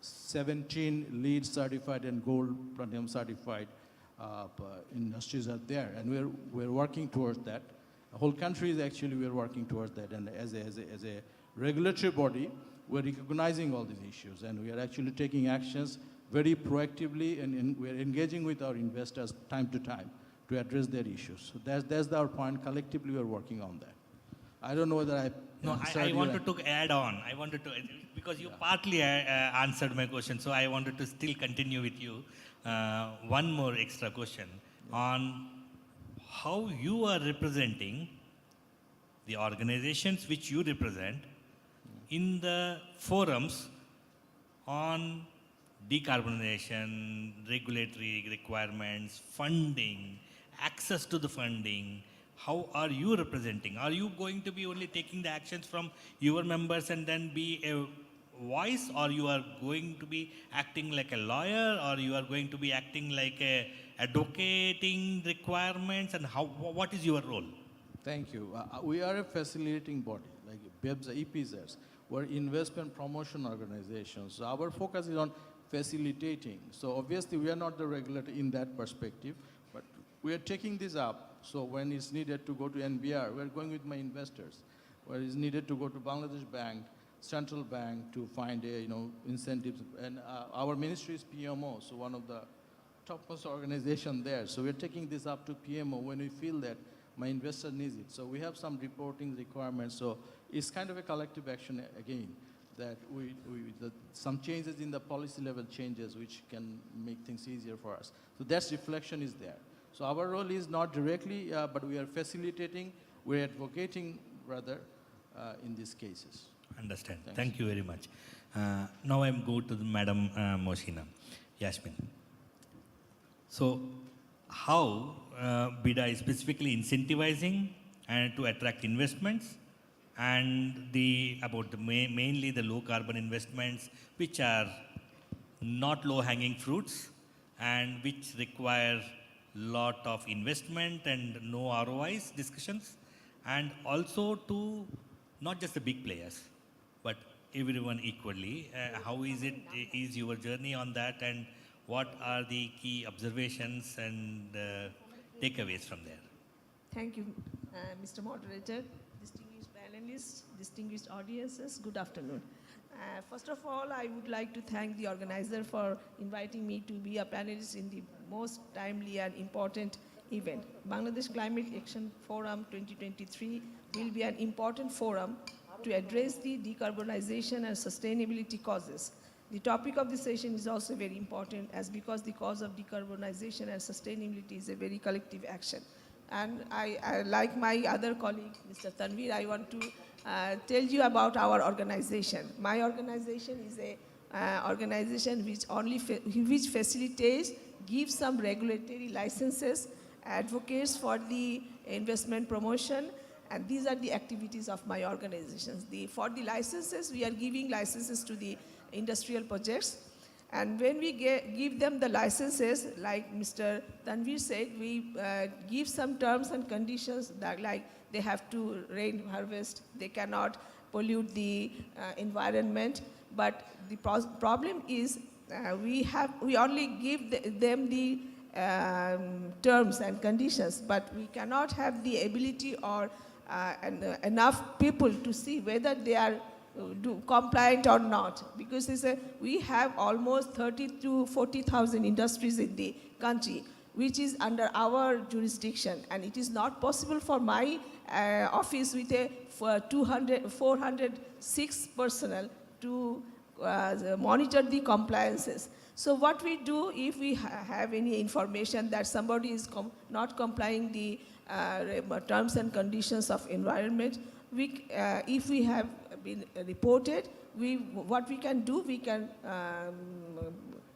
17 LEED certified and gold platinum certified industries are there, and we're working towards that. The whole country is actually we're working towards that, and as a regulatory body, we're recognizing all these issues, and we are actually taking actions very proactively, and we're engaging with our investors time to time to address their issues. So that's our point. Collectively, we're working on that. I don't know whether I... No, I wanted to add on. I wanted to, because you partly answered my question, so I wanted to still continue with you. One more extra question on how you are representing the organizations which you represent in the forums on decarbonization, regulatory requirements, funding, access to the funding. How are you representing? Are you going to be only taking the actions from your members and then be a voice, or you are going to be acting like a lawyer, or you are going to be acting like a advocating requirements, and what is your role? Thank you. We are a facilitating body, like BEPS, EPZs. We're investment promotion organizations. So our focus is on facilitating. So obviously we are not the regulator in that perspective, but we are taking this up. So when it's needed to go to NBR, we're going with my investors. Where it's needed to go to Bangladesh Bank, Central Bank to find incentives. And our ministry is PMO, so one of the topmost organization there. So we're taking this up to PMO when we feel that my investor needs it. So we have some reporting requirements. So it's kind of a collective action again, that some changes in the policy level changes which can make things easier for us. So that reflection is there. So our role is not directly, but we are facilitating, we're advocating rather in these cases. Understand. Thank you very much. Now I'm going to Madam Mohsina Yasmin. So how BIDA is specifically incentivizing and to attract investments, and mainly the low carbon investments which are not low hanging fruits and which require lot of investment and no ROIs discussions, and also to not just the big players but everyone equally. How is your journey on that, and what are the key observations and takeaways from there? Thank you, Mr. Moderator, distinguished panelists, distinguished audiences, good afternoon. First of all, I would like to thank the organizer for inviting me to be a panelist in the most timely and important event. Bangladesh Climate Action Forum 2023 will be an important forum to address the decarbonization and sustainability causes. The topic of the session is also very important, as because the cause of decarbonization and sustainability is a very collective action. And I like my other colleague, Mr. Tanveer, I want to tell you about our organization. My organization is a organization which facilitates, gives some regulatory licenses, advocates for the investment promotion, and these are the activities of my organizations. For the licenses, we are giving licenses to the industrial projects. And when we give them the licenses, like Mr. Tanveer said, we give some terms and conditions that, like, they have to rain harvest, they cannot pollute the environment. But the problem is we only give them the terms and conditions, but we cannot have the ability or enough people to see whether they are compliant or not, because we have almost 30 to 40,000 industries in the country, which is under our jurisdiction, and it is not possible for my office with 406 personnel to monitor the compliances. So what we do, if we have any information that somebody is not complying the terms and conditions of environment, if we have been reported, what we can do, we can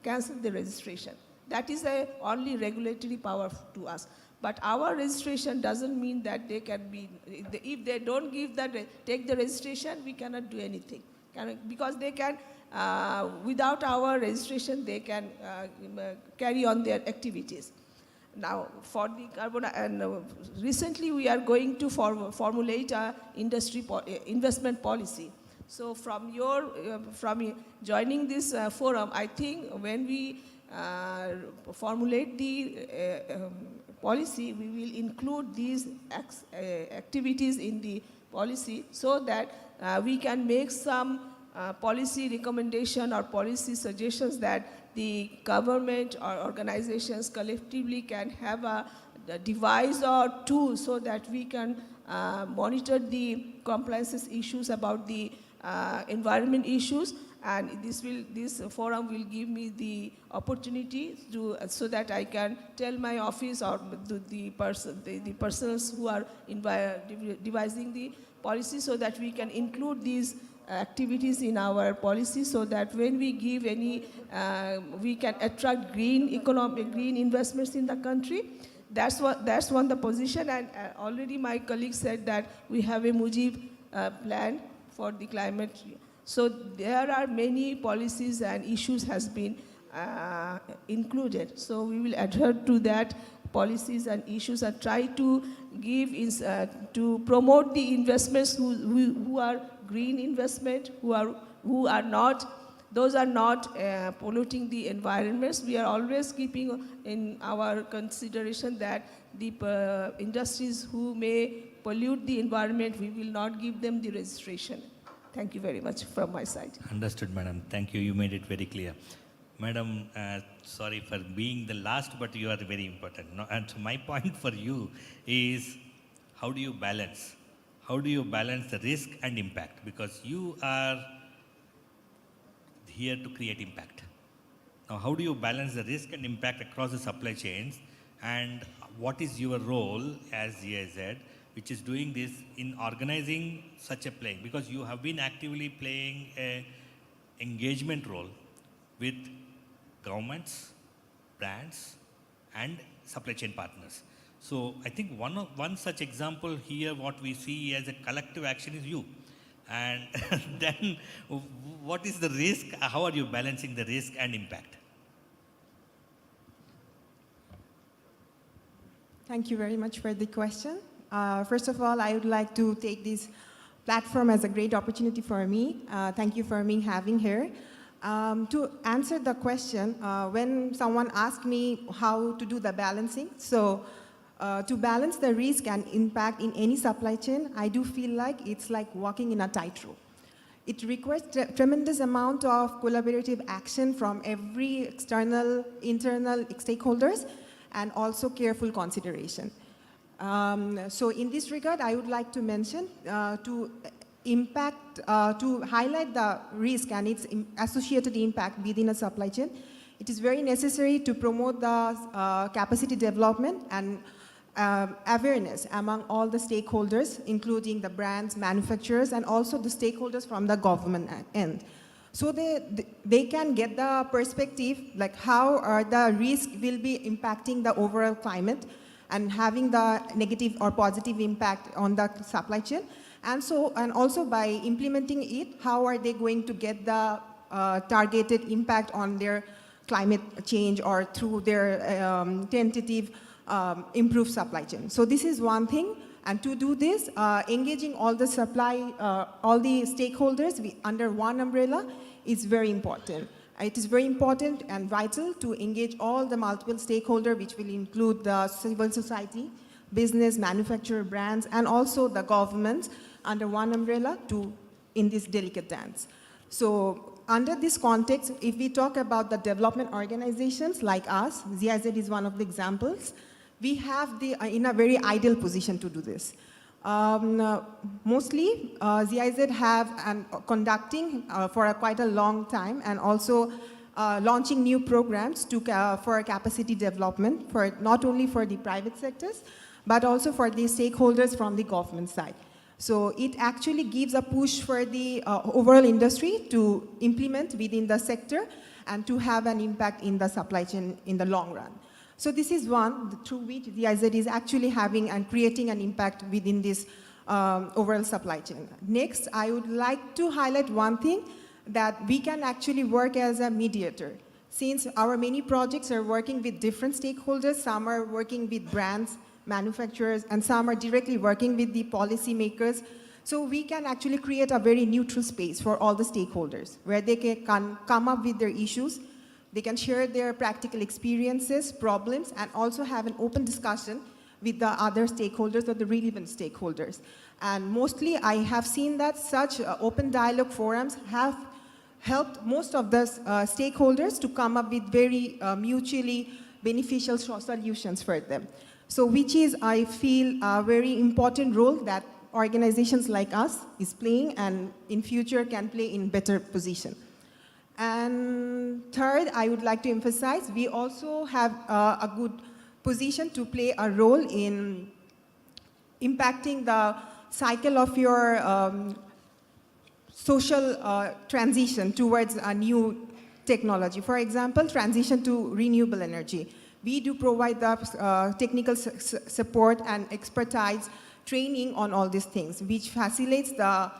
cancel the registration. That is a only regulatory power to us. But our registration doesn't mean that they can be, if they don't take the registration, we cannot do anything. Because they can, without our registration, they can carry on their activities. Now, for the carbon, and recently we are going to formulate a investment policy. So from joining this forum, I think when we formulate the policy, we will include these activities in the policy so that we can make some policy recommendation or policy suggestions that the government or organizations collectively can have a device or tool so that we can monitor the compliance issues about the environment issues, and this forum will give me the opportunity to so that I can tell my office or the persons who are devising the policy, so that we can include these activities in our policy, so that when we give any, we can attract green investments in the country. That's one the position, and already my colleague said that we have a Mujib plan for the climate. So there are many policies and issues has been included. So we will adhere to that policies and issues and try to give to promote the investments who are green investment, who are not. Those are not polluting the environments. We are always keeping in our consideration that the industries who may pollute the environment, we will not give them the registration. Thank you very much from my side. Understood, madam. Thank you. You made it very clear. Madam, sorry for being the last, but you are very important. No, and so my point for you is, how do you balance? How do you balance the risk and impact? Because you are here to create impact. Now, how do you balance the risk and impact across the supply chains? And what is your role as GIZ, which is doing this in organizing such a playing? Because you have been actively playing an engagement role with governments, brands, and supply chain partners. So I think one such example here, what we see as a collective action is you. And then what is the risk? How are you balancing the risk and impact? Thank you very much for the question. First of all, I would like to take this platform as a great opportunity for me. Thank you for me having here. To answer the question, when someone asked me how to do the balancing, so to balance the risk and impact in any supply chain, I do feel like it's like walking in a tightrope. It requires tremendous amount of collaborative action from every external, internal stakeholders, and also careful consideration. So in this regard, I would like to mention to highlight the risk and its associated impact within a supply chain. It is very necessary to promote the capacity development and awareness among all the stakeholders, including the brands, manufacturers, and also the stakeholders from the government end. So they can get the perspective, like how the risk will be impacting the overall climate and having the negative or positive impact on the supply chain. And also by implementing it, how are they going to get the targeted impact on their climate change or through their tentative improved supply chain. So this is one thing. And to do this, engaging all the all the stakeholders under one umbrella is very important. It is very important and vital to engage all the multiple stakeholders, which will include the civil society, business, manufacturer, brands, and also the governments under one umbrella in this delicate dance. So under this context, if we talk about the development organizations like us, GIZ is one of the examples, we have in a very ideal position to do this. Mostly, GIZ have conducting for quite a long time and also launching new programs for capacity development, not only for the private sectors, but also for the stakeholders from the government side. So it actually gives a push for the overall industry to implement within the sector and to have an impact in the supply chain in the long run. So this is one through which GIZ is actually having and creating an impact within this overall supply chain. Next, I would like to highlight one thing, that we can actually work as a mediator. Since our many projects are working with different stakeholders, some are working with brands, manufacturers, and some are directly working with the policymakers. So we can actually create a very neutral space for all the stakeholders where they can come up with their issues. They can share their practical experiences, problems, and also have an open discussion with the other stakeholders or the relevant stakeholders. And mostly I have seen that such open dialogue forums have helped most of the stakeholders to come up with very mutually beneficial solutions for them. So which is, I feel, a very important role that organizations like us is playing and in future can play in better position. And third, I would like to emphasize, we also have a good position to play a role in impacting the cycle of your social transition towards a new technology. For example, transition to renewable energy. We do provide the technical support and expertise training on all these things, which facilitates the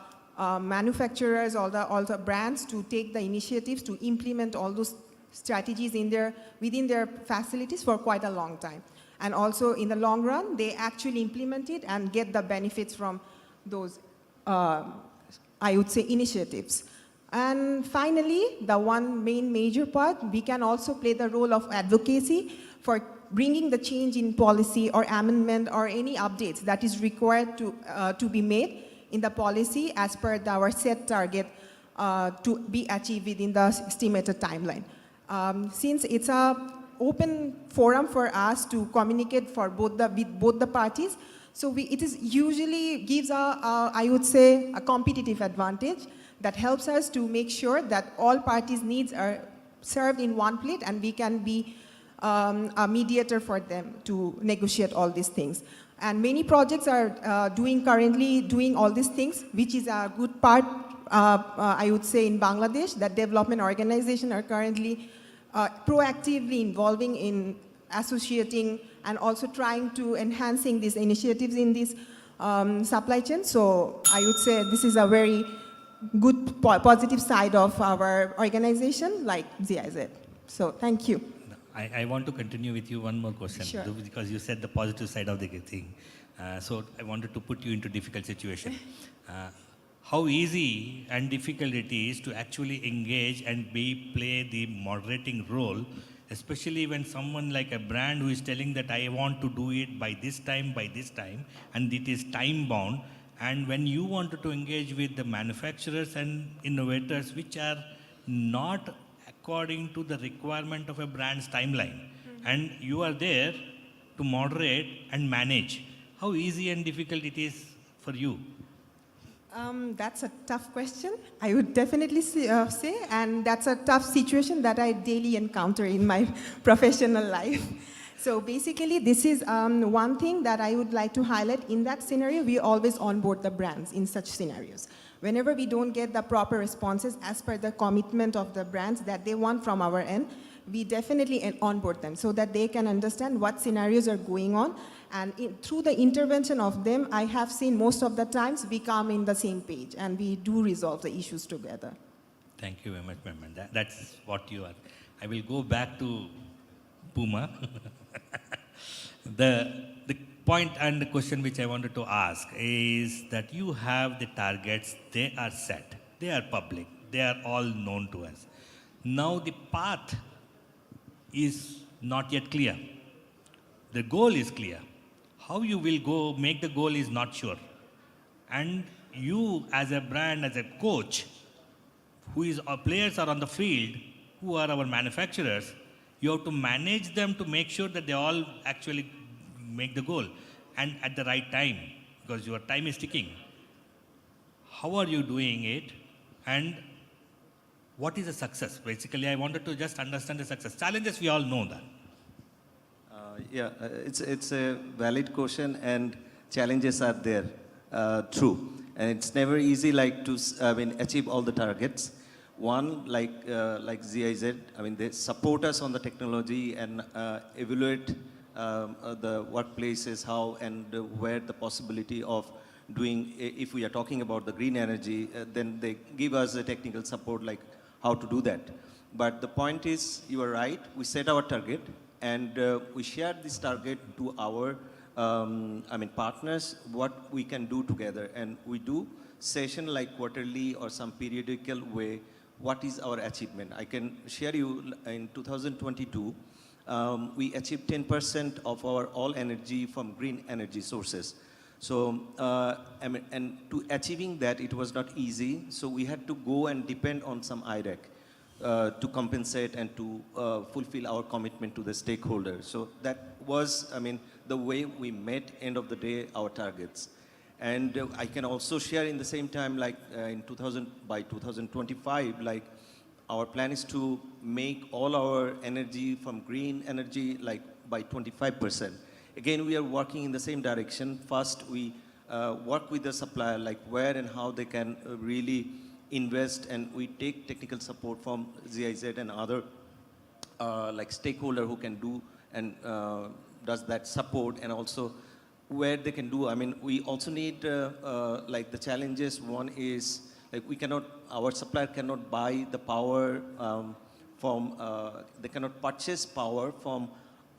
manufacturers, all the brands to take the initiatives to implement all those strategies within their facilities for quite a long time. And also in the long run, they actually implement it and get the benefits from those, I would say, initiatives. And finally, the one main major part, we can also play the role of advocacy for bringing the change in policy or amendment or any updates that is required to be made in the policy as per our set target to be achieved within the estimated timeline. Since it's an open forum for us to communicate with both the parties, so it is usually gives I would say, a competitive advantage that helps us to make sure that all parties' needs are served in one plate and we can be a mediator for them to negotiate all these things. And many projects are currently doing all these things, which is a good part, I would say, in Bangladesh, that development organizations are currently proactively involving in associating and also trying to enhancing these initiatives in this supply chain. So I would say this is a very good positive side of our organization, like GIZ. So thank you. I want to continue with you one more question. Sure. Because you said the positive side of the thing. So I wanted to put you into difficult situation. How easy and difficult it is to actually engage and play the moderating role, especially when someone like a brand who is telling that I want to do it by this time, and it is time bound. And when you wanted to engage with the manufacturers and innovators, which are not according to the requirement of a brand's timeline, and you are there to moderate and manage, how easy and difficult it is for you? That's a tough question, I would definitely say, and that's a tough situation that I daily encounter in my professional life. So basically, this is one thing that I would like to highlight. In that scenario, we always onboard the brands in such scenarios. Whenever we don't get the proper responses as per the commitment of the brands that they want from our end, we definitely onboard them so that they can understand what scenarios are going on. And through the intervention of them, I have seen most of the times we come in the same page and we do resolve the issues together. Thank you very much, ma'am. That's what you are. I will go back to Puma. The point and the question which I wanted to ask is that you have the targets, they are set, they are public, they are all known to us. Now the path is not yet clear. The goal is clear. How you will go make the goal is not sure. And you as a brand, as a coach, our players are on the field, who are our manufacturers, you have to manage them to make sure that they all actually make the goal and at the right time, because your time is ticking. How are you doing it and what is a success? Basically, I wanted to just understand the success. Challenges, we all know that. It's a valid question and challenges are there, true. And it's never easy to achieve all the targets. One, like GIZ, they support us on the technology and evaluate the workplaces, how and where the possibility of doing, if we are talking about the green energy, then they give us the technical support like how to do that. But the point is, you are right, we set our target and we share this target to our partners, what we can do together. And we do session like quarterly or some periodical way, what is our achievement. I can share you in 2022, we achieved 10% of our all energy from green energy sources. So, and to achieving that, it was not easy. So we had to go and depend on some IREC to compensate and to fulfill our commitment to the stakeholders. So that was, the way we met, end of the day, our targets. And I can also share in the same time, like by 2025, like our plan is to make all our energy from green energy, like by 25%. Again, we are working in the same direction. First, we work with the supplier, like where and how they can really invest, and we take technical support from GIZ and other like stakeholder who can do and does that support, and also where they can do. I mean, we also need like the challenges. One is like our supplier cannot buy the power they cannot purchase power from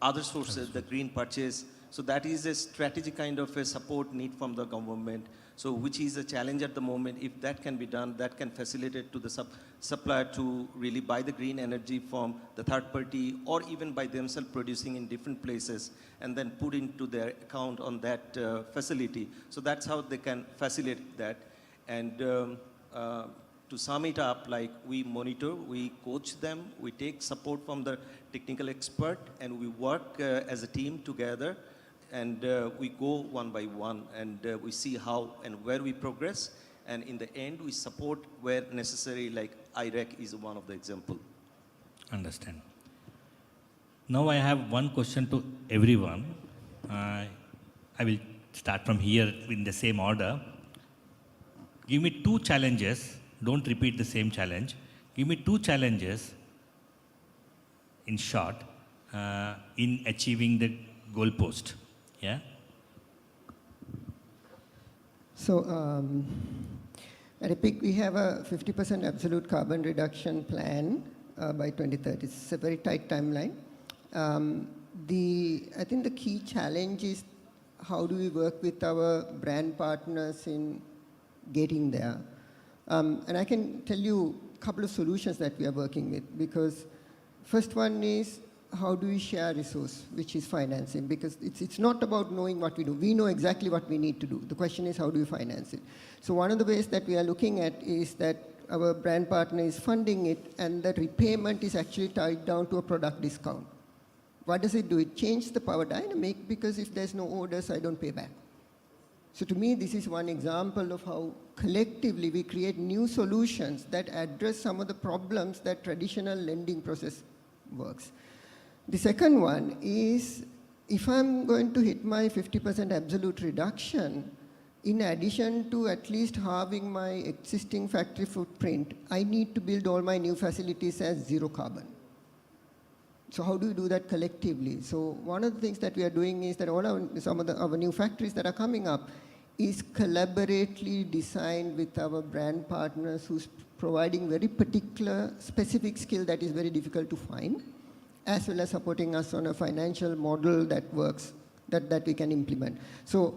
other sources, the green purchase. So that is a strategic kind of a support need from the government. So which is a challenge at the moment. If that can be done, that can facilitate to the supplier to really buy the green energy from the third party, or even by themselves producing in different places and then put into their account on that facility. So that's how they can facilitate that. And to sum it up, like we monitor, we coach them, we take support from the technical expert, and we work as a team together. And we go one by one, and we see how and where we progress. And in the end, we support where necessary, like IREC is one of the example. Understand. Now I have one question to everyone. I will start from here in the same order. Give me 2 challenges. Don't repeat the same challenge. Give me 2 challenges, in short, in achieving the goalpost. Yeah. So at EPIC, we have a 50% absolute carbon reduction plan by 2030. It's a very tight timeline. I think the key challenge is how do we work with our brand partners in getting there. And I can tell you a couple of solutions that we are working with, because first one is how do we share resource, which is financing, because it's not about knowing what we do. We know exactly what we need to do. The question is how do we finance it. So one of the ways that we are looking at is that our brand partner is funding it, and that repayment is actually tied down to a product discount. What does it do? It changes the power dynamic, because if there's no orders, I don't pay back. So to me, this is one example of how collectively we create new solutions that address some of the problems that traditional lending process works. The second one is, if I'm going to hit my 50% absolute reduction, in addition to at least halving my existing factory footprint, I need to build all my new facilities as zero carbon. So how do we do that collectively? So one of the things that we are doing is that some of our new factories that are coming up is collaboratively designed with our brand partners who's providing very particular specific skill that is very difficult to find, as well as supporting us on a financial model that works, that we can implement. So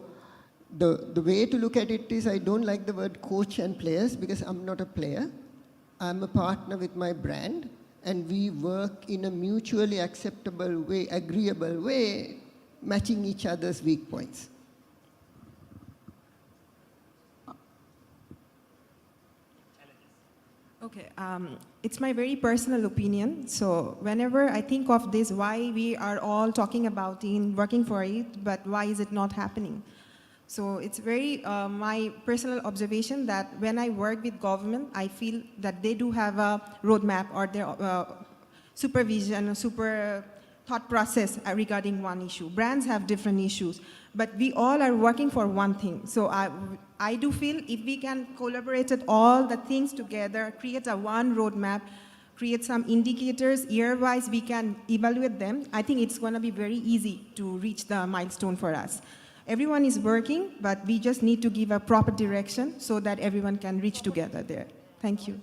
the way to look at it is, I don't like the word coach and players, because I'm not a player. I'm a partner with my brand, and we work in a mutually acceptable way, agreeable way, matching each other's weak points. Okay, it's my very personal opinion. So whenever I think of this, why we are all talking about it, working for it, but why is it not happening? So it's very my personal observation that when I work with government, I feel that they do have a roadmap or their supervision, super thought process regarding one issue. Brands have different issues, but we all are working for one thing. So I do feel if we can collaborate all the things together, create a one roadmap, create some indicators, year-wise we can evaluate them, I think it's going to be very easy to reach the milestone for us. Everyone is working, but we just need to give a proper direction so that everyone can reach together there. Thank you.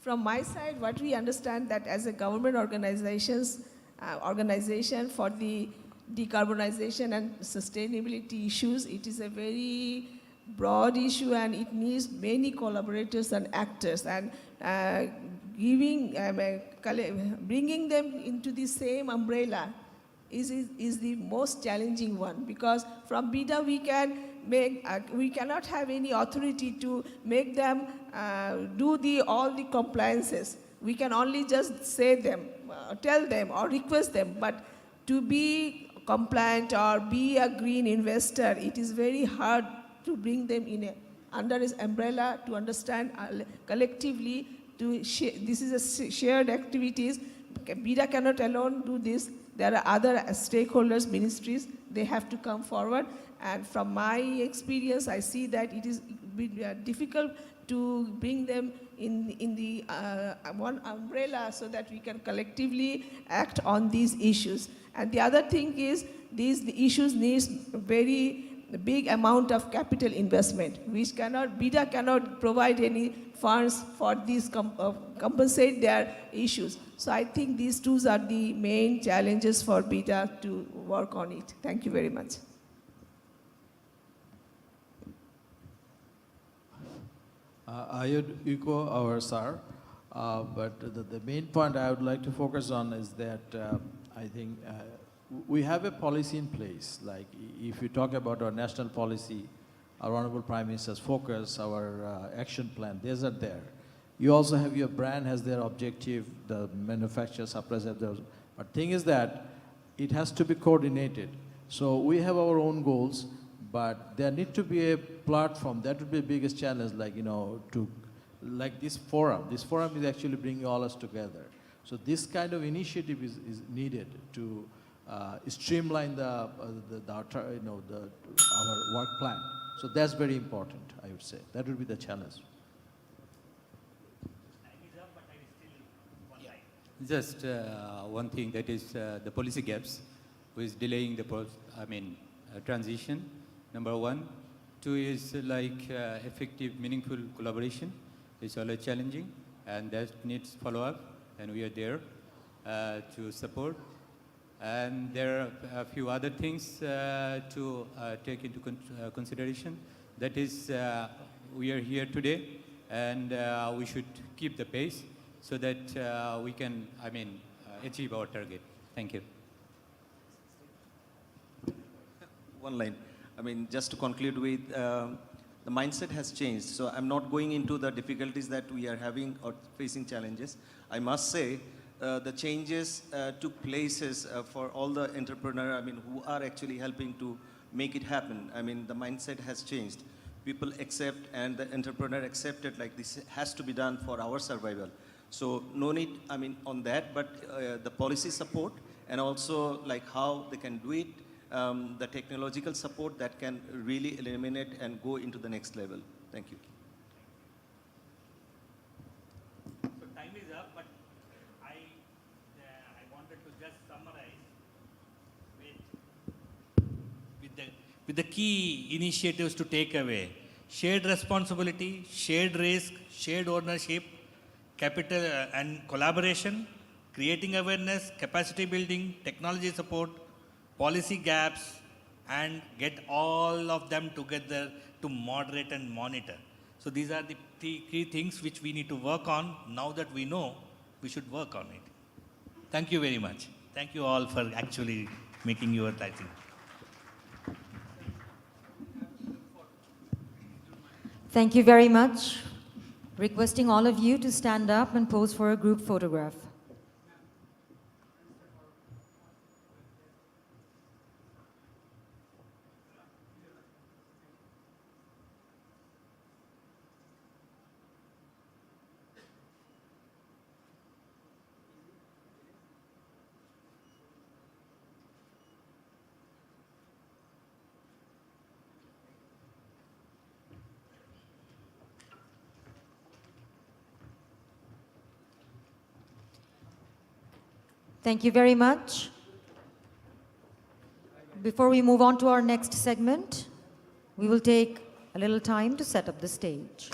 From my side, what we understand that as a government organization for the decarbonization and sustainability issues, it is a very broad issue, and it needs many collaborators and actors, and bringing them into the same umbrella is the most challenging one, because from BIDA we can we cannot have any authority to make them do all the compliances. We can only just say them, tell them or request them, but to be compliant or be a green investor, it is very hard to bring them under this umbrella to understand collectively. This is a shared activities. BIDA cannot alone do this. There are other stakeholders, ministries, they have to come forward. And from my experience, I see that it is difficult to bring them in the one umbrella so that we can collectively act on these issues. And the other thing is, these issues needs very big amount of capital investment, which BIDA cannot provide any funds for these compensate their issues. So I think these two are the main challenges for BIDA to work on it. Thank you very much. I would echo our sir, but the main point I would like to focus on is that I think we have a policy in place. Like if you talk about our national policy, our Honorable Prime Minister's focus, our action plan, these are there. You also have your brand has their objective, the manufacturers, suppliers have theirs. But thing is that it has to be coordinated. So we have our own goals, but there need to be a platform. That would be the biggest challenge, like, like this forum. This forum is actually bringing all us together. So this kind of initiative is needed to streamline our work plan. So that's very important, I would say. That would be the challenge. Just one thing, that is the policy gaps, which is delaying the transition. Number one. Two is like effective, meaningful collaboration. It's always challenging, and that needs follow-up, and we are there to support. And there are a few other things to take into consideration. That is, we are here today, and we should keep the pace so that we can, achieve our target. Thank you. One line. Just to conclude with, the mindset has changed. So I'm not going into the difficulties that we are having or facing challenges. I must say, the changes took places for all the entrepreneurs, who are actually helping to make it happen. The mindset has changed. People accept, and the entrepreneur accepted, like this has to be done for our survival. So no need, on that, but the policy support, and also like how they can do it, the technological support that can really eliminate and go into the next level. Thank you. So time is up, but I wanted to just summarize with the key initiatives to take away: shared responsibility, shared risk, shared ownership, capital and collaboration, creating awareness, capacity building, technology support, policy gaps, and get all of them together to moderate and monitor. So these are the key things which we need to work on. Now that we know, we should work on it. Thank you very much. Thank you all for actually making your title. Thank you very much. Requesting all of you to stand up and pose for a group photograph. Thank you very much. Before we move on to our next segment, we will take a little time to set up the stage.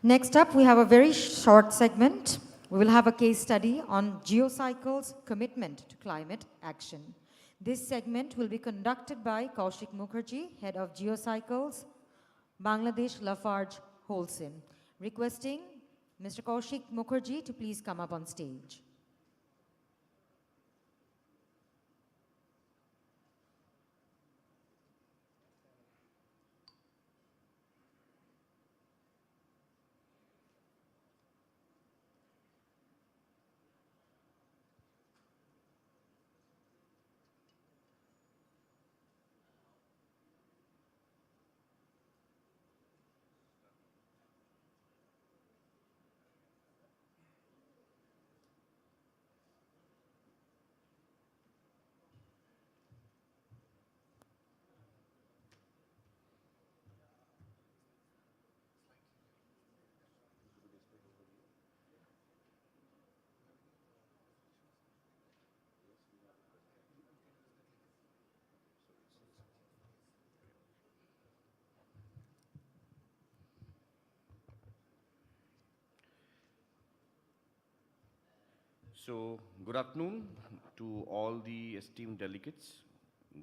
Next up, we have a very short segment. We will have a case study on Geocycle's commitment to climate action. This segment will be conducted by Kaushik Mukherjee, head of Geocycle's Bangladesh Lafarge Holcim. Requesting Mr. Kaushik Mukherjee to please come up on stage. So, good afternoon to all the esteemed delegates,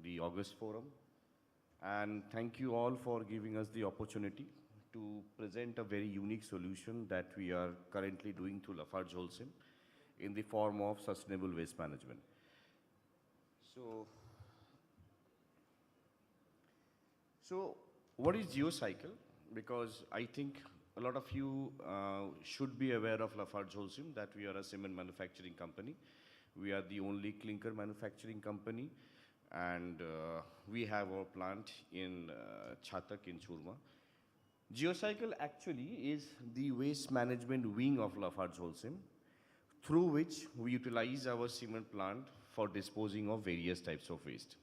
the August Forum, and thank you all for giving us the opportunity to present a very unique solution that we are currently doing through Lafarge Holcim in the form of sustainable waste management. So what is Geocycle? Because I think a lot of you should be aware of Lafarge Holcim, that we are a cement manufacturing company. We are the only clinker manufacturing company, and we have our plant in Chhatak in Churma. Geocycle actually is the waste management wing of Lafarge Holcim, through which we utilize our cement plant for disposing of various types of waste.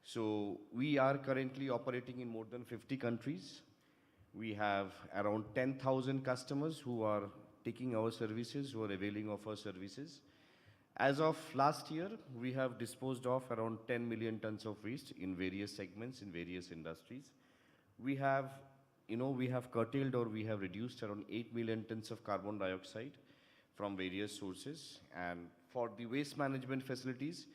So we are currently operating in more than 50 countries. We have around 10,000 customers who are taking our services, who are availing of our services. As of last year, we have disposed of around 10 million tons of waste in various segments, in various industries. We have, we have curtailed or we have reduced around 8 million tons of carbon dioxide from various sources. And for the waste management facilities,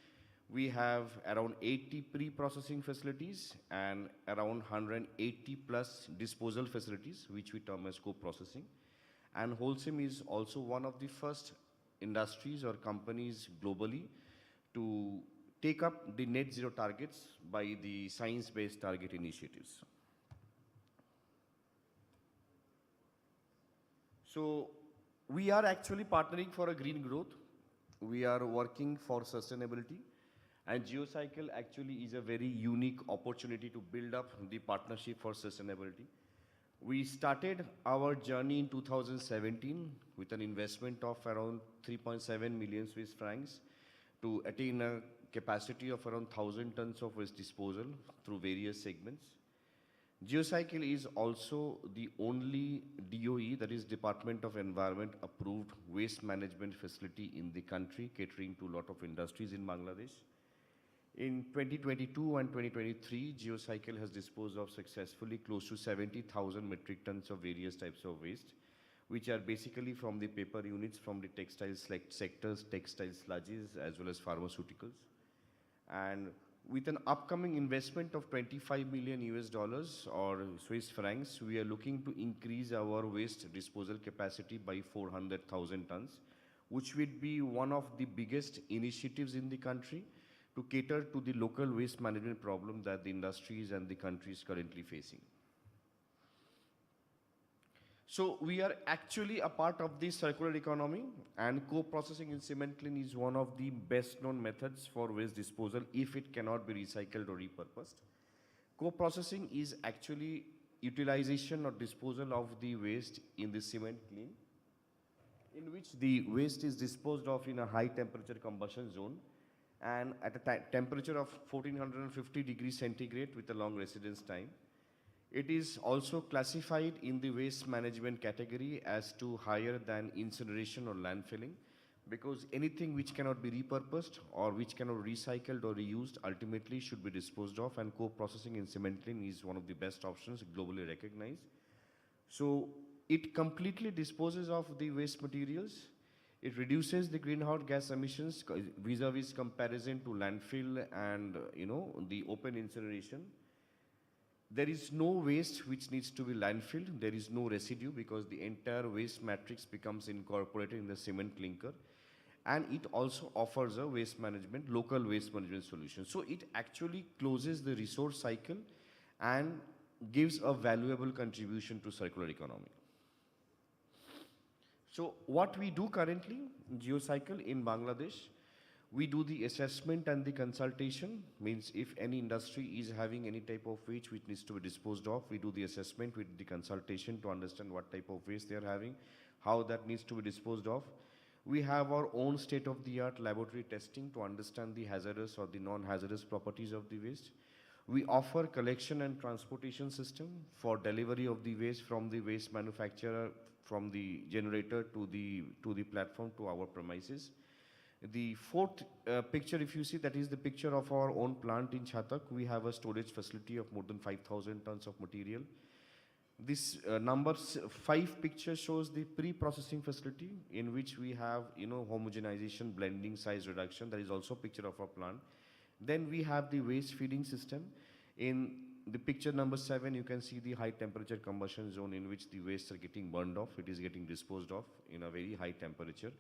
we have around 80 pre-processing facilities and around 180 plus disposal facilities, which we term as co-processing. And Holcim is also one of the first industries or companies globally to take up the net zero targets by the science-based target initiatives. So we are actually partnering for a green growth. We are working for sustainability. And Geocycle actually is a very unique opportunity to build up the partnership for sustainability. We started our journey in 2017 with an investment of around 3.7 million Swiss francs to attain a capacity of around 1,000 tons of waste disposal through various segments. Geocycle is also the only DOE, that is Department of Environment approved waste management facility in the country, catering to a lot of industries in Bangladesh. In 2022 and 2023, Geocycle has disposed of successfully close to 70,000 metric tons of various types of waste, which are basically from the paper units, from the textile sectors, textile sludges, as well as pharmaceuticals. And with an upcoming investment of $25 million or Swiss francs, we are looking to increase our waste disposal capacity by 400,000 tons, which would be one of the biggest initiatives in the country to cater to the local waste management problem that the industries and the country is currently facing. So we are actually a part of the circular economy, and co-processing in cement clean is one of the best known methods for waste disposal if it cannot be recycled or repurposed. Co-processing is actually utilization or disposal of the waste in the cement clean, in which the waste is disposed of in a high temperature combustion zone and at a temperature of 1450 degrees centigrade with a long residence time. It is also classified in the waste management category as to higher than incineration or landfilling, because anything which cannot be repurposed or which cannot be recycled or reused ultimately should be disposed of, and co-processing in cement clean is one of the best options globally recognized. So it completely disposes of the waste materials. It reduces the greenhouse gas emissions vis-a-vis comparison to landfill and the open incineration. There is no waste which needs to be landfilled. There is no residue because the entire waste matrix becomes incorporated in the cement clinker. And it also offers a waste management, local waste management solution. So it actually closes the resource cycle and gives a valuable contribution to circular economy. So what we do currently, GeoCycle in Bangladesh, we do the assessment and the consultation. Means if any industry is having any type of waste which needs to be disposed of, we do the assessment with the consultation to understand what type of waste they are having, how that needs to be disposed of. We have our own state-of-the-art laboratory testing to understand the hazardous or the non-hazardous properties of the waste. We offer collection and transportation system for delivery of the waste from the waste manufacturer, from the generator to the platform to our premises. The fourth picture, if you see, that is the picture of our own plant in Chatak. We have a storage facility of more than 5,000 tons of material. This number 5 picture shows the pre-processing facility in which we have, homogenization, blending, size reduction. That is also a picture of our plant. Then we have the waste feeding system. In the picture number 7, you can see the high temperature combustion zone in which the wastes are getting burned off. It is getting disposed of in a very high temperature.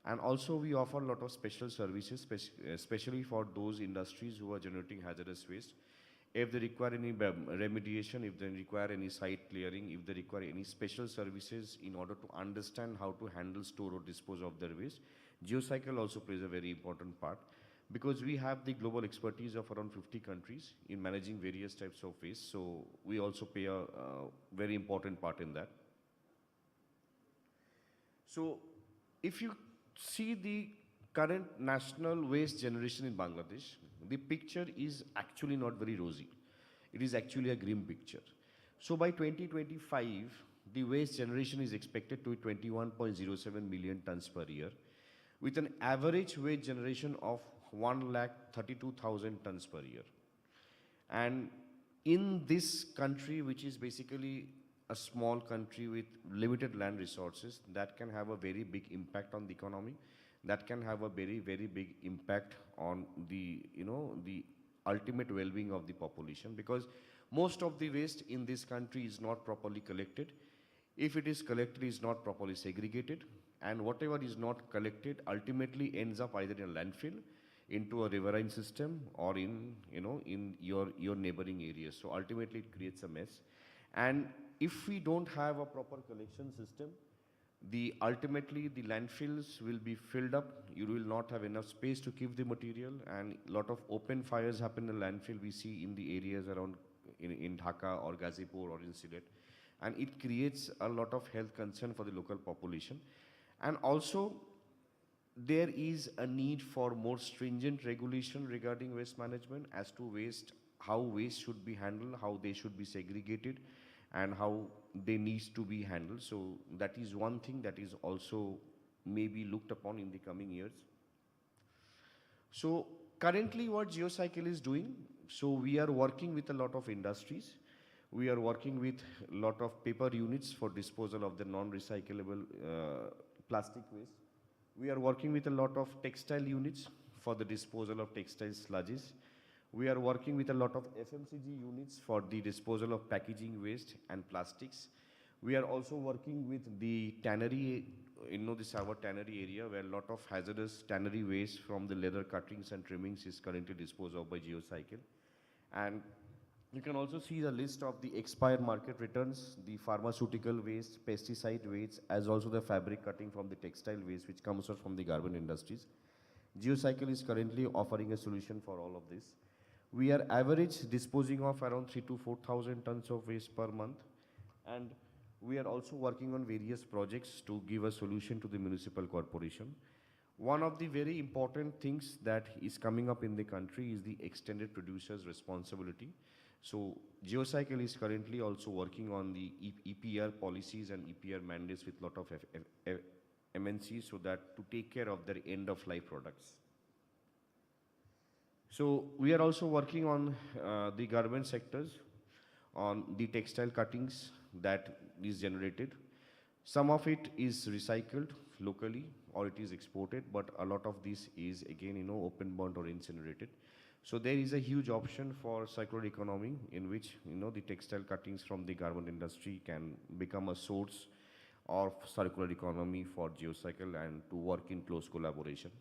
And also we offer a lot of special services, especially for those industries who are generating hazardous waste. If they require any remediation, if they require any site clearing, if they require any special services in order to understand how to handle, store or dispose of their waste, GeoCycle also plays a very important part because we have the global expertise of around 50 countries in managing various types of waste. So we also play a very important part in that. So if you see the current national waste generation in Bangladesh, the picture is actually not very rosy. It is actually a grim picture. So by 2025, the waste generation is expected to be 21.07 million tons per year, with an average waste generation of 132,000 tons per year. And in this country, which is basically a small country with limited land resources, that can have a very big impact on the economy. That can have a very, very big impact on the, the ultimate well-being of the population, because most of the waste in this country is not properly collected. If it is collected, it is not properly segregated, and whatever is not collected ultimately ends up either in a landfill, into a riverine system, or in, in your neighboring areas. So ultimately it creates a mess. And if we don't have a proper collection system, ultimately the landfills will be filled up. You will not have enough space to keep the material, and a lot of open fires happen in the landfill we see in the areas around in Dhaka or Gazipur or in Sylhet, and it creates a lot of health concern for the local population. And also there is a need for more stringent regulation regarding waste management as to waste, how waste should be handled, how they should be segregated, and how they need to be handled. So that is one thing that is also maybe looked upon in the coming years. So currently what GeoCycle is doing, so we are working with a lot of industries. We are working with a lot of paper units for disposal of the non-recyclable plastic waste. We are working with a lot of textile units for the disposal of textile sludges. We are working with a lot of FMCG units for the disposal of packaging waste and plastics. We are also working with the tannery, this is our tannery area where a lot of hazardous tannery waste from the leather cuttings and trimmings is currently disposed of by GeoCycle. And you can also see the list of the expired market returns, the pharmaceutical waste, pesticide waste, as also the fabric cutting from the textile waste which comes out from the garment industries. GeoCycle is currently offering a solution for all of this. We are average disposing of around 3,000 to 4,000 tons of waste per month, and we are also working on various projects to give a solution to the municipal corporation. One of the very important things that is coming up in the country is the extended producer's responsibility. So GeoCycle is currently also working on the EPR policies and EPR mandates with a lot of MNCs so that to take care of their end-of-life products. So we are also working on the garment sectors, on the textile cuttings that is generated. Some of it is recycled locally or it is exported, but a lot of this is again, open burnt or incinerated. So there is a huge option for circular economy in which, the textile cuttings from the garment industry can become a source of circular economy for GeoCycle and to work in close collaboration.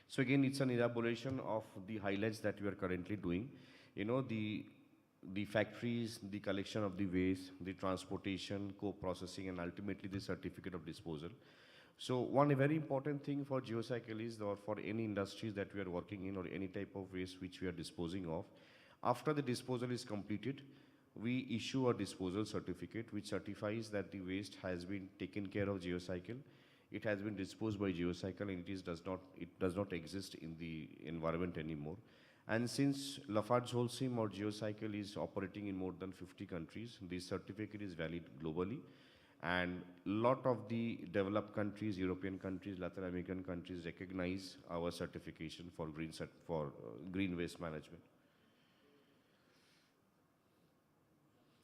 So again, it's an elaboration of the highlights that we are currently doing. The factories, the collection of the waste, the transportation, co-processing, and ultimately the certificate of disposal. So one very important thing for GeoCycle is, or for any industries that we are working in or any type of waste which we are disposing of, after the disposal is completed, we issue a disposal certificate which certifies that the waste has been taken care of GeoCycle, it has been disposed by GeoCycle, and it does not exist in the environment anymore. And since LafargeHolcim or GeoCycle is operating in more than 50 countries, this certificate is valid globally. And a lot of the developed countries, European countries, Latin American countries recognize our certification for green waste management.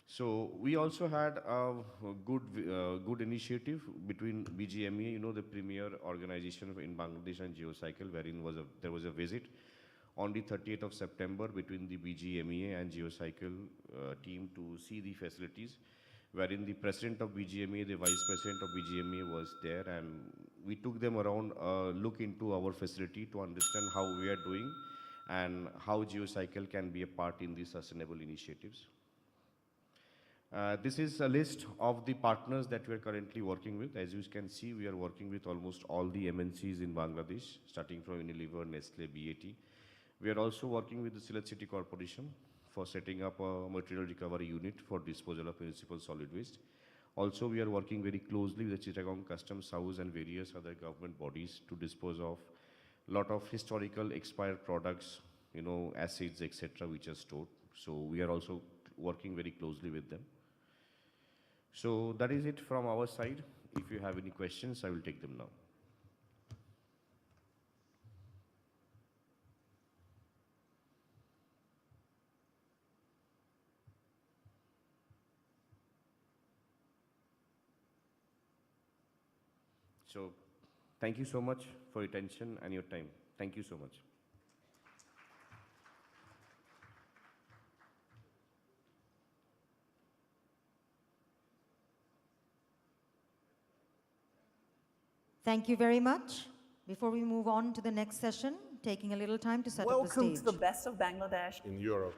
So we also had a good initiative between BGMEA, the premier organization in Bangladesh, and GeoCycle, wherein there was a visit on the 30th of September between the BGMEA and GeoCycle team to see the facilities, wherein the president of BGMEA, the vice president of BGMEA was there, and we took them around, look into our facility to understand how we are doing and how GeoCycle can be a part in these sustainable initiatives. This is a list of the partners that we are currently working with. As you can see, we are working with almost all the MNCs in Bangladesh, starting from Unilever, Nestle, BAT. We are also working with the Sylhet City Corporation for setting up a material recovery unit for disposal of municipal solid waste. Also, we are working very closely with the Chittagong Customs House and various other government bodies to dispose of a lot of historical expired products, acids, etc., which are stored. So we are also working very closely with them. So that is it from our side. If you have any questions, I will take them now. So thank you so much for your attention and your time. Thank you so much. Thank you very much. Before we move on to the next session, taking a little time to set up the Welcome stage. to the best of Bangladesh. In Europe.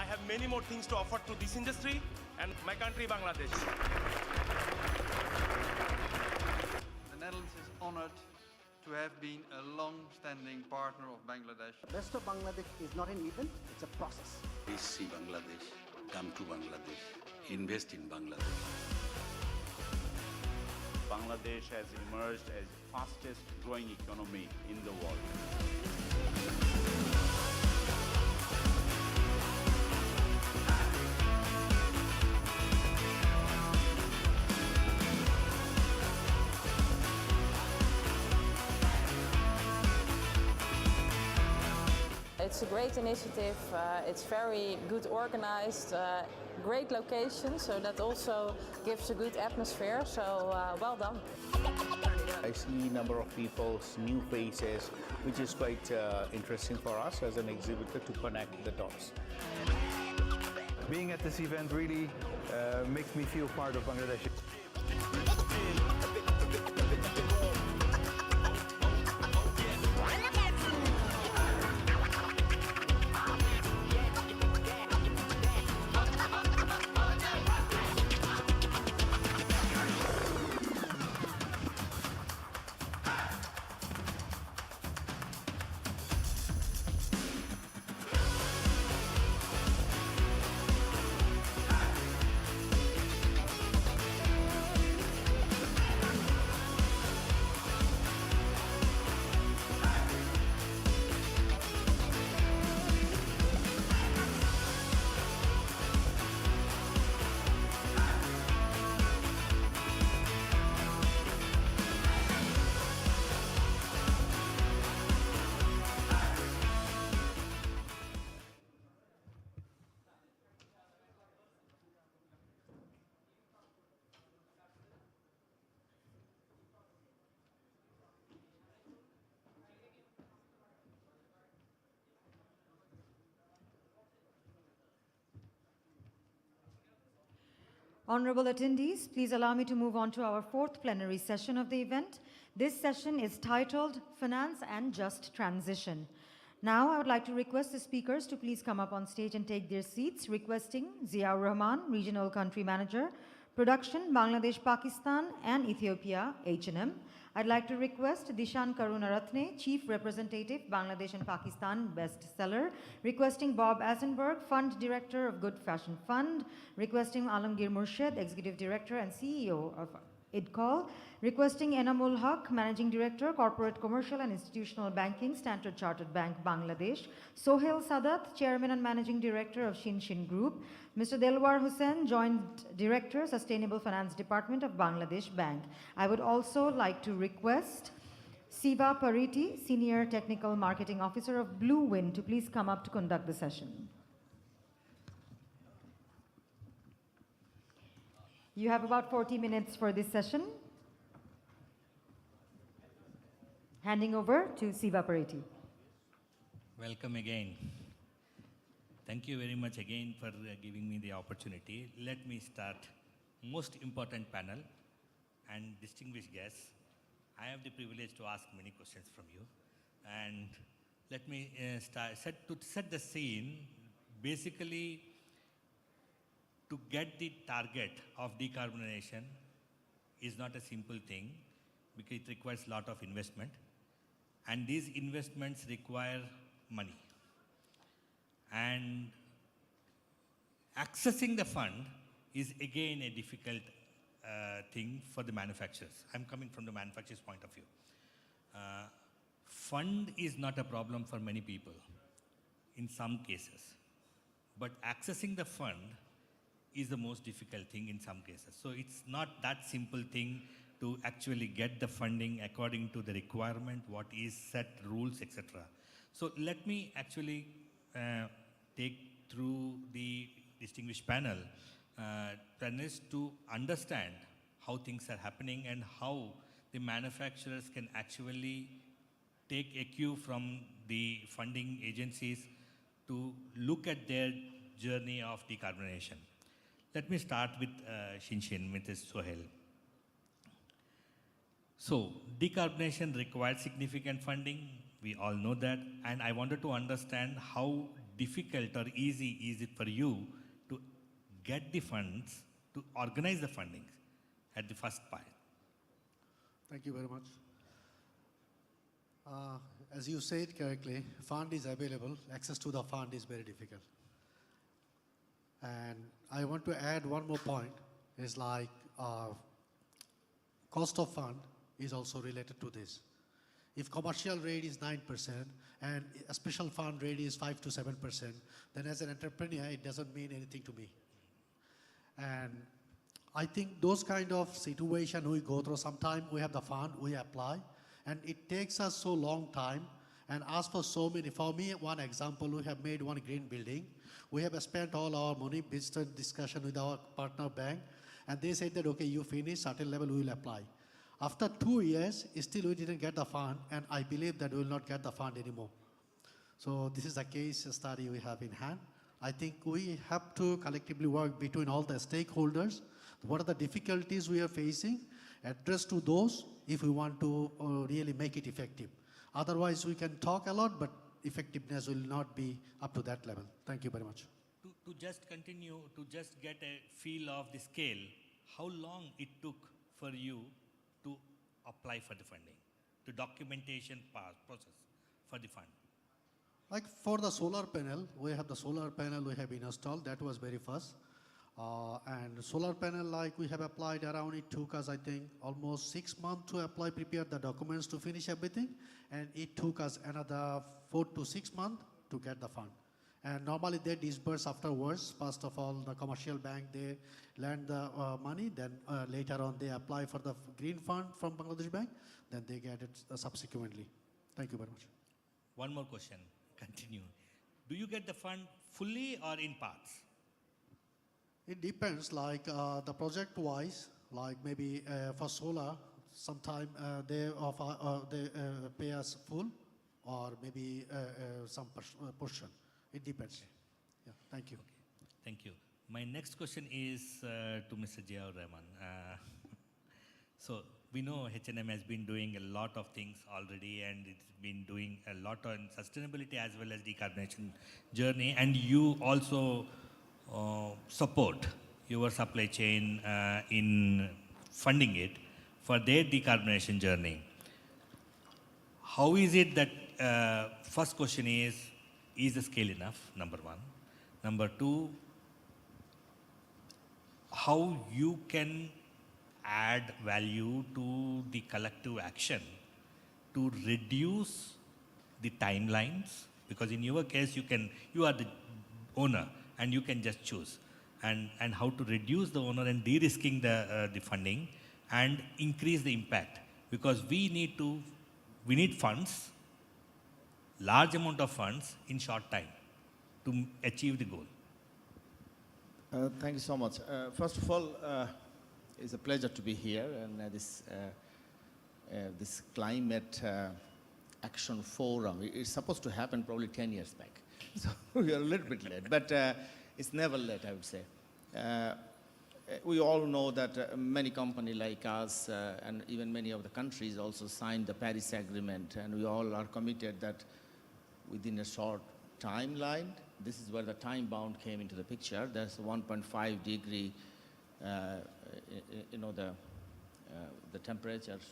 I have many more things to offer to this industry and my country, Bangladesh. The Netherlands is honored to have been a long-standing partner of Bangladesh. Best of Bangladesh is not an event, it's a process. Please see Bangladesh, come to Bangladesh, invest in Bangladesh. Bangladesh has emerged as the fastest growing economy in the world. It's a great initiative, it's very good organized, great location, so that also gives a good atmosphere, so well done. I see a number of people, new faces, which is quite interesting for us as an exhibitor to connect the dots. Being at this event really makes me feel part of Bangladesh. Honorable attendees, please allow me to move on to our fourth plenary session of the event. This session is titled Finance and Just Transition. Now, I would like to request the speakers to please come up on stage and take their seats, requesting Ziaur Rahman, Regional Country Manager, Production, Bangladesh, Pakistan, and Ethiopia, H&M. I'd like to request Dishan Karunaratne, Chief Representative, Bangladesh and Pakistan Bestseller, requesting Bob Asenberg, Fund Director of Good Fashion Fund, requesting Alamgir Murshid, Executive Director and CEO of IDCOL, requesting Enamul Haq, Managing Director, Corporate Commercial and Institutional Banking, Standard Chartered Bank, Bangladesh, Sohail Sadat, Chairman and Managing Director of Shinshin Group, Mr. Delwar Hussain, Joint Director, Sustainable Finance Department of Bangladesh Bank. I would also like to request Siva Pariti, Senior Technical Marketing Officer of Blue Wind, to please come up to conduct the session. You have about 40 minutes for this session. Handing over to Siva Pariti. Welcome again. Thank you very much again for giving me the opportunity. Let me start. Most important panel and distinguished guests, I have the privilege to ask many questions from you. And let me set the scene. Basically, to get the target of decarbonization is not a simple thing because it requires a lot of investment. And these investments require money. And accessing the fund is again a difficult thing for the manufacturers. I'm coming from the manufacturer's point of view. Fund is not a problem for many people in some cases. But accessing the fund is the most difficult thing in some cases. So it's not that simple thing to actually get the funding according to the requirement, what is set, rules, etc. So let me actually take through the distinguished panel to understand how things are happening and how the manufacturers can actually take a cue from the funding agencies to look at their journey of decarbonization. Let me start with Shinshin, with Sohail. So, decarbonization requires significant funding. We all know that. And I wanted to understand how difficult or easy is it for you to get the funds, to organize the funding at the first part. Thank you very much. As you said correctly, fund is available. Access to the fund is very difficult. And I want to add one more point, is like cost of fund is also related to this. If commercial rate is 9% and a special fund rate is 5 to 7%, then as an entrepreneur, it doesn't mean anything to me. And I think those kind of situation we go through, sometime we have the fund, we apply, and it takes us so long time and ask for so many. For me, one example, we have made one green building. We have spent all our money, business discussion with our partner bank, and they said that, okay, you finish, certain level we will apply. After 2 years, still we didn't get the fund, and I believe that we will not get the fund anymore. So this is a case study we have in hand. I think we have to collectively work between all the stakeholders. What are the difficulties we are facing? Address to those if we want to really make it effective. Otherwise, we can talk a lot, but effectiveness will not be up to that level. Thank you very much. To just continue, to just get a feel of the scale, how long it took for you to apply for the funding, the documentation process for the fund? Like for the solar panel, we have the solar panel we have installed. That was very fast. And solar panel, like we have applied around, it took us, I think, almost 6 months to apply, prepare the documents to finish everything. And it took us another 4 to 6 months to get the fund. And normally they disburse afterwards. First of all, the commercial bank, they lend the money. Then later on, they apply for the green fund from Bangladesh Bank. Then they get it subsequently. Thank you very much. One more question. Continue. Do you get the fund fully or in parts? It depends, like the project-wise, like maybe for solar, sometime they pay us full, or maybe some portion. It depends. Okay. Yeah, thank you. Okay. Thank you. My next question is to Mr. Ziaur Rahman. So we know H&M has been doing a lot of things already, and it's been doing a lot on sustainability as well as decarbonization journey, and you also support your supply chain in funding it for their decarbonization journey. How is it that, first question is the scale enough, number one? Number two, how you can add value to the collective action to reduce the timelines, because in your case you are the owner and you can just choose, and how to reduce the owner and de-risking the funding and increase the impact, because we need funds, large amount of funds in short time to achieve the goal. Thank you so much. First of all, it's a pleasure to be here, and this climate action forum is supposed to happen probably 10 years back. So we are a little bit late, but it's never late, I would say. We all know that many companies like us and even many of the countries also signed the Paris Agreement, and we all are committed that within a short timeline, this is where the time bound came into the picture. There's 1.5 degree, the temperatures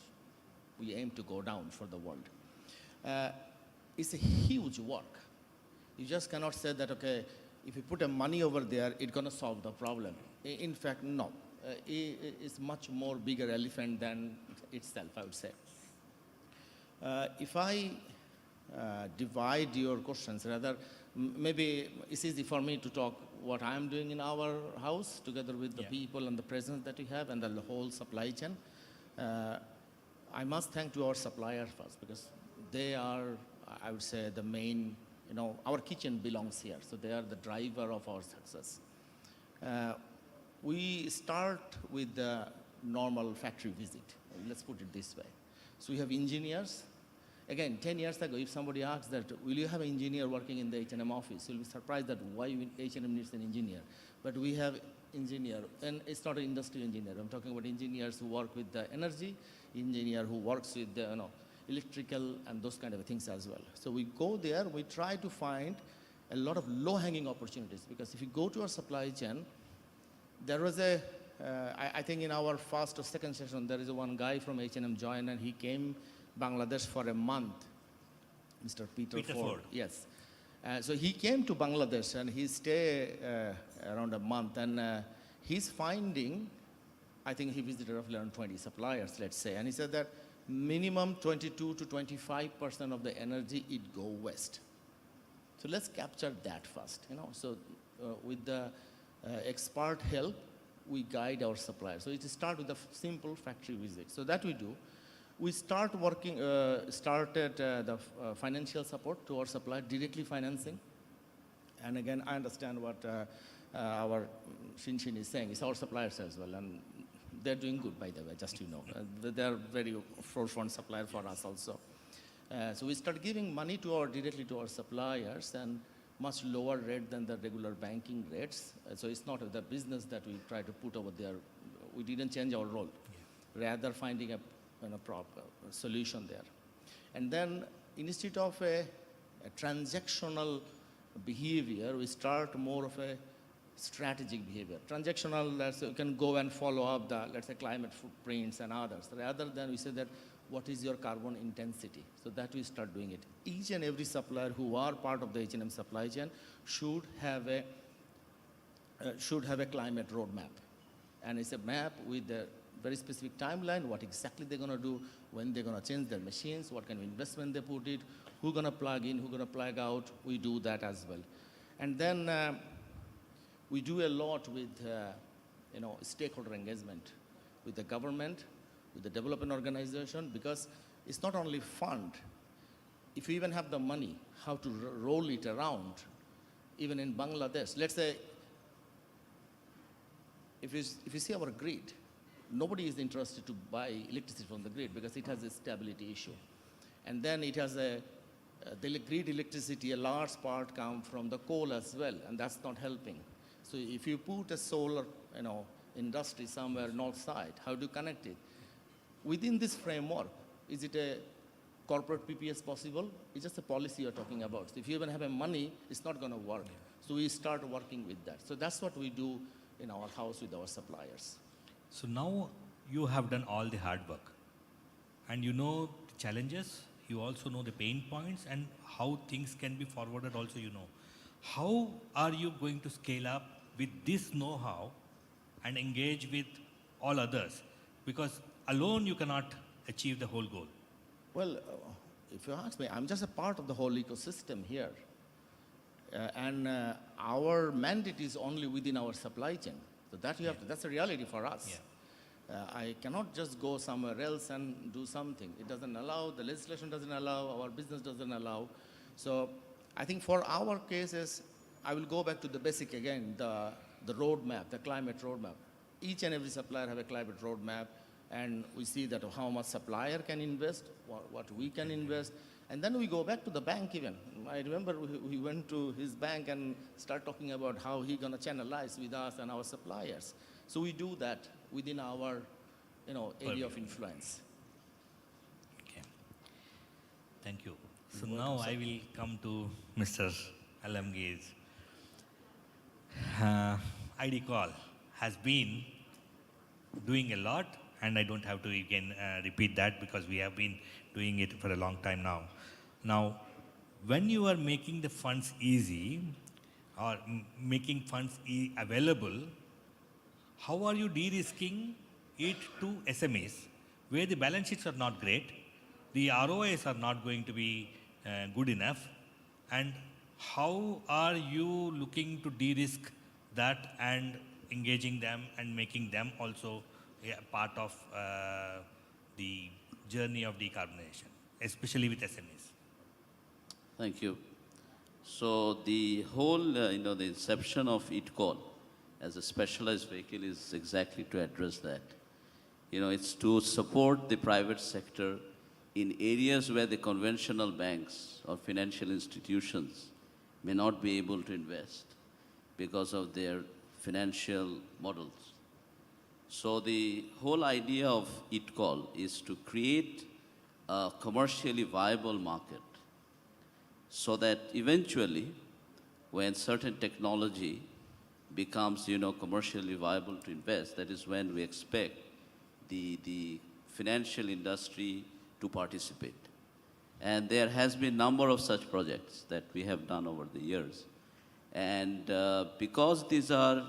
we aim to go down for the world. It's a huge work. You just cannot say that, okay, if you put a money over there, it's going to solve the problem. In fact, no. It's much more bigger elephant than itself, I would say. If I divide your questions, rather, maybe it's easy for me to talk what I'm doing in our house together with the people and the presence that we have and the whole supply chain. I must thank to our suppliers first, because they are, I would say, the main, our kitchen belongs here, so they are the driver of our success. We start with the normal factory visit. Let's put it this way. So we have engineers. Again, 10 years ago, if somebody asks that, will you have an engineer working in the H&M office? You'll be surprised that why H&M needs an engineer. But we have engineer, and it's not an industry engineer. I'm talking about engineers who work with the energy, engineer who works with the electrical and those kind of things as well. So we go there, we try to find a lot of low-hanging opportunities, because if you go to our supply chain, there was I think in our first or second session, there is one guy from H&M joined, and he came Bangladesh for a month, Mr. Peter Ford. Yes. So he came to Bangladesh and he stayed around a month, and he's finding, I think he visited roughly around 20 suppliers, let's say, and he said that minimum 22 to 25% of the energy it go west. So let's capture that first, So with the expert help, we guide our suppliers. So it starts with a simple factory visit. So that we do. We started the financial support to our supplier, directly financing. And again, I understand what our Shinshin is saying. It's our suppliers as well, and they're doing good, by the way, just they're very forefront supplier for us also. So we start giving money directly to our suppliers, and much lower rate than the regular banking rates. So it's not the business that we try to put over there. We didn't change our role, rather finding a proper solution there. And then instead of a transactional behavior, we start more of a strategic behavior. Transactional, let's say, you can go and follow up the, let's say, climate footprints and others. Rather than we say that, what is your carbon intensity? So that we start doing it. Each and every supplier who are part of the H&M supply chain should have a climate roadmap. And it's a map with a very specific timeline, what exactly they're going to do, when they're going to change their machines, what kind of investment they put it, who's going to plug in, who's going to plug out. We do that as well. And then we do a lot with stakeholder engagement with the government, with the development organization, because it's not only fund. If you even have the money, how to roll it around, even in Bangladesh. Let's say, if you see our grid, nobody is interested to buy electricity from the grid because it has a stability issue. And then it has the grid electricity, a large part comes from the coal as well, and that's not helping. So if you put a solar, industry somewhere north side, how do you connect it? Within this framework, is it a corporate PPS possible? It's just a policy you're talking about. So if you even have a money, it's not going to work. So we start working with that. So that's what we do in our house with our suppliers. So now you have done all the hard work, and you know the challenges, you also know the pain points, and how things can be forwarded also you know. How are you going to scale up with this know-how and engage with all others? Because alone you cannot achieve the whole goal. Well, if you ask me, I'm just a part of the whole ecosystem here. And our mandate is only within our supply chain. So that you have to, that's a reality for us. I cannot just go somewhere else and do something. It doesn't allow, the legislation doesn't allow, our business doesn't allow. So I think for our cases, I will go back to the basic again, the roadmap, the climate roadmap. Each and every supplier have a climate roadmap, and we see that how much supplier can invest, what we can invest, and then we go back to the bank even. I remember we went to his bank and start talking about how he gonna channelize with us and our suppliers. So we do that within our, area of influence. Okay. Thank you. So now I will come to Mr. Alamgir. ID Call has been doing a lot, and I don't have to again repeat that because we have been doing it for a long time now. Now, when you are making the funds easy or making funds available, how are you de-risking it to SMEs where the balance sheets are not great, the ROIs are not going to be good enough, and how are you looking to de-risk that and engaging them and making them also a part of the journey of decarbonization, especially with SMEs? Thank you. So the whole, the inception of ITCOL as a specialized vehicle is exactly to address that. It's to support the private sector in areas where the conventional banks or financial institutions may not be able to invest because of their financial models. So the whole idea of ITCOL is to create a commercially viable market so that eventually when certain technology becomes, commercially viable to invest, that is when we expect the financial industry to participate. And there has been a number of such projects that we have done over the years. And because these are,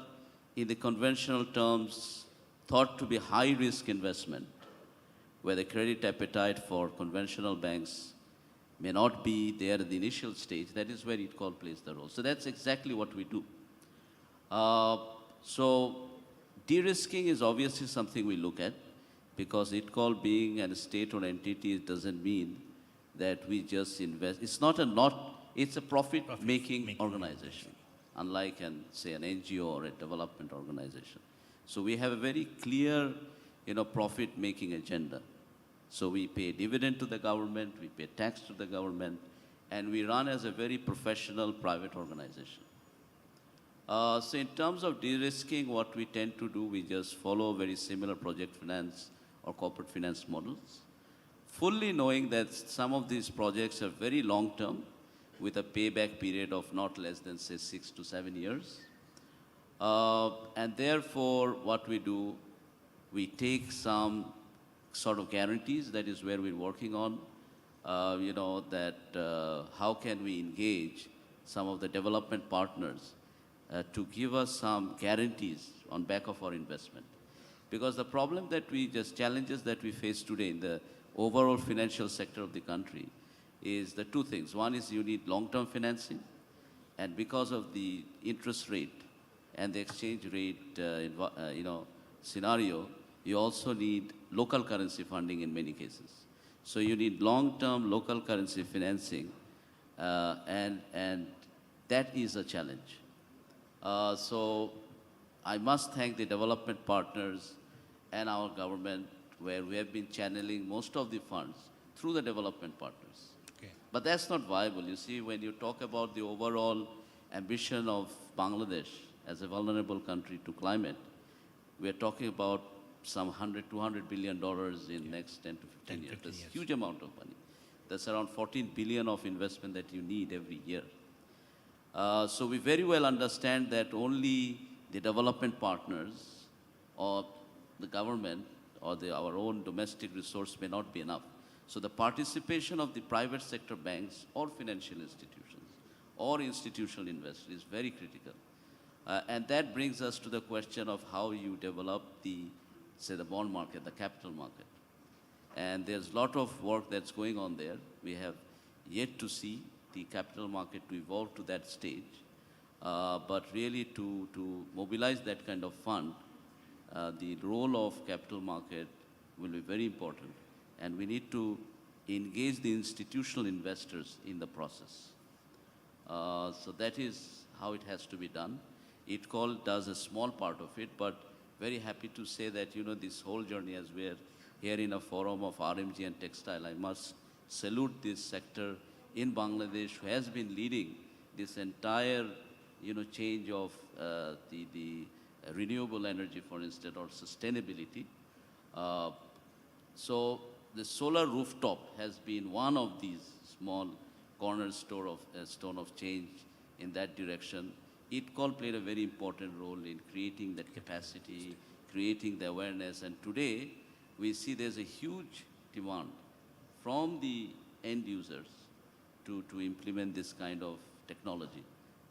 in the conventional terms, thought to be high-risk investment, where the credit appetite for conventional banks may not be there at the initial stage, that is where ITCOL plays the role. So that's exactly what we do. So de-risking is obviously something we look at, because ITCOL being a state-owned entity doesn't mean that we just invest. It's a profit-making organization, unlike say an NGO or a development organization. So we have a very clear, profit-making agenda. So we pay dividend to the government, we pay tax to the government, and we run as a very professional private organization. So in terms of de-risking, what we tend to do, we just follow very similar project finance or corporate finance models, fully knowing that some of these projects are very long-term, with a payback period of not less than, say, 6 to 7 years. And therefore, what we do, we take some sort of guarantees. That is where we're working on, how can we engage some of the development partners to give us some guarantees on back of our investment. Because the problem challenges that we face today in the overall financial sector of the country is the two things. One is you need long-term financing, and because of the interest rate and the exchange rate, scenario, you also need local currency funding in many cases. So you need long-term local currency financing, and that is a challenge. So I must thank the development partners and our government, where we have been channeling most of the funds through the development partners. Okay. But that's not viable. You see, when you talk about the overall ambition of Bangladesh as a vulnerable country to climate, we are talking about some $200 billion in next 10 to 15 years. That's a huge amount of money. That's around 14 billion of investment that you need every year. So we very well understand that only the development partners or the government or our own domestic resource may not be enough. So the participation of the private sector banks or financial institutions or institutional investors is very critical. And that brings us to the question of how you develop the bond market, the capital market. And there's a lot of work that's going on there. We have yet to see the capital market to evolve to that stage. But really to mobilize that kind of fund, the role of capital market will be very important. And we need to engage the institutional investors in the process. So that is how it has to be done. ITCOL does a small part of it, but very happy to say that, this whole journey, as we are here in a forum of RMG and textile, I must salute this sector in Bangladesh who has been leading this entire, change of the renewable energy, for instance, or sustainability. So the solar rooftop has been one of these small cornerstone of change in that direction. ITCOL played a very important role in creating that capacity, creating the awareness, and today we see there's a huge demand from the end users to implement this kind of technology.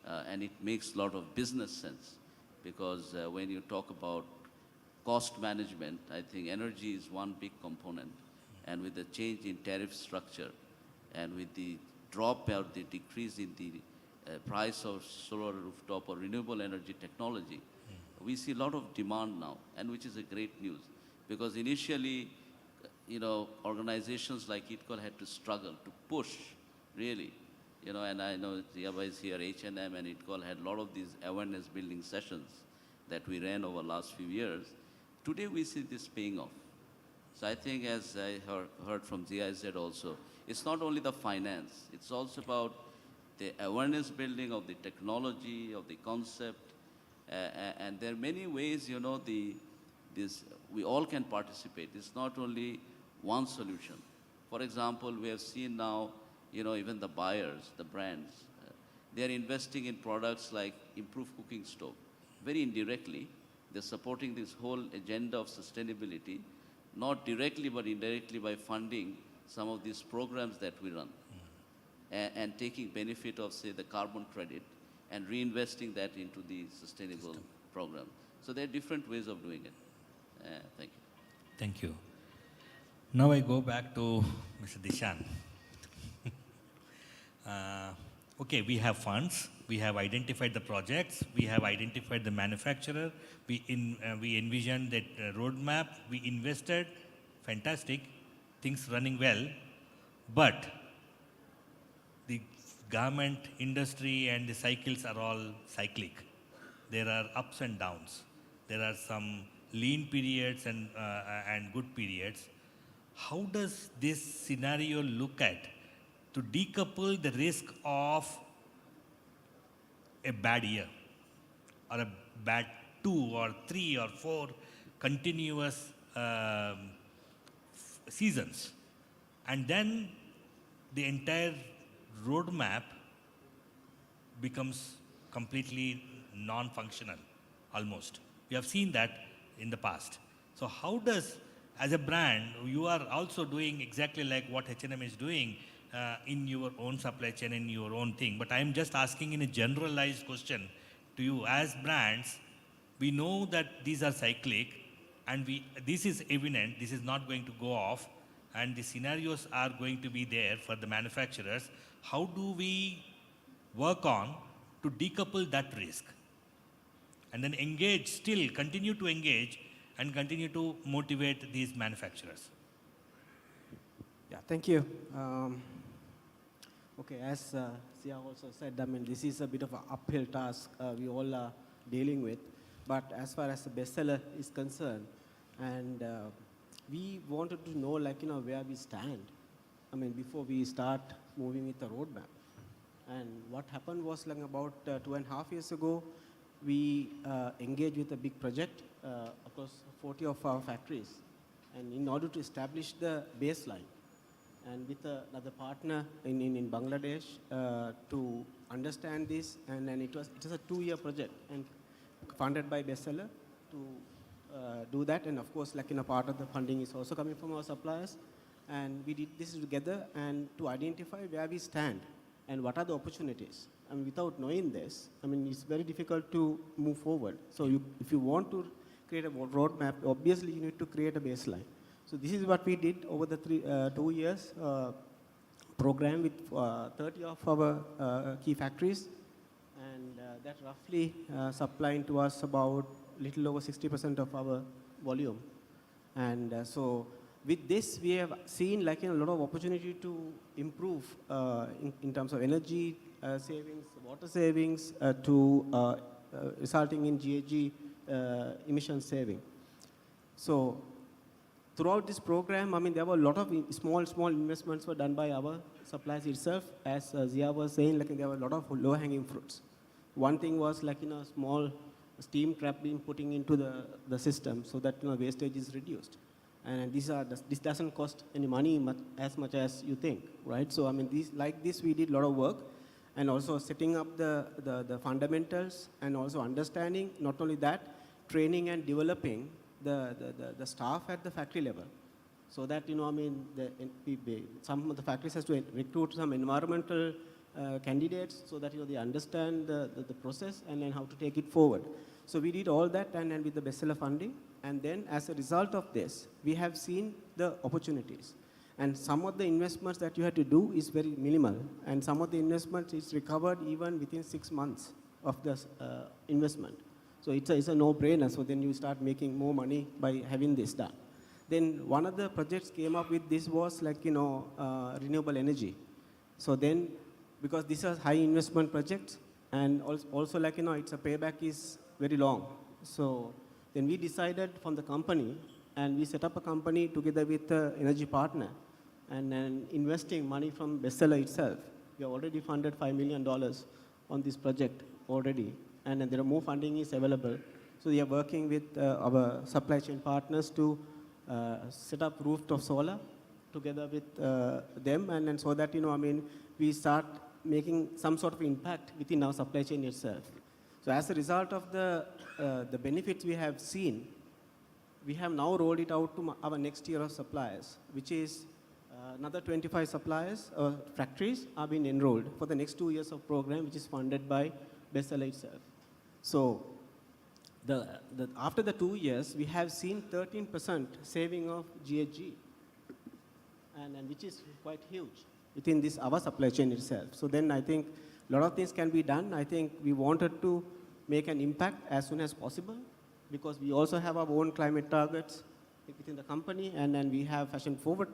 And it makes a lot of business sense because when you talk about cost management, I think energy is one big component. And with the change in tariff structure and with the drop or the decrease in the price of solar rooftop or renewable energy technology, we see a lot of demand now, and which is a great news. Because initially, organizations like ITCOL had to struggle to push, really. And I know Ziaba is here, H&M and ITCOL had a lot of these awareness building sessions that we ran over the last few years. Today we see this paying off. So I think, as I heard from GIZ also, it's not only the finance, it's also about the awareness building of the technology, of the concept, and there are many ways, we all can participate. It's not only one solution. For example, we have seen now, even the buyers, the brands, they are investing in products like improved cooking stove. Very indirectly, they're supporting this whole agenda of sustainability, not directly but indirectly by funding some of these programs that we run and taking benefit of, say, the carbon credit and reinvesting that into the sustainable program. So there are different ways of doing it. Thank you. Thank you. Now I go back to Mr. Dishan. Okay, we have funds, we have identified the projects, we have identified the manufacturer, we envisioned that roadmap, we invested, fantastic, things running well, but the garment industry and the cycles are all cyclic. There are ups and downs. There are some lean periods and good periods. How does this scenario look at to decouple the risk of a bad year or a bad 2 or 3 or 4 continuous seasons, and then the entire roadmap becomes completely non-functional, almost. We have seen that in the past. So how does, as a brand, you are also doing exactly like what H&M is doing in your own supply chain, in your own thing. But I am just asking in a generalized question to you. As brands, we know that these are cyclic, and this is evident, this is not going to go off, and the scenarios are going to be there for the manufacturers. How do we work on to decouple that risk? And then engage, still continue to engage and continue to motivate these manufacturers. Yeah, thank you. Okay, as Sia also said, this is a bit of an uphill task we all are dealing with. But as far as the bestseller is concerned, and we wanted to know, where we stand. Before we start moving with the roadmap. And what happened was, about 2.5 years ago, we engaged with a big project across 40 of our factories, and in order to establish the baseline, and with another partner in Bangladesh to understand this, and then it was a 2-year project and funded by Bestseller to do that, and of course, like in a part of the funding is also coming from our suppliers, and we did this together and to identify where we stand and what are the opportunities. I mean, without knowing this, I mean, it's very difficult to move forward. So if you want to create a roadmap, obviously you need to create a baseline. So this is what we did over the 2 years program with 30 of our key factories, and that roughly supplying to us about little over 60% of our volume. And so with this, we have seen like a lot of opportunity to improve in terms of energy savings, water savings, to resulting in GHG emission saving. So throughout this program, I mean, there were a lot of small investments were done by our suppliers itself. As Zia was saying, like there were a lot of low-hanging fruits. One thing was like, small steam trap being putting into the system so that, wastage is reduced. And this doesn't cost any money as much as you think, right? So, I mean, this we did a lot of work, and also setting up the fundamentals, and also understanding, not only that, training and developing the staff at the factory level. So that, I mean, some of the factories has to recruit some environmental candidates so that, they understand the process and then how to take it forward. So we did all that, and with the Bestseller funding, and then as a result of this, we have seen the opportunities. And some of the investments that you had to do is very minimal, and some of the investments is recovered even within 6 months of the investment. So it's a no-brainer, so then you start making more money by having this done. Then one of the projects came up with this was like, renewable energy. So then, because these are high investment projects, and also like, it's a payback is very long. So then we decided from the company, and we set up a company together with an energy partner, and then investing money from Bestseller itself. We have already funded $5 million on this project already, and then there are more funding is available. So we are working with our supply chain partners to set up rooftop solar together with them, and then so that, we start making some sort of impact within our supply chain itself. So as a result of the benefits we have seen, we have now rolled it out to our next tier of suppliers, which is another 25 suppliers or factories are being enrolled for the next 2 years of program, which is funded by Bestseller itself. So after the 2 years, we have seen 13% saving of GHG, and which is quite huge within this our supply chain itself. So then I think a lot of things can be done. I think we wanted to make an impact as soon as possible, because we also have our own climate targets within the company, and then we have fashion forward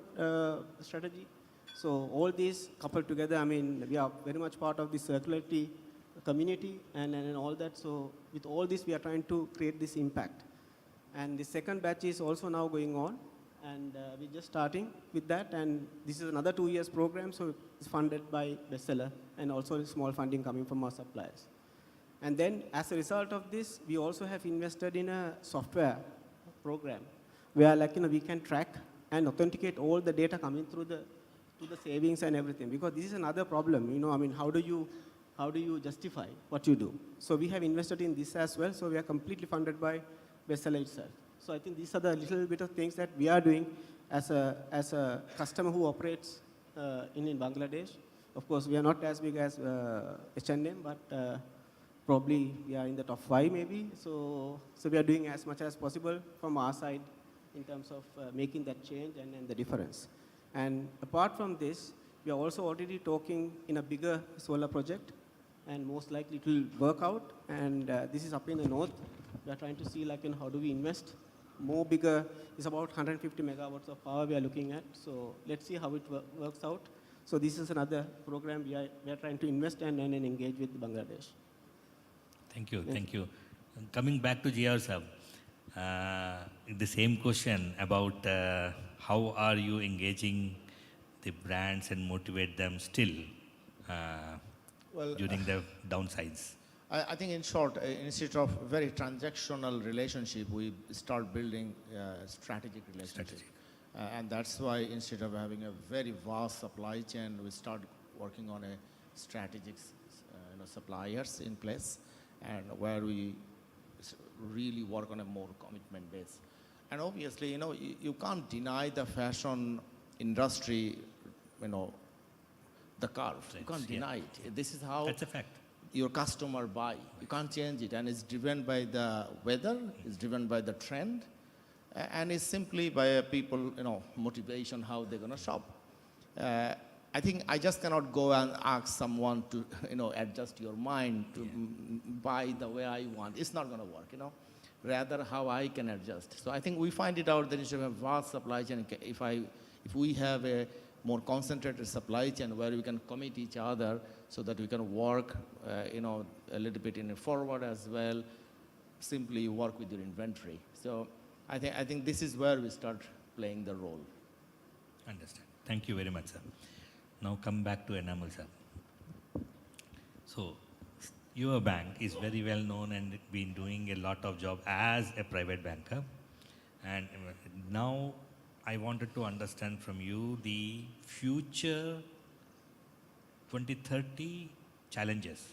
strategy. So all these coupled together, I mean, we are very much part of the circularity community and all that. So with all this, we are trying to create this impact. And the second batch is also now going on, and we're just starting with that. And this is another 2 years program, so it's funded by Bestseller, and also small funding coming from our suppliers. And then as a result of this, we also have invested in a software program where we can track and authenticate all the data coming through to the savings and everything. Because this is another problem, I mean, how do you justify what you do? So we have invested in this as well, so we are completely funded by Bestseller itself. So I think these are the little bit of things that we are doing as a customer who operates in Bangladesh. Of course, we are not as big as H&M, but probably we are in the top 5 maybe. So we are doing as much as possible from our side in terms of making that change and the difference. And apart from this, we are also already talking in a bigger solar project, and most likely it will work out. And this is up in the north. We are trying to see how do we invest more bigger. It's about 150 megawatts of power we are looking at. So let's see how it works out. So this is another program we are trying to invest and engage with Bangladesh. Thank you. Thank you. Coming back to Jia sir, the same question about how are you engaging the brands and motivate them still during the downsides? I think in short, instead of very transactional relationship, we start building strategic relationship. And that's why instead of having a very vast supply chain, we start working on a strategic suppliers in place, and where we really work on a more commitment base. And obviously, you can't deny the fashion industry, the curve. You can't deny it. This is how That's a fact. your customer buy. You can't change it, and it's driven by the weather, it's driven by the trend, and it's simply by people, motivation, how they're gonna shop. I think I just cannot go and ask someone to, adjust your mind to buy the way I want. It's not gonna work, Rather, how I can adjust. So I think we find it out that instead of a vast supply chain, if we have a more concentrated supply chain where we can commit each other so that we can work, a little bit in a forward as well, simply work with your inventory. So I think this is where we start playing the role. Understand. Thank you very much, sir. Now come back to Enamul, sir. So your bank is very well known and been doing a lot of job as a private banker. And now I wanted to understand from you the future 2030 challenges,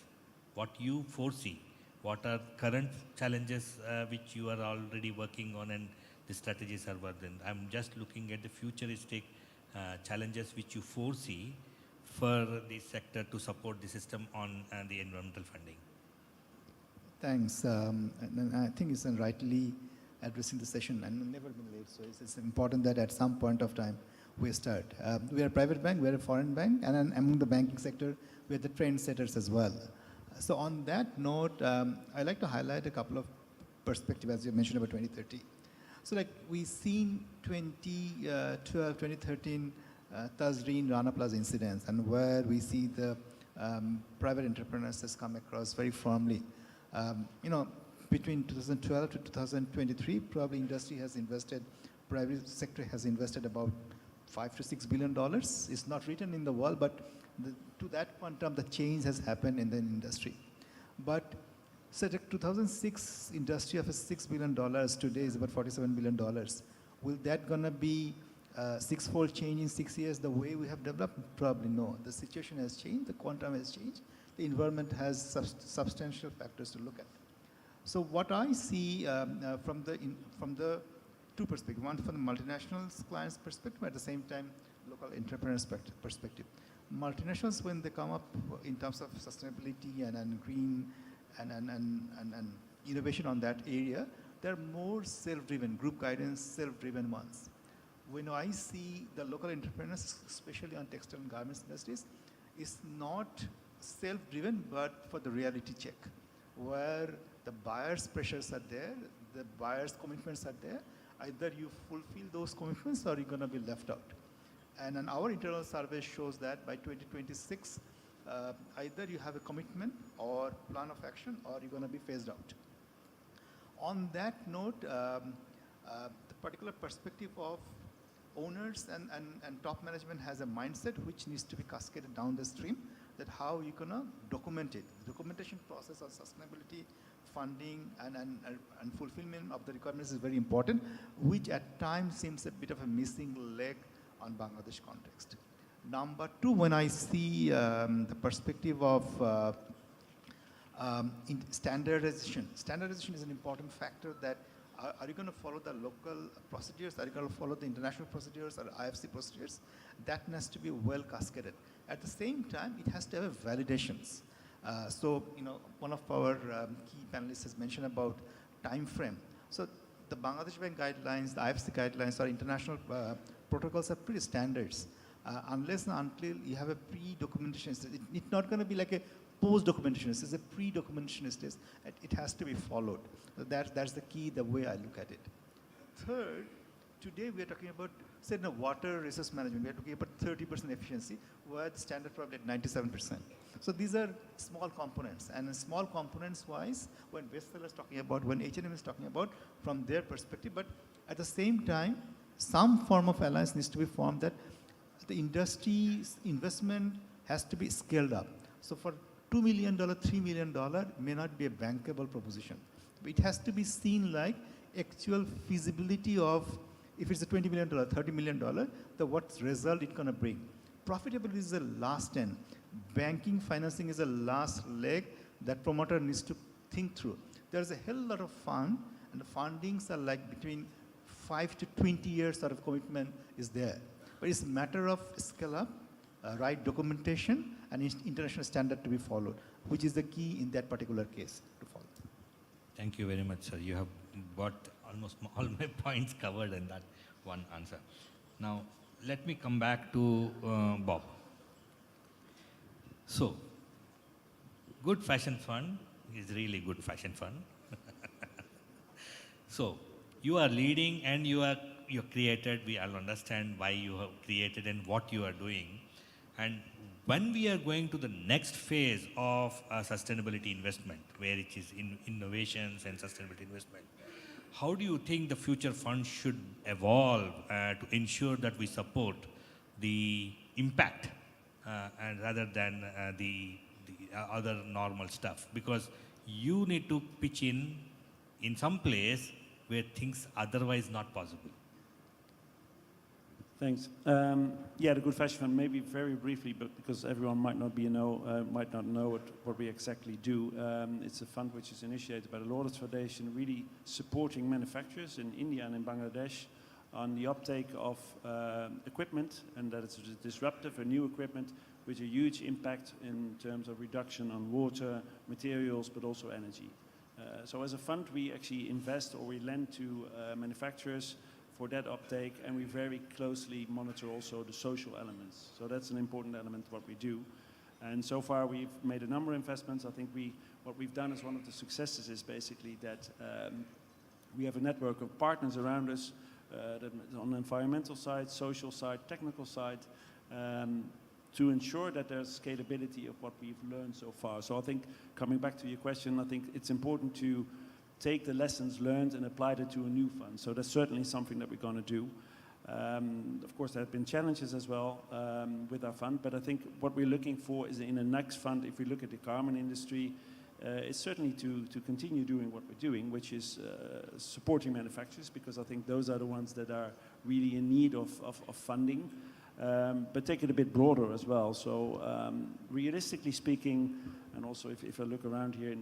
what you foresee, what are current challenges which you are already working on and the strategies are working. I'm just looking at the futuristic challenges which you foresee for the sector to support the system on the environmental funding. Thanks. And I think it's rightly addressing the session, and never been late, so it's important that at some point of time we start. We are a private bank, we are a foreign bank, and then among the banking sector, we are the trendsetters as well. So on that note, I'd like to highlight a couple of perspectives, as you mentioned about 2030. So like we seen 2012, 2013, Tazreen Rana Plaza incidents, and where we see the private entrepreneurs has come across very firmly. Between 2012 to 2023, probably industry has invested, private sector has invested about $5 to $6 billion. It's not written in the wall, but to that quantum, the change has happened in the industry. But so the 2006 industry of $6 billion today is about $47 billion. Will that gonna be six-fold change in 6 years the way we have developed? Probably no. The situation has changed, the quantum has changed, the environment has substantial factors to look at. So what I see from the two perspectives, one from the multinational clients' perspective, at the same time local entrepreneurs' perspective. Multinationals, when they come up in terms of sustainability and green and innovation on that area, they're more self-driven, group guidance, self-driven ones. When I see the local entrepreneurs, especially on textile and garments industries, is not self-driven, but for the reality check, where the buyer's pressures are there, the buyer's commitments are there. Either you fulfill those commitments or you're going to be left out. And then our internal survey shows that by 2026, either you have a commitment or plan of action or you're going to be phased out. On that note, the particular perspective of owners and top management has a mindset which needs to be cascaded down the stream, that how you're going to document it. The documentation process of sustainability, funding and fulfillment of the requirements is very important, which at times seems a bit of a missing leg on Bangladesh context. Number two, when I see the perspective of standardization is an important factor. That are you going to follow the local procedures? Are you going to follow the international procedures or IFC procedures? That has to be well cascaded. At the same time, it has to have validations. So, one of our key panelists has mentioned about time frame. So the Bangladesh Bank guidelines, the IFC guidelines, or international protocols are pretty standards. Unless and until you have a pre-documentation stage, it's not going to be like a post-documentation stage, it's a pre-documentation stage. It has to be followed. So that's the key, the way I look at it. Third, today we are talking about, say, water resource management. We are talking about 30% efficiency, where the standard probably at 97%. So these are small components, and small components wise, when Bestseller is talking about, when H&M is talking about, from their perspective, but at the same time, some form of alliance needs to be formed that the industry's investment has to be scaled up. So for $2 million, $3 million may not be a bankable proposition. It has to be seen like actual feasibility of, if it's a $20 million, $30 million, what result it's going to bring. Profitability is the last end. Banking, financing is the last leg that promoter needs to think through. There's a hell lot of fund, and the fundings are like between 5 to 20 years sort of commitment is there. But it's a matter of scale up, right documentation, and international standard to be followed, which is the key in that particular case to follow. Thank you very much, sir. You have got almost all my points covered in that one answer. Now, let me come back to Bob. So, good fashion fund is really good fashion fund. So, you are leading and you created, we all understand why you have created and what you are doing. And when we are going to the next phase of sustainability investment, where it is in innovations and sustainability investment, how do you think the future fund should evolve to ensure that we support the impact and rather than the other normal stuff? Because you need to pitch in some place where things otherwise not possible. Thanks. Yeah, the Good Fashion Fund, maybe very briefly, but because everyone might not know what we exactly do. It's a fund which is initiated by the Lourdes Foundation, really supporting manufacturers in India and in Bangladesh on the uptake of equipment, and that it's disruptive or new equipment with a huge impact in terms of reduction on water, materials, but also energy. So as a fund, we actually invest or we lend to manufacturers for that uptake, and we very closely monitor also the social elements. So that's an important element of what we do. And so far we've made a number of investments. I think what we've done as one of the successes is basically that we have a network of partners around us that on the environmental side, social side, technical side, to ensure that there's scalability of what we've learned so far. So I think, coming back to your question, I think it's important to take the lessons learned and apply it to a new fund. So that's certainly something that we're going to do. Of course, there have been challenges as well with our fund, but I think what we're looking for is in the next fund, if we look at the garment industry, is certainly to continue doing what we're doing, which is supporting manufacturers, because I think those are the ones that are really in need of funding. But take it a bit broader as well. So realistically speaking, and also if I look around here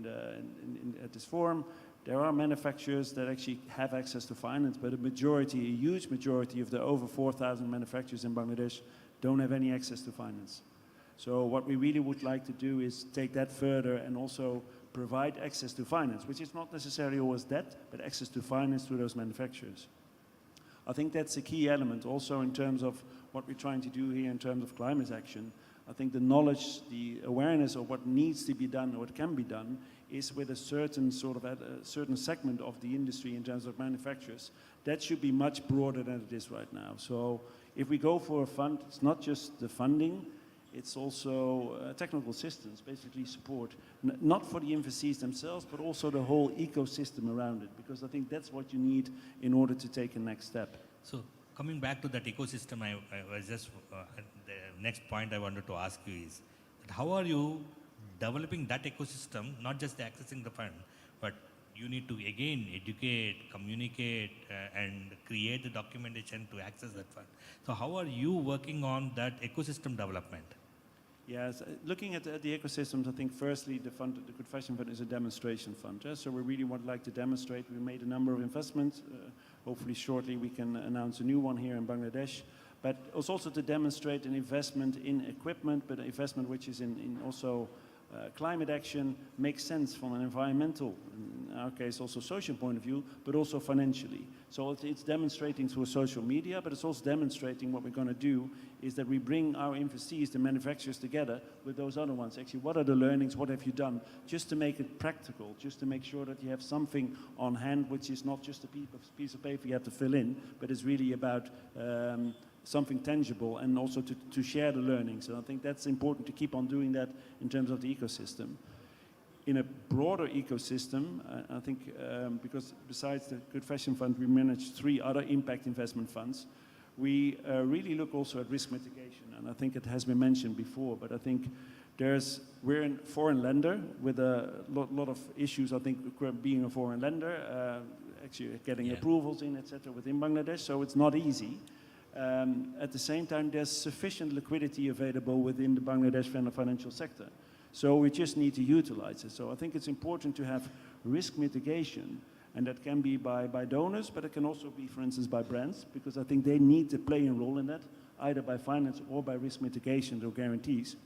at this forum, there are manufacturers that actually have access to finance, but a huge majority of the over 4,000 manufacturers in Bangladesh don't have any access to finance. So what we really would like to do is take that further and also provide access to finance, which is not necessarily always debt, but access to finance to those manufacturers. I think that's a key element also in terms of what we're trying to do here in terms of climate action. I think the knowledge, the awareness of what needs to be done or what can be done is with a certain certain segment of the industry in terms of manufacturers. That should be much broader than it is right now. So if we go for a fund, it's not just the funding, it's also technical systems, basically support, not for the investees themselves, but also the whole ecosystem around it, because I think that's what you need in order to take a next step. So coming back to that ecosystem, I was just, the next point I wanted to ask you is, that how are you developing that ecosystem, not just accessing the fund, but you need to again educate, communicate, and create the documentation to access that fund. So how are you working on that ecosystem development? Yes, looking at the ecosystems, I think firstly the Good Fashion Fund is a demonstration fund. So we really would like to demonstrate. We made a number of investments. Hopefully shortly we can announce a new one here in Bangladesh. But it's also to demonstrate an investment in equipment, but an investment which is in also climate action, makes sense from an environmental, in our case also social point of view, but also financially. So it's demonstrating through social media, but it's also demonstrating what we're going to do is that we bring our investees, the manufacturers, together with those other ones. Actually, what are the learnings? What have you done? Just to make it practical, just to make sure that you have something on hand, which is not just a piece of paper you have to fill in, but it's really about something tangible, and also to share the learnings. And I think that's important to keep on doing that in terms of the ecosystem. In a broader ecosystem, I think because besides the Good Fashion Fund, we manage 3 other impact investment funds. we really look also at risk mitigation. And I think it has been mentioned before, but I think we're a foreign lender with a lot of issues. I think being a foreign lender, actually getting approvals in, etc., within Bangladesh, so it's not easy. At the same time, there's sufficient liquidity available within the Bangladesh financial sector. So we just need to utilize it. So I think it's important to have risk mitigation, and that can be by donors, but it can also be, for instance, by brands, because I think they need to play a role in that, either by finance or by risk mitigation or guarantees,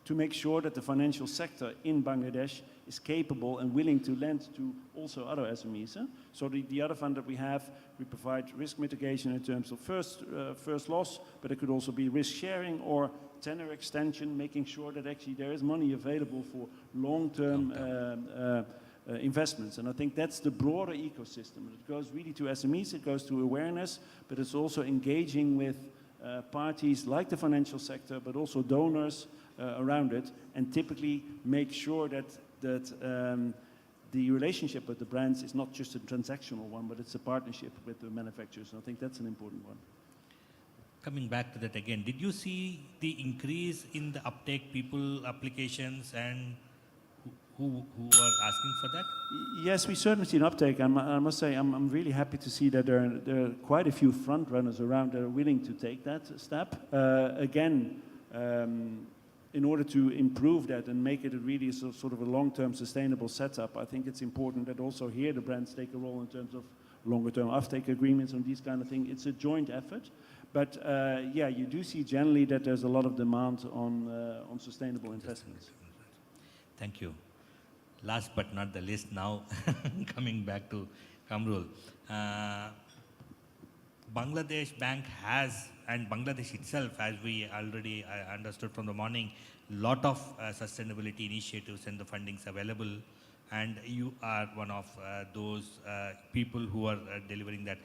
to make sure that the financial sector in Bangladesh is capable and willing to lend to also other SMEs. So the other fund that we have, we provide risk mitigation in terms of first loss, but it could also be risk sharing or tenor extension, making sure that actually there is money available for long-term investments. And I think that's the broader ecosystem. It goes really to SMEs, it goes to awareness, but it's also engaging with parties like the financial sector, but also donors around it, and typically make sure that the relationship with the brands is not just a transactional one, but it's a partnership with the manufacturers. And I think that's an important one. Coming back to that again, did you see the increase in the uptake, people, applications, and who are asking for that? Yes, we certainly see an uptake. I must say, I'm really happy to see that there are quite a few front runners around that are willing to take that step. In order to improve that and make it really sort of a long-term sustainable setup, I think it's important that also here the brands take a role in terms of longer-term offtake agreements and these kind of things. It's a joint effort. But yeah, you do see generally that there's a lot of demand on sustainable investments. Thank you. Last but not the least now, coming back to Kamrul. Bangladesh Bank has, and Bangladesh itself, as we already understood from the morning, lot of sustainability initiatives and the fundings available, and you are one of those people who are delivering that.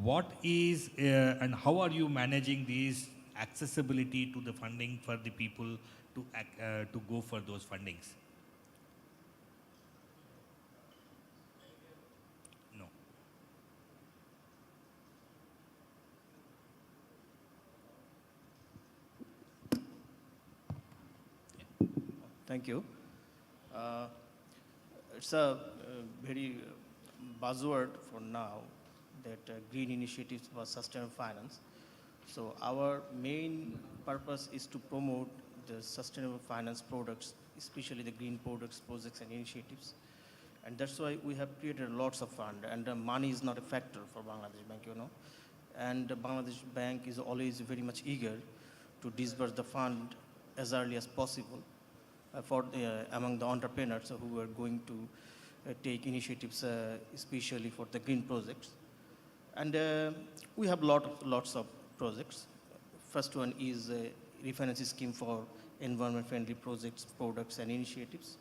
What is and how are you managing these accessibility to the funding for the people to go for those fundings? Thank you. It's a very buzzword for now that green initiatives for sustainable finance. So our main purpose is to promote the sustainable finance products, especially the green products, projects and initiatives. And that's why we have created lots of funds, and money is not a factor for Bangladesh Bank, you know. And the Bangladesh Bank is always very much eager to disburse the fund as early as possible for among the entrepreneurs who are going to take initiatives, especially for the green projects. And we have lots of projects. First one is a refinance scheme for environment-friendly projects, products, and initiatives,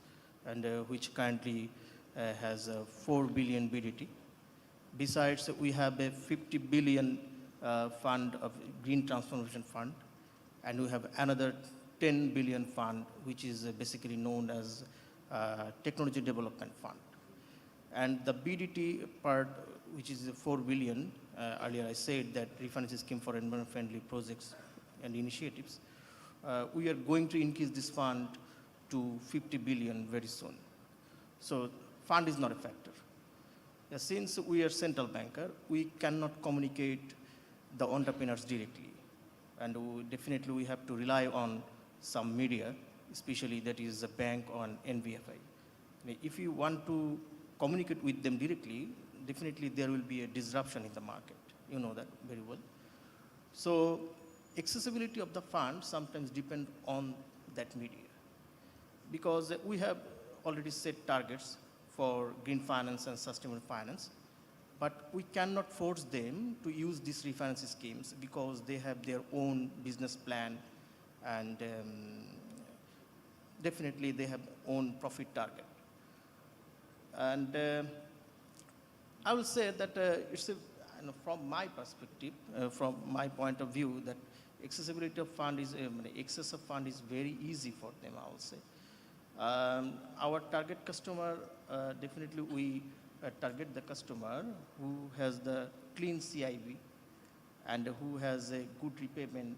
and which currently has 4 billion BDT. Besides, we have a 50 billion fund of green transformation fund, and we have another 10 billion fund, which is basically known as technology development fund. And the BDT part, which is 4 billion, earlier I said that refinance scheme for environment-friendly projects and initiatives, we are going to increase this fund to 50 billion very soon. So fund is not a factor. Since we are central banker, we cannot communicate the entrepreneurs directly. And we have to rely on some media, especially that is a bank or an NBFI. If you want to communicate with them directly, definitely there will be a disruption in the market. You know that very well. So accessibility of the fund sometimes depend on that media, because we have already set targets for green finance and sustainable finance, but we cannot force them to use these refinance schemes because they have their own business plan, and definitely they have own profit target. And I will say that it's from my perspective, from my point of view, that accessibility of fund is access of fund is very easy for them, I will say. Our target customer, definitely we target the customer who has the clean CIB, and who has a good repayment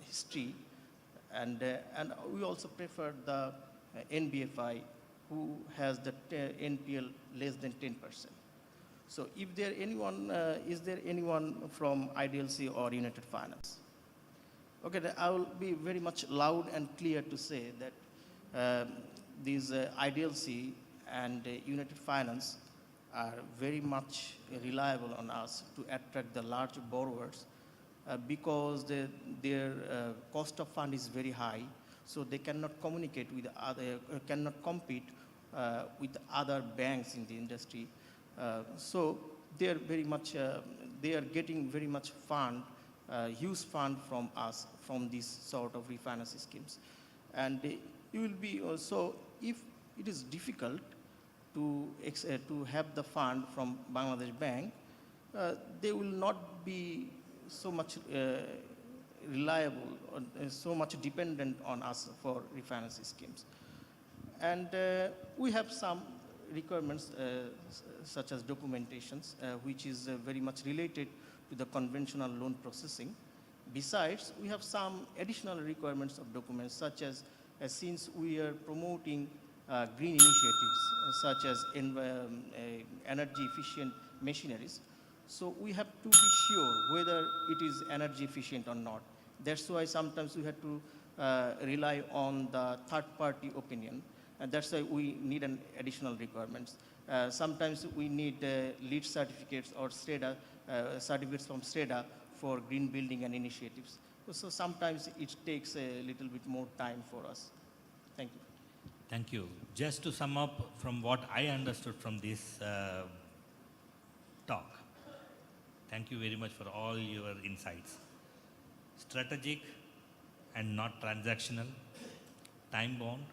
history. And we also prefer the NBFI who has the NPL less than 10%. So if there anyone, is there anyone from IDLC or United Finance? Okay, then I will be very much loud and clear to say that these IDLC and United Finance are very much reliable on us to attract the large borrowers because their cost of fund is very high, so they cannot communicate with other, cannot compete with other banks in the industry. So they are very much, they are getting very much fund, huge fund from us, from these sort of refinance schemes. And you will be also, if it is difficult to have the fund from Bangladesh Bank, they will not be so much reliable or so much dependent on us for refinance schemes. And we have some requirements such as documentations, which is very much related to the conventional loan processing. Besides, we have some additional requirements of documents, such as since we are promoting green initiatives, such as energy efficient machineries, so we have to be sure whether it is energy efficient or not. That's why sometimes we have to rely on the third party opinion, and that's why we need an additional requirements. Sometimes we need LEED certificates or STRADA, certificates from STRADA for green building and initiatives. So sometimes it takes a little bit more time for us. Thank you. Thank you. Just to sum up from what I understood from this talk, thank you very much for all your insights. Strategic and not transactional, time-bound,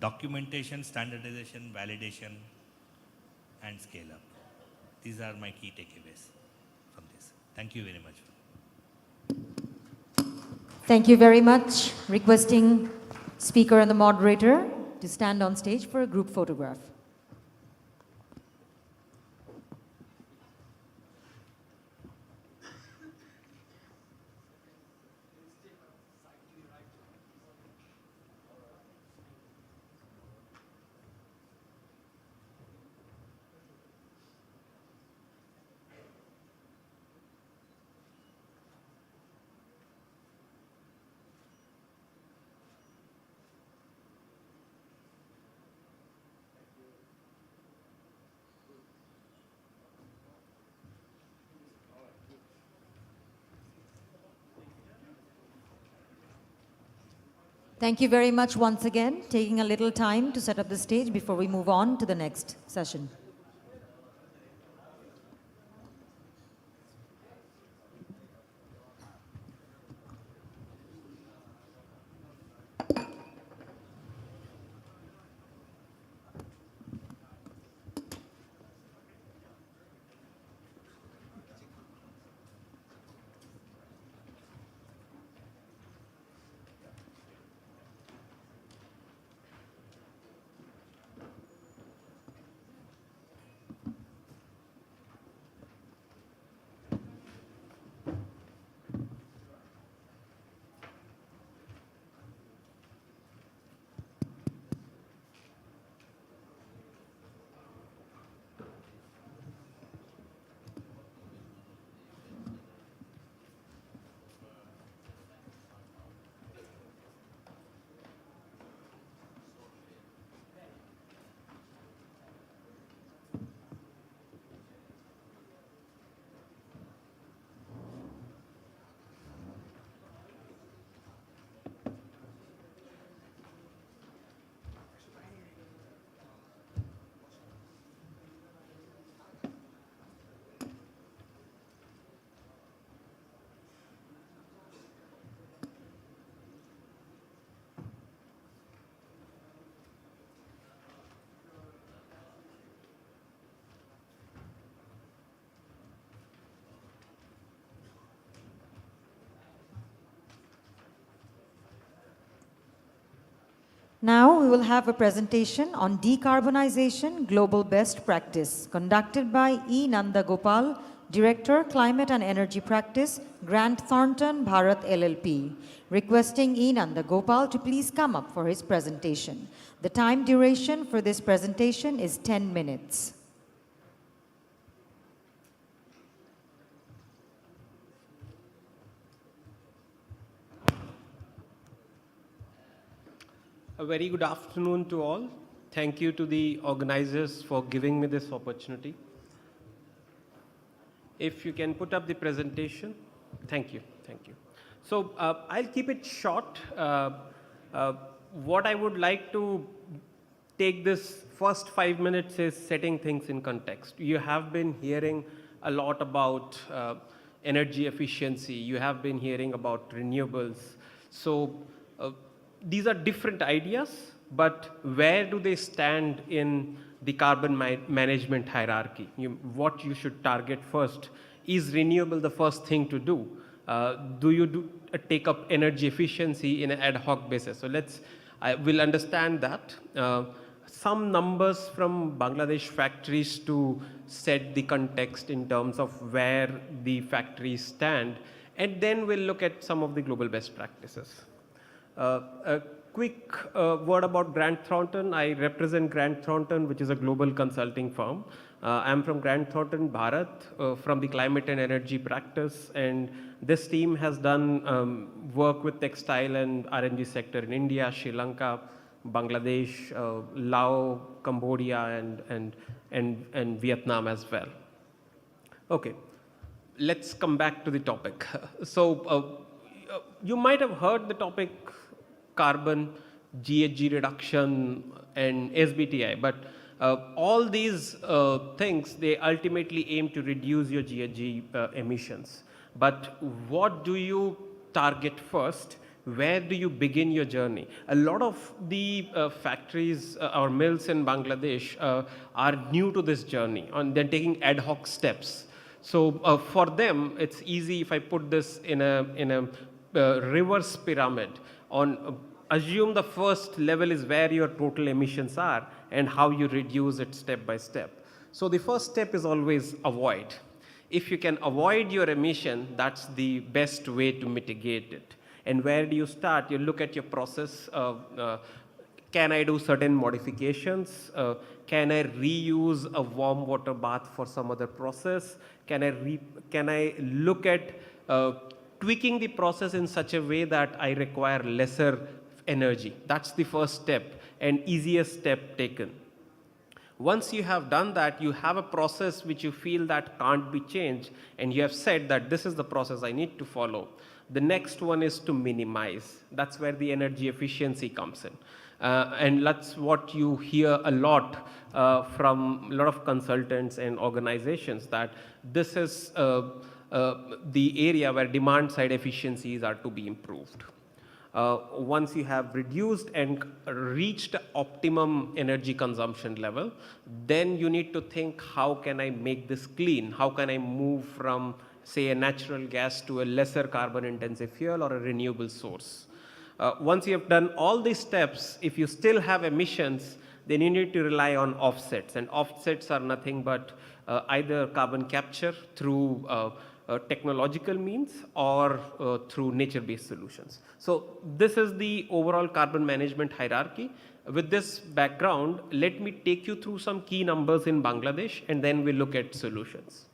documentation, standardization, validation, and scale up. These are my key takeaways from this. Thank you very much. Thank you very much. Requesting speaker and the moderator to stand on stage for a group photograph. Thank you very much once again, taking a little time to set up the stage before we move on to the next session. Now we will have a presentation on decarbonization global best practice conducted by E. Nanda Gopal, Director, Climate and Energy Practice, Grant Thornton, Bharat LLP, requesting E. Nanda Gopal to please come up for his presentation. The time duration for this presentation is 10 minutes. A very good afternoon to all. Thank you to the organizers for giving me this opportunity. If you can put up the presentation. Thank you. Thank you. So I'll keep it short. What I would like to take this first 5 minutes is setting things in context. You have been hearing a lot about energy efficiency. You have been hearing about renewables. So these are different ideas, but where do they stand in the carbon management hierarchy? What you should target first? Is renewable the first thing to do? Do you take up energy efficiency in an ad hoc basis? So we'll understand that. Some numbers from Bangladesh factories to set the context in terms of where the factories stand, and then we'll look at some of the global best practices. A quick word about Grant Thornton. I represent Grant Thornton, which is a global consulting firm. I'm from Grant Thornton, Bharat, from the Climate and Energy Practice, and this team has done work with textile and RNG sector in India, Sri Lanka, Bangladesh, Laos, Cambodia, and Vietnam as well. Okay, let's come back to the topic. So you might have heard the topic carbon, GHG reduction, and SBTi, but all these things, they ultimately aim to reduce your GHG emissions. But what do you target first? Where do you begin your journey? A lot of the factories or mills in Bangladesh are new to this journey, and they're taking ad hoc steps. So for them, it's easy if I put this in a reverse pyramid. Assume the first level is where your total emissions are and how you reduce it step by step. So the first step is always avoid. If you can avoid your emission, that's the best way to mitigate it. And where do you start? You look at your process. Can I do certain modifications? Can I reuse a warm water bath for some other process? Can I look at tweaking the process in such a way that I require lesser energy? That's the first step and easiest step taken. Once you have done that, you have a process which you feel that can't be changed, and you have said that this is the process I need to follow. The next one is to minimize. That's where the energy efficiency comes in. And that's what you hear a lot from a lot of consultants and organizations, that this is the area where demand side efficiencies are to be improved. Once you have reduced and reached optimum energy consumption level, then you need to think, how can I make this clean? How can I move from, say, a natural gas to a lesser carbon intensive fuel or a renewable source? Once you have done all these steps, if you still have emissions, then you need to rely on offsets. And offsets are nothing but either carbon capture through technological means or through nature-based solutions. So this is the overall carbon management hierarchy. With this background, let me take you through some key numbers in Bangladesh, and then we'll look at solutions.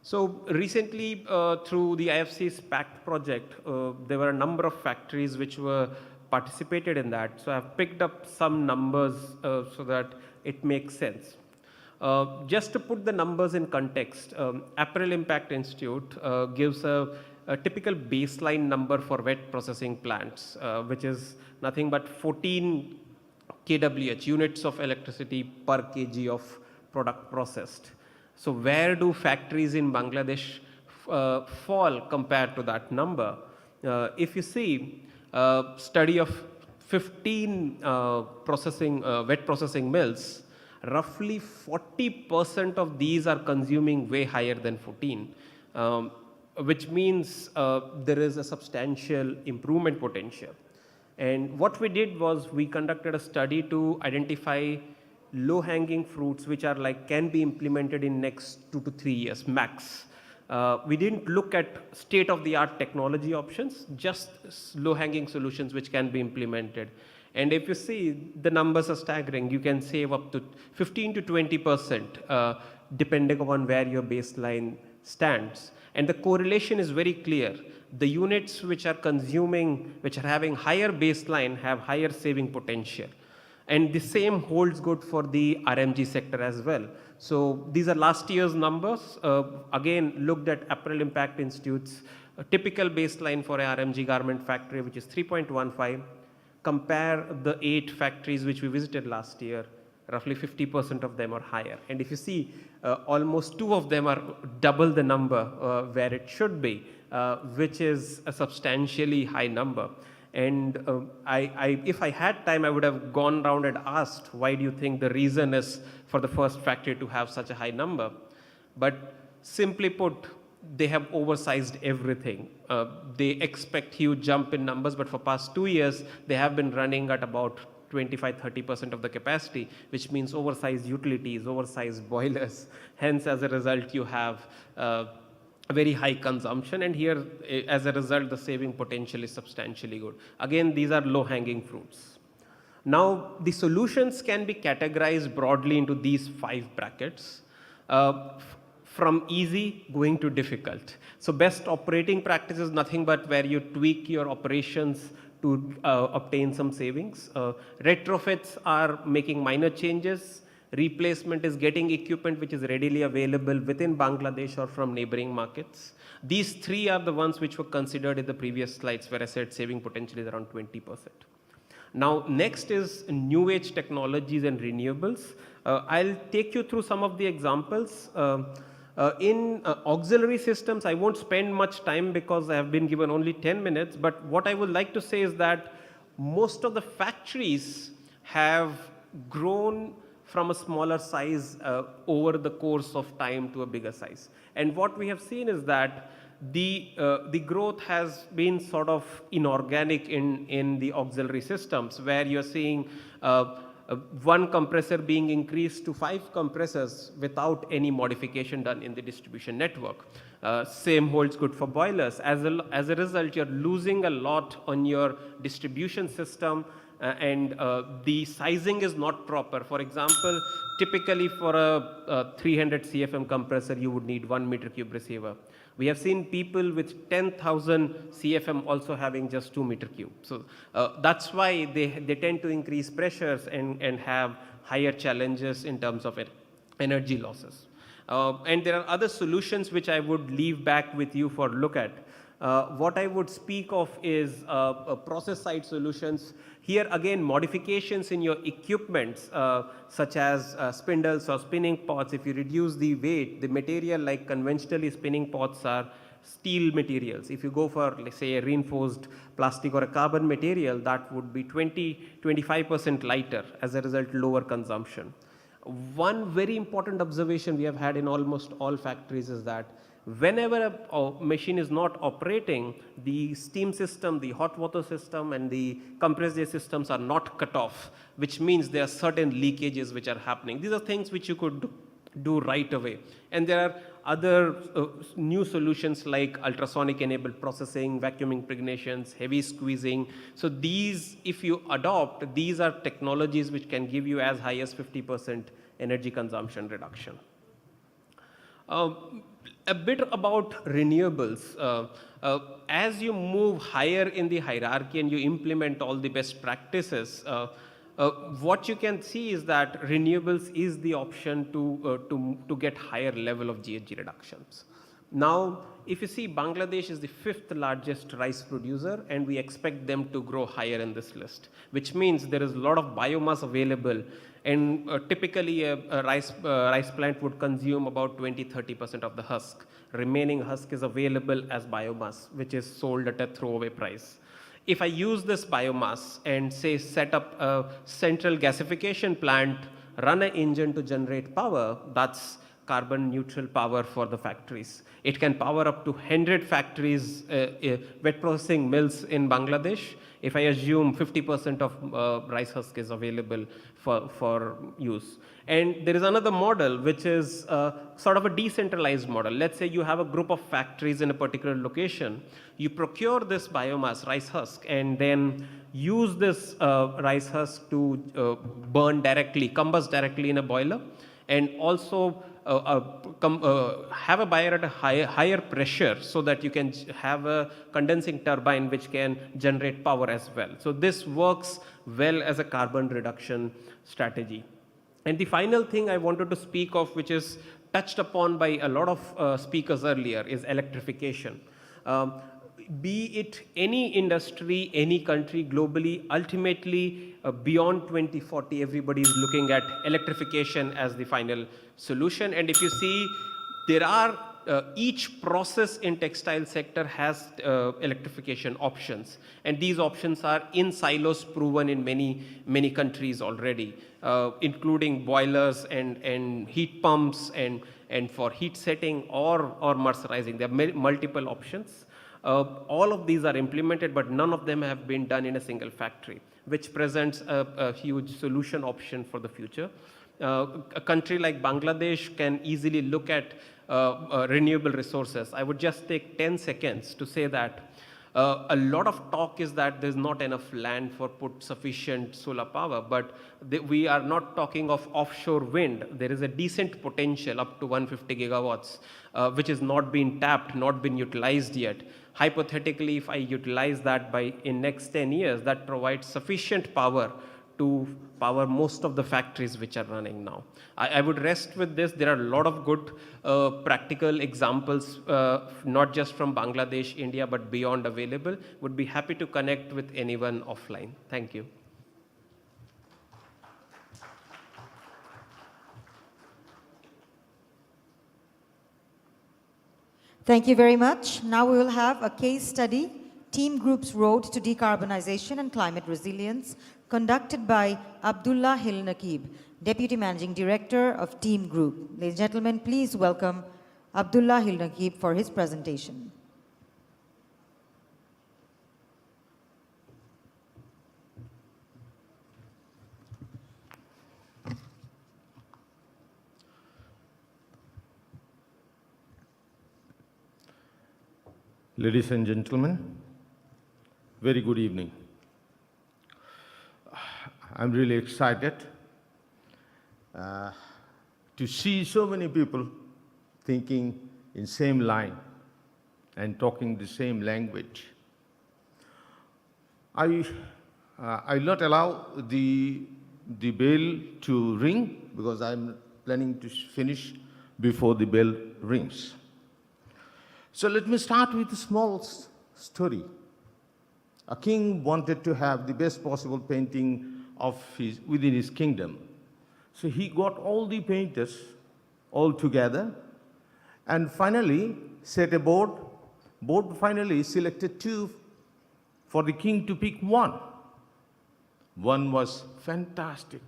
So recently, through the IFC's PACT project, there were a number of factories which were participated in that. So I've picked up some numbers so that it makes sense. Just to put the numbers in context, Apparel Impact Institute gives a typical baseline number for wet processing plants, which is nothing but 14 kWh, units of electricity per kg of product processed. So where do factories in Bangladesh fall compared to that number? If you see study of 15 wet processing mills, roughly 40% of these are consuming way higher than 14, which means there is a substantial improvement potential. And what we did was we conducted a study to identify low-hanging fruits which are like can be implemented in next 2 to 3 years max. We didn't look at state-of-the-art technology options, just low-hanging solutions which can be implemented. And if you see, the numbers are staggering. You can save up to 15 to 20% depending upon where your baseline stands. And the correlation is very clear. The units which are consuming, which are having higher baseline have higher saving potential. And the same holds good for the RMG sector as well. So these are last year's numbers. Again, looked at Apparel Impact Institute's typical baseline for a RMG garment factory, which is 3.15. Compare the 8 factories which we visited last year, roughly 50% of them are higher. And if you see, almost 2 of them are double the number where it should be, which is a substantially high number. And if I had time, I would have gone around and asked, why do you think the reason is for the first factory to have such a high number? But simply put, they have oversized everything. They expect huge jump in numbers, but for past 2 years, they have been running at about 25-30% of the capacity, which means oversized utilities, oversized boilers. Hence, as a result, you have very high consumption, and here, as a result, the saving potential is substantially good. Again, these are low-hanging fruits. Now, the solutions can be categorized broadly into these 5 brackets. From easy going to difficult. So best operating practice is nothing but where you tweak your operations to obtain some savings. Retrofits are making minor changes. Replacement is getting equipment which is readily available within Bangladesh or from neighboring markets. These 3 are the ones which were considered in the previous slides where I said saving potential is around 20%. Now, next is new age technologies and renewables. I'll take you through some of the examples. In auxiliary systems, I won't spend much time because I have been given only 10 minutes, but what I would like to say is that most of the factories have grown from a smaller size over the course of time to a bigger size. And what we have seen is that the growth has been sort of inorganic in the auxiliary systems, where you're seeing 1 compressor being increased to 5 compressors without any modification done in the distribution network. Same holds good for boilers. As a result, you're losing a lot on your distribution system, and the sizing is not proper. For example, typically for a 300 CFM compressor, you would need 1 meter cube receiver. We have seen people with 10,000 CFM also having just 2 meter cube. So that's why they tend to increase pressures and have higher challenges in terms of energy losses. And there are other solutions which I would leave back with you for look at. What I would speak of is process side solutions. Here again, modifications in your equipments, such as spindles or spinning pots. If you reduce the weight, the material like conventionally spinning pots are steel materials. If you go for, let's say, a reinforced plastic or a carbon material, that would be 20-25% lighter, as a result, lower consumption. One very important observation we have had in almost all factories is that whenever a machine is not operating, the steam system, the hot water system, and the compressed air systems are not cut off, which means there are certain leakages which are happening. These are things which you could do right away. And there are other new solutions like ultrasonic enabled processing, vacuum impregnations, heavy squeezing. So these, if you adopt, these are technologies which can give you as high as 50% energy consumption reduction. A bit about renewables. As you move higher in the hierarchy and you implement all the best practices, what you can see is that renewables is the option to get higher level of GHG reductions. Now, if you see, Bangladesh is the 5th largest rice producer, and we expect them to grow higher in this list, which means there is a lot of biomass available. And typically, a rice plant would consume about 20-30% of the husk. Remaining husk is available as biomass, which is sold at a throwaway price. If I use this biomass and say set up a central gasification plant, run an engine to generate power, that's carbon neutral power for the factories. It can power up to 100 factories, wet processing mills in Bangladesh, if I assume 50% of rice husk is available for use. And there is another model which is sort of a decentralized model. Let's say you have a group of factories in a particular location. You procure this biomass, rice husk, and then use this rice husk to burn directly, combust directly in a boiler, and also have a boiler at a higher pressure so that you can have a condensing turbine which can generate power as well. So this works well as a carbon reduction strategy. And the final thing I wanted to speak of, which is touched upon by a lot of speakers earlier, is electrification. Be it any industry, any country globally, ultimately beyond 2040, everybody is looking at electrification as the final solution. And if you see, there are each process in textile sector has electrification options, and these options are in silos proven in many countries already, including boilers and heat pumps and for heat setting or mercerizing. There are multiple options. All of these are implemented, but none of them have been done in a single factory, which presents a huge solution option for the future. A country like Bangladesh can easily look at renewable resources. I would just take 10 seconds to say that a lot of talk is that there's not enough land for put sufficient solar power, but we are not talking of offshore wind. There is a decent potential up to 150 gigawatts, which is not being tapped, not been utilized yet. Hypothetically, if I utilize that in next 10 years, that provides sufficient power to power most of the factories which are running now. I would rest with this. There are a lot of good practical examples, not just from Bangladesh, India, but beyond available. Would be happy to connect with anyone offline. Thank you. Thank you very much. Now we will have a case study, Team Group's Road to Decarbonization and Climate Resilience, conducted by Abdullah Hil Nakib, Deputy Managing Director of Team Group. Ladies and gentlemen, please welcome Abdullah Hil Nakib for his presentation. Ladies and gentlemen, very good evening. I'm really excited to see so many people thinking in same line and talking the same language. I will not allow the bell to ring because I'm planning to finish before the bell rings. So let me start with a small story. A king wanted to have the best possible painting within his kingdom. So he got all the painters all together and finally set a board. Board finally selected 2 for the king to pick 1. One was fantastic,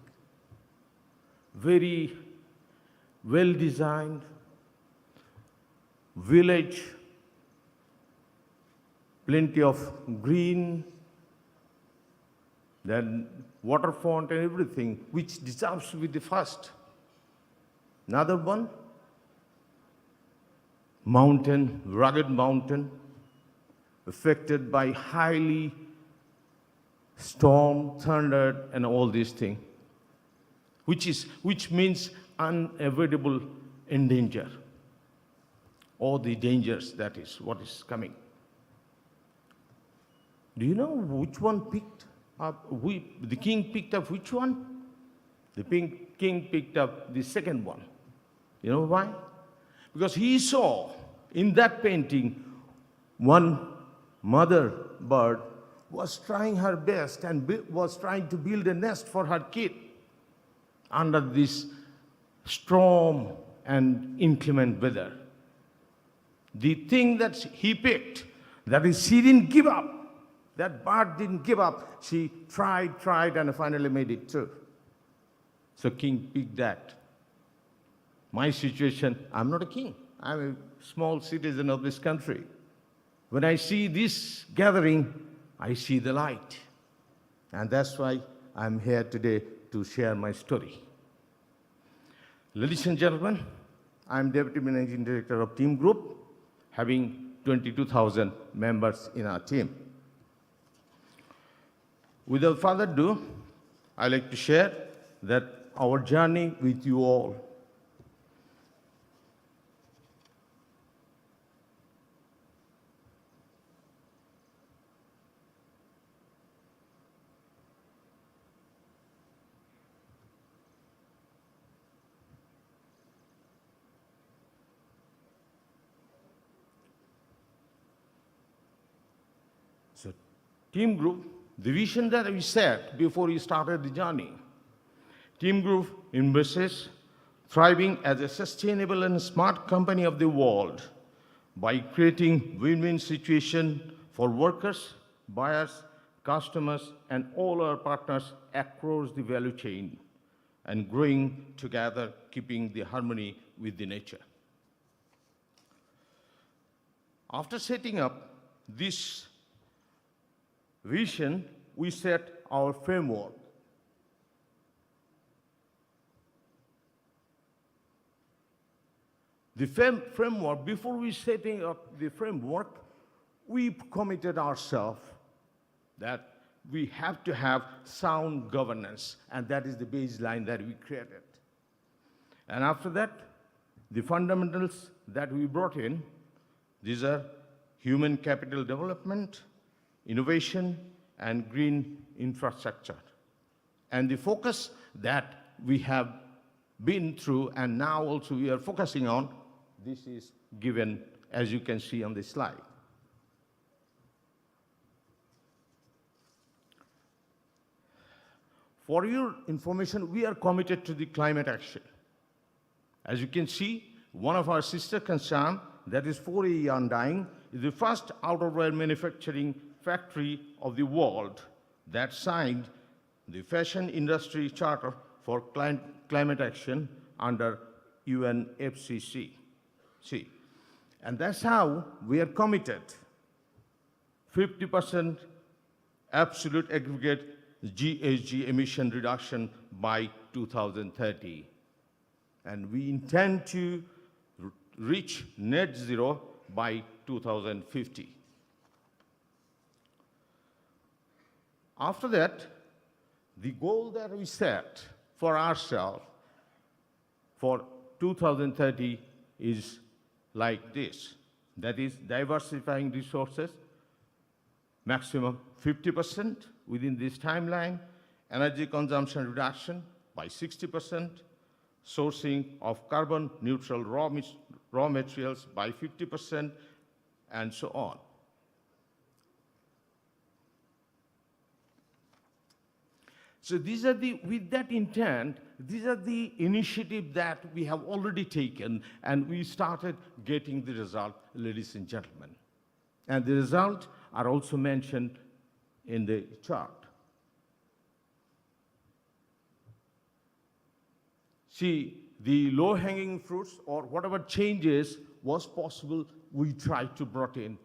very well designed, village, plenty of green, then waterfront and everything, which deserves to be the first. Another one, mountain, rugged mountain, affected by highly storm, thunder, and all these things, which means unavoidable in danger. All the dangers, that is what is coming. Do you know which one picked up? The king picked up which one? The king picked up the second one. You know why? Because he saw in that painting one mother bird was trying her best and was trying to build a nest for her kid under this storm and inclement weather. The thing that he picked, that is, she didn't give up. That bird didn't give up. She tried, and finally made it through. So king picked that. my situation, I'm not a king. I'm a small citizen of this country. When I see this gathering, I see the light. And that's why I'm here today to share my story. Ladies and gentlemen, I'm Deputy Managing Director of Team Group, having 22,000 members in our team. Without further ado, I'd like to share that our journey with you all. So, Team Group, the vision that we set before we started the journey. Team Group embraces thriving as a sustainable and smart company of the world by creating win-win situation for workers, buyers, customers, and all our partners across the value chain, and growing together, keeping the harmony with the nature. After setting up this vision, we set our framework. The framework, before we setting up the framework, we committed ourselves that we have to have sound governance, and that is the baseline that we created. And after that, the fundamentals that we brought in, these are human capital development, innovation, and green infrastructure. And the focus that we have been through and now also we are focusing on, this is given as you can see on this slide. For your information, we are committed to the climate action. As you can see, one of our sister concerns, that is 4AE Undying, is the first outerwear manufacturing factory of the world that signed the Fashion Industry Charter for Climate Action under UNFCCC. And that's how we are committed. 50% absolute aggregate GHG emission reduction by 2030. And we intend to reach net zero by 2050. After that, the goal that we set for ourselves for 2030 is like this. That is diversifying resources, maximum 50% within this timeline, energy consumption reduction by 60%, sourcing of carbon neutral raw materials by 50%, and so on. So these are with that intent, these are the initiatives that we have already taken, and we started getting the result, ladies and gentlemen. And the results are also mentioned in the chart. See, the low-hanging fruits or whatever changes was possible, we tried to brought in.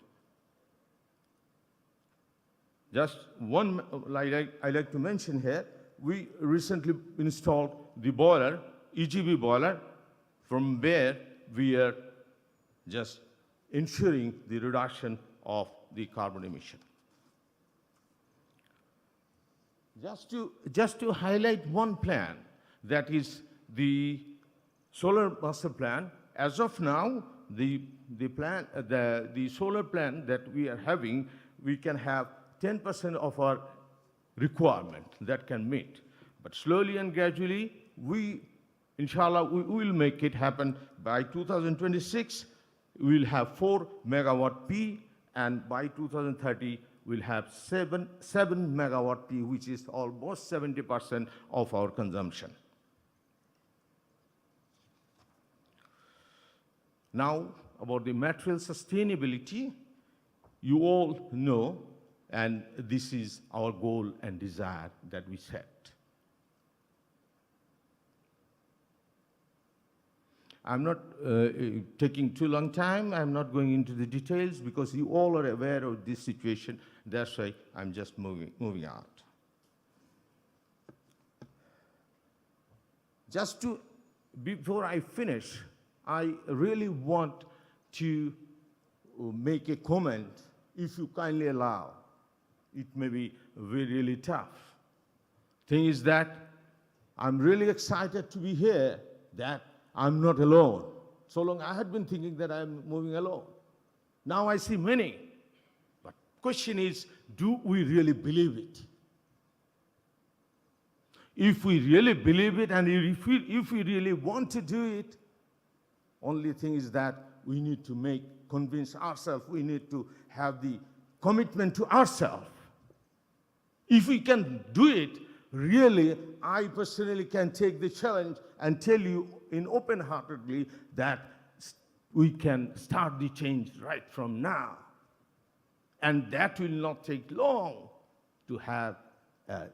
Just one I like to mention here, we recently installed the boiler, EGB boiler, from where we are just ensuring the reduction of the carbon emission. Just to highlight one plan, that is the solar master plan. As of now, the solar plan that we are having, we can have 10% of our requirement that can meet. But slowly and gradually, inshallah, we will make it happen. By 2026, we will have 4 megawatt P, and by 2030, we'll have 7 megawatt P, which is almost 70% of our consumption. Now, about the material sustainability, you all know, and this is our goal and desire that we set. I'm not taking too long time. I'm not going into the details because you all are aware of this situation. That's why I'm just moving out. Just to, before I finish, I really want to make a comment, if you kindly allow. It may be really tough. Thing is that I'm really excited to be here, that I'm not alone. So long I had been thinking that I'm moving alone. Now I see many. But question is, do we really believe it? If we really believe it and if we really want to do it, only thing is that we need to convince ourselves, we need to have the commitment to ourselves. If we can do it, really, I personally can take the challenge and tell you open-heartedly that we can start the change right from now. And that will not take long to have a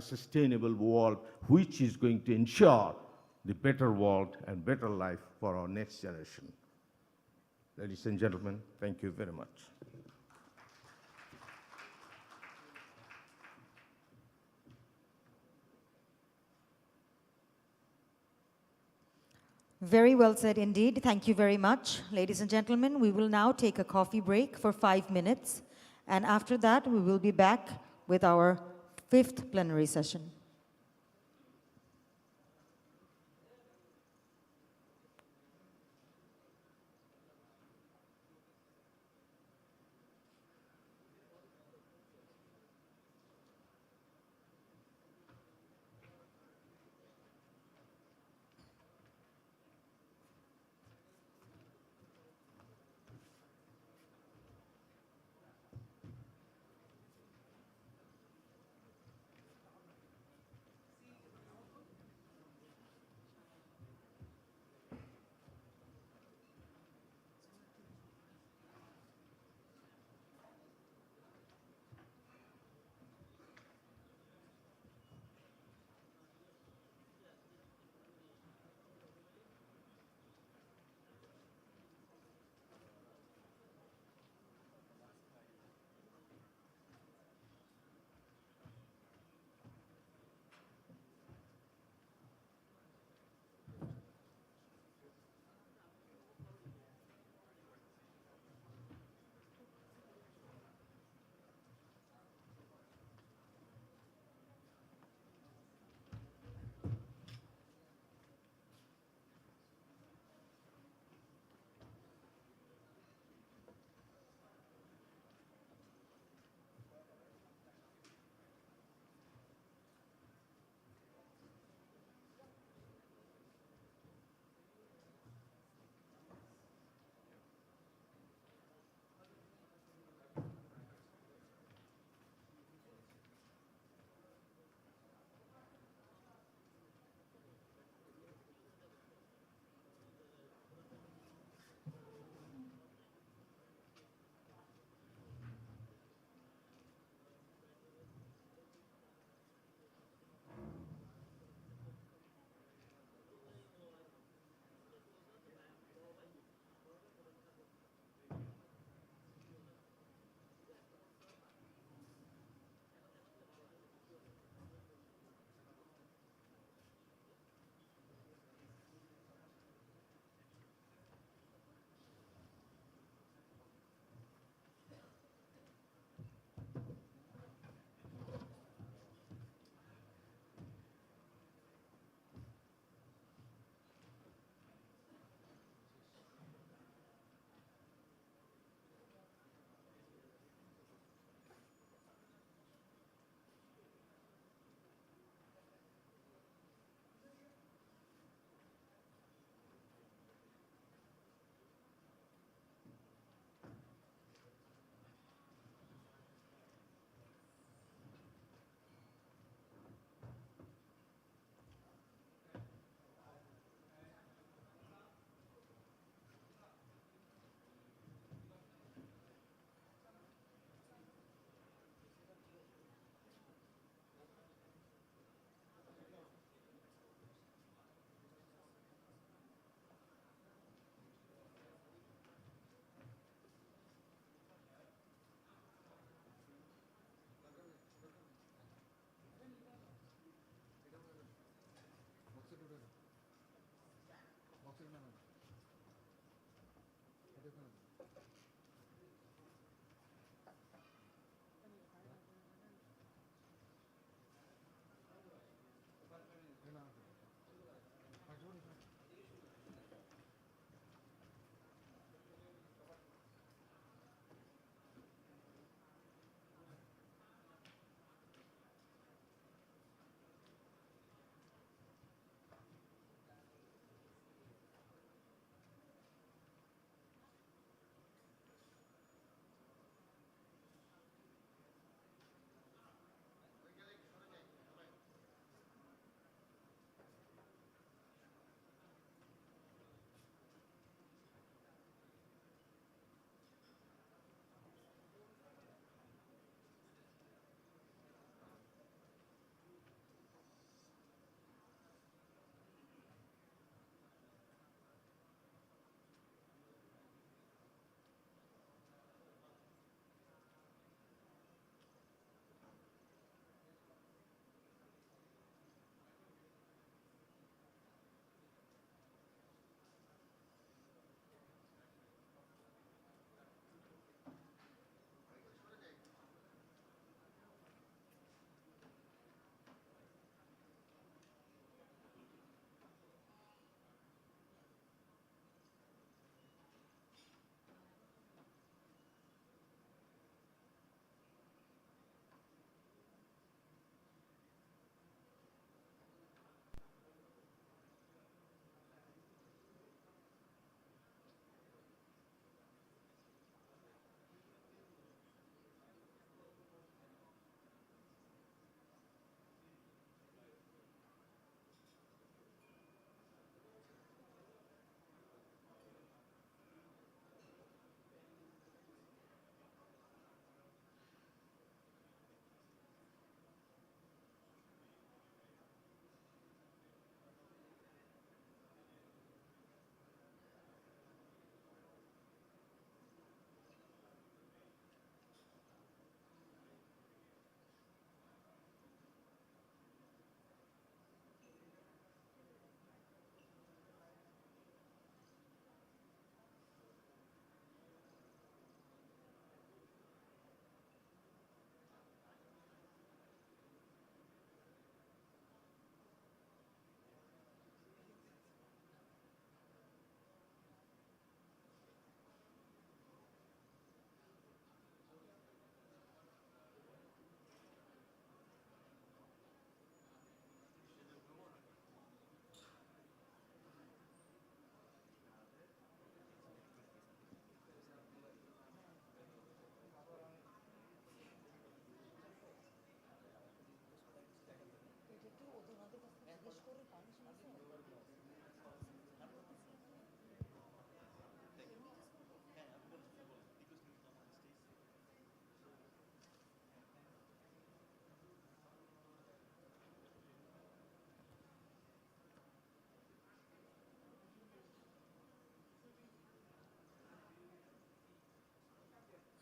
sustainable world which is going to ensure the better world and better life for our next generation. Ladies and gentlemen, thank you very much. Very well said indeed. Thank you very much. Ladies and gentlemen, we will now take a coffee break for 5 minutes. And after that, we will be back with our 5th plenary session.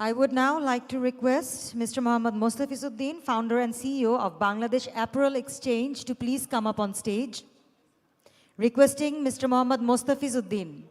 I would now like to request Mr. Mohammad Mostafizuddin, founder and CEO of Bangladesh Apparel Exchange, to please come up on stage. Requesting Mr. Mohammad Mostafizuddin.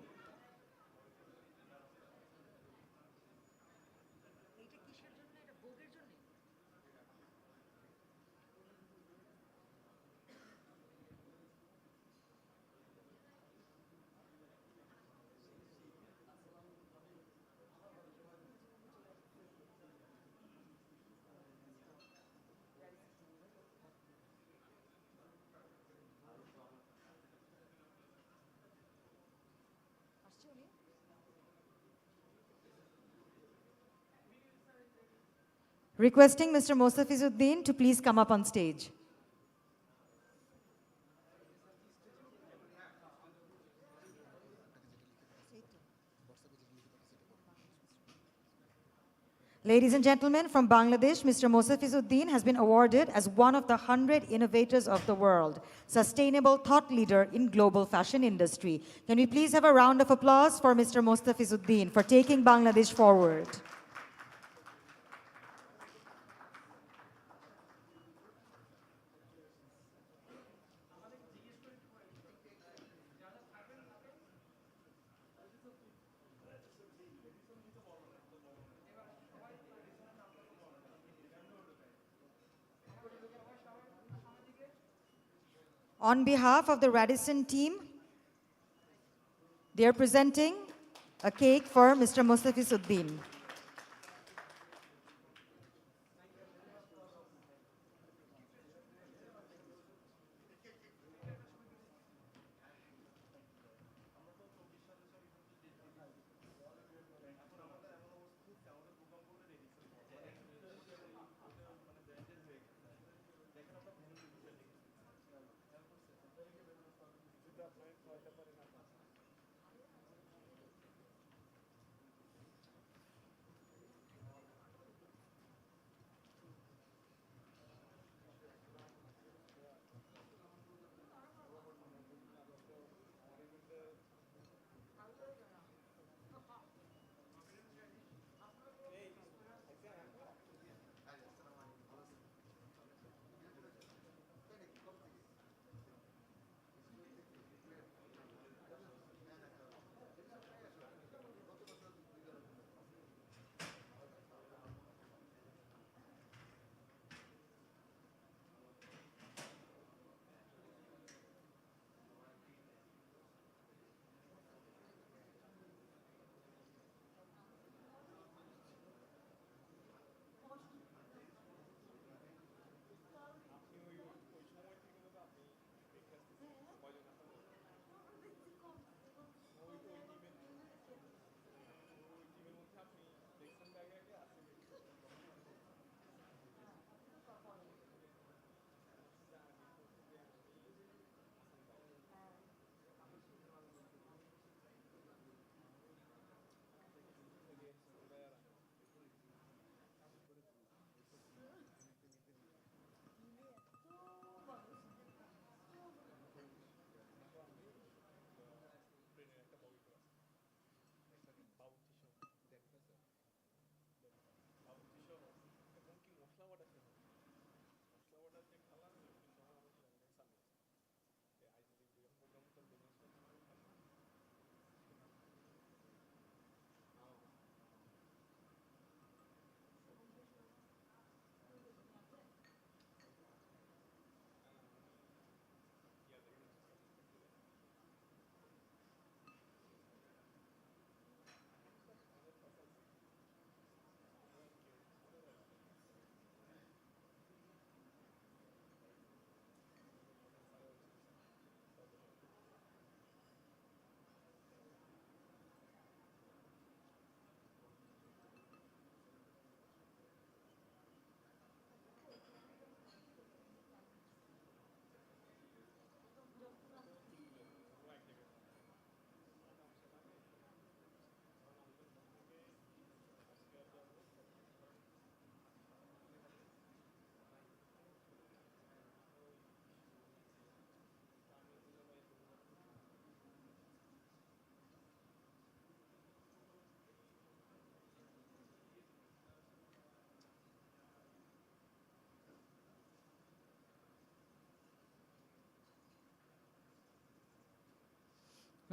Requesting Mr. Mostafizuddin to please come up on stage. Ladies and gentlemen, from Bangladesh, Mr. Mostafizuddin has been awarded as one of the 100 innovators of the world, sustainable thought leader in global fashion industry. Can we please have a round of applause for Mr. Mostafizuddin for taking Bangladesh forward? On behalf of the Radisson team, they are presenting a cake for Mr. Mostafizuddin.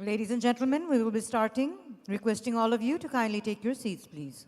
Ladies and gentlemen, we will be starting. Requesting all of you to kindly take your seats, please.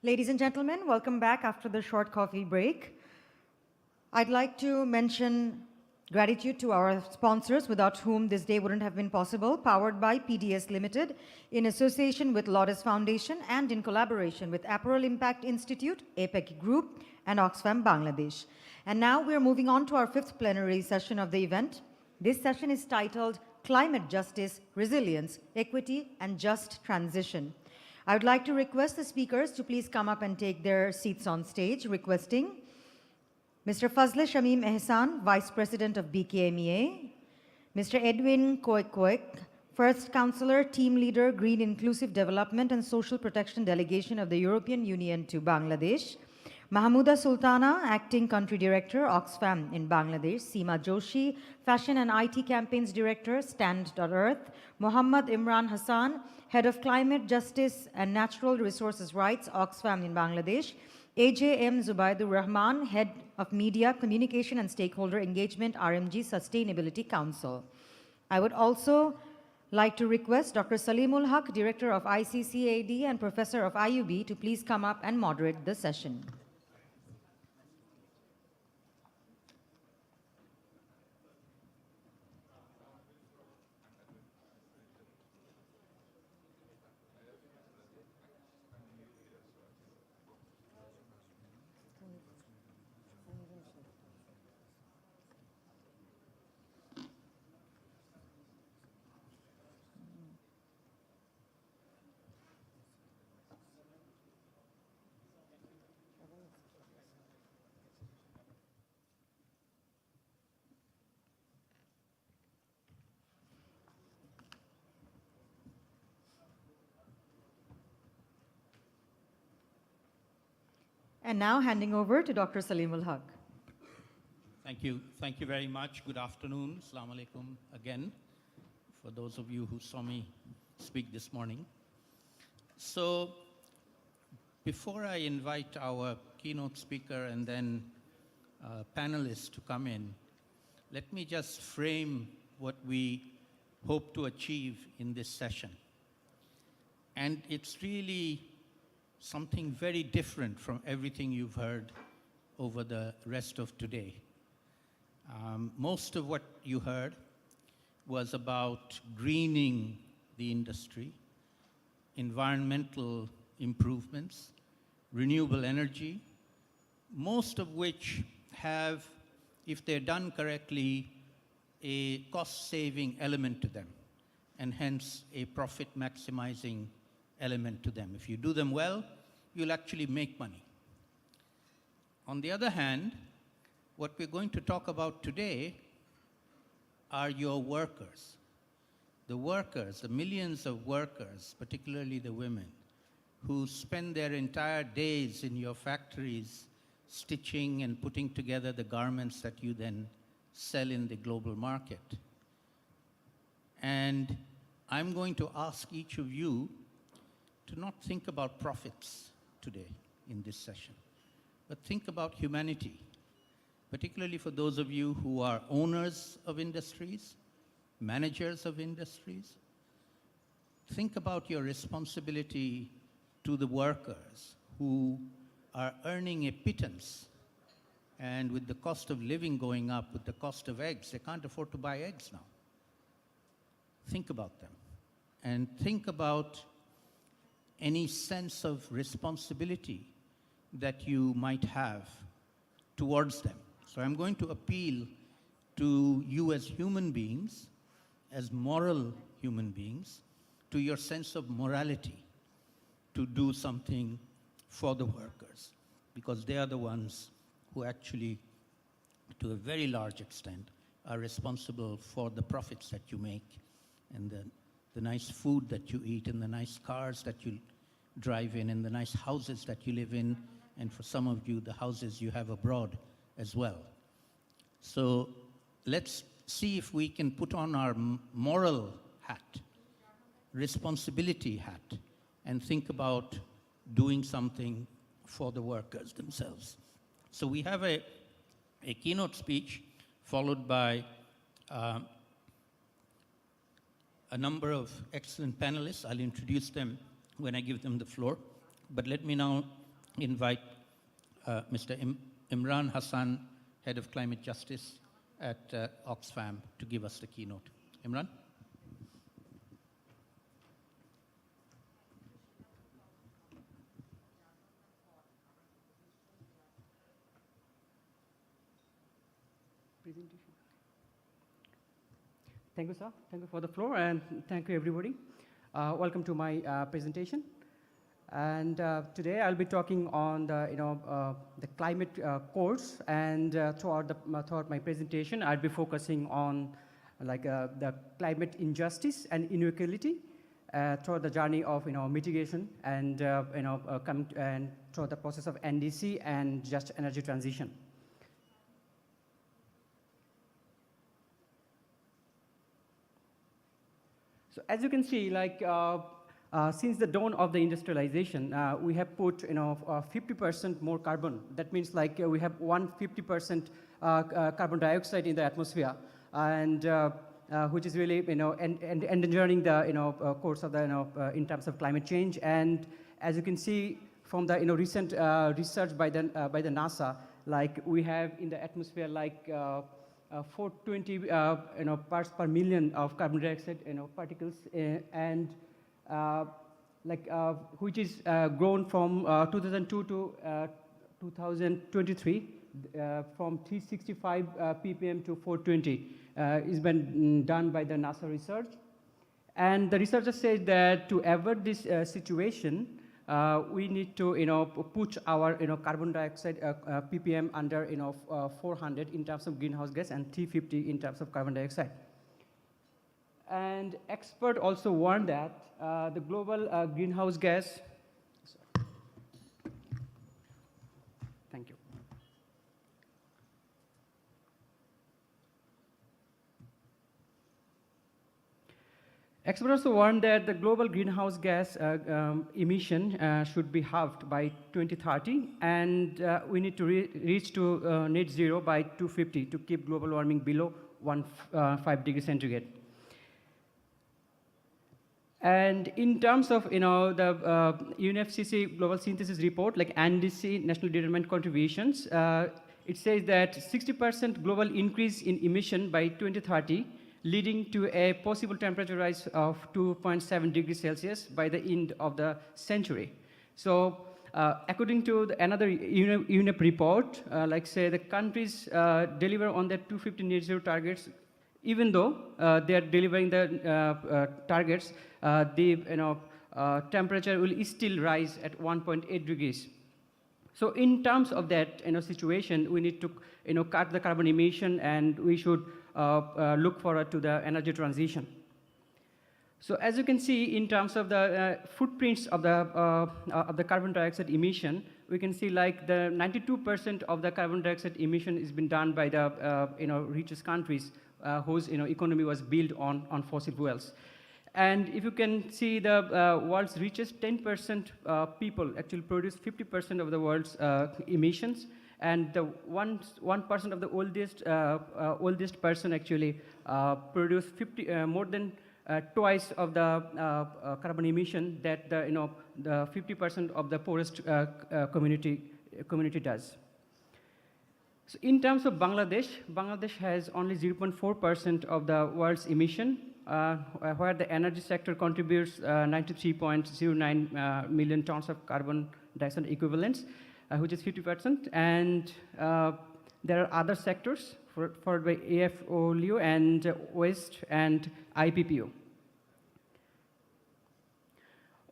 Ladies and gentlemen, welcome back after the short coffee break. I'd like to mention gratitude to our sponsors, without whom this day wouldn't have been possible, powered by PDS Limited, in association with Lotus Foundation and in collaboration with Apparel Impact Institute, APEC Group, and Oxfam Bangladesh. And now we're moving on to our fifth plenary session of the event. This session is titled Climate Justice, Resilience, Equity, and Just Transition. I would like to request the speakers to please come up and take their seats on stage, requesting Mr. Fazle Shamim Ehsan, Vice President of BKMEA, Mr. Edwin Koek, First Counselor, Team Leader, Green Inclusive Development and Social Protection Delegation of the European Union to Bangladesh, Mahmouda Sultana, Acting Country Director, Oxfam in Bangladesh, Seema Joshi, Fashion and IT Campaigns Director, Stand.Earth, Mohammad Imran Hassan, Head of Climate Justice and Natural Resources Rights, Oxfam in Bangladesh, AJM Zubaidur Rahman, Head of Media, Communication and Stakeholder Engagement, RMG Sustainability Council. I would also like to request Dr. Salimul Haq, Director of ICCAD and Professor of IUB, to please come up and moderate the session. And now handing over to Dr. Salimul Haq. Thank you. Thank you very much. Good afternoon. Assalamu alaikum again, for those of you who saw me speak this morning. So before I invite our keynote speaker and then panelists to come in, let me just frame what we hope to achieve in this session. And it's really something very different from everything you've heard over the rest of today. Most of what you heard was about greening the industry, environmental improvements, renewable energy, most of which have, if they're done correctly, a cost-saving element to them, and hence a profit-maximizing element to them. If you do them well, you'll actually make money. On the other hand, what we're going to talk about today are your workers, the workers, the millions of workers, particularly the women, who spend their entire days in your factories stitching and putting together the garments that you then sell in the global market. And I'm going to ask each of you to not think about profits today in this session, but think about humanity, particularly for those of you who are owners of industries, managers of industries. Think about your responsibility to the workers who are earning a pittance, and with the cost of living going up, with the cost of eggs, they can't afford to buy eggs now. Think about them, and think about any sense of responsibility that you might have towards them. So I'm going to appeal to you as human beings, as moral human beings, to your sense of morality, to do something for the workers, because they are the ones who actually, to a very large extent, are responsible for the profits that you make, and the nice food that you eat, and the nice cars that you drive in, and the nice houses that you live in, and for some of you, the houses you have abroad as well. So let's see if we can put on our moral hat, responsibility hat, and think about doing something for the workers themselves. So we have a keynote speech followed by a number of excellent panelists. I'll introduce them when I give them the floor. But let me now invite Mr. Imran Hassan, Head of Climate Justice at Oxfam, to give us the keynote. Imran? Presentation. Thank you, sir. Thank you for the floor, and thank you, everybody. Welcome to my presentation. And today I'll be talking on the climate course, and throughout my presentation, I'll be focusing on the climate injustice and inequality throughout the journey of mitigation and and throughout the process of NDC and just energy transition. So as you can see, since the dawn of the industrialization, we have put 50% more carbon. That means we have 150% carbon dioxide in the atmosphere, and which is really endangering the course of the in terms of climate change. And as you can see from the recent research by the NASA, we have in the atmosphere 420 parts per million of carbon dioxide particles, and which is grown from 2002 to 2023 from 365 ppm to 420 is been done by the NASA research. And the researchers say that to avoid this situation, we need to put our carbon dioxide ppm under 400 in terms of greenhouse gas and 350 in terms of carbon dioxide. And experts also warn that the global greenhouse gas. Thank you. Experts also warn that the global greenhouse gas emission should be halved by 2030, and we need to reach to net zero by 2050 to keep global warming below 1.5 degrees centigrade. And in terms of the UNFCCC Global Synthesis Report, like NDC, National Determined Contributions, it says that 60% global increase in emission by 2030, leading to a possible temperature rise of 2.7 degrees Celsius by the end of the century. So according to another UNEP report, the countries deliver on their 250 net zero targets. Even though they are delivering the targets, the temperature will still rise at 1.8 degrees. So in terms of that situation, we need to cut the carbon emission, and we should look forward to the energy transition. So as you can see, in terms of the footprints of the carbon dioxide emission, we can see like the 92% of the carbon dioxide emission has been done by the richest countries whose economy was built on fossil fuels. And if you can see the world's richest 10% people actually produce 50% of the world's emissions, and the 1% of the oldest person actually produce more than twice of the carbon emission that the 50% of the poorest community does. So in terms of Bangladesh, Bangladesh has only 0.4% of the world's emission, where the energy sector contributes 93.09 million tons of carbon dioxide equivalents, which is 50%, and there are other sectors followed by AFOLU and waste and IPPO.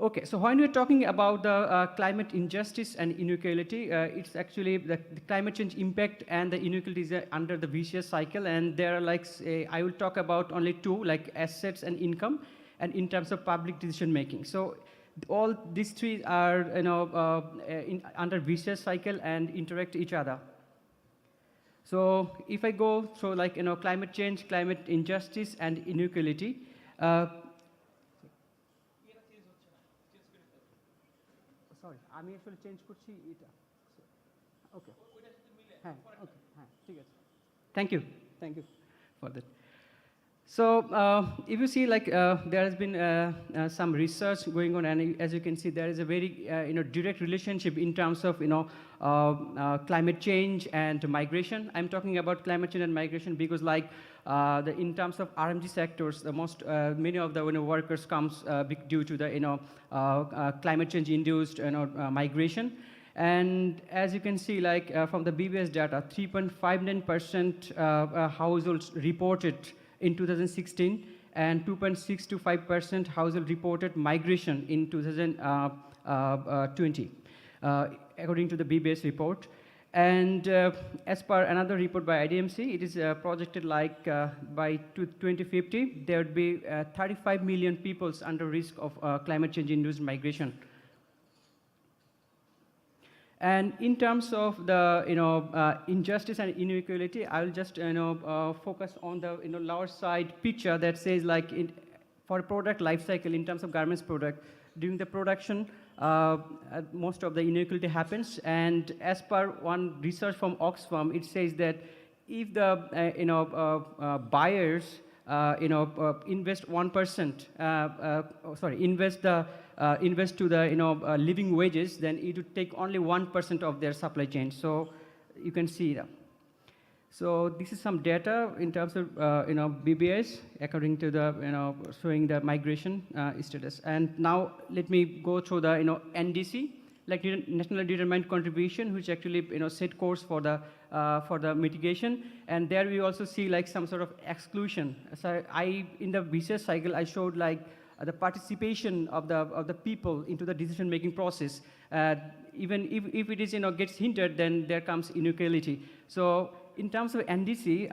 Okay, so when we're talking about the climate injustice and inequality, it's actually the climate change impact and the inequalities are under the vicious cycle, and there are like, I will talk about only two, like assets and income, and in terms of public decision making. So all these three are under vicious cycle and interact each other. So if I go through like climate change, climate injustice, and inequality. Sorry, আমি আসলে change করছি এটা। Okay. হ্যাঁ, okay, হ্যাঁ, ঠিক আছে। Thank you for that. So if you see, like there has been some research going on, and as you can see, there is a very direct relationship in terms of climate change and migration. I'm talking about climate change and migration because, like in terms of RMG sectors, the many of the workers comes due to the climate change induced migration. And as you can see, like from the BBS data, 3.59% households reported in 2016, and 2.625% household reported migration in 2020, according to the BBS report. And as per another report by IDMC, it is projected like by 2050, there would be 35 million people under risk of climate change-induced migration. And in terms of the injustice and inequality, I will just focus on the lower side picture that says like for a product life cycle in terms of garments product, during the production, most of the inequality happens. And as per one research from Oxfam, it says that if the buyers invest 1%, invest to the living wages, then it would take only 1% of their supply chain. So you can see that. So this is some data in terms of BBS according to the showing the migration status. And now let me go through the NDC, like National Determined Contribution, which actually set course for the mitigation. And there we also see like some sort of exclusion. So in the vicious cycle I showed like the participation of the people into the decision-making process. Even if it is gets hindered, then there comes inequality. So in terms of NDC,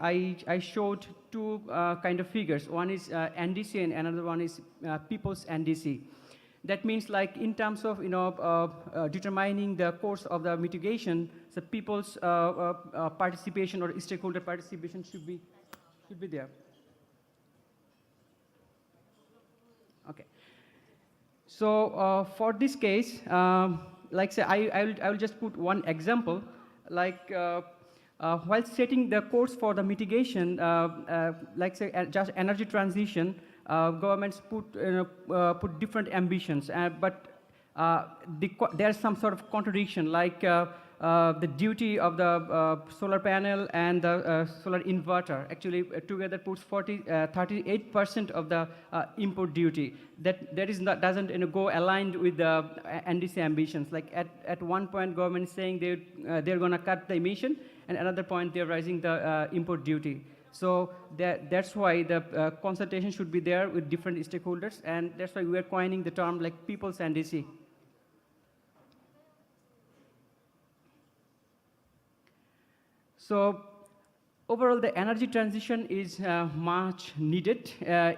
I showed two kind of figures. One is NDC and another one is people's NDC. That means like in terms of determining the course of the mitigation, the people's participation or stakeholder participation should be there. Okay. So for this case, like say, I will just put one example. Like while setting the course for the mitigation, like say just energy transition, governments put different ambitions, but there's some sort of contradiction. Like the duty of the solar panel and the solar inverter actually together puts 38% of the import duty. That is not doesn't go aligned with the NDC ambitions. Like at one point, government is saying they're going to cut the emission, and another point they're raising the import duty. So that's why the consultation should be there with different stakeholders, and that's why we are coining the term like people's NDC. So overall, the energy transition is much needed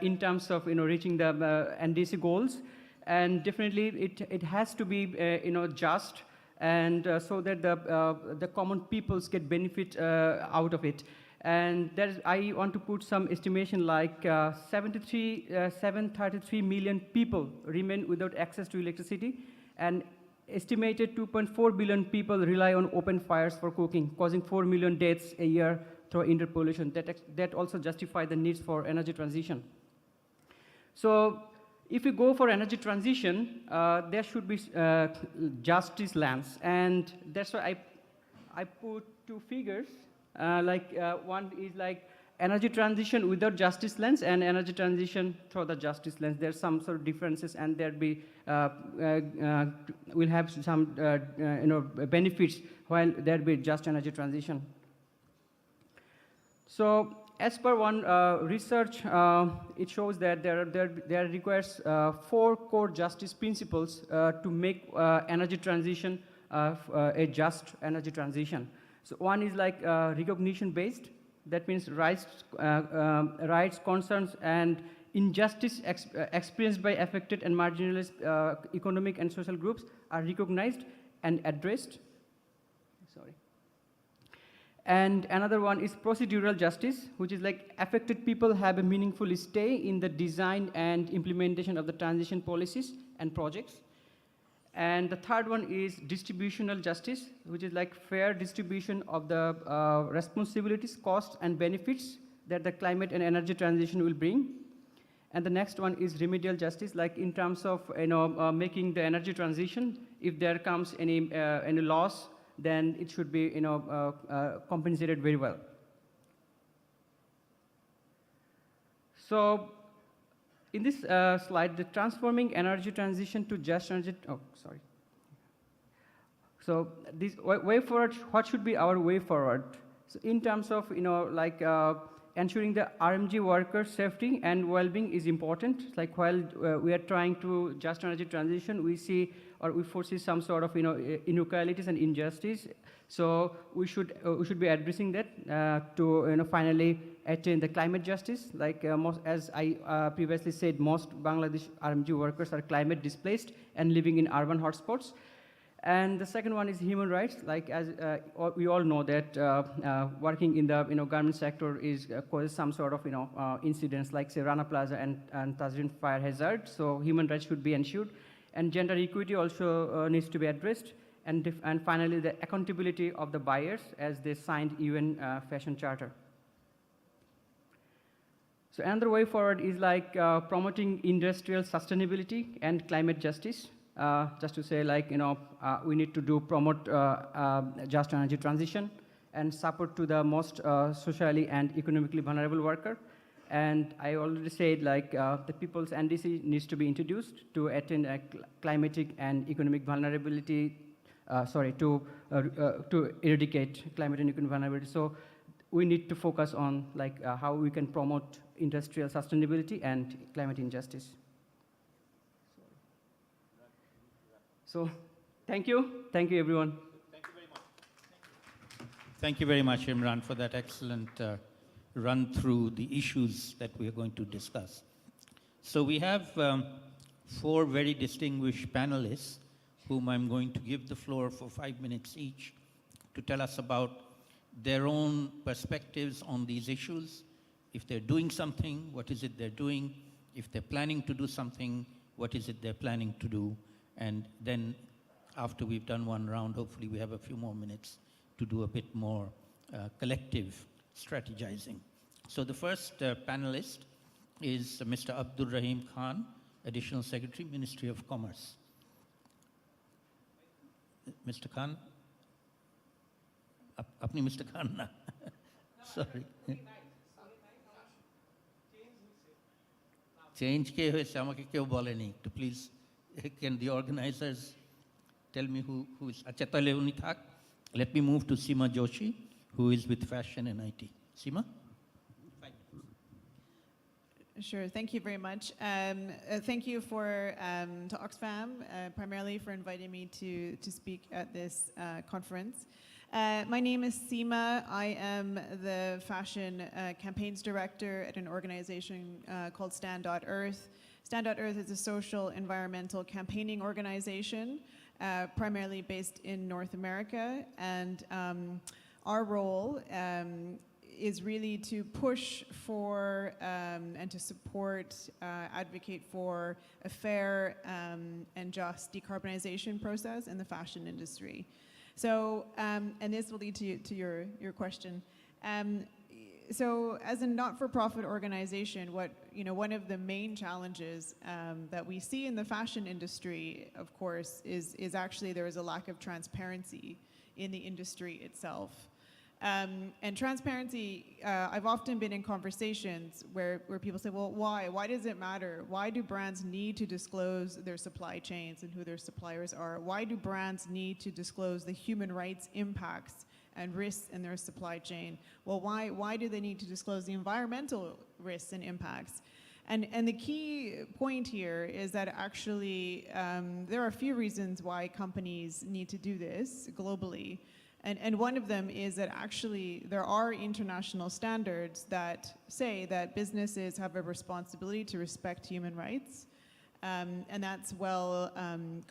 in terms of reaching the NDC goals, and definitely it has to be just, and so that the common peoples get benefit out of it. And I want to put some estimation like 733 million people remain without access to electricity, and estimated 2.4 billion people rely on open fires for cooking, causing 4 million deaths a year through indoor pollution. That also justify the needs for energy transition. So if we go for energy transition, there should be justice lands, and that's why I put two figures. One is like energy transition without justice lens and energy transition through the justice lens. There's some sort of differences, and there'll be we'll have some benefits while there'll be just energy transition. So as per one research, it shows that there requires 4 core justice principles to make energy transition a just energy transition. So one is like recognition based. That means rights, concerns, and injustice experienced by affected and marginalized economic and social groups are recognized and addressed. Sorry. And another one is procedural justice, which is like affected people have a meaningful stay in the design and implementation of the transition policies and projects. And the third one is distributional justice, which is like fair distribution of the responsibilities, costs, and benefits that the climate and energy transition will bring. And the next one is remedial justice, like in terms of making the energy transition. If there comes any loss, then it should be compensated very well. So in this slide, the transforming energy transition to just energy. Oh, sorry. So this way forward, what should be our way forward? So in terms of ensuring the RMG workers' safety and well-being is important. Like while we are trying to just energy transition, we see or we foresee some sort of inequalities and injustice. So we should be addressing that to finally attain the climate justice. Like as I previously said, most Bangladesh RMG workers are climate displaced and living in urban hotspots. And the second one is human rights. Like as we all know that working in the garment sector is causes some sort of incidents like say Rana Plaza and Tazreen fire hazard. So human rights should be ensured, and gender equity also needs to be addressed. And finally, the accountability of the buyers as they signed UN Fashion Charter. So another way forward is like promoting industrial sustainability and climate justice. Just to say, like we need to promote just energy transition and support to the most socially and economically vulnerable worker. And I already said, like the people's NDC needs to be introduced to attain a climatic and economic vulnerability. To eradicate climate and economic vulnerability. So we need to focus on like how we can promote industrial sustainability and climate injustice. So thank you everyone. Thank you very much. Thank you very much, Imran, for that excellent run through the issues that we are going to discuss. So we have 4 very distinguished panelists whom I'm going to give the floor for 5 minutes each to tell us about their own perspectives on these issues. If they're doing something, what is it they're doing? If they're planning to do something, what is it they're planning to do? And then after we've done one round, hopefully we have a few more minutes to do a bit more collective strategizing. So the first panelist is Mr. Abdul Rahim Khan, Additional Secretary, Ministry of Commerce. Mr. Khan? Apni Mr. Khan na. Sorry. Change ke hoye samake kyo boleni. To please, can the organizers tell me who is? Acha tale uni thak. Let me move to Seema Joshi, who is with Fashion and IT. Seema? Sure, thank you very much. Thank you to Oxfam, primarily for inviting me to speak at this conference. My name is Seema. I am the fashion campaigns director at an organization called Stand.Earth. Stand.Earth is a social environmental campaigning organization, primarily based in North America. And our role is really to push for and to support, advocate for a fair and just decarbonization process in the fashion industry. So, and this will lead to your question. So as a not-for-profit organization, one of the main challenges that we see in the fashion industry, of course, is actually there is a lack of transparency in the industry itself. And transparency, I've often been in conversations where people say, well, why? Why does it matter? Why do brands need to disclose their supply chains and who their suppliers are? Why do brands need to disclose the human rights impacts and risks in their supply chain? Well, why do they need to disclose the environmental risks and impacts? And the key point here is that actually there are a few reasons why companies need to do this globally. And one of them is that actually there are international standards that say that businesses have a responsibility to respect human rights. And that's well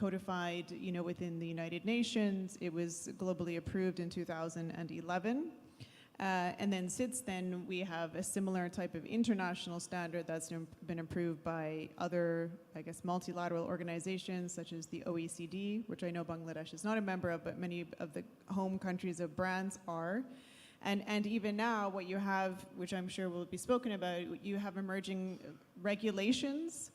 codified, within the United Nations. It was globally approved in 2011. And then since then, we have a similar type of international standard that's been approved by other, multilateral organizations such as the OECD, which I know Bangladesh is not a member of, but many of the home countries of brands are. And even now, what you have, which I'm sure will be spoken about, you have emerging regulations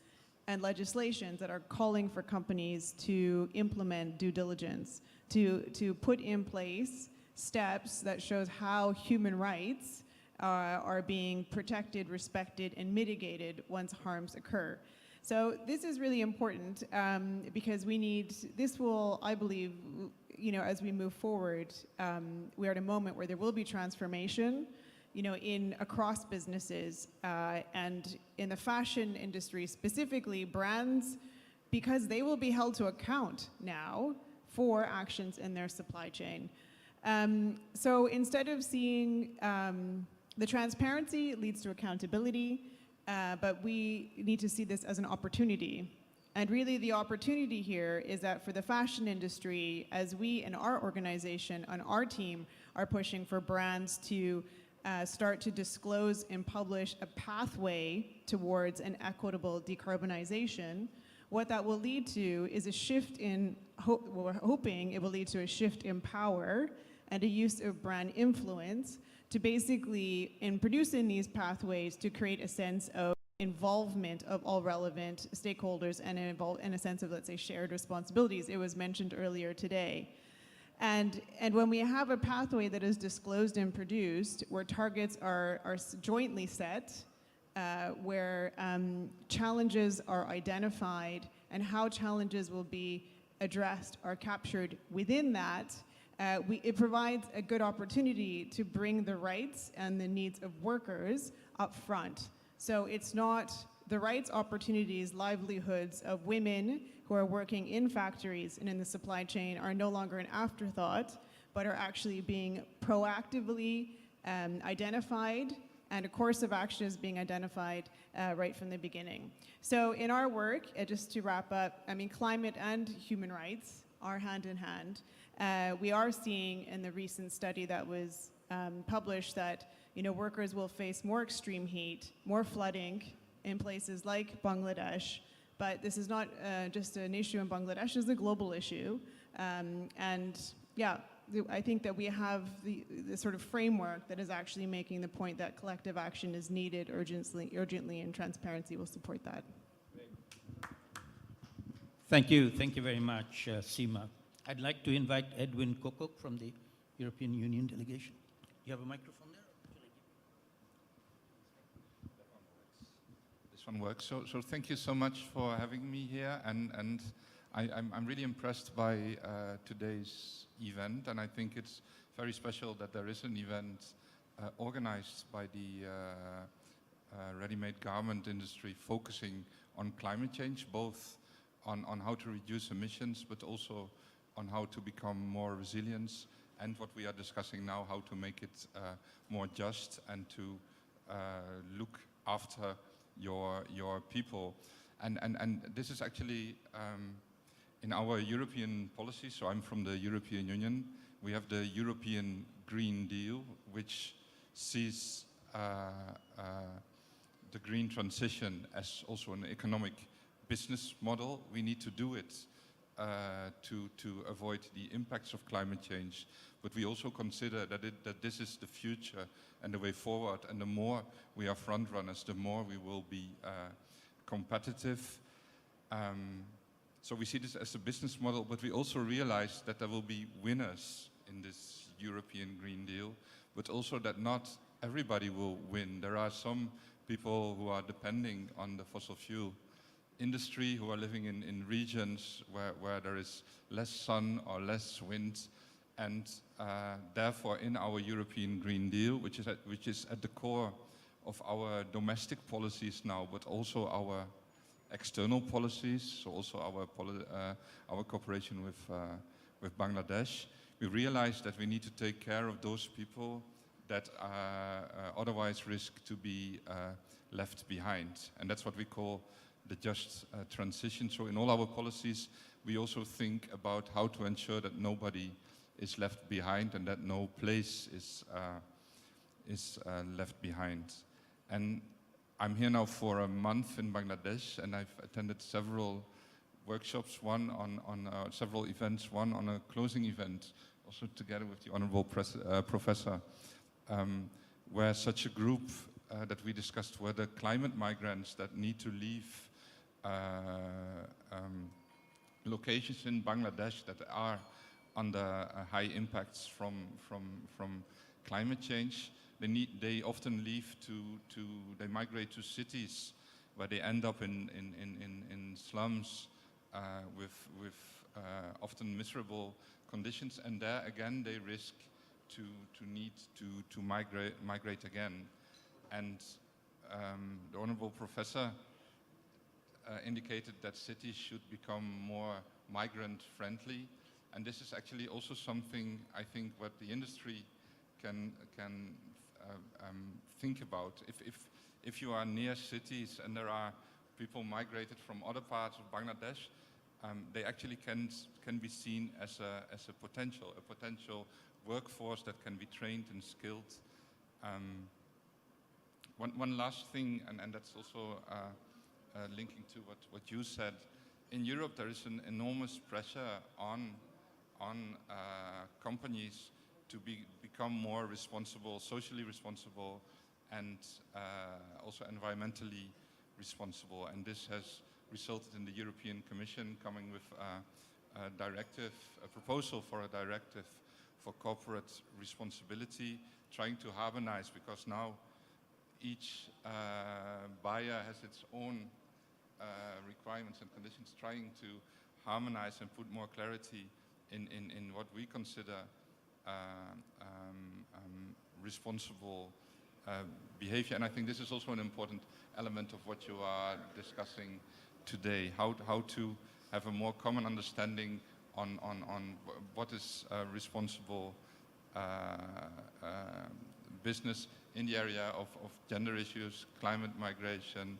and legislations that are calling for companies to implement due diligence, to put in place steps that shows how human rights are being protected, respected, and mitigated once harms occur. So this is really important because this will, I believe, as we move forward, we're at a moment where there will be transformation, across businesses and in the fashion industry specifically, brands, because they will be held to account now for actions in their supply chain. So instead of seeing the transparency leads to accountability, but we need to see this as an opportunity. And really the opportunity here is that for the fashion industry, as we in our organization, on our team, are pushing for brands to start to disclose and publish a pathway towards an equitable decarbonization, what that will lead to is a shift in, we're hoping it will lead to a shift in power and a use of brand influence to basically, in producing these pathways, to create a sense of involvement of all relevant stakeholders and in a sense of, let's say, shared responsibilities. It was mentioned earlier today. And when we have a pathway that is disclosed and produced, where targets are jointly set, where challenges are identified and how challenges will be addressed are captured within that, it provides a good opportunity to bring the rights and the needs of workers up front. So it's not the rights, opportunities, livelihoods of women who are working in factories and in the supply chain are no longer an afterthought, but are actually being proactively identified, and a course of action is being identified right from the beginning. So in our work, just to wrap up, climate and human rights are hand in hand. We are seeing in the recent study that was published that workers will face more extreme heat, more flooding in places like Bangladesh, but this is not just an issue in Bangladesh, it's a global issue. And yeah, I think that we have the sort of framework that is actually making the point that collective action is needed urgently, and transparency will support that. Thank you very much, Seema. I'd like to invite Edwin Kokok from the European Union delegation. You have a microphone there? This one works. So thank you so much for having me here, and I'm really impressed by today's event, and I think it's very special that there is an event organized by the ready-made garment industry focusing on climate change, both on how to reduce emissions, but also on how to become more resilient and what we are discussing now, how to make it more just and to look after your people. And this is actually in our European policy. So I'm from the European Union. We have the European Green Deal, which sees the green transition as also an economic business model. We need to do it to avoid the impacts of climate change. But we also consider that this is the future and the way forward. And the more we are front runners, the more we will be competitive. So we see this as a business model, but we also realize that there will be winners in this European Green Deal, but also that not everybody will win. There are some people who are depending on the fossil fuel industry, who are living in regions where there is less sun or less wind. And therefore, in our European Green Deal, which is at the core of our domestic policies now, but also our external policies, so also our cooperation with Bangladesh, we realized that we need to take care of those people that otherwise risk to be left behind. And that's what we call the just transition. So in all our policies, we also think about how to ensure that nobody is left behind and that no place is left behind. And I'm here now for a month in Bangladesh, and I've attended several workshops, one on several events, one on a closing event, also together with the Honorable Professor, where such a group that we discussed were the climate migrants that need to leave locations in Bangladesh that are under high impacts from climate change. They often leave they migrate to cities where they end up in slums with often miserable conditions, and there again they risk to need to migrate again. And the Honorable Professor indicated that cities should become more migrant-friendly, and this is actually also something I think what the industry can think about. If you are near cities and there are people migrated from other parts of Bangladesh, they actually can be seen as a potential workforce that can be trained and skilled. One last thing, and that's also linking to what you said. In Europe, there is an enormous pressure on companies to become more responsible, socially responsible, and also environmentally responsible. And this has resulted in the European Commission coming with a proposal for a directive for corporate responsibility, trying to harmonize, because now each buyer has its own requirements and conditions, trying to harmonize and put more clarity in what we consider responsible behavior. And I think this is also an important element of what you are discussing today, how to have a more common understanding on what is responsible business in the area of gender issues, climate migration,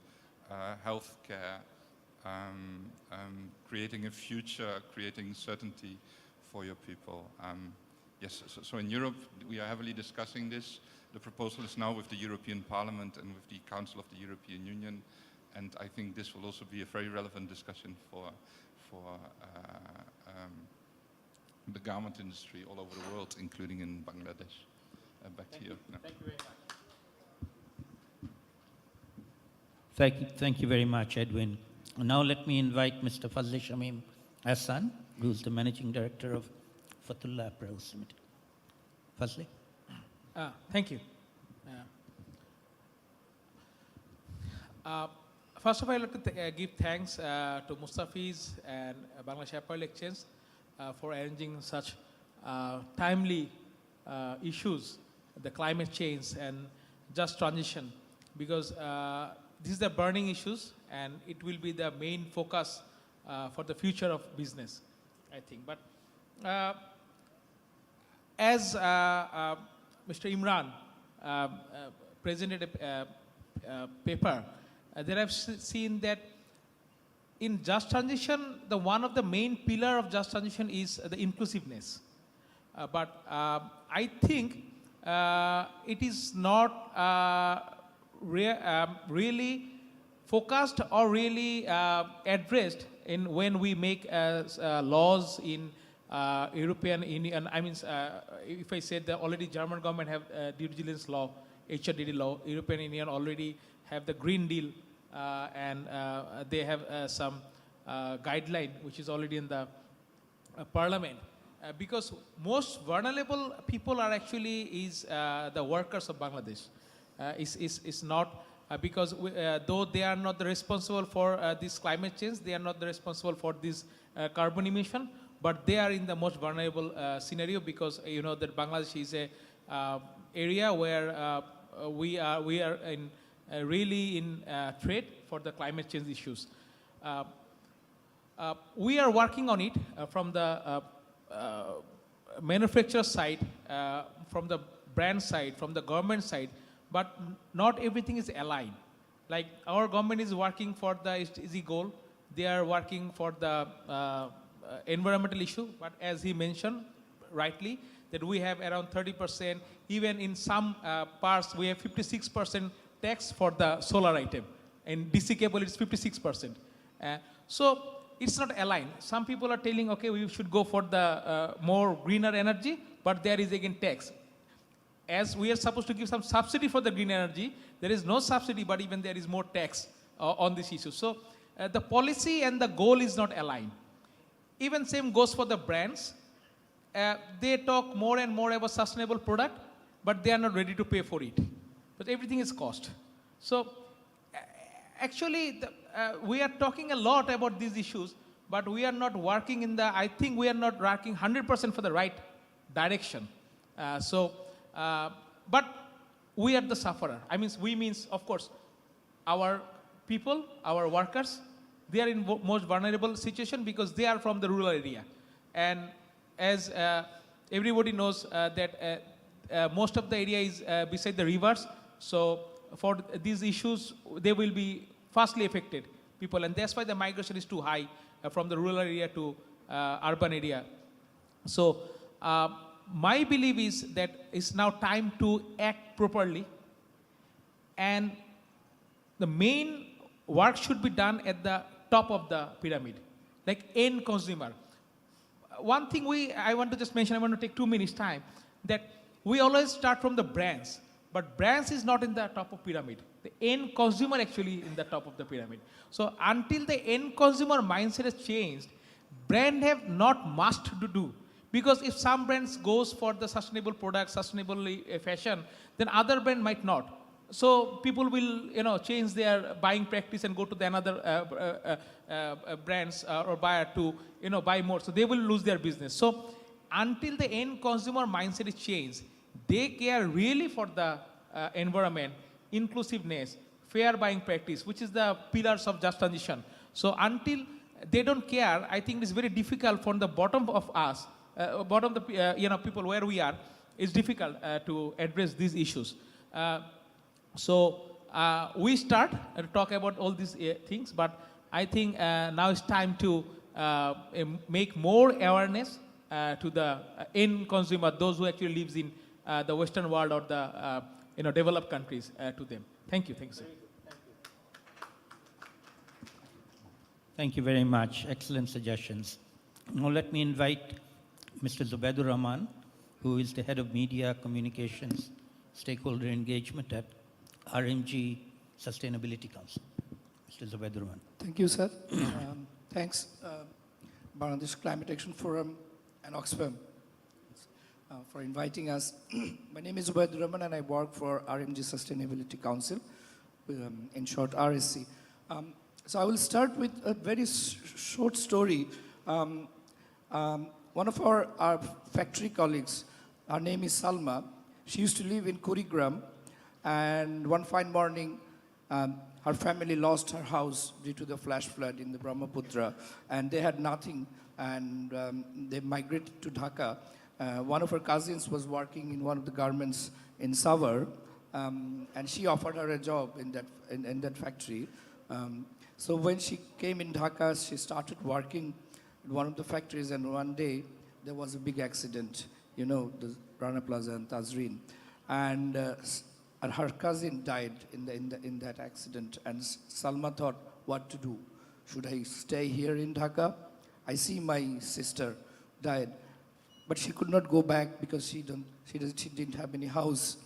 healthcare, creating a future, creating certainty for your people. Yes, so in Europe, we are heavily discussing this. The proposal is now with the European Parliament and with the Council of the European Union, and I think this will also be a very relevant discussion for the garment industry all over the world, including in Bangladesh. Back to you. No. Thank you very much. Thank you very much, Edwin. Now let me invite Mr. Fazli Shamim Hassan, who's the Managing Director of Fatullah Apparels Limited. Fazli? Thank you. First of all, I'd like to give thanks to Mustafiz and Bangladesh Apparel Exchange for arranging such timely issues, the climate change and just transition, because these are burning issues and it will be the main focus for the future of business, I think. But as Mr. Imran presented a paper, there I've seen that in just transition, one of the main pillar of just transition is the inclusiveness. But I think it is not really focused or really addressed in when we make laws in European Union. I mean, if I said that already German government have due diligence law, HRDD law, European Union already have the Green Deal, and they have some guideline which is already in the parliament. Because most vulnerable people are actually the workers of Bangladesh. Is not because though they are not the responsible for this climate change, they are not the responsible for this carbon emission, but they are in the most vulnerable scenario because you know that Bangladesh is a area where we are in really in threat for the climate change issues. We are working on it from the manufacturer side, from the brand side, from the government side, but not everything is aligned. Like our government is working for the SDG goal, they are working for the environmental issue, but as he mentioned rightly, that we have around 30%, even in some parts we have 56% tax for the solar item. In DC cable it's 56%. So it's not aligned. Some people are telling, okay, we should go for the more greener energy, but there is again tax. As we are supposed to give some subsidy for the green energy, there is no subsidy, but even there is more tax on this issue. So the policy and the goal is not aligned. Even same goes for the brands. They talk more and more about sustainable product, but they are not ready to pay for it. But everything is cost. So actually, we are talking a lot about these issues, but we are not working in I think we are not working 100% for the right direction. But we are the sufferer. I mean, we means, of course, our people, our workers, they are in most vulnerable situation because they are from the rural area. And as everybody knows that most of the area is beside the rivers, so for these issues, they will be fastly affected people, and that's why the migration is too high from the rural area to urban area. So my belief is that it's now time to act properly, and the main work should be done at the top of the pyramid, like end consumer. One thing I want to just mention, I want to take 2 minutes time, that we always start from the brands, but brands is not in the top of pyramid. The end consumer actually in the top of the pyramid. So until the end consumer mindset has changed, brand have not must to do. Because if some brands goes for the sustainable product, sustainable fashion, then other brand might not. So people will, change their buying practice and go to the another brands or buyer to, buy more. So they will lose their business. So until the end consumer mindset is changed, they care really for the environment, inclusiveness, fair buying practice, which is the pillars of just transition. So until they don't care, I think it's very difficult from the bottom of us, bottom of the people where we are, it's difficult to address these issues. So we start to talk about all these things, but I think now it's time to make more awareness to the end consumer, those who actually lives in the Western world or the developed countries to them. Thank you, sir. Thank you very much. Excellent suggestions. Now let me invite Mr. Zubaidur Rahman, who is the head of media communications, stakeholder engagement at RMG Sustainability Council. Mr. Zubaidur Rahman. Thank you, sir. Thanks, Bangladesh Climate Action Forum and Oxfam for inviting us. My name is Zubaidur Rahman and I work for RMG Sustainability Council, in short RSC. So I will start with a very short story. One of our factory colleagues, her name is Salma. She used to live in Kurigram, and one fine morning, her family lost her house due to the flash flood in the Brahmaputra, and they had nothing, and they migrated to Dhaka. one of her cousins was working in one of the garments in Savar, and she offered her a job in that factory. So when she came in Dhaka, she started working in one of the factories, and one day there was a big accident, you know, the Rana Plaza and Tazreen. And her cousin died in that accident, and Salma thought what to do. Should I stay here in Dhaka? I see my sister died, but she could not go back because she didn't have any house.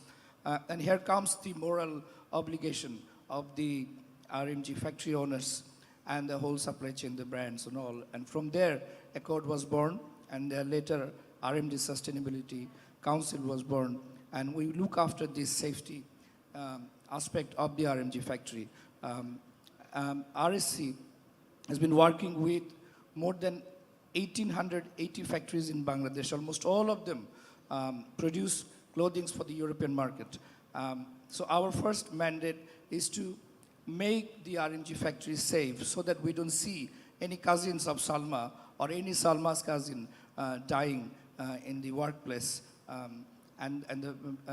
And here comes the moral obligation of the RMG factory owners and the whole supply chain, the brands and all. And from there, Accord was born, and later RMG Sustainability Council was born. And we look after this safety aspect of the RMG factory. RSC has been working with more than 1,880 factories in Bangladesh. Almost all of them produce clothing for the European market. So our first mandate is to make the RMG factories safe so that we don't see any cousins of Salma or any Salma's cousin dying in the workplace.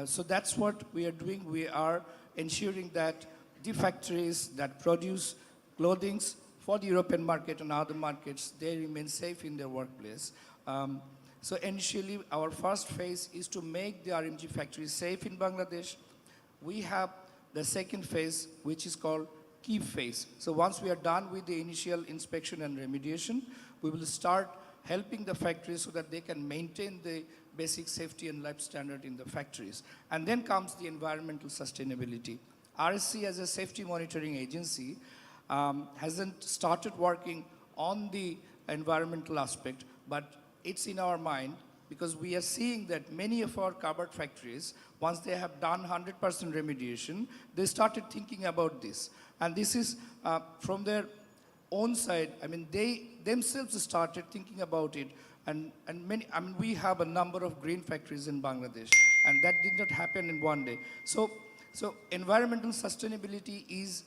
So that's what we are doing. We are ensuring that the factories that produce clothing for the European market and other markets, they remain safe in their workplace. So initially, our first phase is to make the RMG factories safe in Bangladesh. We have the second phase, which is called keep phase. So once we are done with the initial inspection and remediation, we will start helping the factories so that they can maintain the basic safety and life standard in the factories. And then comes the environmental sustainability. RSC as a safety monitoring agency hasn't started working on the environmental aspect, but it's in our mind because we are seeing that many of our cupboard factories, once they have done 100% remediation, they started thinking about this. And this is from their own side. I mean, they themselves started thinking about it. And many, I mean, we have a number of green factories in Bangladesh, and that did not happen in one day. So environmental sustainability is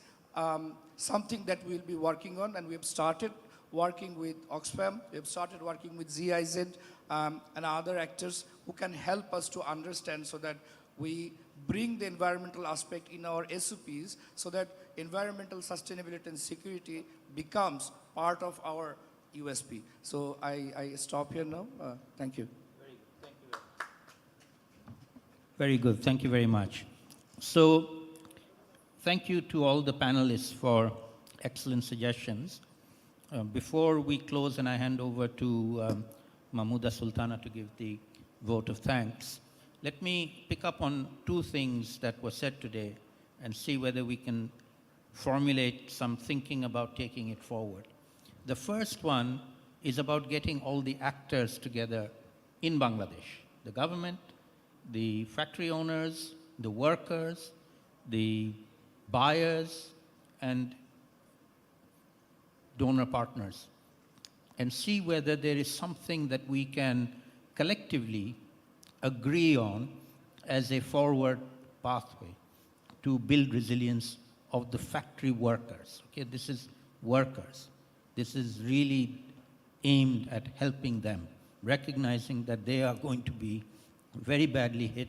something that we'll be working on, and we have started working with Oxfam, we have started working with GIZ and other actors who can help us to understand so that we bring the environmental aspect in our SOPs so that environmental sustainability and security becomes part of our USP. So I stop here now. Thank you. Very good. Thank you very much. So thank you to all the panelists for excellent suggestions. Before we close and I hand over to Mahmouda Sultana to give the vote of thanks, let me pick up on two things that were said today and see whether we can formulate some thinking about taking it forward. The first one is about getting all the actors together in Bangladesh, the government, the factory owners, the workers, the buyers, and donor partners, and see whether there is something that we can collectively agree on as a forward pathway to build resilience of the factory workers. Okay, this is workers. This is really aimed at helping them, recognizing that they are going to be very badly hit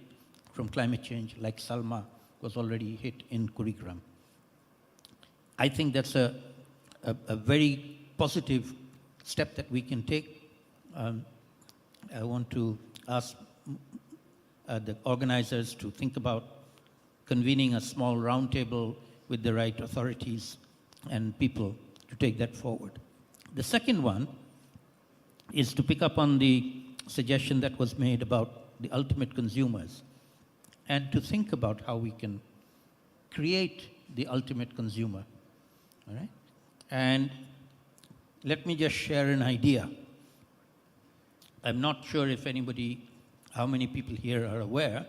from climate change, like Salma was already hit in Kurigram. I think that's a very positive step that we can take. I want to ask the organizers to think about convening a small roundtable with the right authorities and people to take that forward. The second one is to pick up on the suggestion that was made about the ultimate consumers and to think about how we can create the ultimate consumer. All right? And let me just share an idea. I'm not sure if how many people here are aware.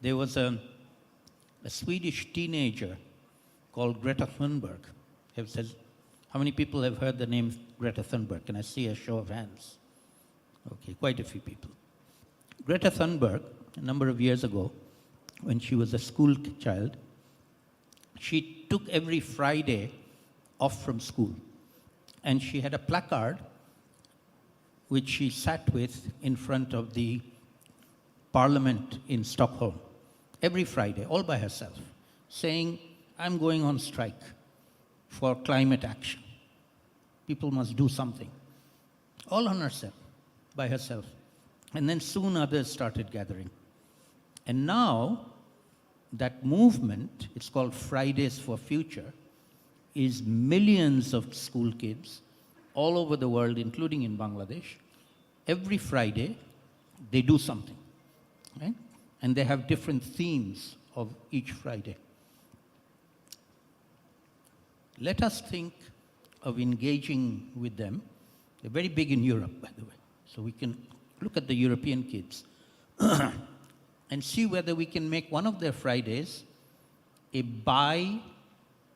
There was a Swedish teenager called Greta Thunberg. How many people have heard the name Greta Thunberg? Can I see a show of hands? Okay, quite a few people. Greta Thunberg, a number of years ago, when she was a school child, she took every Friday off from school. And she had a placard which she sat with in front of the parliament in Stockholm every Friday, all by herself, saying, I'm going on strike for climate action. People must do something. All on herself, by herself. And then soon others started gathering. And now, that movement, it's called Fridays for Future, is millions of school kids all over the world, including in Bangladesh. Every Friday, they do something, right? And they have different themes of each Friday. Let us think of engaging with them. They're very big in Europe, by the way. So we can look at the European kids and see whether we can make one of their Fridays buy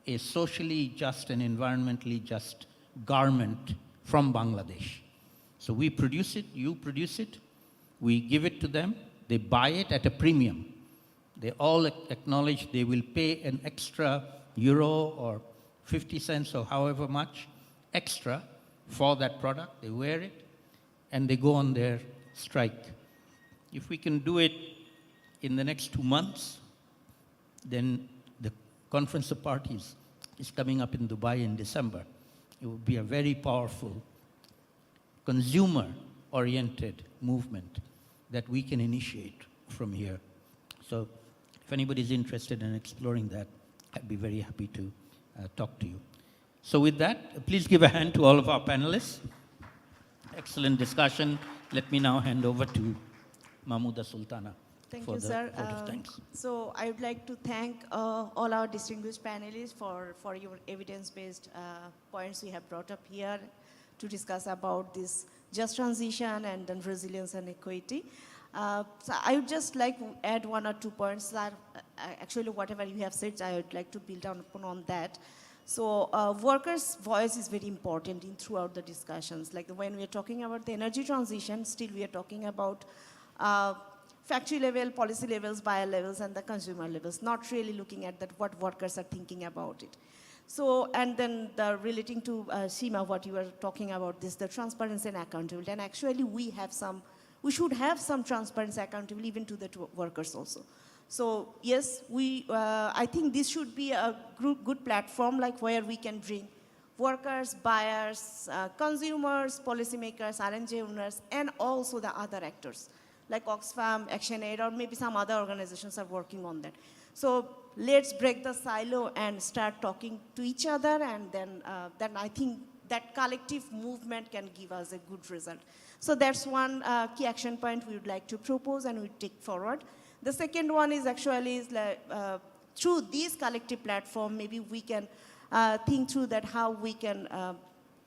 a socially just and environmentally just garment from Bangladesh. So we produce it, you produce it, we give it to them, they buy it at a premium. They all acknowledge they will pay an extra euro or 50 cents or however much extra for that product. They wear it and they go on their strike. If we can do it in the next 2 months, then the Conference of Parties is coming up in Dubai in December. It would be a very powerful, consumer-oriented movement that we can initiate from here. So if anybody's interested in exploring that, I'd be very happy to talk to you. So with that, please give a hand to all of our panelists. Excellent discussion. Let me now hand over to Mahmouda Sultana. Thank for you, the sir. vote of thanks. So I would like to thank all our distinguished panelists for your evidence-based points we have brought up here to discuss about this just transition and then resilience and equity. So I would just like to add 1 or 2 points that actually whatever you have said, I would like to build on that. So workers' voice is very important throughout the discussions. Like when we are talking about the energy transition, still we are talking about factory level, policy levels, buyer levels, and the consumer levels, not really looking at that what workers are thinking about it. So, and then relating to Seema, what you were talking about this, the transparency and accountability, and actually we should have some transparency and accountability even to the workers also. So yes, I think this should be a good platform like where we can bring workers, buyers, consumers, policymakers, RMJ owners, and also the other actors like Oxfam, ActionAid, or maybe some other organizations are working on that. So let's break the silo and start talking to each other, and then I think that collective movement can give us a good result. So that's one key action point we would like to propose and we take forward. The second one is actually through this collective platform, maybe we can think through that how we can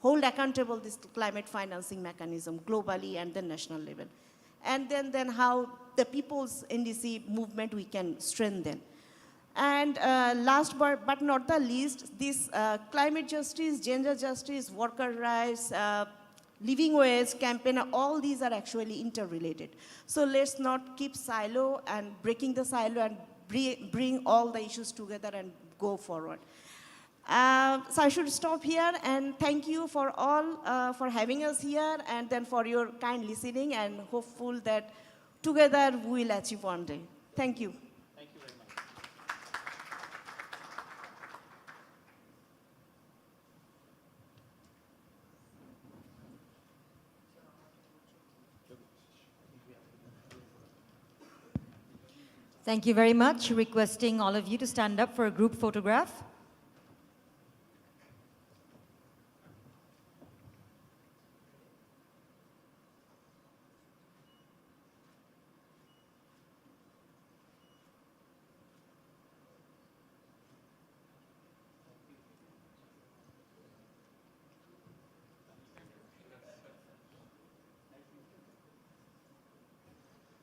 hold accountable this climate financing mechanism globally and the national level. And then how the people's NDC movement we can strengthen. And last but not the least, this climate justice, gender justice, worker rights, living wage campaign, all these are actually interrelated. So let's not keep silo and breaking the silo and bring all the issues together and go forward. So I should stop here and thank you for all for having us here and then for your kind listening and hopeful that together we will achieve one day. Thank you. Thank you very much. Thank you very much. Requesting all of you to stand up for a group photograph.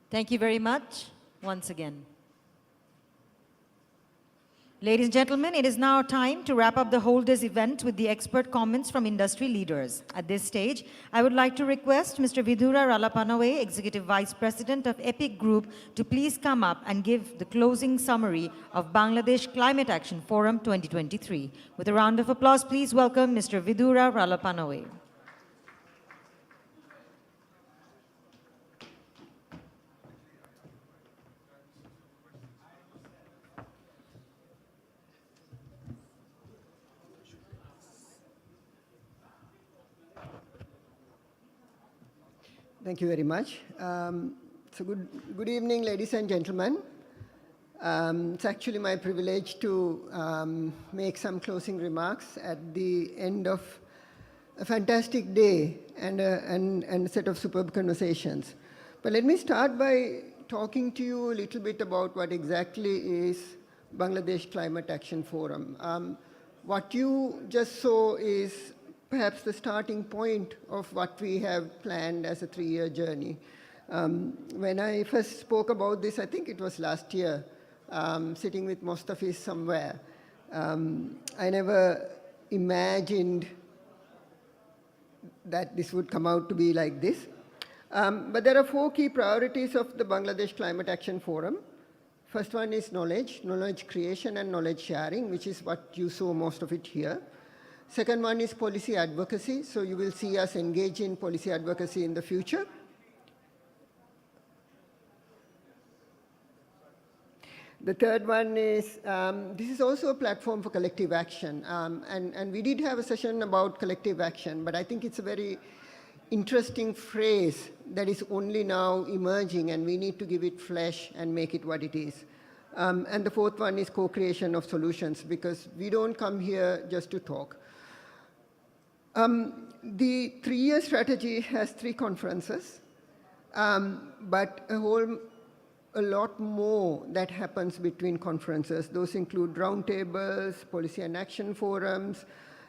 Thank you very much once again. Ladies and gentlemen, it is now time to wrap up the whole day's event with the expert comments from industry leaders. At this stage, I would like to request Mr. Vidura Ralapanawe, Executive Vice President of EPIC Group, to please come up and give the closing summary of Bangladesh Climate Action Forum 2023. With a round of applause, please welcome Mr. Vidura Ralapanawe. Thank you very much. So good evening, ladies and gentlemen. It's actually my privilege to make some closing remarks at the end of a fantastic day and a set of superb conversations. But let me start by talking to you a little bit about what exactly is Bangladesh Climate Action Forum. What you just saw is perhaps the starting point of what we have planned as a 3-year journey. When I first spoke about this, I think it was last year, sitting with Mostafiz somewhere, I never imagined that this would come out to be like this. But there are 4 key priorities of the Bangladesh Climate Action Forum. First one is knowledge creation and knowledge sharing, which is what you saw most of it here. Second one is policy advocacy, so you will see us engage in policy advocacy in the future. The third one is, this is also a platform for collective action. And we did have a session about collective action, but I think it's a very interesting phrase that is only now emerging, and we need to give it flesh and make it what it is. And the fourth one is co-creation of solutions, because we don't come here just to talk. The 3-year strategy has 3 conferences, but a lot more that happens between conferences. Those include roundtables, policy and action forums,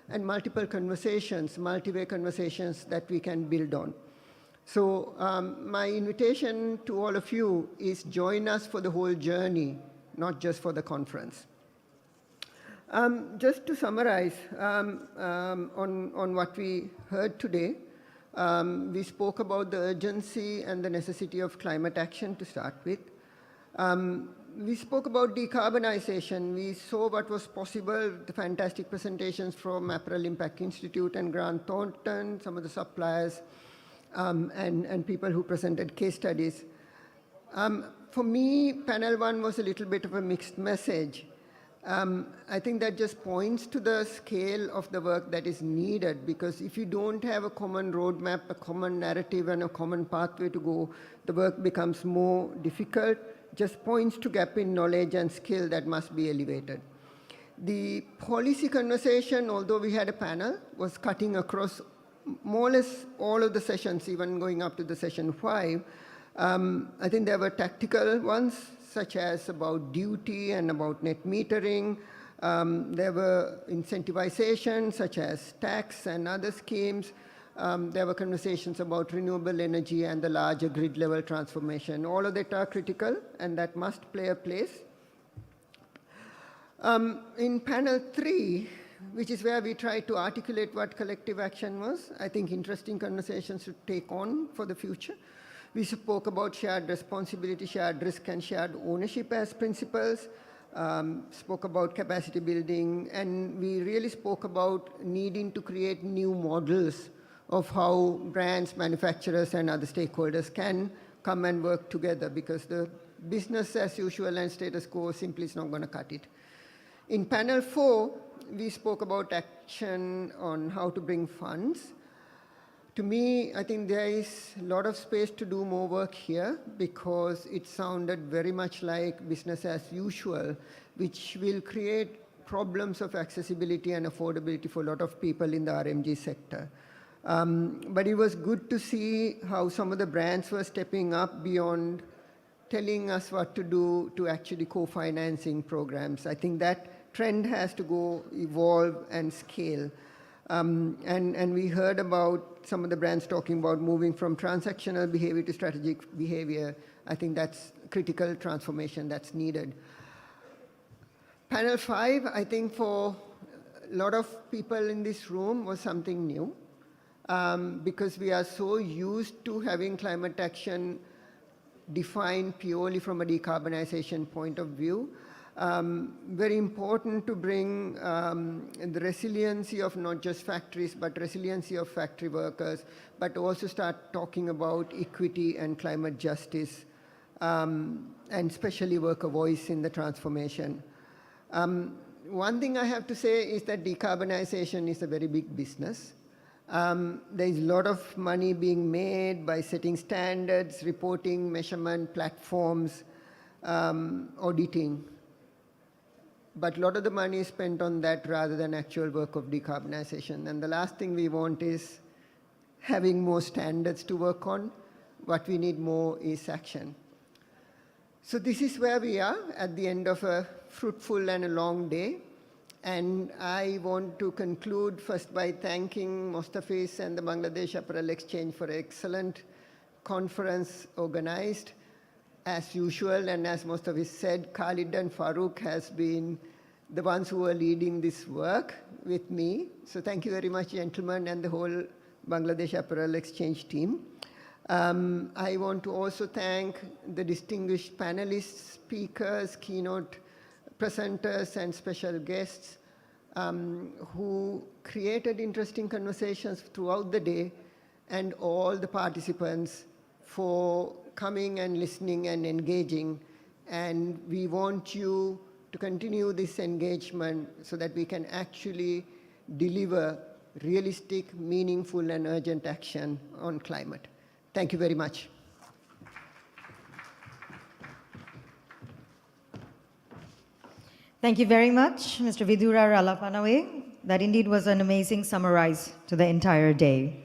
and multiple conversations, multi-way conversations that we can build on. So my invitation to all of you is join us for the whole journey, not just for the conference. Just to summarize on what we heard today, we spoke about the urgency and the necessity of climate action to start with. We spoke about decarbonization. We saw what was possible, the fantastic presentations from Apparel Impact Institute and Grant Thornton, some of the suppliers, and people who presented case studies. For me, panel 1 was a little bit of a mixed message. I think that just points to the scale of the work that is needed, because if you don't have a common roadmap, a common narrative, and a common pathway to go, the work becomes more difficult. Just points to gap in knowledge and skill that must be elevated. The policy conversation, although we had a panel, was cutting across more or less all of the sessions, even going up to the session 5. I think there were tactical ones, such as about duty and about net metering. There were incentivization, such as tax and other schemes. There were conversations about renewable energy and the larger grid-level transformation. All of that are critical, and that must play a place. In panel 3, which is where we tried to articulate what collective action was, I think interesting conversations to take on for the future. We spoke about shared responsibility, shared risk, and shared ownership as principles. Spoke about capacity building, and we really spoke about needing to create new models of how brands, manufacturers, and other stakeholders can come and work together, because the business as usual and status quo simply is not going to cut it. In panel 4, we spoke about action on how to bring funds. To me, I think there is a lot of space to do more work here, because it sounded very much like business as usual, which will create problems of accessibility and affordability for a lot of people in the RMG sector. But it was good to see how some of the brands were stepping up beyond telling us what to do to actually co-financing programs. I think that trend has to go evolve and scale. And we heard about some of the brands talking about moving from transactional behavior to strategic behavior. I think that's critical transformation that's needed. Panel 5, I think for a lot of people in this room was something new. Because we are so used to having climate action defined purely from a decarbonization point of view. Very important to bring the resiliency of not just factories, but resiliency of factory workers, but also start talking about equity and climate justice, and especially worker voice in the transformation. One thing I have to say is that decarbonization is a very big business. There is a lot of money being made by setting standards, reporting, measurement, platforms, auditing. But a lot of the money is spent on that rather than actual work of decarbonization. And the last thing we want is having more standards to work on. What we need more is action. So this is where we are at the end of a fruitful and a long day. And I want to conclude first by thanking Mustafiz and the Bangladesh Apparel Exchange for an excellent conference organized. As usual, and as Mustafiz said, Khalid and Farooq has been the ones who are leading this work with me. So thank you very much, gentlemen, and the whole Bangladesh Apparel Exchange team. I want to also thank the distinguished panelists, speakers, keynote presenters, and special guests who created interesting conversations throughout the day, and all the participants for coming and listening and engaging. And we want you to continue this engagement so that we can actually deliver realistic, meaningful, and urgent action on climate. Thank you very much. Thank you very much, Mr. Vidura Ralapanawe. That indeed was an amazing summarize to the entire day.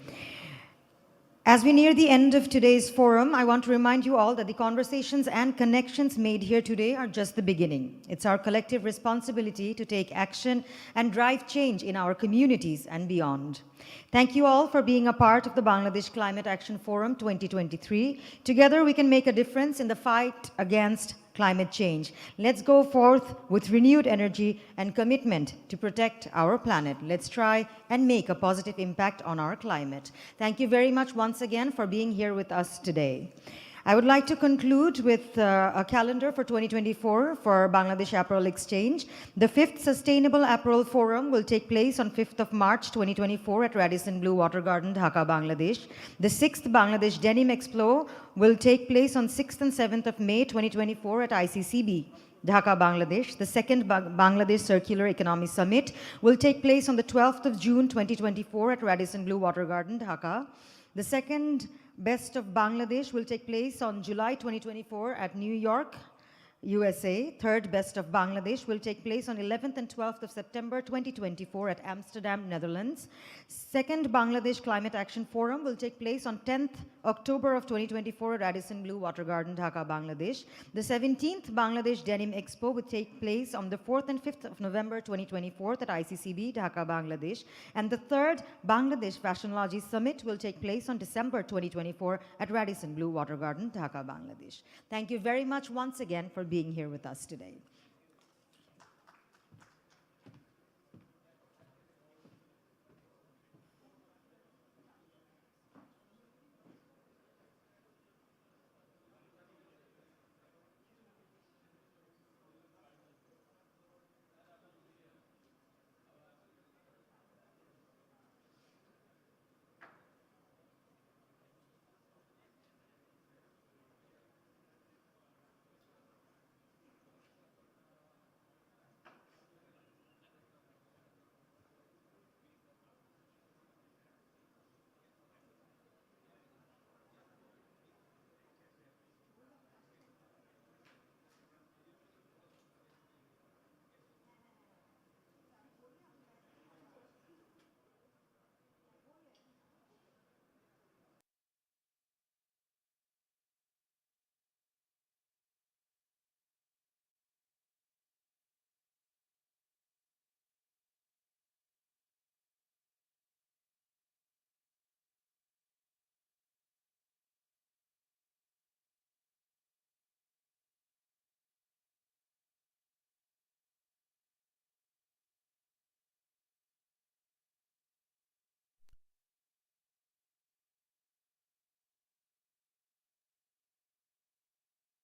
As we near the end of today's forum, I want to remind you all that the conversations and connections made here today are just the beginning. It's our collective responsibility to take action and drive change in our communities and beyond. Thank you all for being a part of the Bangladesh Climate Action Forum 2023. Together we can make a difference in the fight against climate change. Let's go forth with renewed energy and commitment to protect our planet. Let's try and make a positive impact on our climate. Thank you very much once again for being here with us today. I would like to conclude with a calendar for 2024 for Bangladesh Apparel Exchange. The 5th Sustainable Apparel Forum will take place on 5th of March 2024 at Radisson Blu Water Garden, Dhaka, Bangladesh. The 6th Bangladesh Denim Expo will take place on 6th and 7th of May 2024 at ICCB, Dhaka, Bangladesh. The 2nd Bangladesh Circular Economy Summit will take place on the 12th of June 2024 at Radisson Blu Water Garden, Dhaka. The 2nd Best of Bangladesh will take place on July 2024 at New York, USA. 3rd Best of Bangladesh will take place on 11th and 12th of September 2024 at Amsterdam, Netherlands. 2nd Bangladesh Climate Action Forum will take place on 10th October of 2024 at Radisson Blu Water Garden, Dhaka, Bangladesh. The 17th Bangladesh Denim Expo will take place on the 4th and 5th of November 2024 at ICCB, Dhaka, Bangladesh. And the 3rd Bangladesh Fashionology Summit will take place on December 2024 at Radisson Blu Water Garden, Dhaka, Bangladesh. Thank you very much once again for being here with us today.